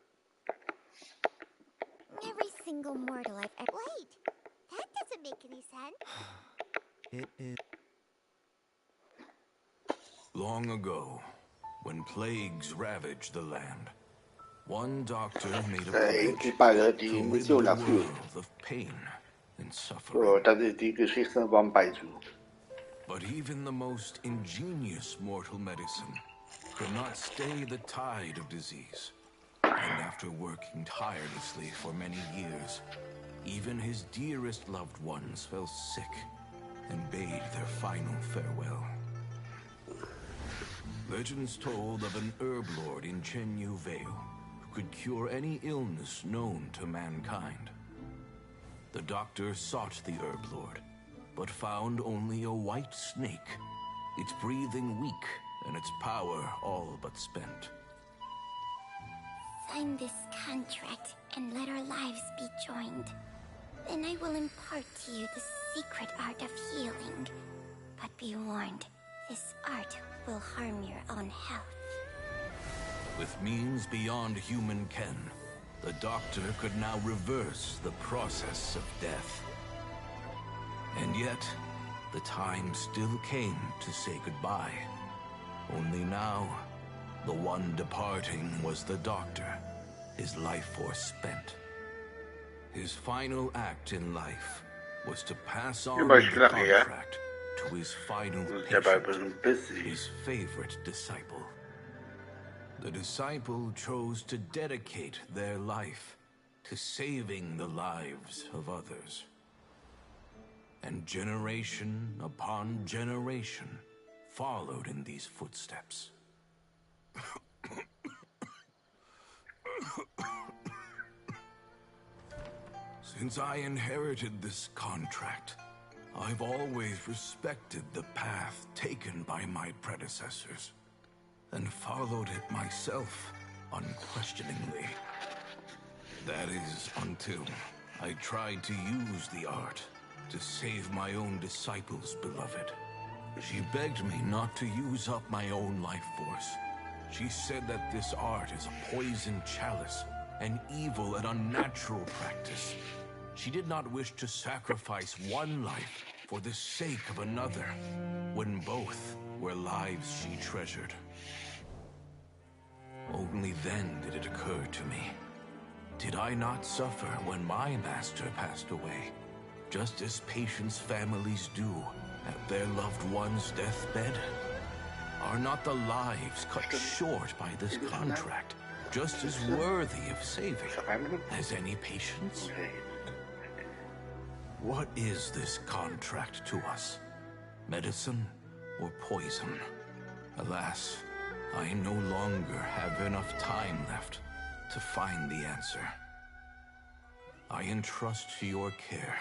Speaker 1: Every single mortal I've ever... Wait, that doesn't make any sense.
Speaker 22: It is...
Speaker 15: Long ago, when plagues ravaged the land, one doctor made a pledge to rid the world of pain and suffering.
Speaker 2: So, das ist die Geschichte von Baiju.
Speaker 15: But even the most ingenious mortal medicine could not stay the tide of disease. And after working tirelessly for many years, even his dearest loved ones fell sick and bade their final farewell. Legends told of an herb lord in Chenyu Vale who could cure any illness known to mankind. The doctor sought the herb lord, but found only a white snake, its breathing weak and its power all but spent.
Speaker 1: Sign this contract and let our lives be joined. Then I will impart to you the secret art of healing. But be warned, this art will harm your own health.
Speaker 15: With means beyond human ken, the doctor could now reverse the process of death. And yet, the time still came to say goodbye. Only now, the one departing was the doctor, his life force spent. His final act in life was to pass on the contract to his final patient, his favorite disciple. The disciple chose to dedicate their life to saving the lives of others. And generation upon generation followed in these footsteps. Since I inherited this contract, I've always respected the path taken by my predecessors, and followed it myself unquestioningly. That is, until I tried to use the art to save my own disciple's beloved. She begged me not to use up my own life force. She said that this art is a poison chalice, an evil and unnatural practice. She did not wish to sacrifice one life for the sake of another, when both were lives she treasured. Only then did it occur to me. Did I not suffer when my master passed away, just as patients' families do at their loved one's deathbed? Are not the lives cut short by this contract just as worthy of saving as any patients? What is this contract to us? Medicine or poison? Alas, I no longer have enough time left to find the answer. I entrust to your care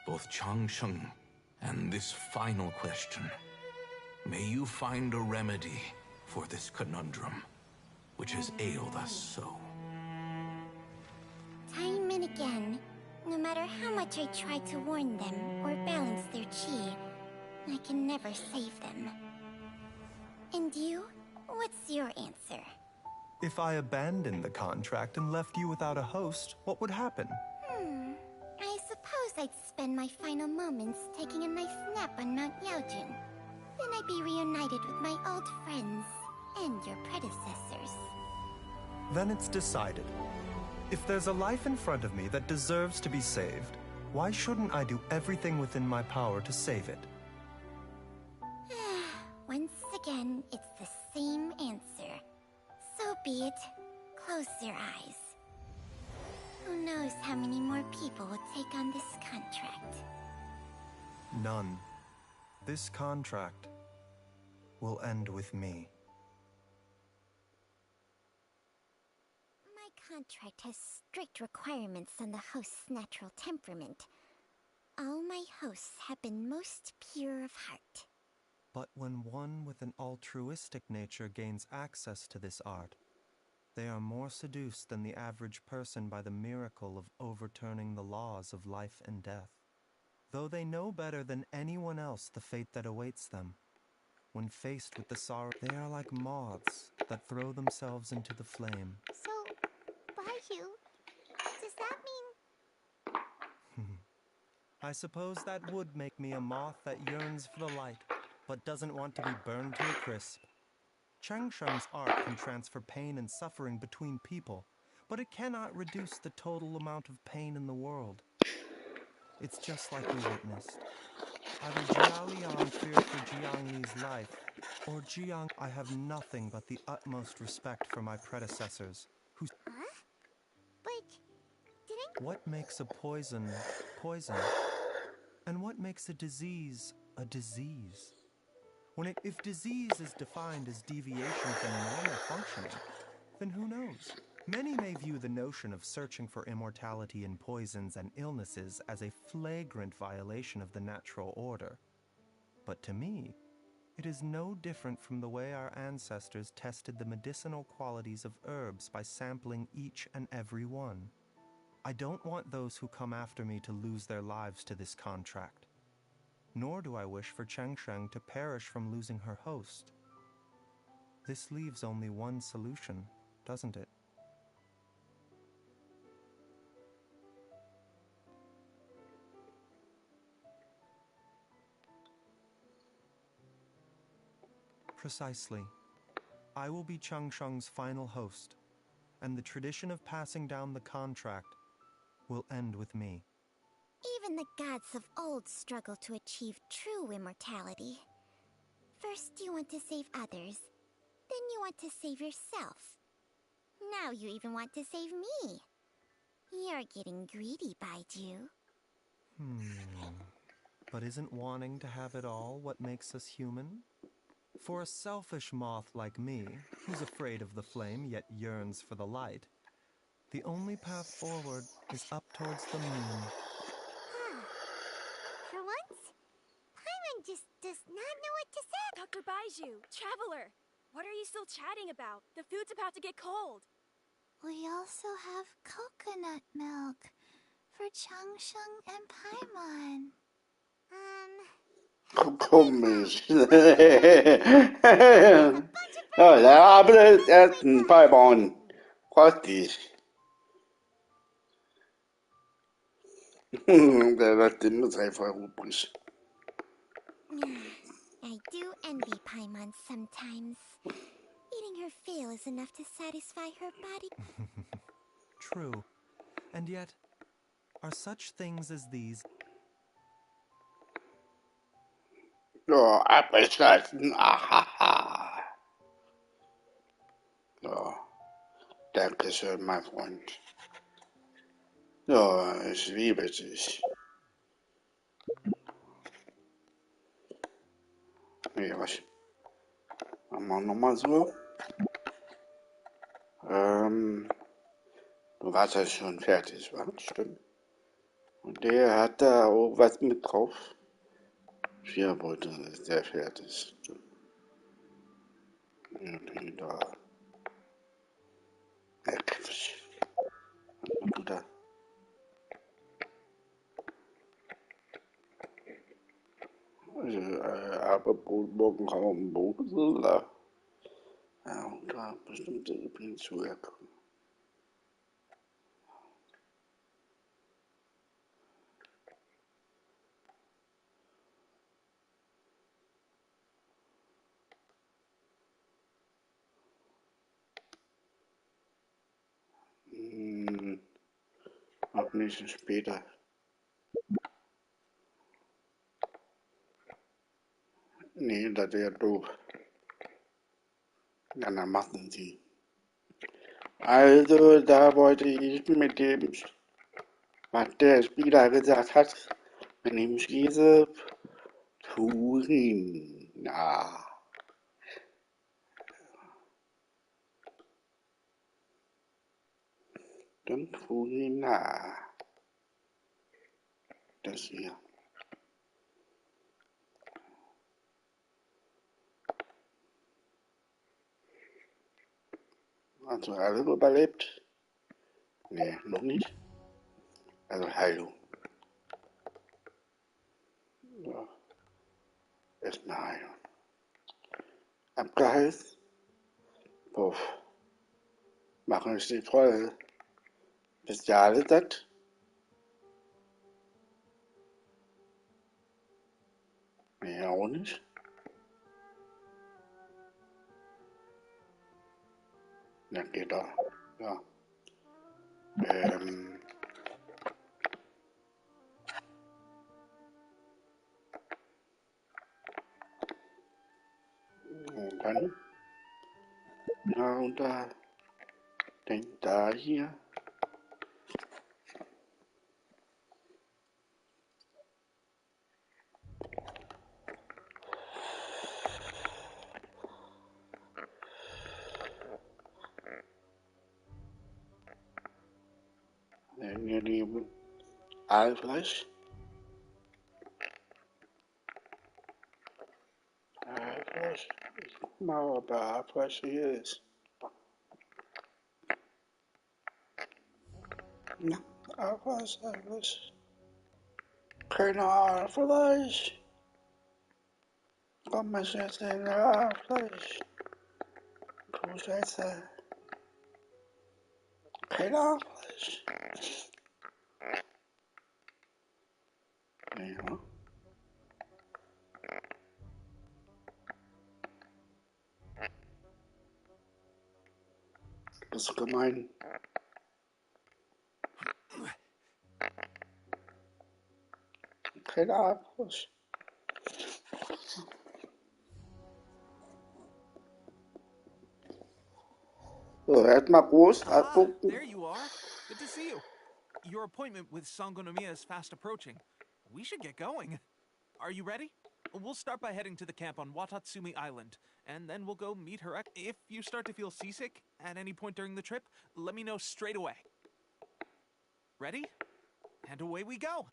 Speaker 15: both Changsheng and this final question. May you find a remedy for this conundrum, which has ailed us so.
Speaker 1: Time and again, no matter how much I try to warn them or balance their chi, I can never save them. And you? What's your answer?
Speaker 22: If I abandoned the contract and left you without a host, what would happen?
Speaker 1: I suppose I'd spend my final moments taking a nice nap on Mount Yaojun. Then I'd be reunited with my old friends and your predecessors.
Speaker 22: Then it's decided. If there's a life in front of me that deserves to be saved, why shouldn't I do everything within my power to save it?
Speaker 1: Once again, it's the same answer. be it. Close your eyes. Who knows how many more people will take on this contract?
Speaker 22: None. This contract will end with me.
Speaker 1: My contract has strict requirements on the host's natural temperament. All my hosts have been most pure of heart.
Speaker 22: But when one with an altruistic nature gains access to this art, they are more seduced than the average person by the miracle of overturning the laws of life and death. Though they know better than anyone else the fate that awaits them, when faced with the sorrow, they are like moths that throw themselves into the flame.
Speaker 1: So, Baiju, does that mean...
Speaker 22: I suppose that would make me a moth that yearns for the light, but doesn't want to be burned to a crisp. Changsheng's art can transfer pain and suffering between people, but it cannot reduce the total amount of pain in the world. It's just like we witnessed. Either Jia Liang feared for Jiang Li's life, or Jiang. I have nothing but the utmost respect for my predecessors, who...
Speaker 1: Huh? But didn't...
Speaker 22: What makes a poison, poison? And what makes a disease a disease? If disease is defined as deviation from normal functioning, then who knows? Many may view the notion of searching for immortality in poisons and illnesses as a flagrant violation of the natural order. But to me, it is no different from the way our ancestors tested the medicinal qualities of herbs by sampling each and every one. I don't want those who come after me to lose their lives to this contract. Nor do I wish for Changsheng to perish from losing her host. This leaves only one solution, doesn't it? Precisely. I will be Changsheng's final host, and the tradition of passing down the contract will end with me.
Speaker 1: Even the gods of old struggle to achieve true immortality. First you want to save others, then you want to save yourself. Now you even want to save me. You're getting greedy, Baiju.
Speaker 22: But isn't wanting to have it all what makes us human? For a selfish moth like me, who's afraid of the flame yet yearns for the light, the only path forward is up towards the moon.
Speaker 1: For once, Paimon just does not know what to say.
Speaker 4: Dr. Baiju, Traveler, what are you still chatting about? The food's about to get cold.
Speaker 16: We also have coconut milk for Changsheng and Paimon.
Speaker 2: Komisch. Ja, der arbeitet erst ein paar Wochen. Kostig. Der wird immer sehr verrückt.
Speaker 1: I do envy Paimon sometimes. Eating her fill is enough to satisfy her body.
Speaker 22: True. And yet, are such things as these...
Speaker 2: Ja, abgeschlossen. Ahaha. Ja, danke schön, mein Freund. Ja, ich liebe dich. Ja, was? Machen wir nochmal so. Du warst ja schon fertig, wa? Stimmt. Und der hat da auch was mit drauf. Hier wollte ist der fertig. Ja, die da. Quatsch. Da. Aber morgen kann man einen Boden da. Ja, und da bestimmte übrigens zuherkommen. Noch ein bisschen später. Nee, das wäre doof. Dann machen sie. Also, da wollte ich mit dem, was der Spieler gesagt hat, mit dem Käse Purina. Dann Purina. Das hier. Also alle überlebt? Nee, noch nicht. Also Heilung. Ja, erstmal Heilung. Abgeheizt. Puff. Machen wir die voll. Wisst ihr alle das? Nee, auch nicht. Ja, geht doch. Ja. Und dann, ja, und da, denkt da hier. Ihr Lieben, Aalfleisch. Aalfleisch. Ich guck mal, ob Aalfleisch hier ist. Na, Aalfleisch. Keine Aalfleisch. Komm mal jetzt in Aalfleisch. Du Scheiße. Kein Aalfleisch. Ja. Das ist gemein. Kein Aalfleisch. So, erstmal Prost, abgucken.
Speaker 5: There you are. Good to see you. Your appointment with Sangonomiya is fast approaching. We should get going. Are you ready? We'll start by heading to the camp on Watatsumi Island, and then we'll go meet her. If you start to feel seasick at any point during the trip, let me know straight away. Ready? And away we go.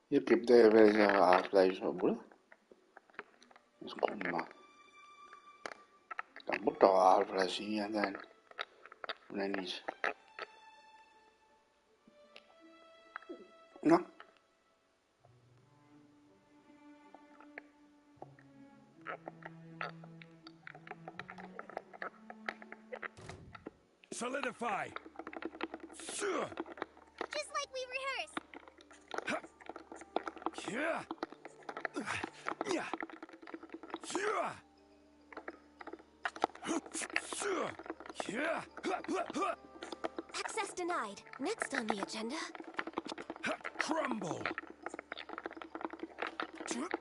Speaker 2: Hier gibt es welche Aalfleisch, oder? Jetzt gucken wir mal. Da muss doch Aalfleisch hier sein. Oder nicht? Na?
Speaker 7: Solidify.
Speaker 1: Just like we rehearsed.
Speaker 4: Access denied. Next on the agenda.
Speaker 7: Crumble.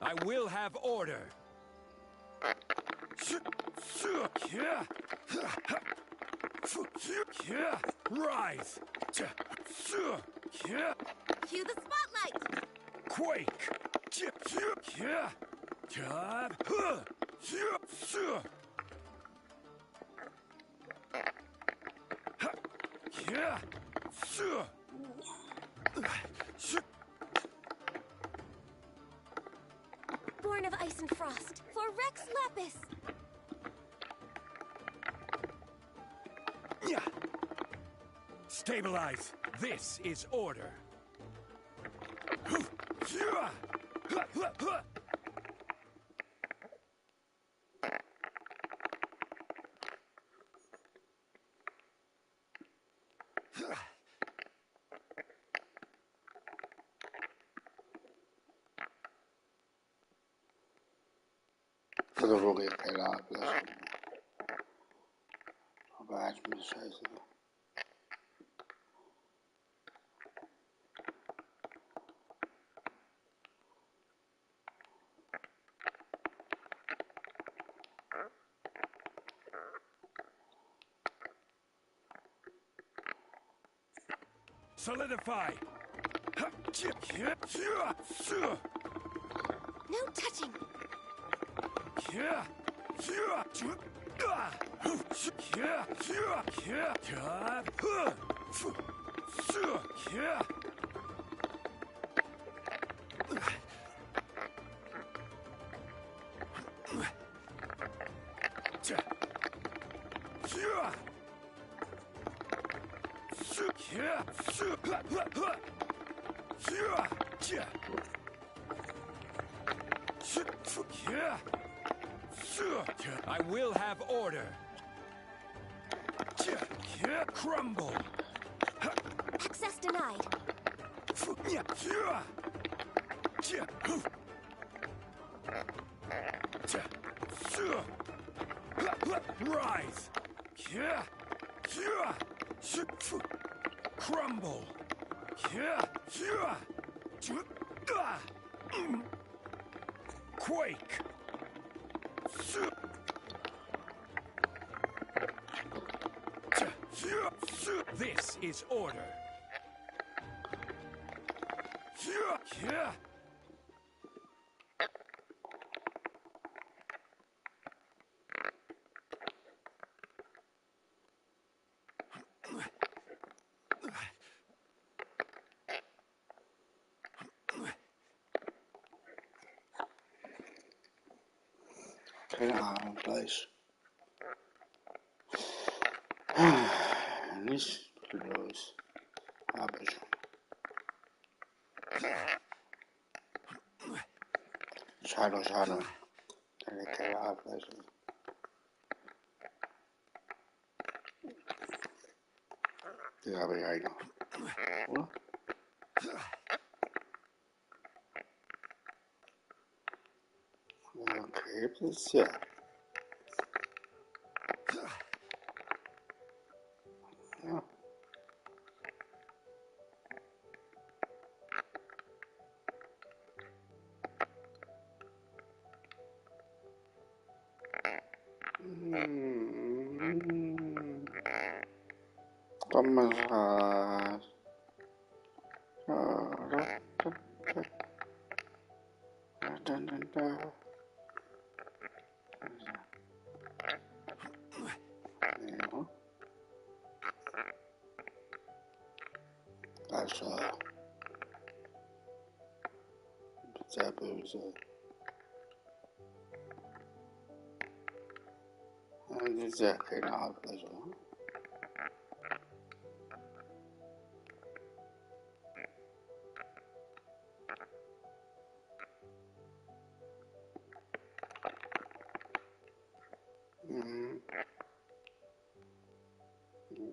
Speaker 7: I will have order. Rise.
Speaker 4: Cue the spotlight.
Speaker 7: Quake.
Speaker 4: Born of ice and frost. For Rex Lapis.
Speaker 7: Stabilize. This is order.
Speaker 2: Also wo geht keiner ablassen. Aber ich bin scheiße.
Speaker 7: Solidify.
Speaker 4: No touching.
Speaker 7: I will have order. Crumble.
Speaker 4: Access denied.
Speaker 7: Rise. Crumble. Quake. This is order.
Speaker 2: Keine Ahnung, gleich. Nicht los. Hab ich. Schade, schade. Deine Keller ableisen. Die habe ich eigentlich noch. Oder? Okay, gibt es ja. Ja. Kommissar. Also, sehr böse. Das ist ja keine Ablösung.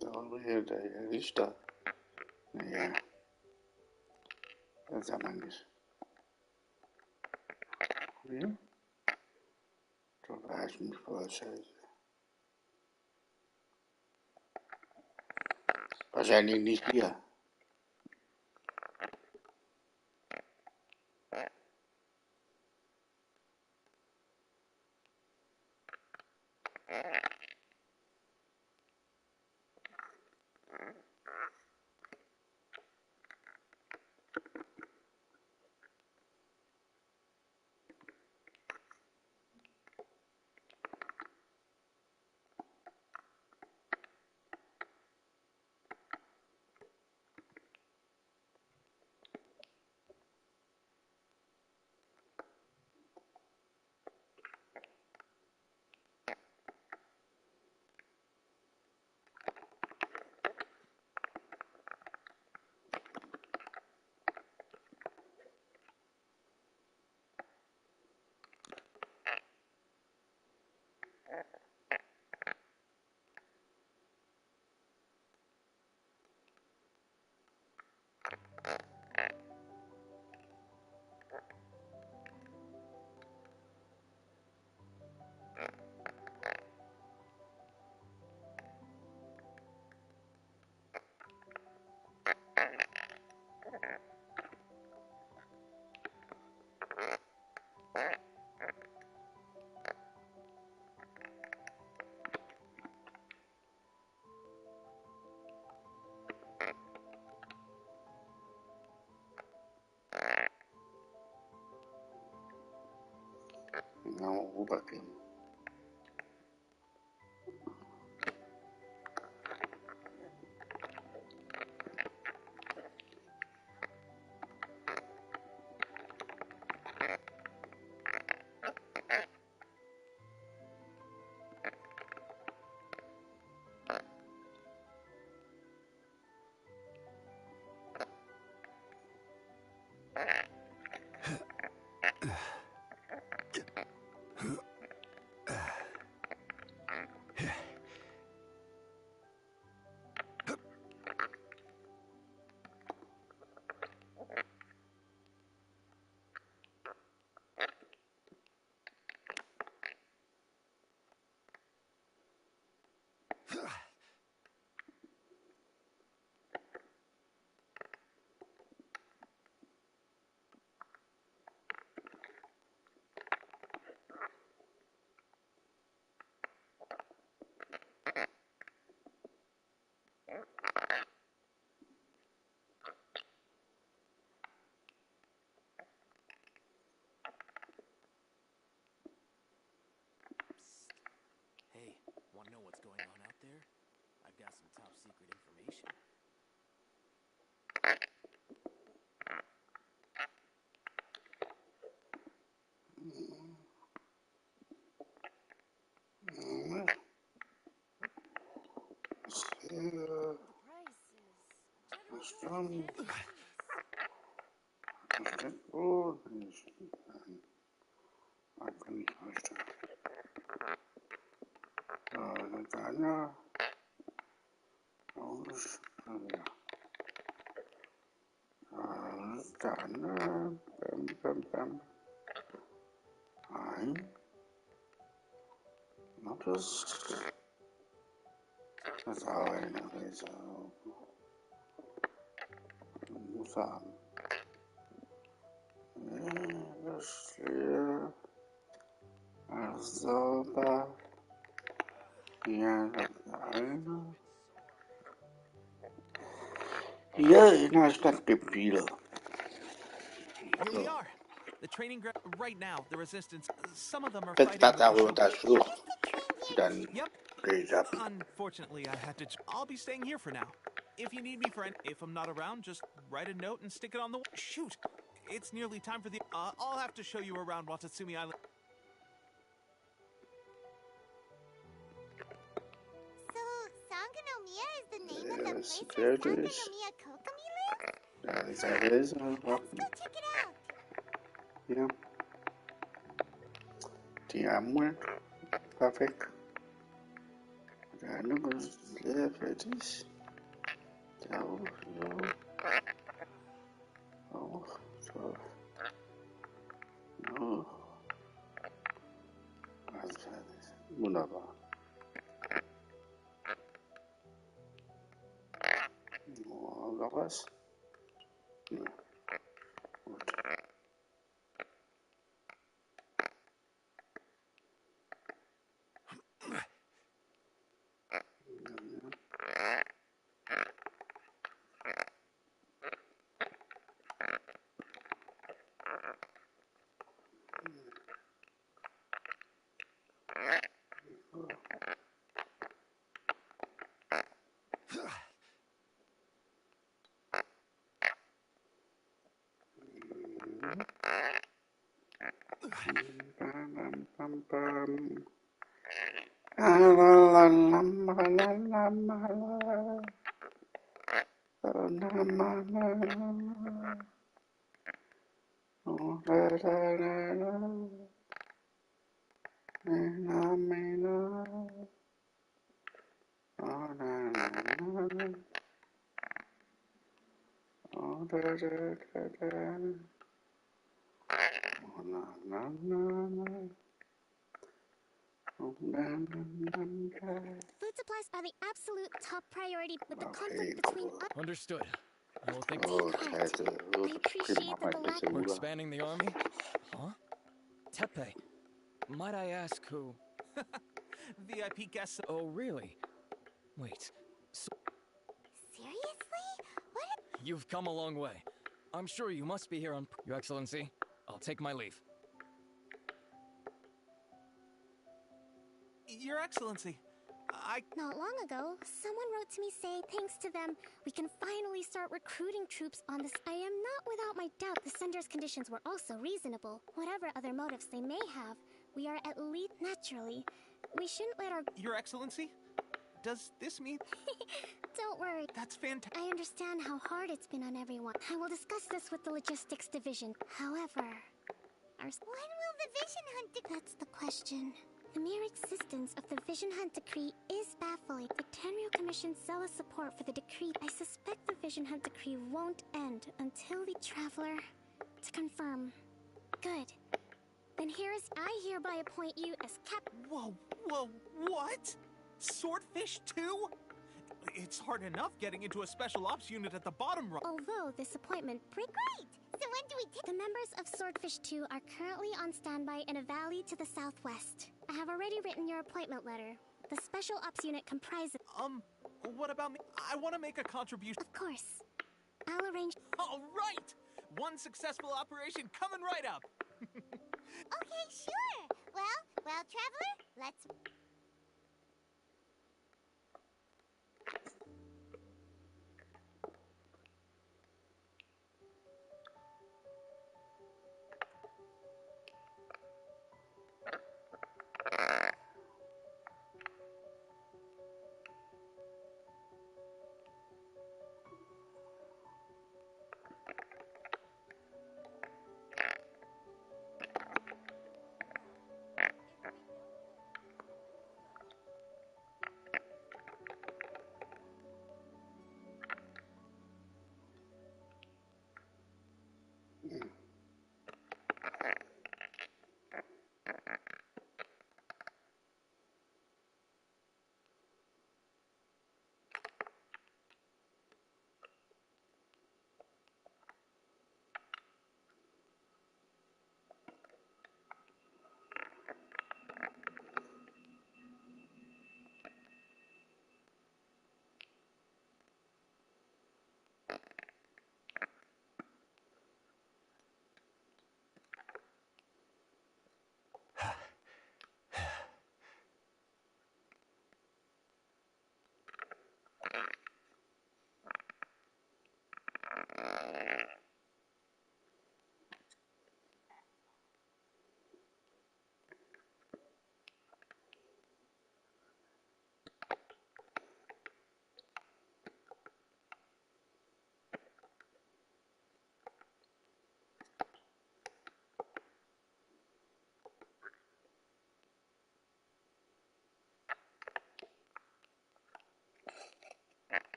Speaker 2: Da Over here, der Richter. Naja. Das haben wir nicht. Hier? Da war ich nicht voll scheiße. Wahrscheinlich nicht hier. Genau, rübergehen.
Speaker 9: Hey, want to know what's going on out there? I've got some top secret information.
Speaker 2: Das ist auch eine Weise. Muss haben. Das hier. Sauber. Hier das eine. Hier in der Stadt gibt viele.
Speaker 5: Here we are. The training ground right now. The resistance. Some of them are
Speaker 2: Wenn
Speaker 5: fighting
Speaker 2: das
Speaker 5: with the
Speaker 2: aber
Speaker 5: Shogun.
Speaker 2: untersucht, dann
Speaker 5: Yep.
Speaker 2: gehe ich ab.
Speaker 5: Unfortunately, I had to. I'll be staying here for now. If you need me for if I'm not around, just write a note and stick it on the. Shoot, it's nearly time for the. I'll have to show you around Watatsumi Island.
Speaker 1: So, Sangonomiya is the name of the place
Speaker 2: Ist
Speaker 1: where
Speaker 2: fertig.
Speaker 1: Sangonomiya Kokomi lives?
Speaker 2: Ja, die Sache ist,
Speaker 1: Let's go check it out.
Speaker 2: ja. Die Armut war weg. Der andere ist Der fertig. Der auch. So. Auch. So. So. Alles fertig. Wunderbar. Oh, noch was? Ja. Gut.
Speaker 12: Food supplies are the absolute top priority with the conflict between us.
Speaker 17: Understood. I will think.
Speaker 2: Oh, scheiße. Oh,
Speaker 12: appreciate
Speaker 2: mach
Speaker 12: that
Speaker 2: mal
Speaker 12: the
Speaker 2: bitte,
Speaker 17: We're
Speaker 2: Bruder.
Speaker 17: expanding the army? Huh? Tepe. Might I ask who?
Speaker 5: VIP guests.
Speaker 17: Oh, really? Wait. So
Speaker 12: Seriously? What?
Speaker 17: you've come a long way. I'm sure you must be here on. Your Excellency, I'll take my leave.
Speaker 5: Your Excellency,
Speaker 12: Not long ago, someone wrote to me saying thanks to them, we can finally start recruiting troops on this. I am not without my doubt the sender's conditions were also reasonable. Whatever other motives they may have, we are at least naturally. We shouldn't let our.
Speaker 5: Your Excellency, does this mean?
Speaker 12: Don't worry.
Speaker 5: That's fantastic.
Speaker 12: I understand how hard it's been on everyone. I will discuss this with the logistics division. However, when will the Vision Hunt That's the question. The mere existence of the Vision Hunt Decree is baffling. The Tenryu Commission's zealous support for the decree. I suspect the Vision Hunt Decree won't end until the Traveler. To confirm. Good. Then here is I hereby appoint you as
Speaker 5: Whoa, what? Swordfish too? It's hard enough getting into a special ops unit at the bottom rung.
Speaker 12: Although this appointment great! So when do we take? The members of Swordfish 2 are currently on standby in a valley to the southwest. I have already written your appointment letter. The special ops unit comprises.
Speaker 5: What about me? I want to make a contribution.
Speaker 12: Of course. I'll arrange.
Speaker 5: All right! One successful operation coming right up.
Speaker 1: Okay, sure. Well, Traveler, let's...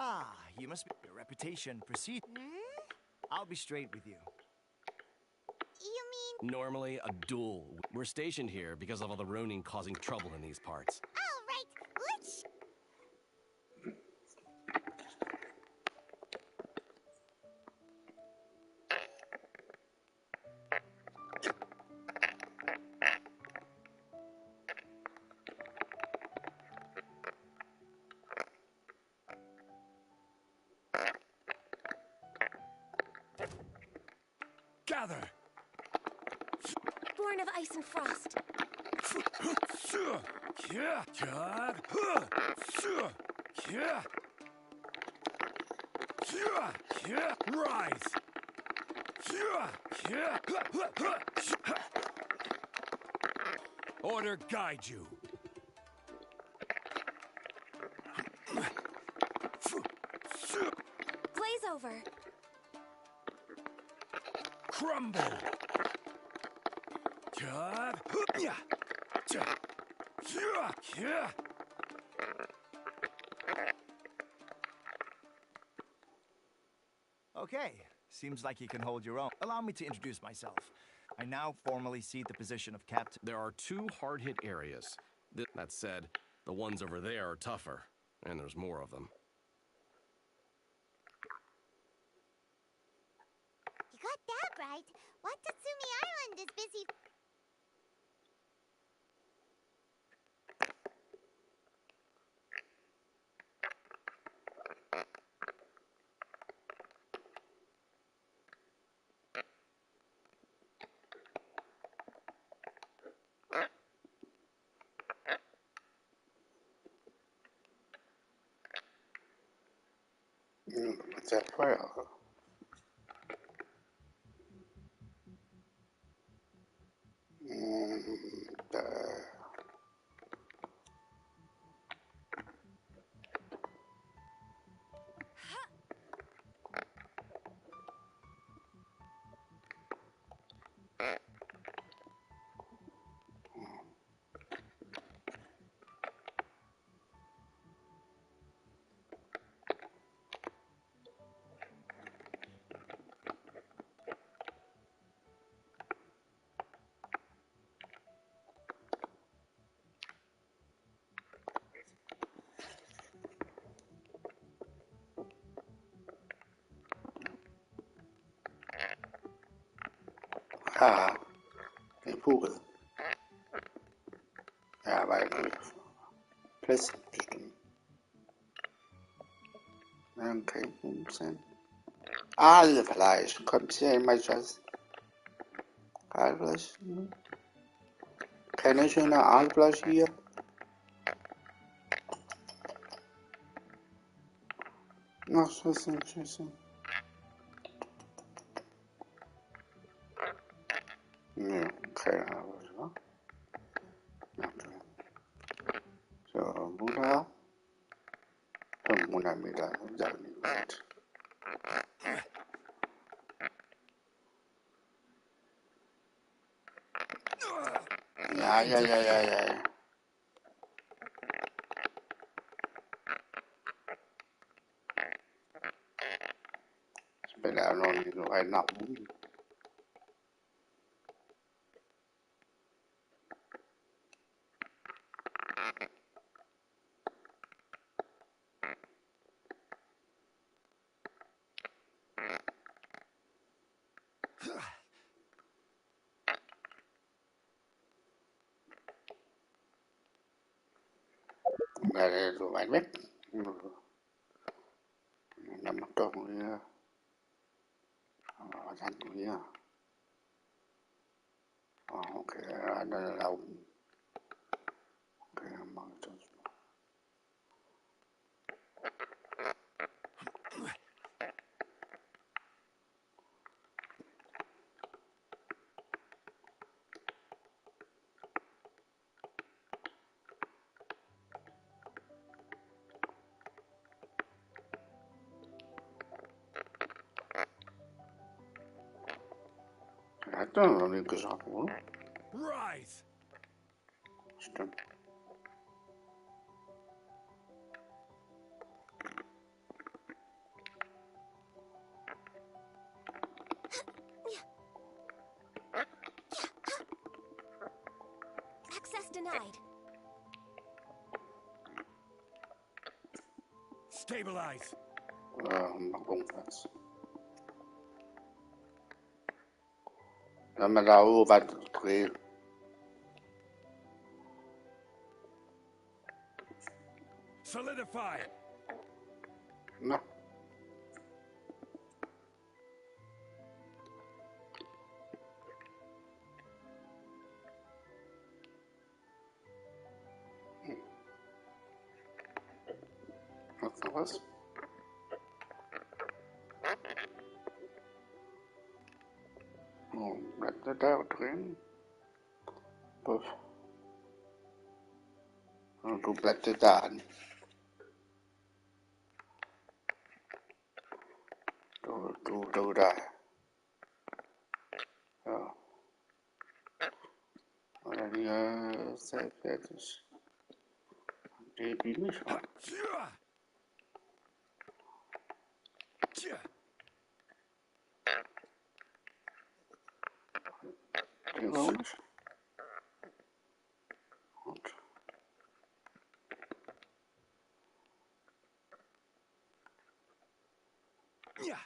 Speaker 3: Ah, you must be your reputation proceed. I'll be straight with you.
Speaker 1: You mean...
Speaker 18: Normally, a duel. We're stationed here because of all the Ronin causing trouble in these parts.
Speaker 1: All right, let's...
Speaker 7: Gather!
Speaker 4: Born of ice and frost.
Speaker 7: Rise! Order guide you.
Speaker 4: Glaze over.
Speaker 7: Crumble!
Speaker 3: Okay, seems like you can hold your own. Allow me to introduce myself. I now formally cede the position of captain.
Speaker 18: There are 2 hard-hit areas. That said, the ones over there are tougher, and there's more of them.
Speaker 1: You got that right. Watatsumi Island is busy...
Speaker 2: What's that fire? Ah, ein Vogel. Ja, weil Plätzchen bestimmt. Okay, sein. Aalfleisch. Kommt hier immer was? Aalfleisch? Keine schöne Aalfleisch hier. Noch Schüsseln. Nö, keine Ahnung, wa? So, Bruder. Bruder mit der Welt. Ja. Ich bin ja noch nicht so weit nach oben. Ja, so weit weg. Dann macht doch hier. Was hat du hier? Oh, okay, ja, dann erlauben. Okay, dann mach ich das. Hat er noch nicht gesagt, oder?
Speaker 7: Rise!
Speaker 2: Stimmt.
Speaker 7: Stabilize.
Speaker 2: Mal gucken was. Wenn wir da was drehen.
Speaker 7: Solidify.
Speaker 2: Na. Hat's noch was? Oh, Blätter da drin. Puff. Und du Blätter da an. Du da. Ja. Oder hier sehr fertig. Die bin ich an. Die auch nicht. Und.
Speaker 7: Ja.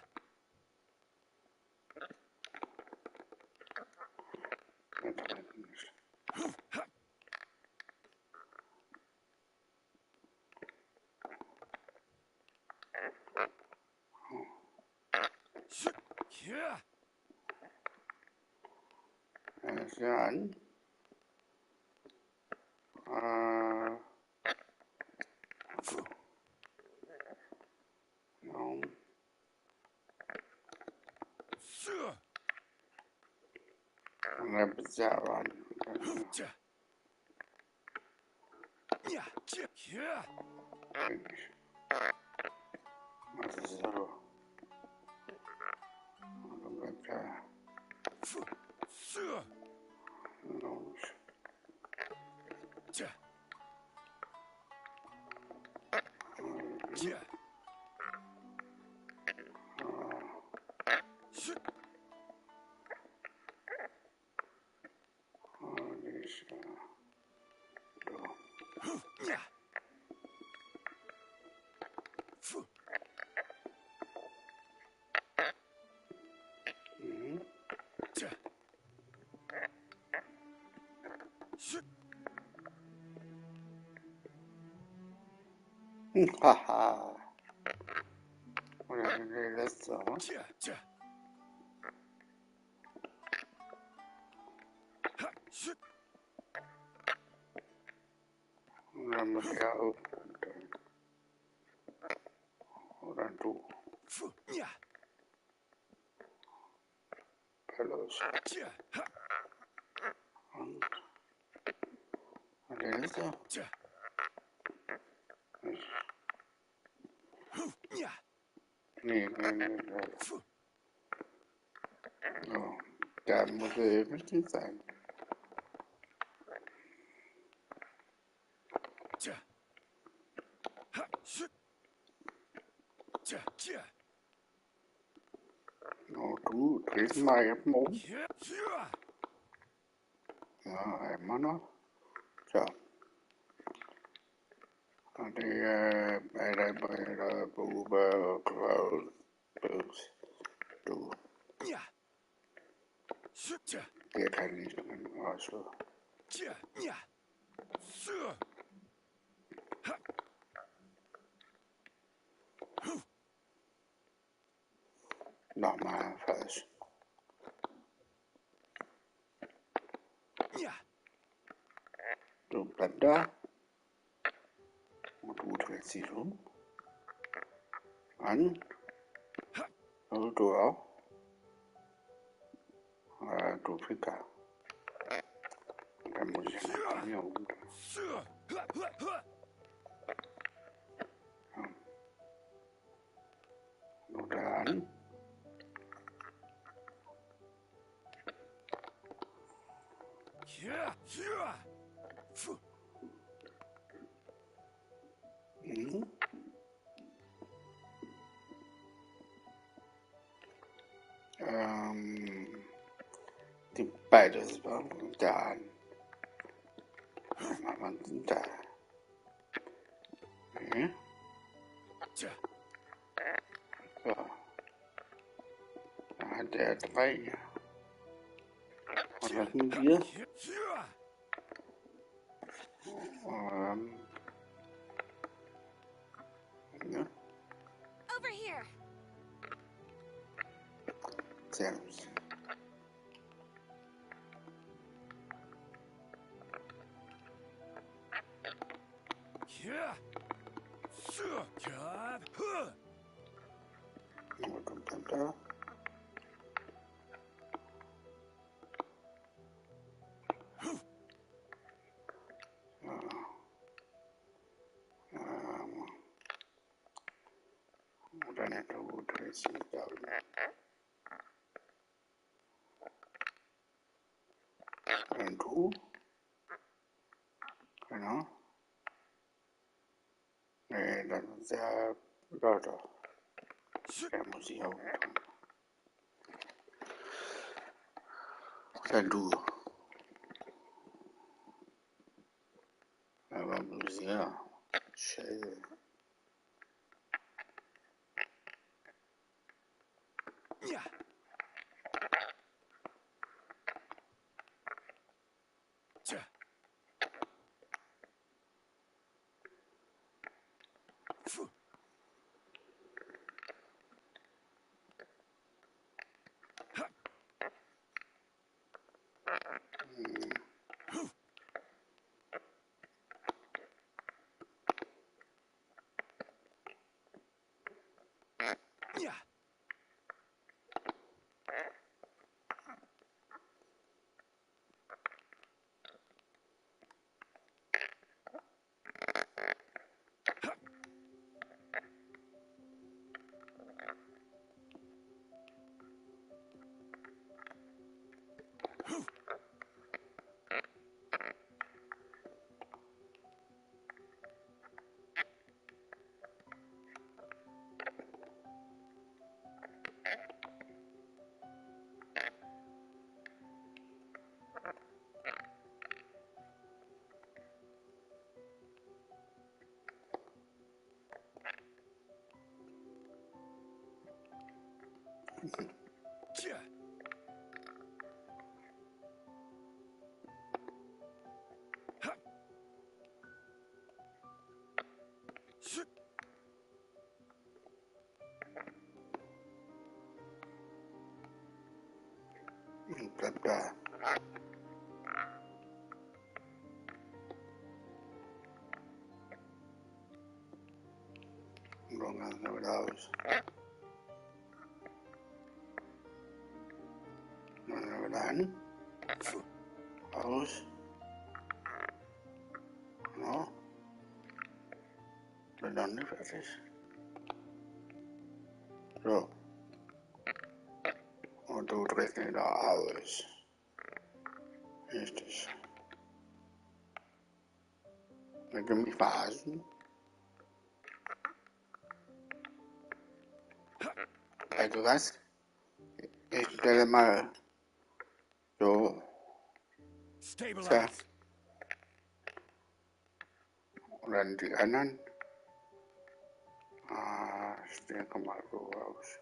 Speaker 2: Ja. Dann. No. Und dann bist du ja ran.
Speaker 7: Ja. Ja.
Speaker 2: Was ist so? Und dann bleibt ja. Los.
Speaker 7: Tja. Tja. Ja. Tja.
Speaker 2: Haha. Oder die letzte, oder?
Speaker 7: Tja. Tja.
Speaker 2: Und dann muss ich auch. Oder du.
Speaker 7: Ja.
Speaker 2: Los.
Speaker 7: Tja.
Speaker 2: Und der letzte?
Speaker 7: Tja. Ja.
Speaker 2: Nee. So. Da muss er richtig sein.
Speaker 7: Tja. Tja. Tja.
Speaker 2: Oh, du drehst mal eben um.
Speaker 7: Ja.
Speaker 2: Ja, immer noch. Tja. Und die bei der Bruder, Klaus, du.
Speaker 7: Ja. Tja.
Speaker 2: Der kann nicht drin, also.
Speaker 7: Tja. Ja.
Speaker 2: Nochmal falsch.
Speaker 7: Ja.
Speaker 2: Du bleib da. Und du drehst dich um. An. Also du auch. Du Ficker. Und dann muss ich nach mir um. Du da an.
Speaker 7: Ja. Ja.
Speaker 2: Mhm. Die beides war da an. Man da. Okay. So. Der 3. Was hatten wir? Ja.
Speaker 4: Over here.
Speaker 2: Sehr gut. Was kommt dann da? Oder nicht so gut, weiß ich glaube nicht. Und du? Genau. Nee, das ist der Bruder. Der muss ich auch tun. Dann du. Aber muss ja. Scheiße.
Speaker 7: Ja. Tja. Puh. Ha. Huh. Ja. Tja. Ha. Shit.
Speaker 2: Bleib da. Und dann gehen wir wieder aus. Dann gehen wir wieder hin. Aus. Genau. Bin dann nicht fertig. So. Und du drehst wieder aus. Richtig. Willst du mich verarschen? Also was? Ich stelle mal so.
Speaker 7: Stabilize.
Speaker 2: Und dann die anderen. Ich denke mal so aus.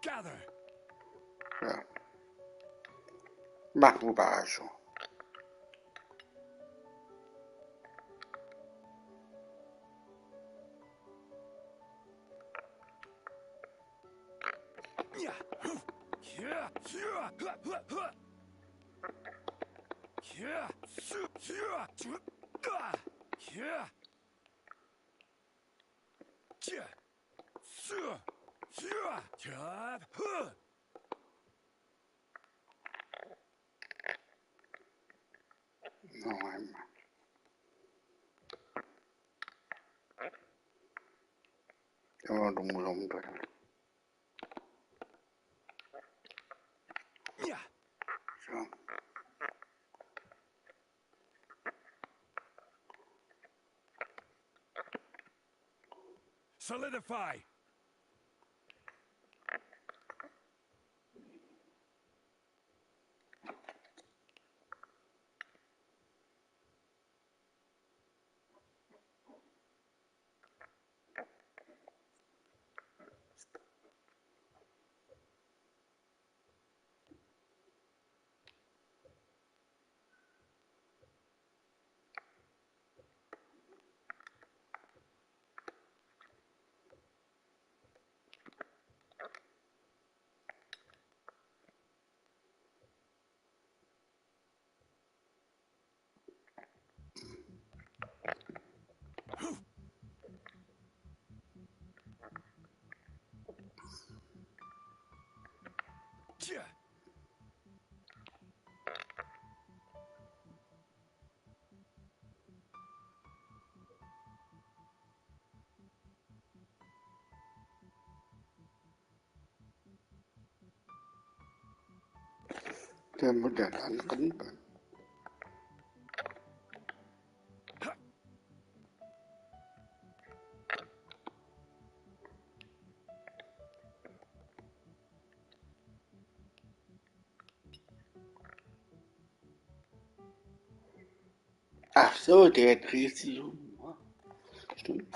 Speaker 7: Gather.
Speaker 2: Ja. Mach Überraschung.
Speaker 7: Ja. Ja. Ja. Ja. Ja. Ja. Ja. Ja. Ja. Ja.
Speaker 2: Noch einmal. Ja, du musst umdrehen.
Speaker 7: Ja.
Speaker 2: So.
Speaker 7: Solidify.
Speaker 2: Der mit den anderen beiden. Ach so, der dreht sich um. Stimmt.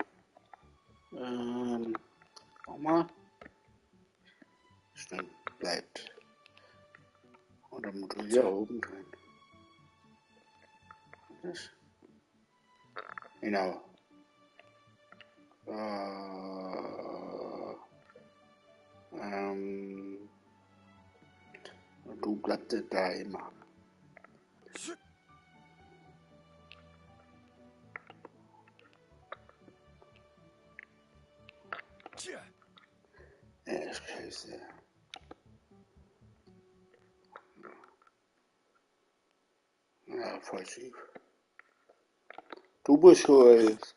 Speaker 2: Nochmal. Stimmt, bleibt. Und dann muss du hier oben drin. Das? Genau. Du bleibst da immer. Scheiße. Ja, voll schief. Du bist schuld.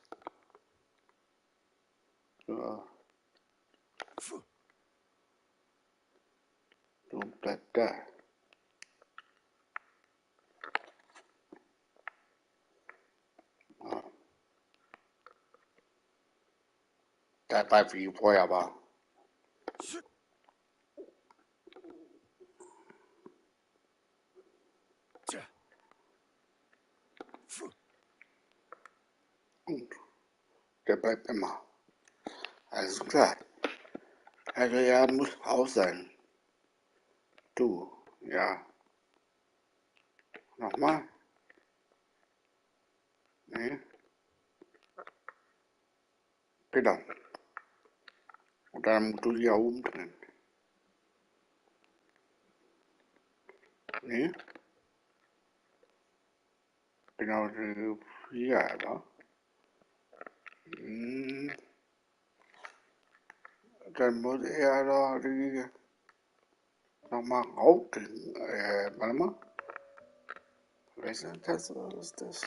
Speaker 2: Ja. Du bleibst da. Ja. Da bleibt wie vorher war. Und der bleibt immer. Alles klar. Also ja, muss auch sein. Du, ja. Nochmal? Nee. Genau. Und dann musst du hier oben drin. Nee. Genau, hier, aber. Dann muss er da die nochmal raufkriegen. Warte mal. Welche Taste ist das?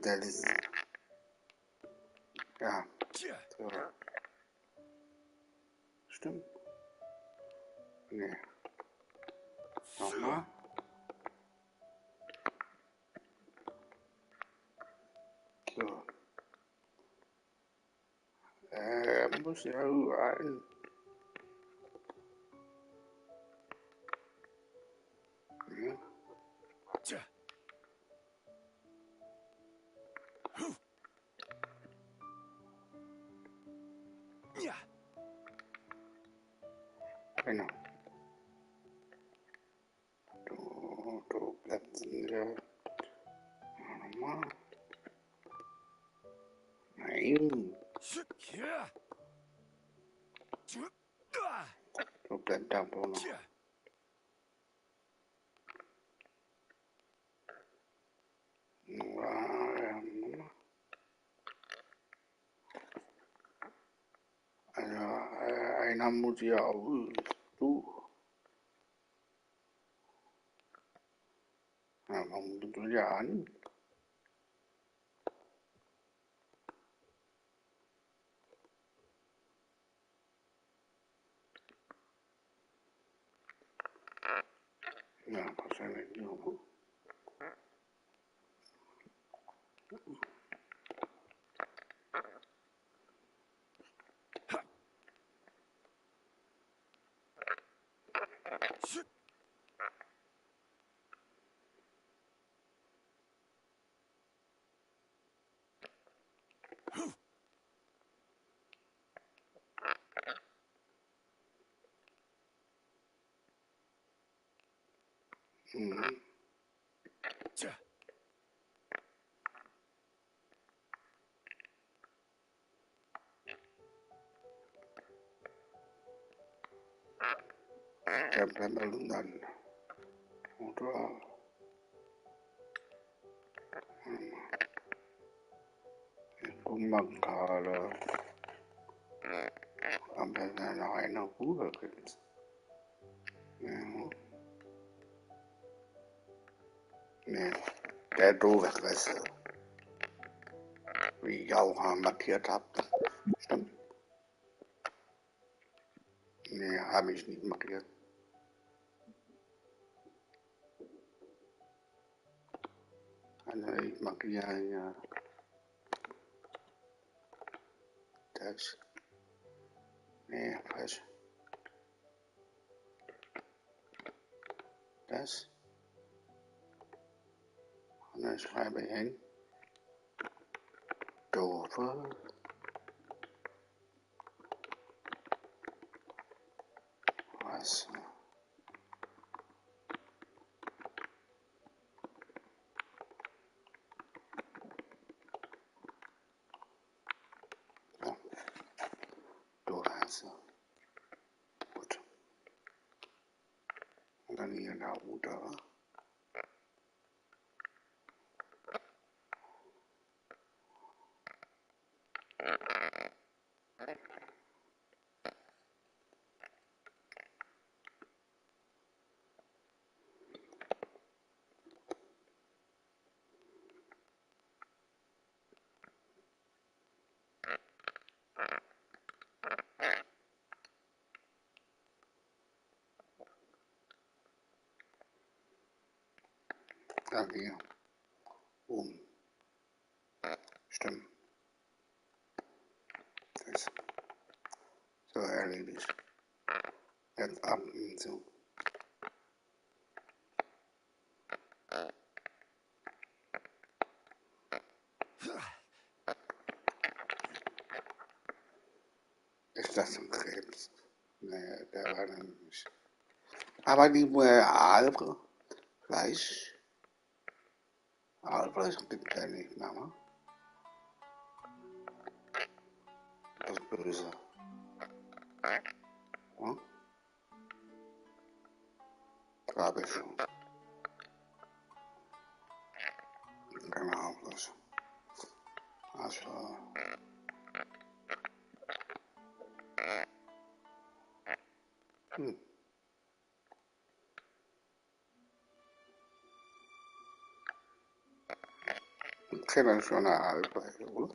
Speaker 2: Das ist. Ja. So. Stimmt. Nee. Nochmal. So. Muss ja überall. Ja. Genau. Du bleibst hier. Nochmal. Nein. Du bleibst da wo noch. Also, einer muss ja auch. Du. Ja, warum bist du ja an? Ja, wahrscheinlich nicht. Mhm. Der bleibt dann. Oder? Ich guck mal gerade. Ob er noch eine Ruhe gibt. Ja. Nee, der doofe Fresse. Wie ich auch markiert habe. Stimmt. Nee, habe ich nicht markiert. Ich mag ja. Das. Nee, falsch. Das. Und dann schreibe ich hin. Doofe. Was? Ja. Doofe. Gut. Und dann hier der Bruder. Ja, hier. Stimmt. Das. So erledigt. Jetzt ab und zu. Ist das ein Krebs? Nee, der war dann nicht. Aber die Aalfleisch. Aalfleisch gibt es ja nicht mehr, ne? Das Böse. Hm? Glaube ich schon. Genau, das. Also. Okay, dann schon eine Aalfleisch, oder?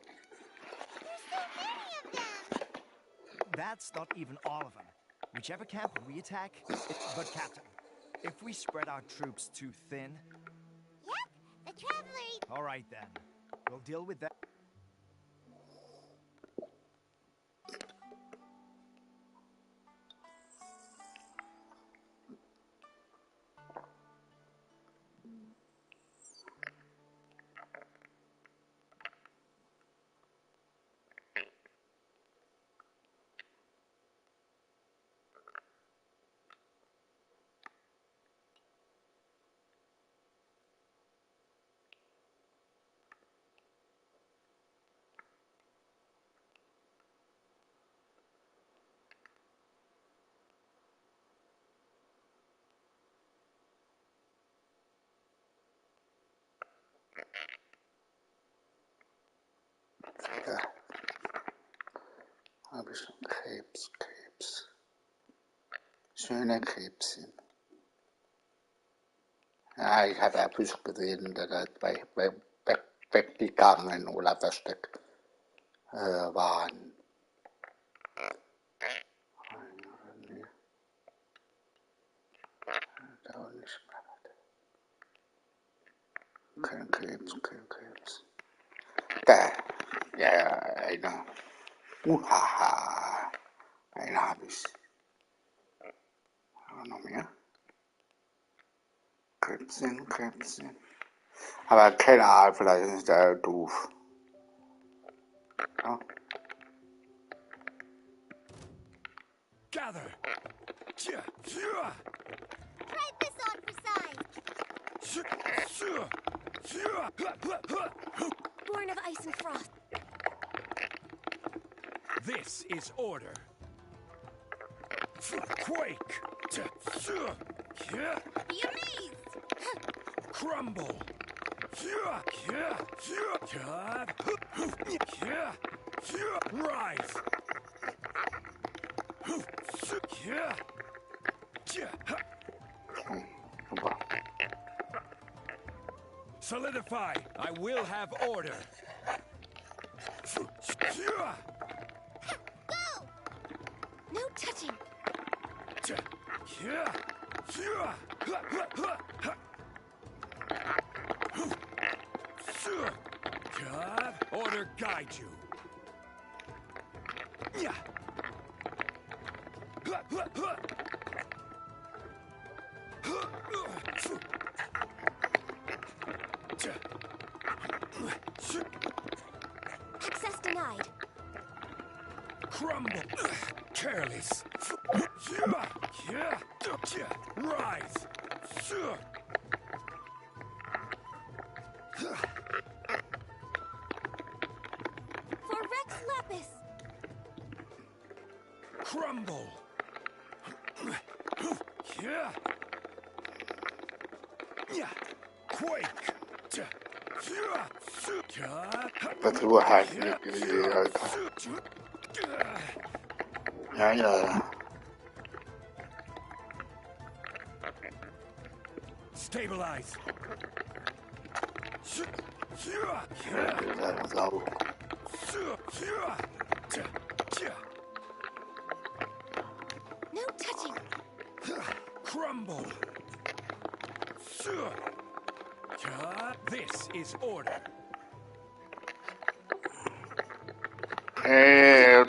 Speaker 3: That's not even all of them. Whichever camp we attack, but Captain, if we spread our troops too thin...
Speaker 1: Yep, the traveler...
Speaker 3: All right then, we'll deal with that.
Speaker 2: Ja. Habe ich Krebs. Schöne Krebschen. Ja, ich habe ja Fisch gesehen, der da weggegangen oder versteckt waren. Nee. Da auch nicht mehr. Kein Krebs. Da. Ja, einer. Haha. Einen habe ich. Noch mehr? Krebschen. Aber keine Ahnung, vielleicht ist der doof. Ja.
Speaker 7: Gather!
Speaker 1: Try this on for size.
Speaker 4: Born of ice and frost.
Speaker 7: This is order. Quake!
Speaker 1: Be amazed!
Speaker 7: Crumble! Rise! Solidify! I will have order!
Speaker 1: Go!
Speaker 4: No touching!
Speaker 7: Order guide you. Yeah.
Speaker 4: Access denied.
Speaker 7: Crumble. Careless. Rise.
Speaker 4: For Rex Lapis.
Speaker 7: Crumble. Quake.
Speaker 2: Dat is wel eigenlijk uit. Ja.
Speaker 7: Stabilize.
Speaker 2: Zo.
Speaker 4: No touching.
Speaker 7: Crumble. This is order.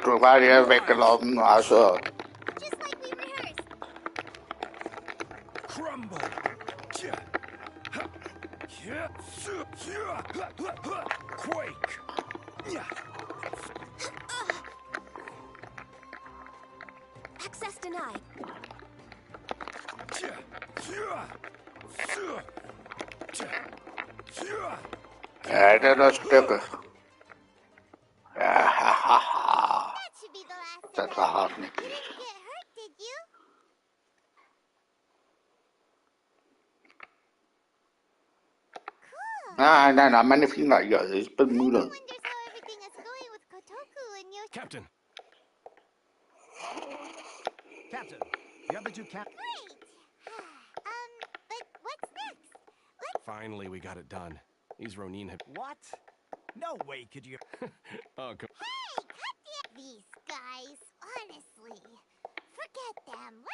Speaker 2: Toen waren je weggelopen, also.
Speaker 1: Just like we rehearsed.
Speaker 7: Crumble. Quake.
Speaker 4: Access denied.
Speaker 2: Ja, dat was stukken. Ja, haha.
Speaker 1: That should be the last
Speaker 2: Dat
Speaker 1: of
Speaker 2: was
Speaker 1: it.
Speaker 2: hard
Speaker 1: You
Speaker 2: niet.
Speaker 1: didn't get hurt, did you?
Speaker 2: Nee, mijn vinger, ja, ik ben moeder.
Speaker 1: Wonders how everything is going with Kotoku and your...
Speaker 7: Captain.
Speaker 3: Captain, the other two cap.
Speaker 1: Great! But what's next? Let's...
Speaker 18: Finally, we got it done. These Ronin have...
Speaker 3: What? No way could you.
Speaker 18: Oh, come...
Speaker 1: Hey, cut these guys, honestly. Forget them.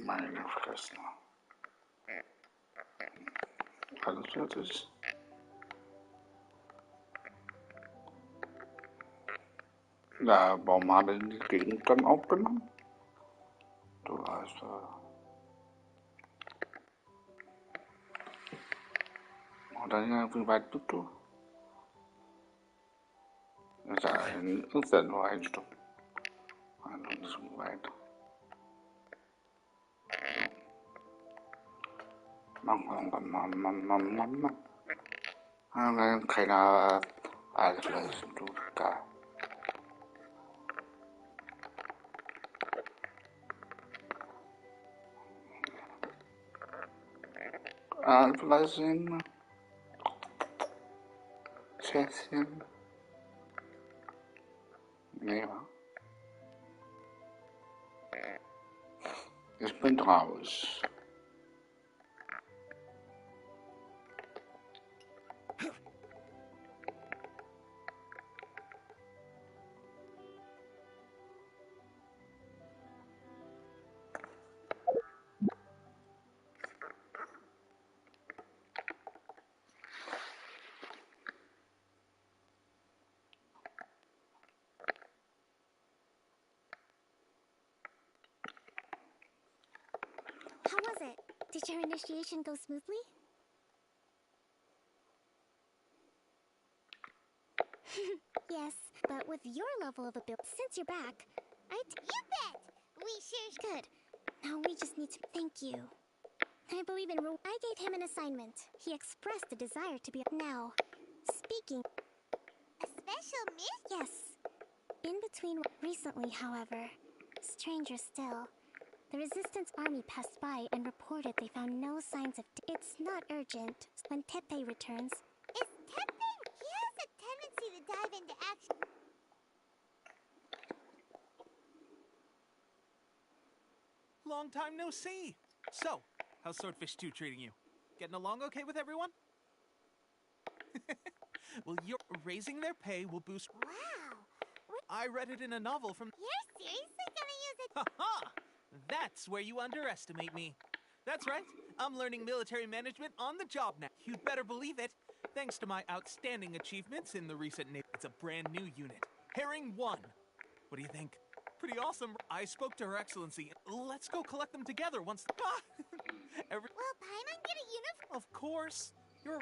Speaker 2: Meine Fresse. Alles fertig. Ja, warum hat er die Gegend dann aufgenommen? Du weißt, oder ja, wie weit bist du? Ist ja nur ein Stück. Also nicht so weit. Keiner alles leisten tut, da. Leisten. Schätzchen. Nee, wa? Ich bin raus.
Speaker 12: How was it? Did your initiation go smoothly? Yes, but with your level of ability, since you're back,
Speaker 1: You bet! We sure...
Speaker 12: Good. Now we just need to thank you. I believe in I gave him an assignment. He expressed a desire to be now. Speaking...
Speaker 1: A special miss?
Speaker 12: Yes. In between... Recently, however, stranger still, the Resistance Army passed by and reported they found no signs of... It's not urgent. When Tepe returns...
Speaker 1: Is Tepe? He has a tendency to dive into action.
Speaker 5: Long time no see. So, how's Swordfish 2 treating you? Getting along okay with everyone? Well, raising their pay will boost...
Speaker 1: Wow!
Speaker 5: I read it in a novel from...
Speaker 1: You're seriously gonna use it?
Speaker 5: Ha-ha! That's where you underestimate me. That's right, I'm learning military management on the job now. You'd better believe it. Thanks to my outstanding achievements in the recent it's a brand new unit. Herring 1. What do you think? Pretty awesome. I spoke to Her Excellency. Let's go collect them together once...
Speaker 1: Will Paimon get a uniform?
Speaker 5: Of course. You're...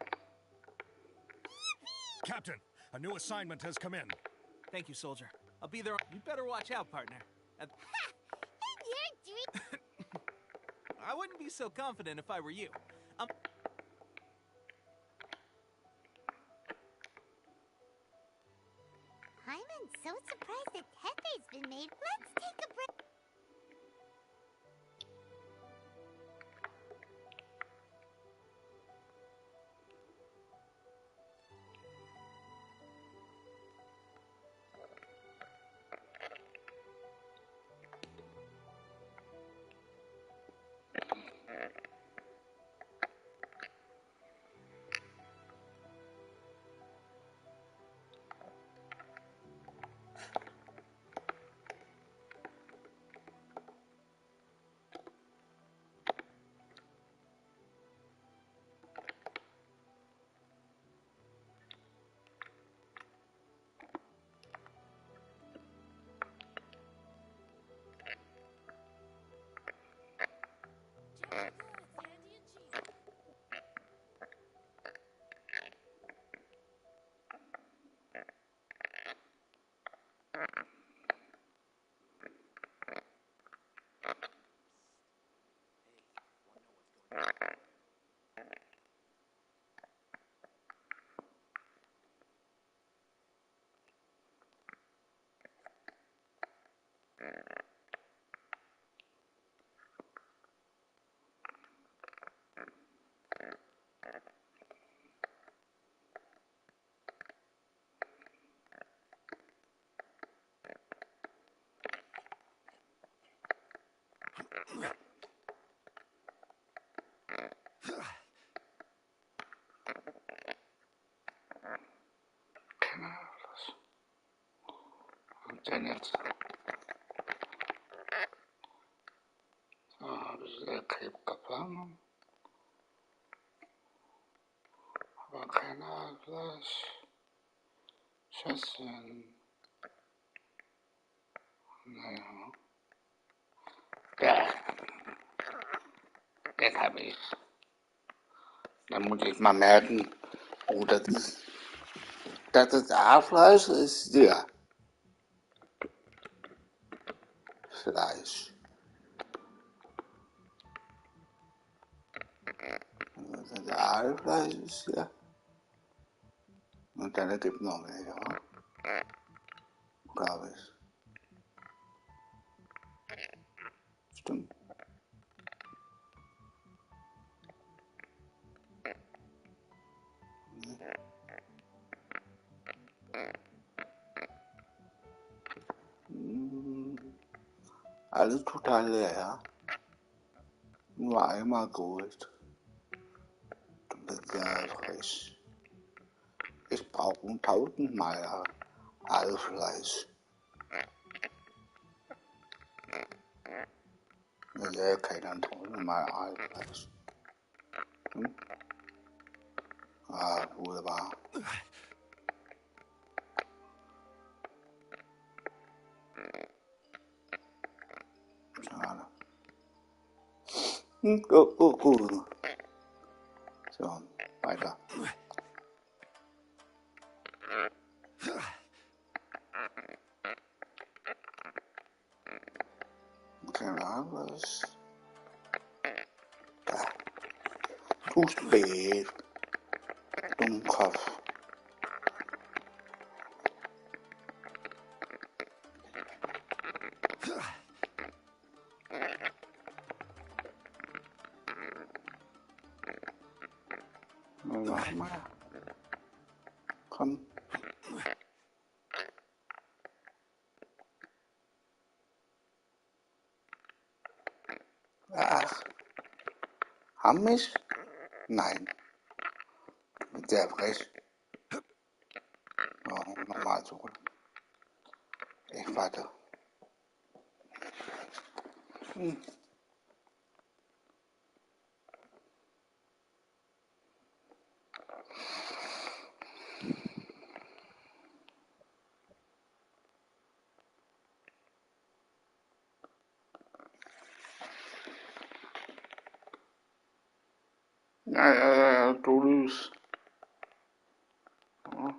Speaker 7: Captain, a new assignment has come in.
Speaker 5: Thank you, soldier. I'll be there. You better watch out, partner.
Speaker 1: You're dreaming.
Speaker 5: I wouldn't be so confident if I were you.
Speaker 1: Paimon's so surprised that Tepe's been made. Let's take a break.
Speaker 2: Internet. So, habe ich sehr Kleb geplant. Aber keine Fleisch. Schüsseln. Naja. Ja. Jetzt habe ich. Dann muss ich mal merken, oh, das A-Fleisch ist ja Fleisch. Das A-Fleisch ist ja. Und dann gibt es noch welche, glaube ich. Stimmt. Alles total leer. Nur einmal geholt. Du bist sehr frisch. Ich brauche 1000-mal Aalfleisch. Nee, keiner 1000-mal Aalfleisch. Hm? Ah, wunderbar. Schade. Gut. So, weiter. Keine Ahnung, was. Da. Zu spät. Dummkopf. Mach mal. Komm. Ach. Haben mich? Nein. Mit sehr frech. So, nochmal zurück. Ich warte. Ja, Toulouse. Ja.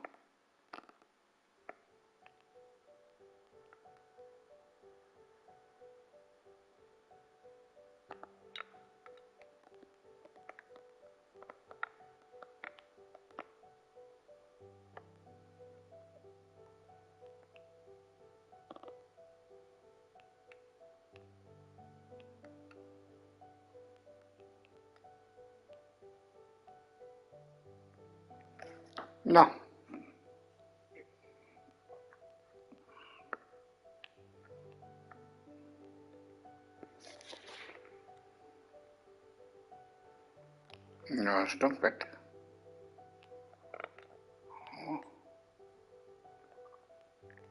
Speaker 2: Na. Ja, Stockbett. Ja.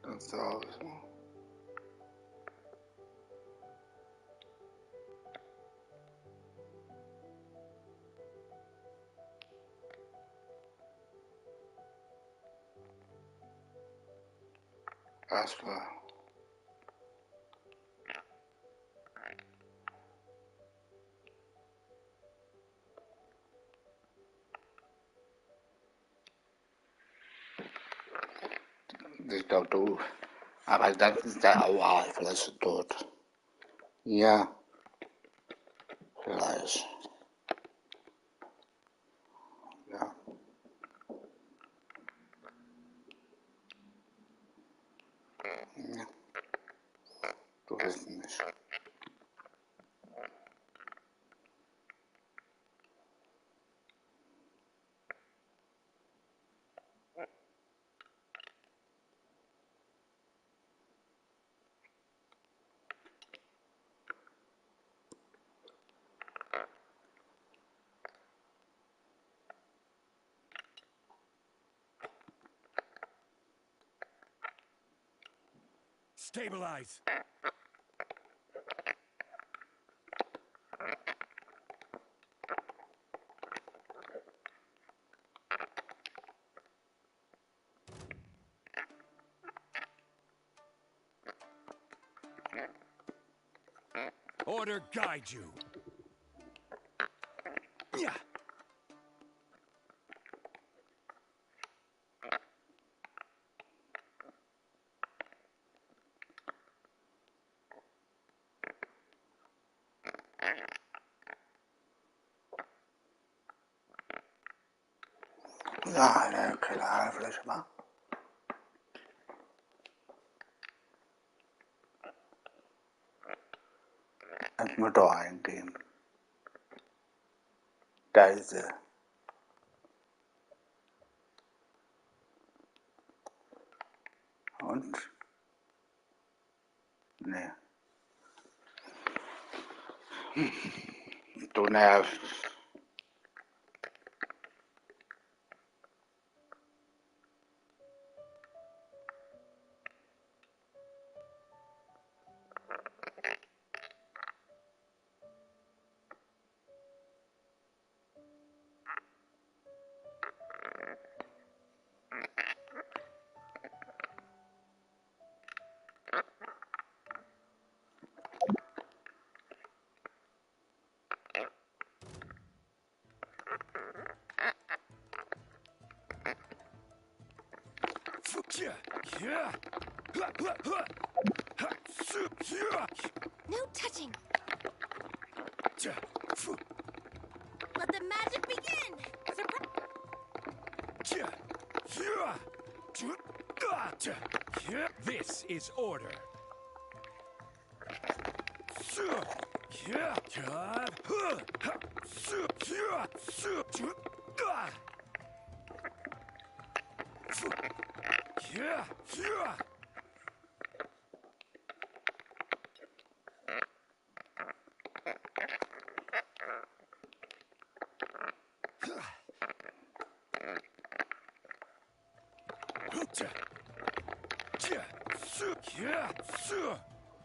Speaker 2: Das ist auch so. Das war. Das ist doch doof. Aber das ist der Aua, vielleicht ist tot. Ja. Vielleicht. Ja. Ja. Du weißt nicht.
Speaker 7: Stabilize. Order guide you. Yeah.
Speaker 2: Ja, der Keller vielleicht mal. Als Motor eingehen. Da ist sie. Und? Nee. Du nervst.
Speaker 4: No touching. Let the magic begin.
Speaker 7: This is order.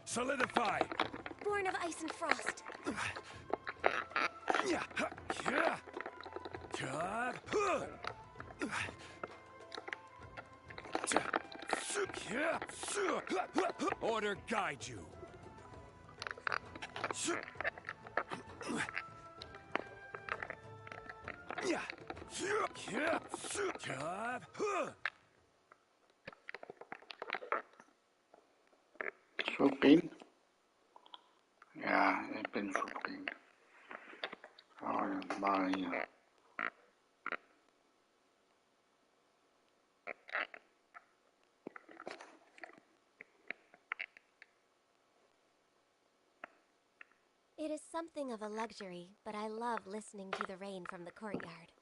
Speaker 7: Solidify.
Speaker 4: born of ice and frost.
Speaker 7: Order guide you.
Speaker 2: Soebrien? Ja, ik ben Soebrien. Oh ja, maar hier.
Speaker 4: It is something of a luxury, but I love listening to the rain from the courtyard.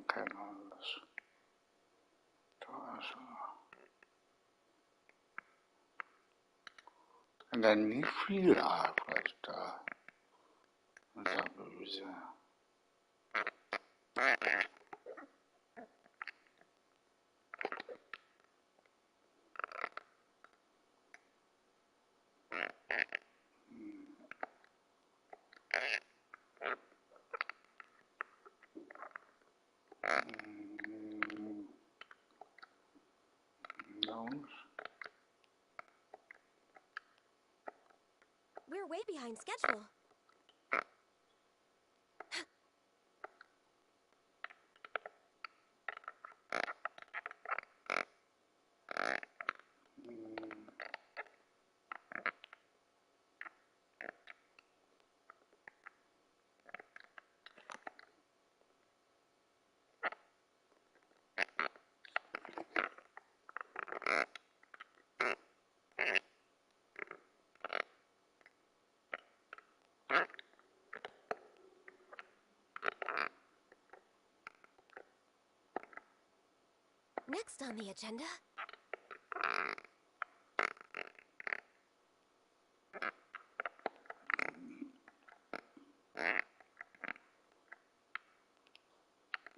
Speaker 2: Kein alles. Da ist er. Und dann nicht viel Arbeit da. Das ist ja böse.
Speaker 4: We're way behind schedule. Next on the agenda...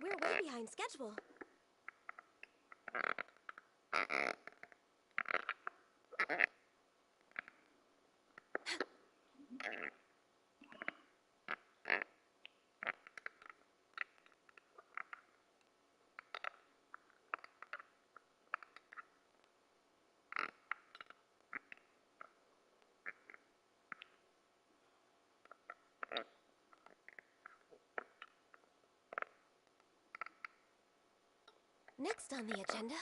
Speaker 4: We're way behind schedule. Next on the agenda.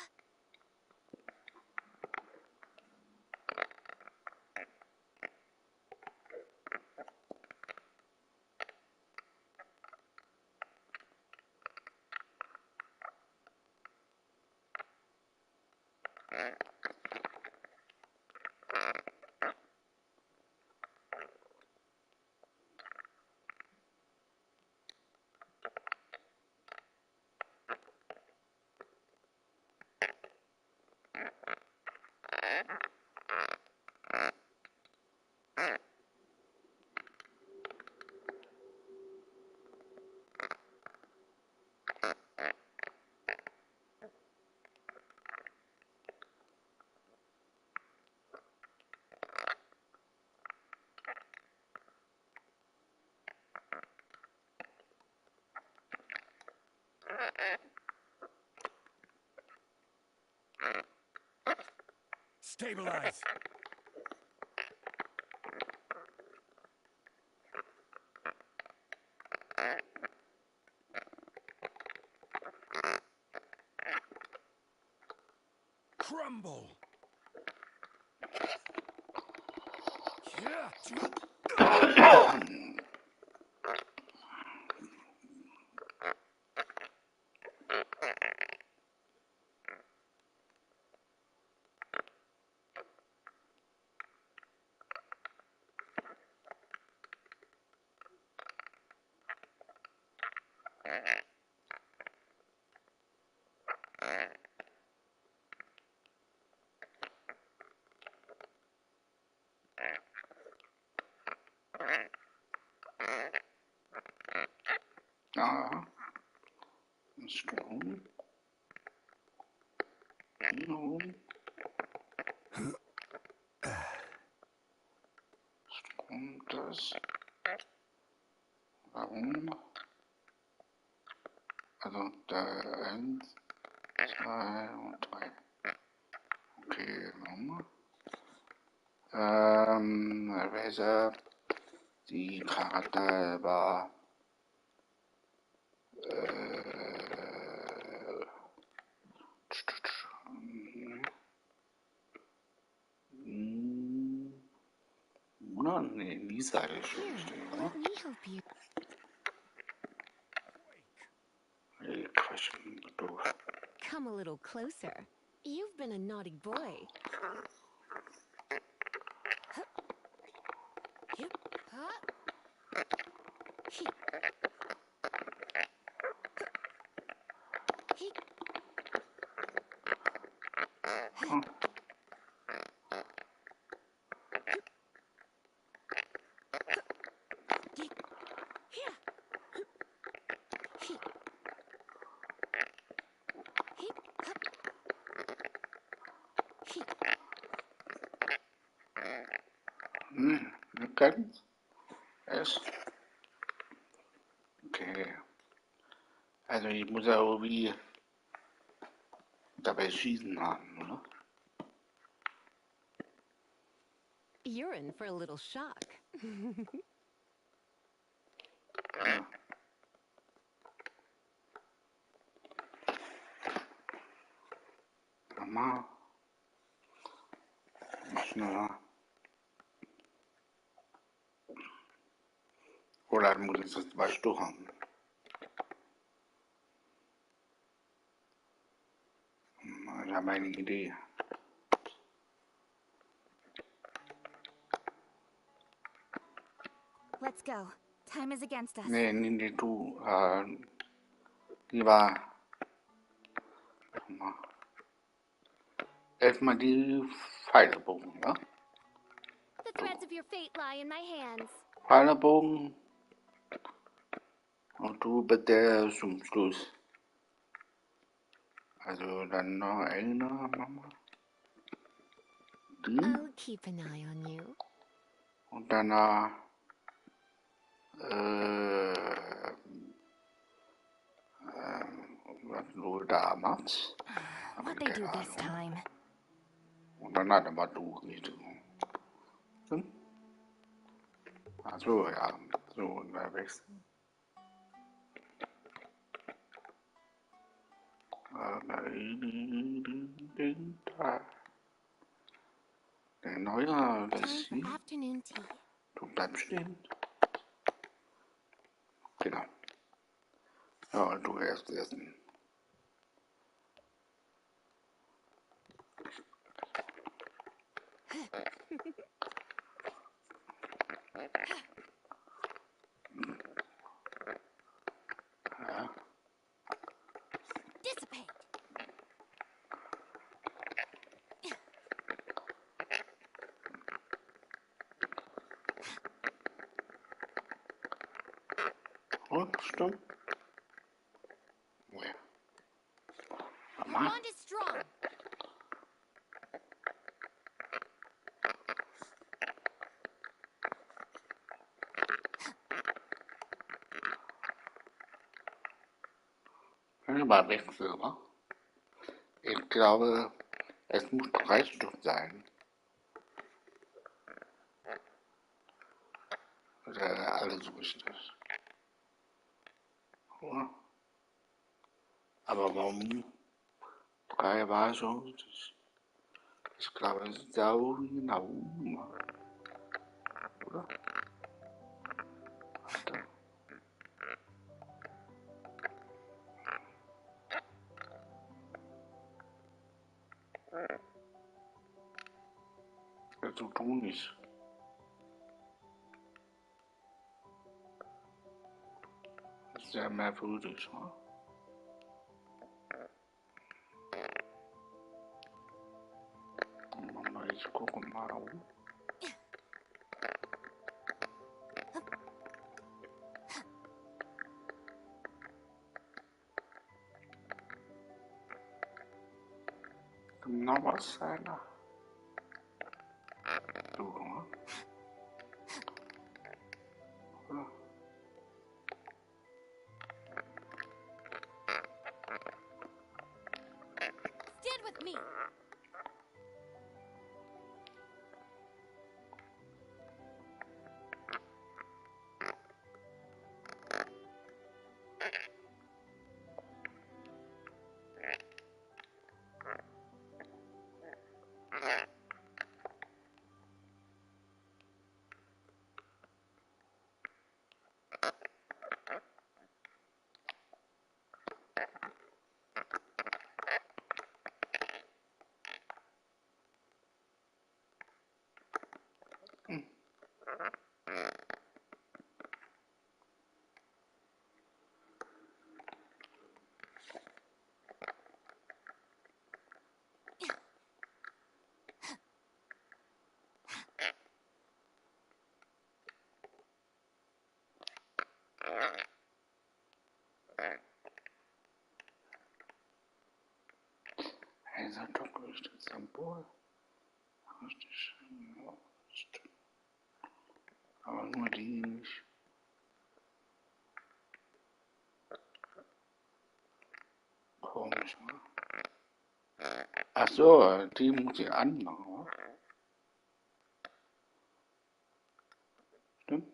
Speaker 7: Stabilize. Crumble.
Speaker 2: Ah, Strom. No. Strom das. Warum? Also der 1, 2 und 3. Okay, nochmal. Welcher die Charakter war Mona? Nee, Lisa ist schon richtig, oder?
Speaker 19: Let me help you.
Speaker 2: Nee, Quatsch, doof.
Speaker 8: Come a little closer. You've been a naughty boy.
Speaker 2: Wir können es. Okay. Also ich muss ja irgendwie dabei schießen haben, oder?
Speaker 8: You're in for a little shock.
Speaker 2: Ja. Nochmal. Schneller. Oder muss ich das 2 Stück haben? Ich habe eine Idee.
Speaker 19: Let's go. Time is against us.
Speaker 2: Nee, du, die war, erstmal die Pfeilebogen, ja?
Speaker 19: The threads of your fate lie in my hands.
Speaker 2: Pfeilebogen und du bitte zum Schluss. Also dann noch eine, Mama. Die.
Speaker 8: I'll keep an eye on you.
Speaker 2: Und danach, was du da machst.
Speaker 19: What they do this time?
Speaker 2: Und dann hat aber du nicht. Hm? Also ja, so unterwegs. Der neue, das
Speaker 12: Time
Speaker 2: ist
Speaker 12: for afternoon tea.
Speaker 2: Du bleibst stehen. Genau. Ja, du erst essen. Ja.
Speaker 1: Dissipate.
Speaker 2: Und, stimmt. Ja.
Speaker 1: Our bond is strong.
Speaker 2: Mal wechseln, wa? Ich glaube, es muss 3 Stück sein. Oder alles so richtig. Oder? Aber warum 3 war schon richtig? Ich glaube, es ist sau genau. Oder? Warte. Also du nicht. Das ist sehr merkwürdig, ne? Mal, ich gucke mal um. Genau was sein. So, ne? Oder?
Speaker 1: Stand with me.
Speaker 2: Hey, sag doch, ist das Symbol? Richtig. Aber nur die nicht. Komisch, ne? Ach so, die muss ich anmachen, oder? Stimmt?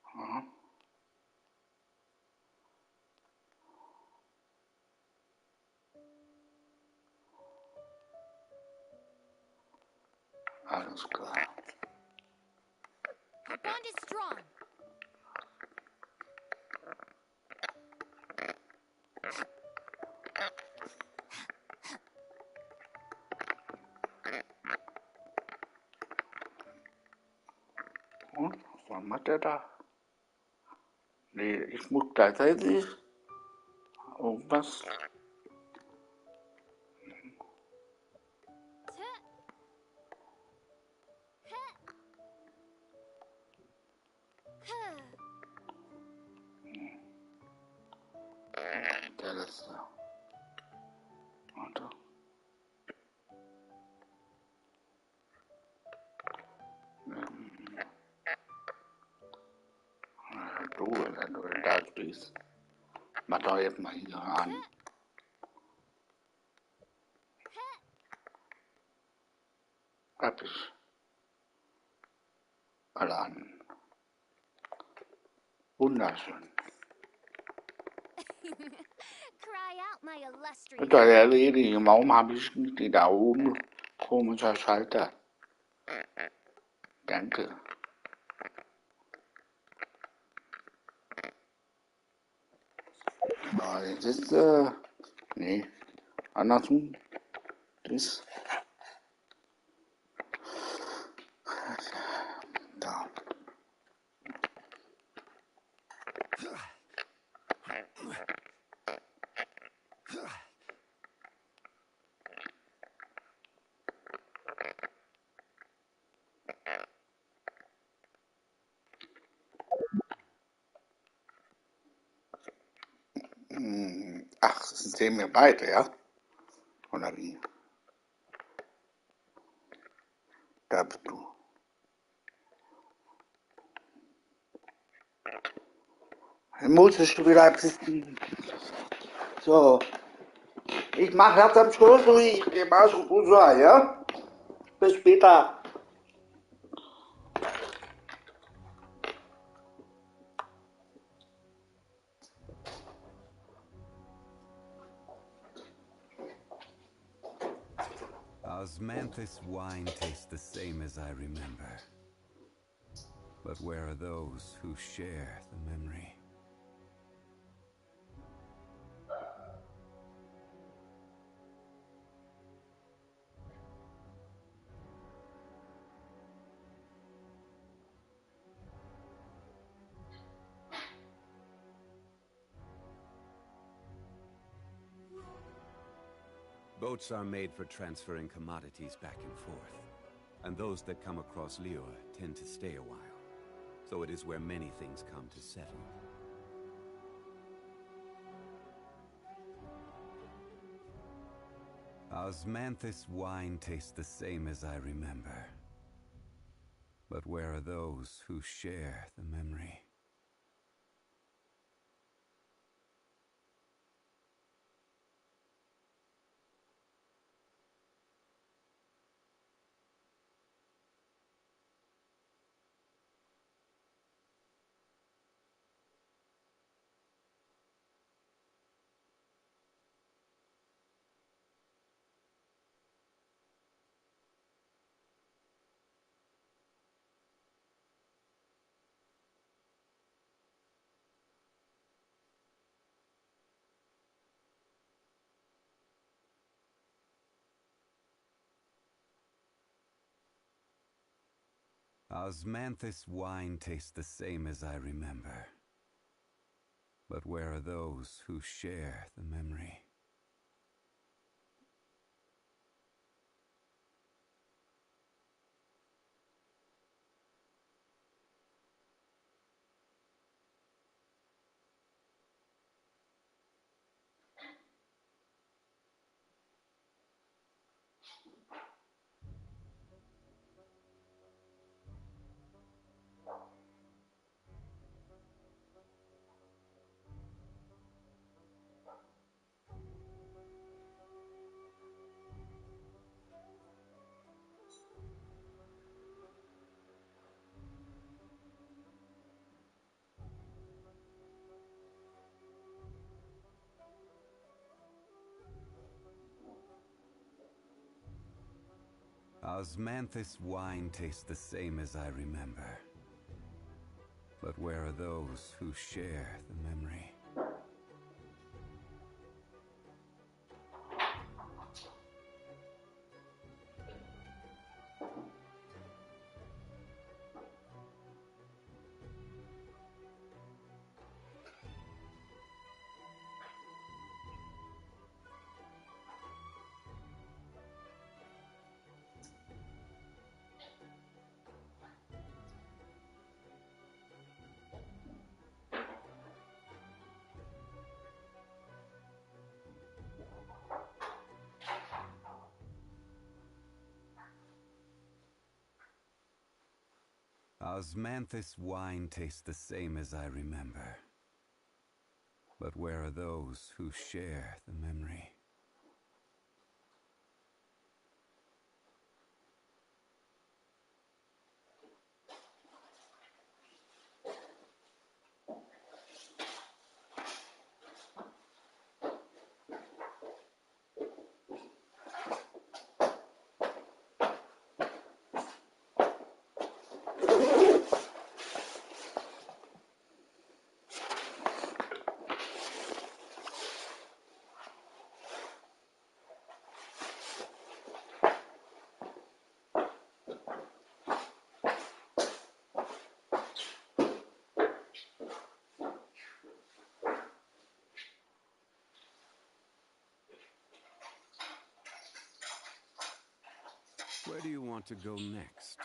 Speaker 2: Aha. Alles klar.
Speaker 1: Our bond is strong.
Speaker 2: Und? Was macht der da? Nee, ich muss gleichzeitig irgendwas. Der letzte. Warte. Du da stehst. Mach doch jetzt mal hier an. Hab ich alle an. Wunderschön.
Speaker 1: Cry out, my illustrious.
Speaker 2: Cái trò lẻ lý thì máu mà bị đi đảo không cho sai ta. Danke. Jetzt ist, nee, andersrum. Das. Da. Ach, sind sehen wir beide, ja? Oder wie? Da bist du. Dann musstest du wieder absitzen. So. Ich mach Herz am Schluss und ich gehe mal so gut so, ja? Bis später.
Speaker 6: Osmanthus wine tastes the same as I remember. But where are those who share the memory? Boats are made for transferring commodities back and forth, and those that come across Liyue tend to stay a while, so it is where many things come to settle. Osmanthus wine tastes the same as I remember, but where are those who share the memory? Osmanthus wine tastes the same as I remember, but where are those who share the memory? Osmanthus wine tastes the same as I remember, but where are those who share the memory? Osmanthus wine tastes the same as I remember, but where are those who share the memory?
Speaker 10: want to go next?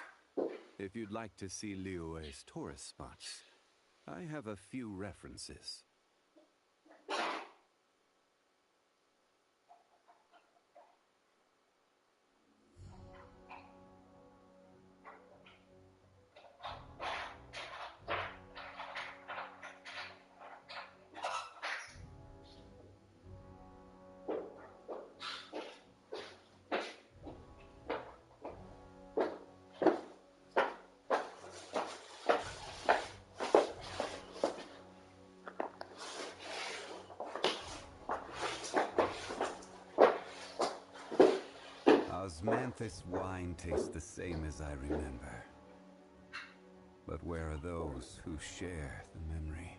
Speaker 10: If you'd like to see Liyue's tourist spots, I have a few references. Osmanthus wine tastes the same as I remember. But where are those who share the memory?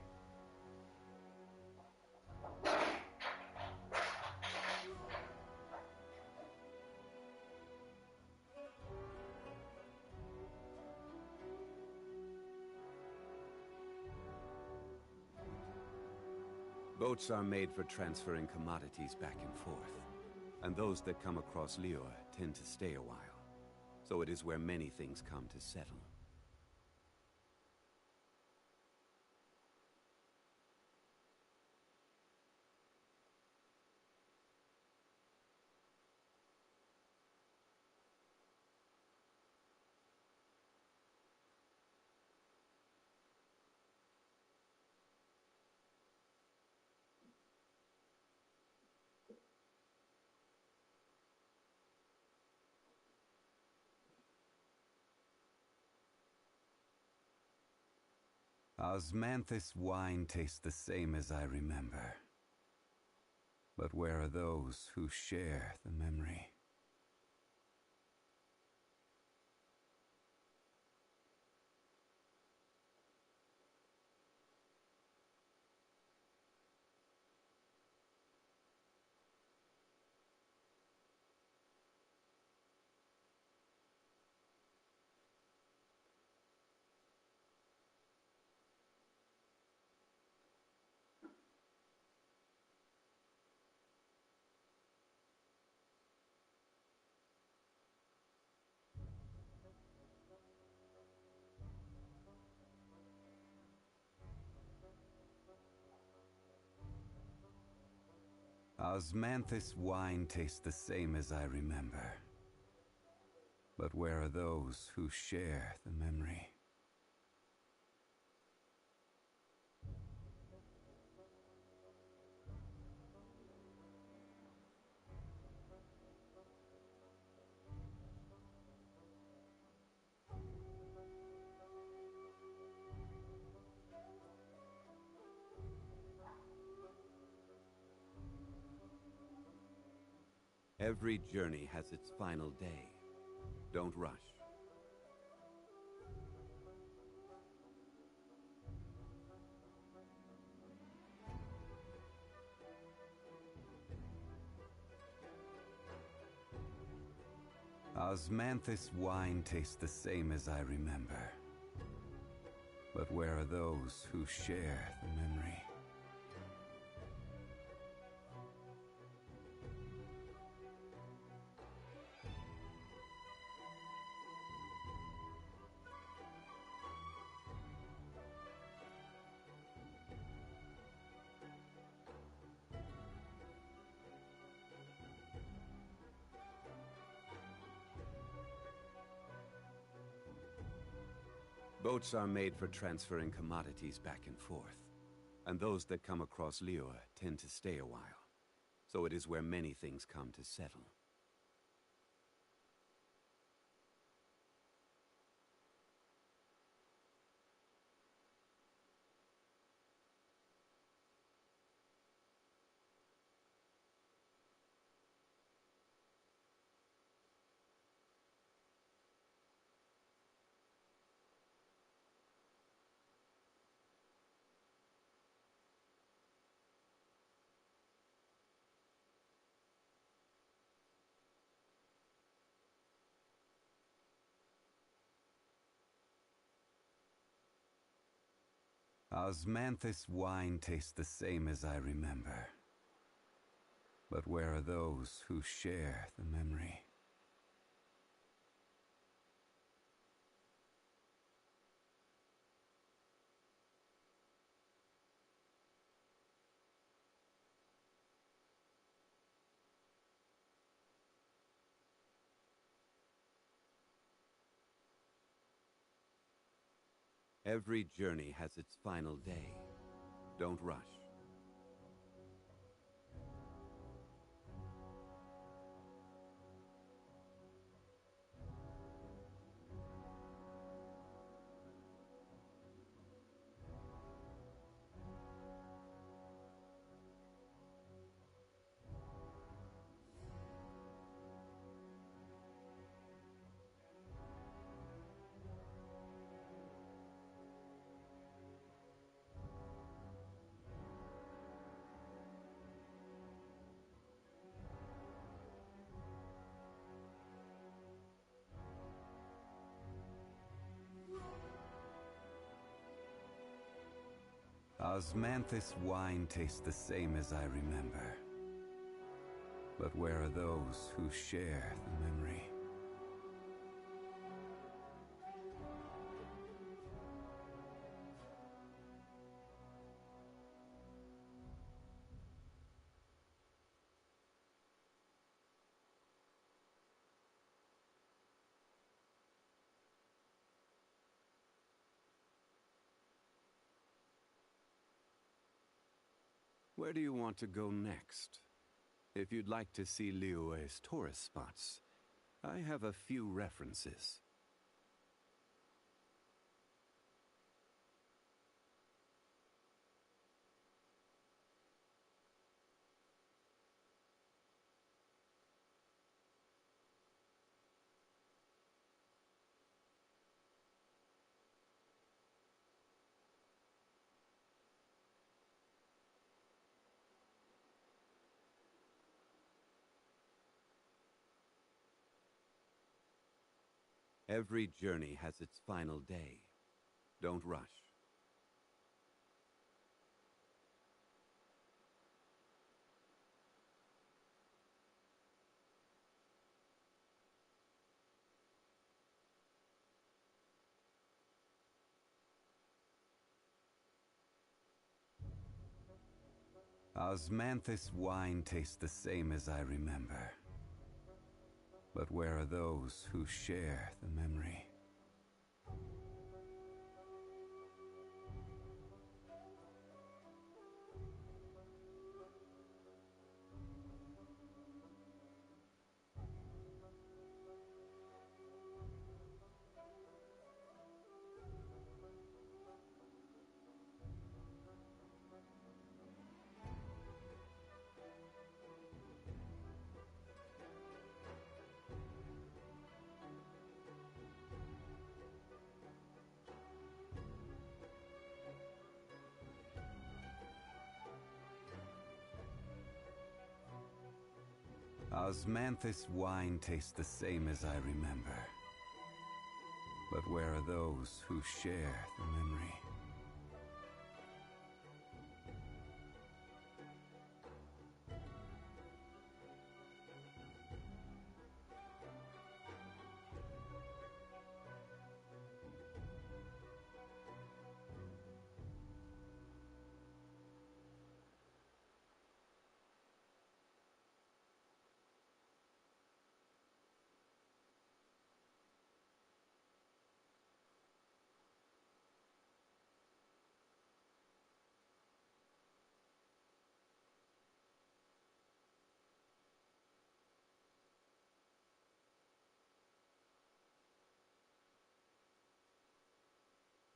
Speaker 10: Boats are made for transferring commodities back and forth, and those that come across Liyue tend to stay a while. So it is where many things come to settle. Osmanthus wine tastes the same as I remember. But where are those who share the memory? Osmanthus wine tastes the same as I remember. But where are those who share the memory? Every journey has its final day. Don't rush. Osmanthus wine tastes the same as I remember. But where are those who share the memory? Boats are made for transferring commodities back and forth, and those that come across Liyue tend to stay a while. So it is where many things come to settle. Osmanthus wine tastes the same as I remember. But where are those who share the memory? Every journey has its final day. Don't rush. Osmanthus wine tastes the same as I remember. But where are those who share the memory? Where do you want to go next? If you'd like to see Liyue's tourist spots, I have a few references. Every journey has its final day. Don't rush. Osmanthus wine tastes the same as I remember. But where are those who share the memory? Osmanthus wine tastes the same as I remember. But where are those who share the memory?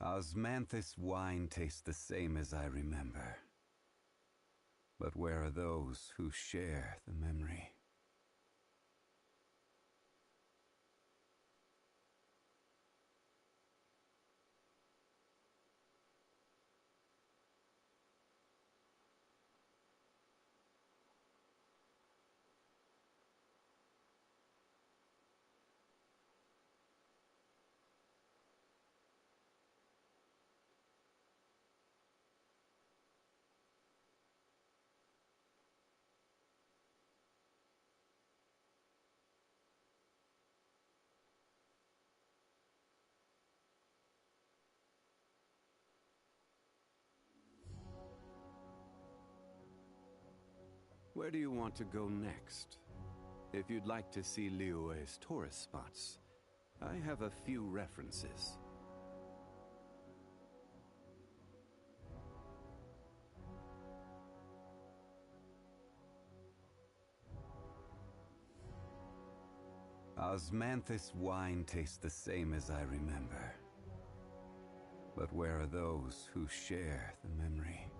Speaker 10: Osmanthus wine tastes the same as I remember. But where are those who share the memory? Where do you want to go next? If you'd like to see Liyue's tourist spots, I have a few references.
Speaker 6: Osmanthus wine tastes the same as I remember. But where are those who share the memory?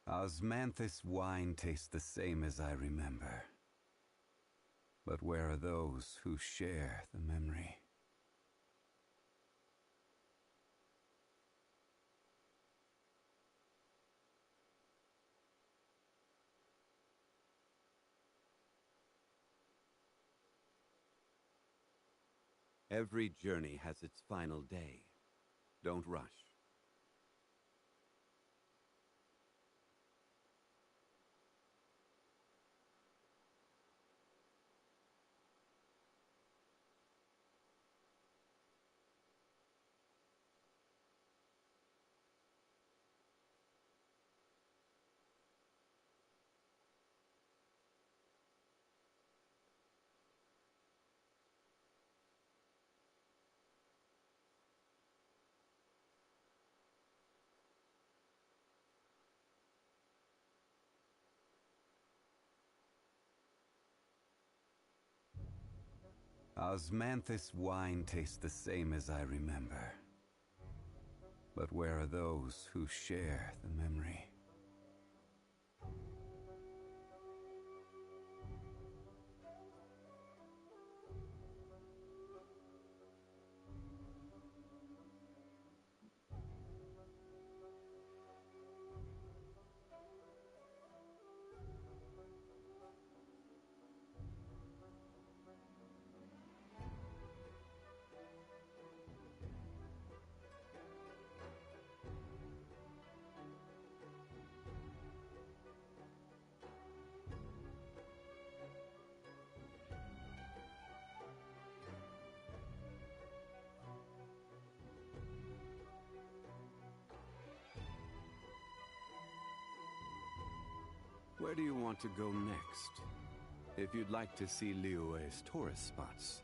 Speaker 6: Osmanthus wine tastes the same as I remember. But where are those who share the memory? Every journey has its final day. Don't rush. Osmanthus wine tastes the same as I remember. But where are those who share the memory? Where do you want to go next? If you'd like to see Liyue's tourist spots,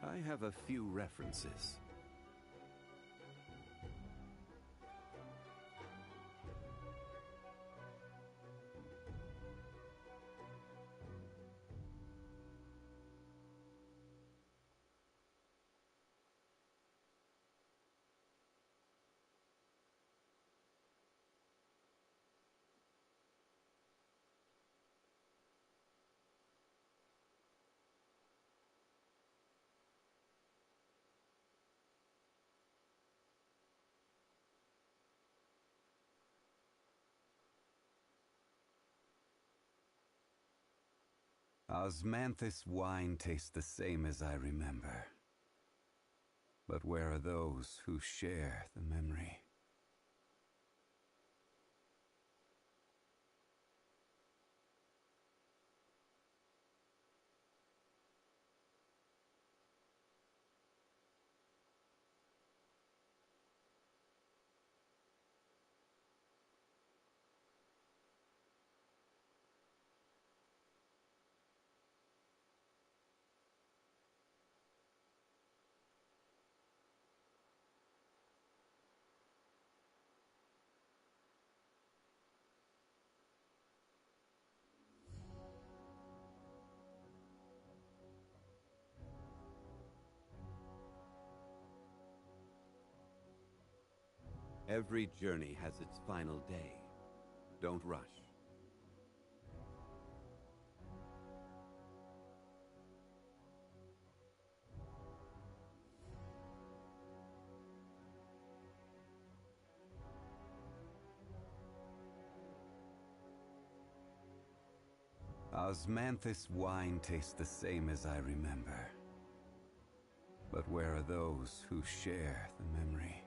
Speaker 6: I have a few references. Osmanthus wine tastes the same as I remember. But where are those who share the memory? Every journey has its final day. Don't rush. Osmanthus wine tastes the same as I remember. But where are those who share the memory?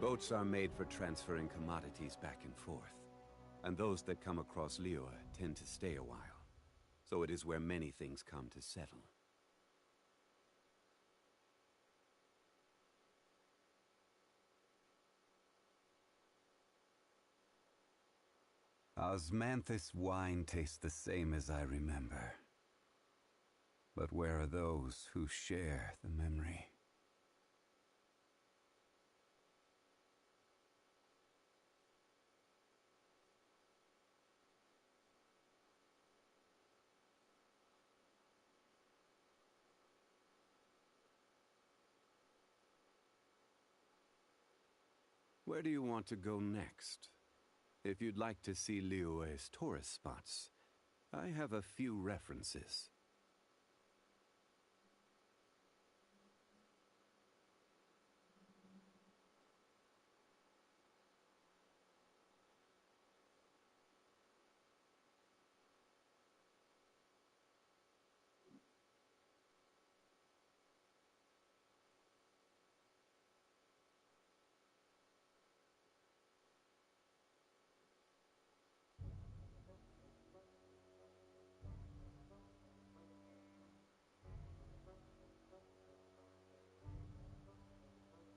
Speaker 10: Boats are made for transferring commodities back and forth, and those that come across Liyue tend to stay a while. So it is where many things come to settle. Osmanthus wine tastes the same as I remember. But where are those who share the memory? Where do you want to go next? If you'd like to see Liyue's tourist spots, I have a few references.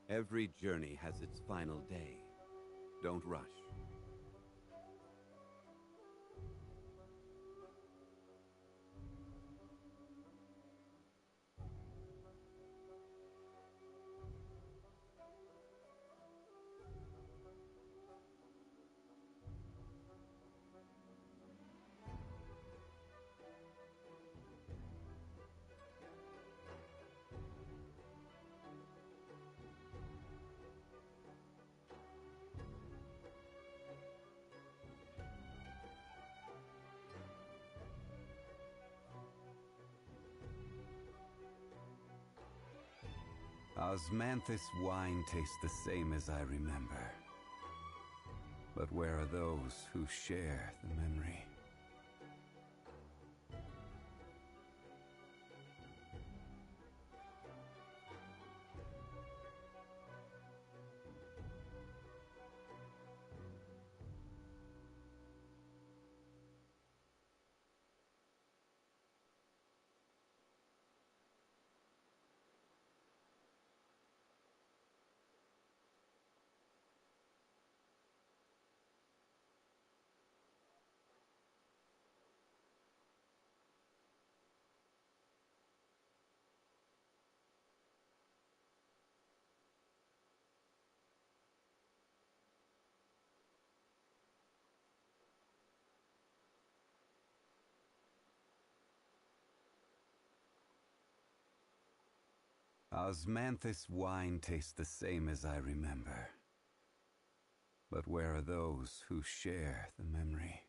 Speaker 10: Every journey has its final day. Don't rush. Osmanthus wine tastes the same as I remember. But where are those who share the memory? Osmanthus wine tastes the same as I remember. But where are those who share the memory?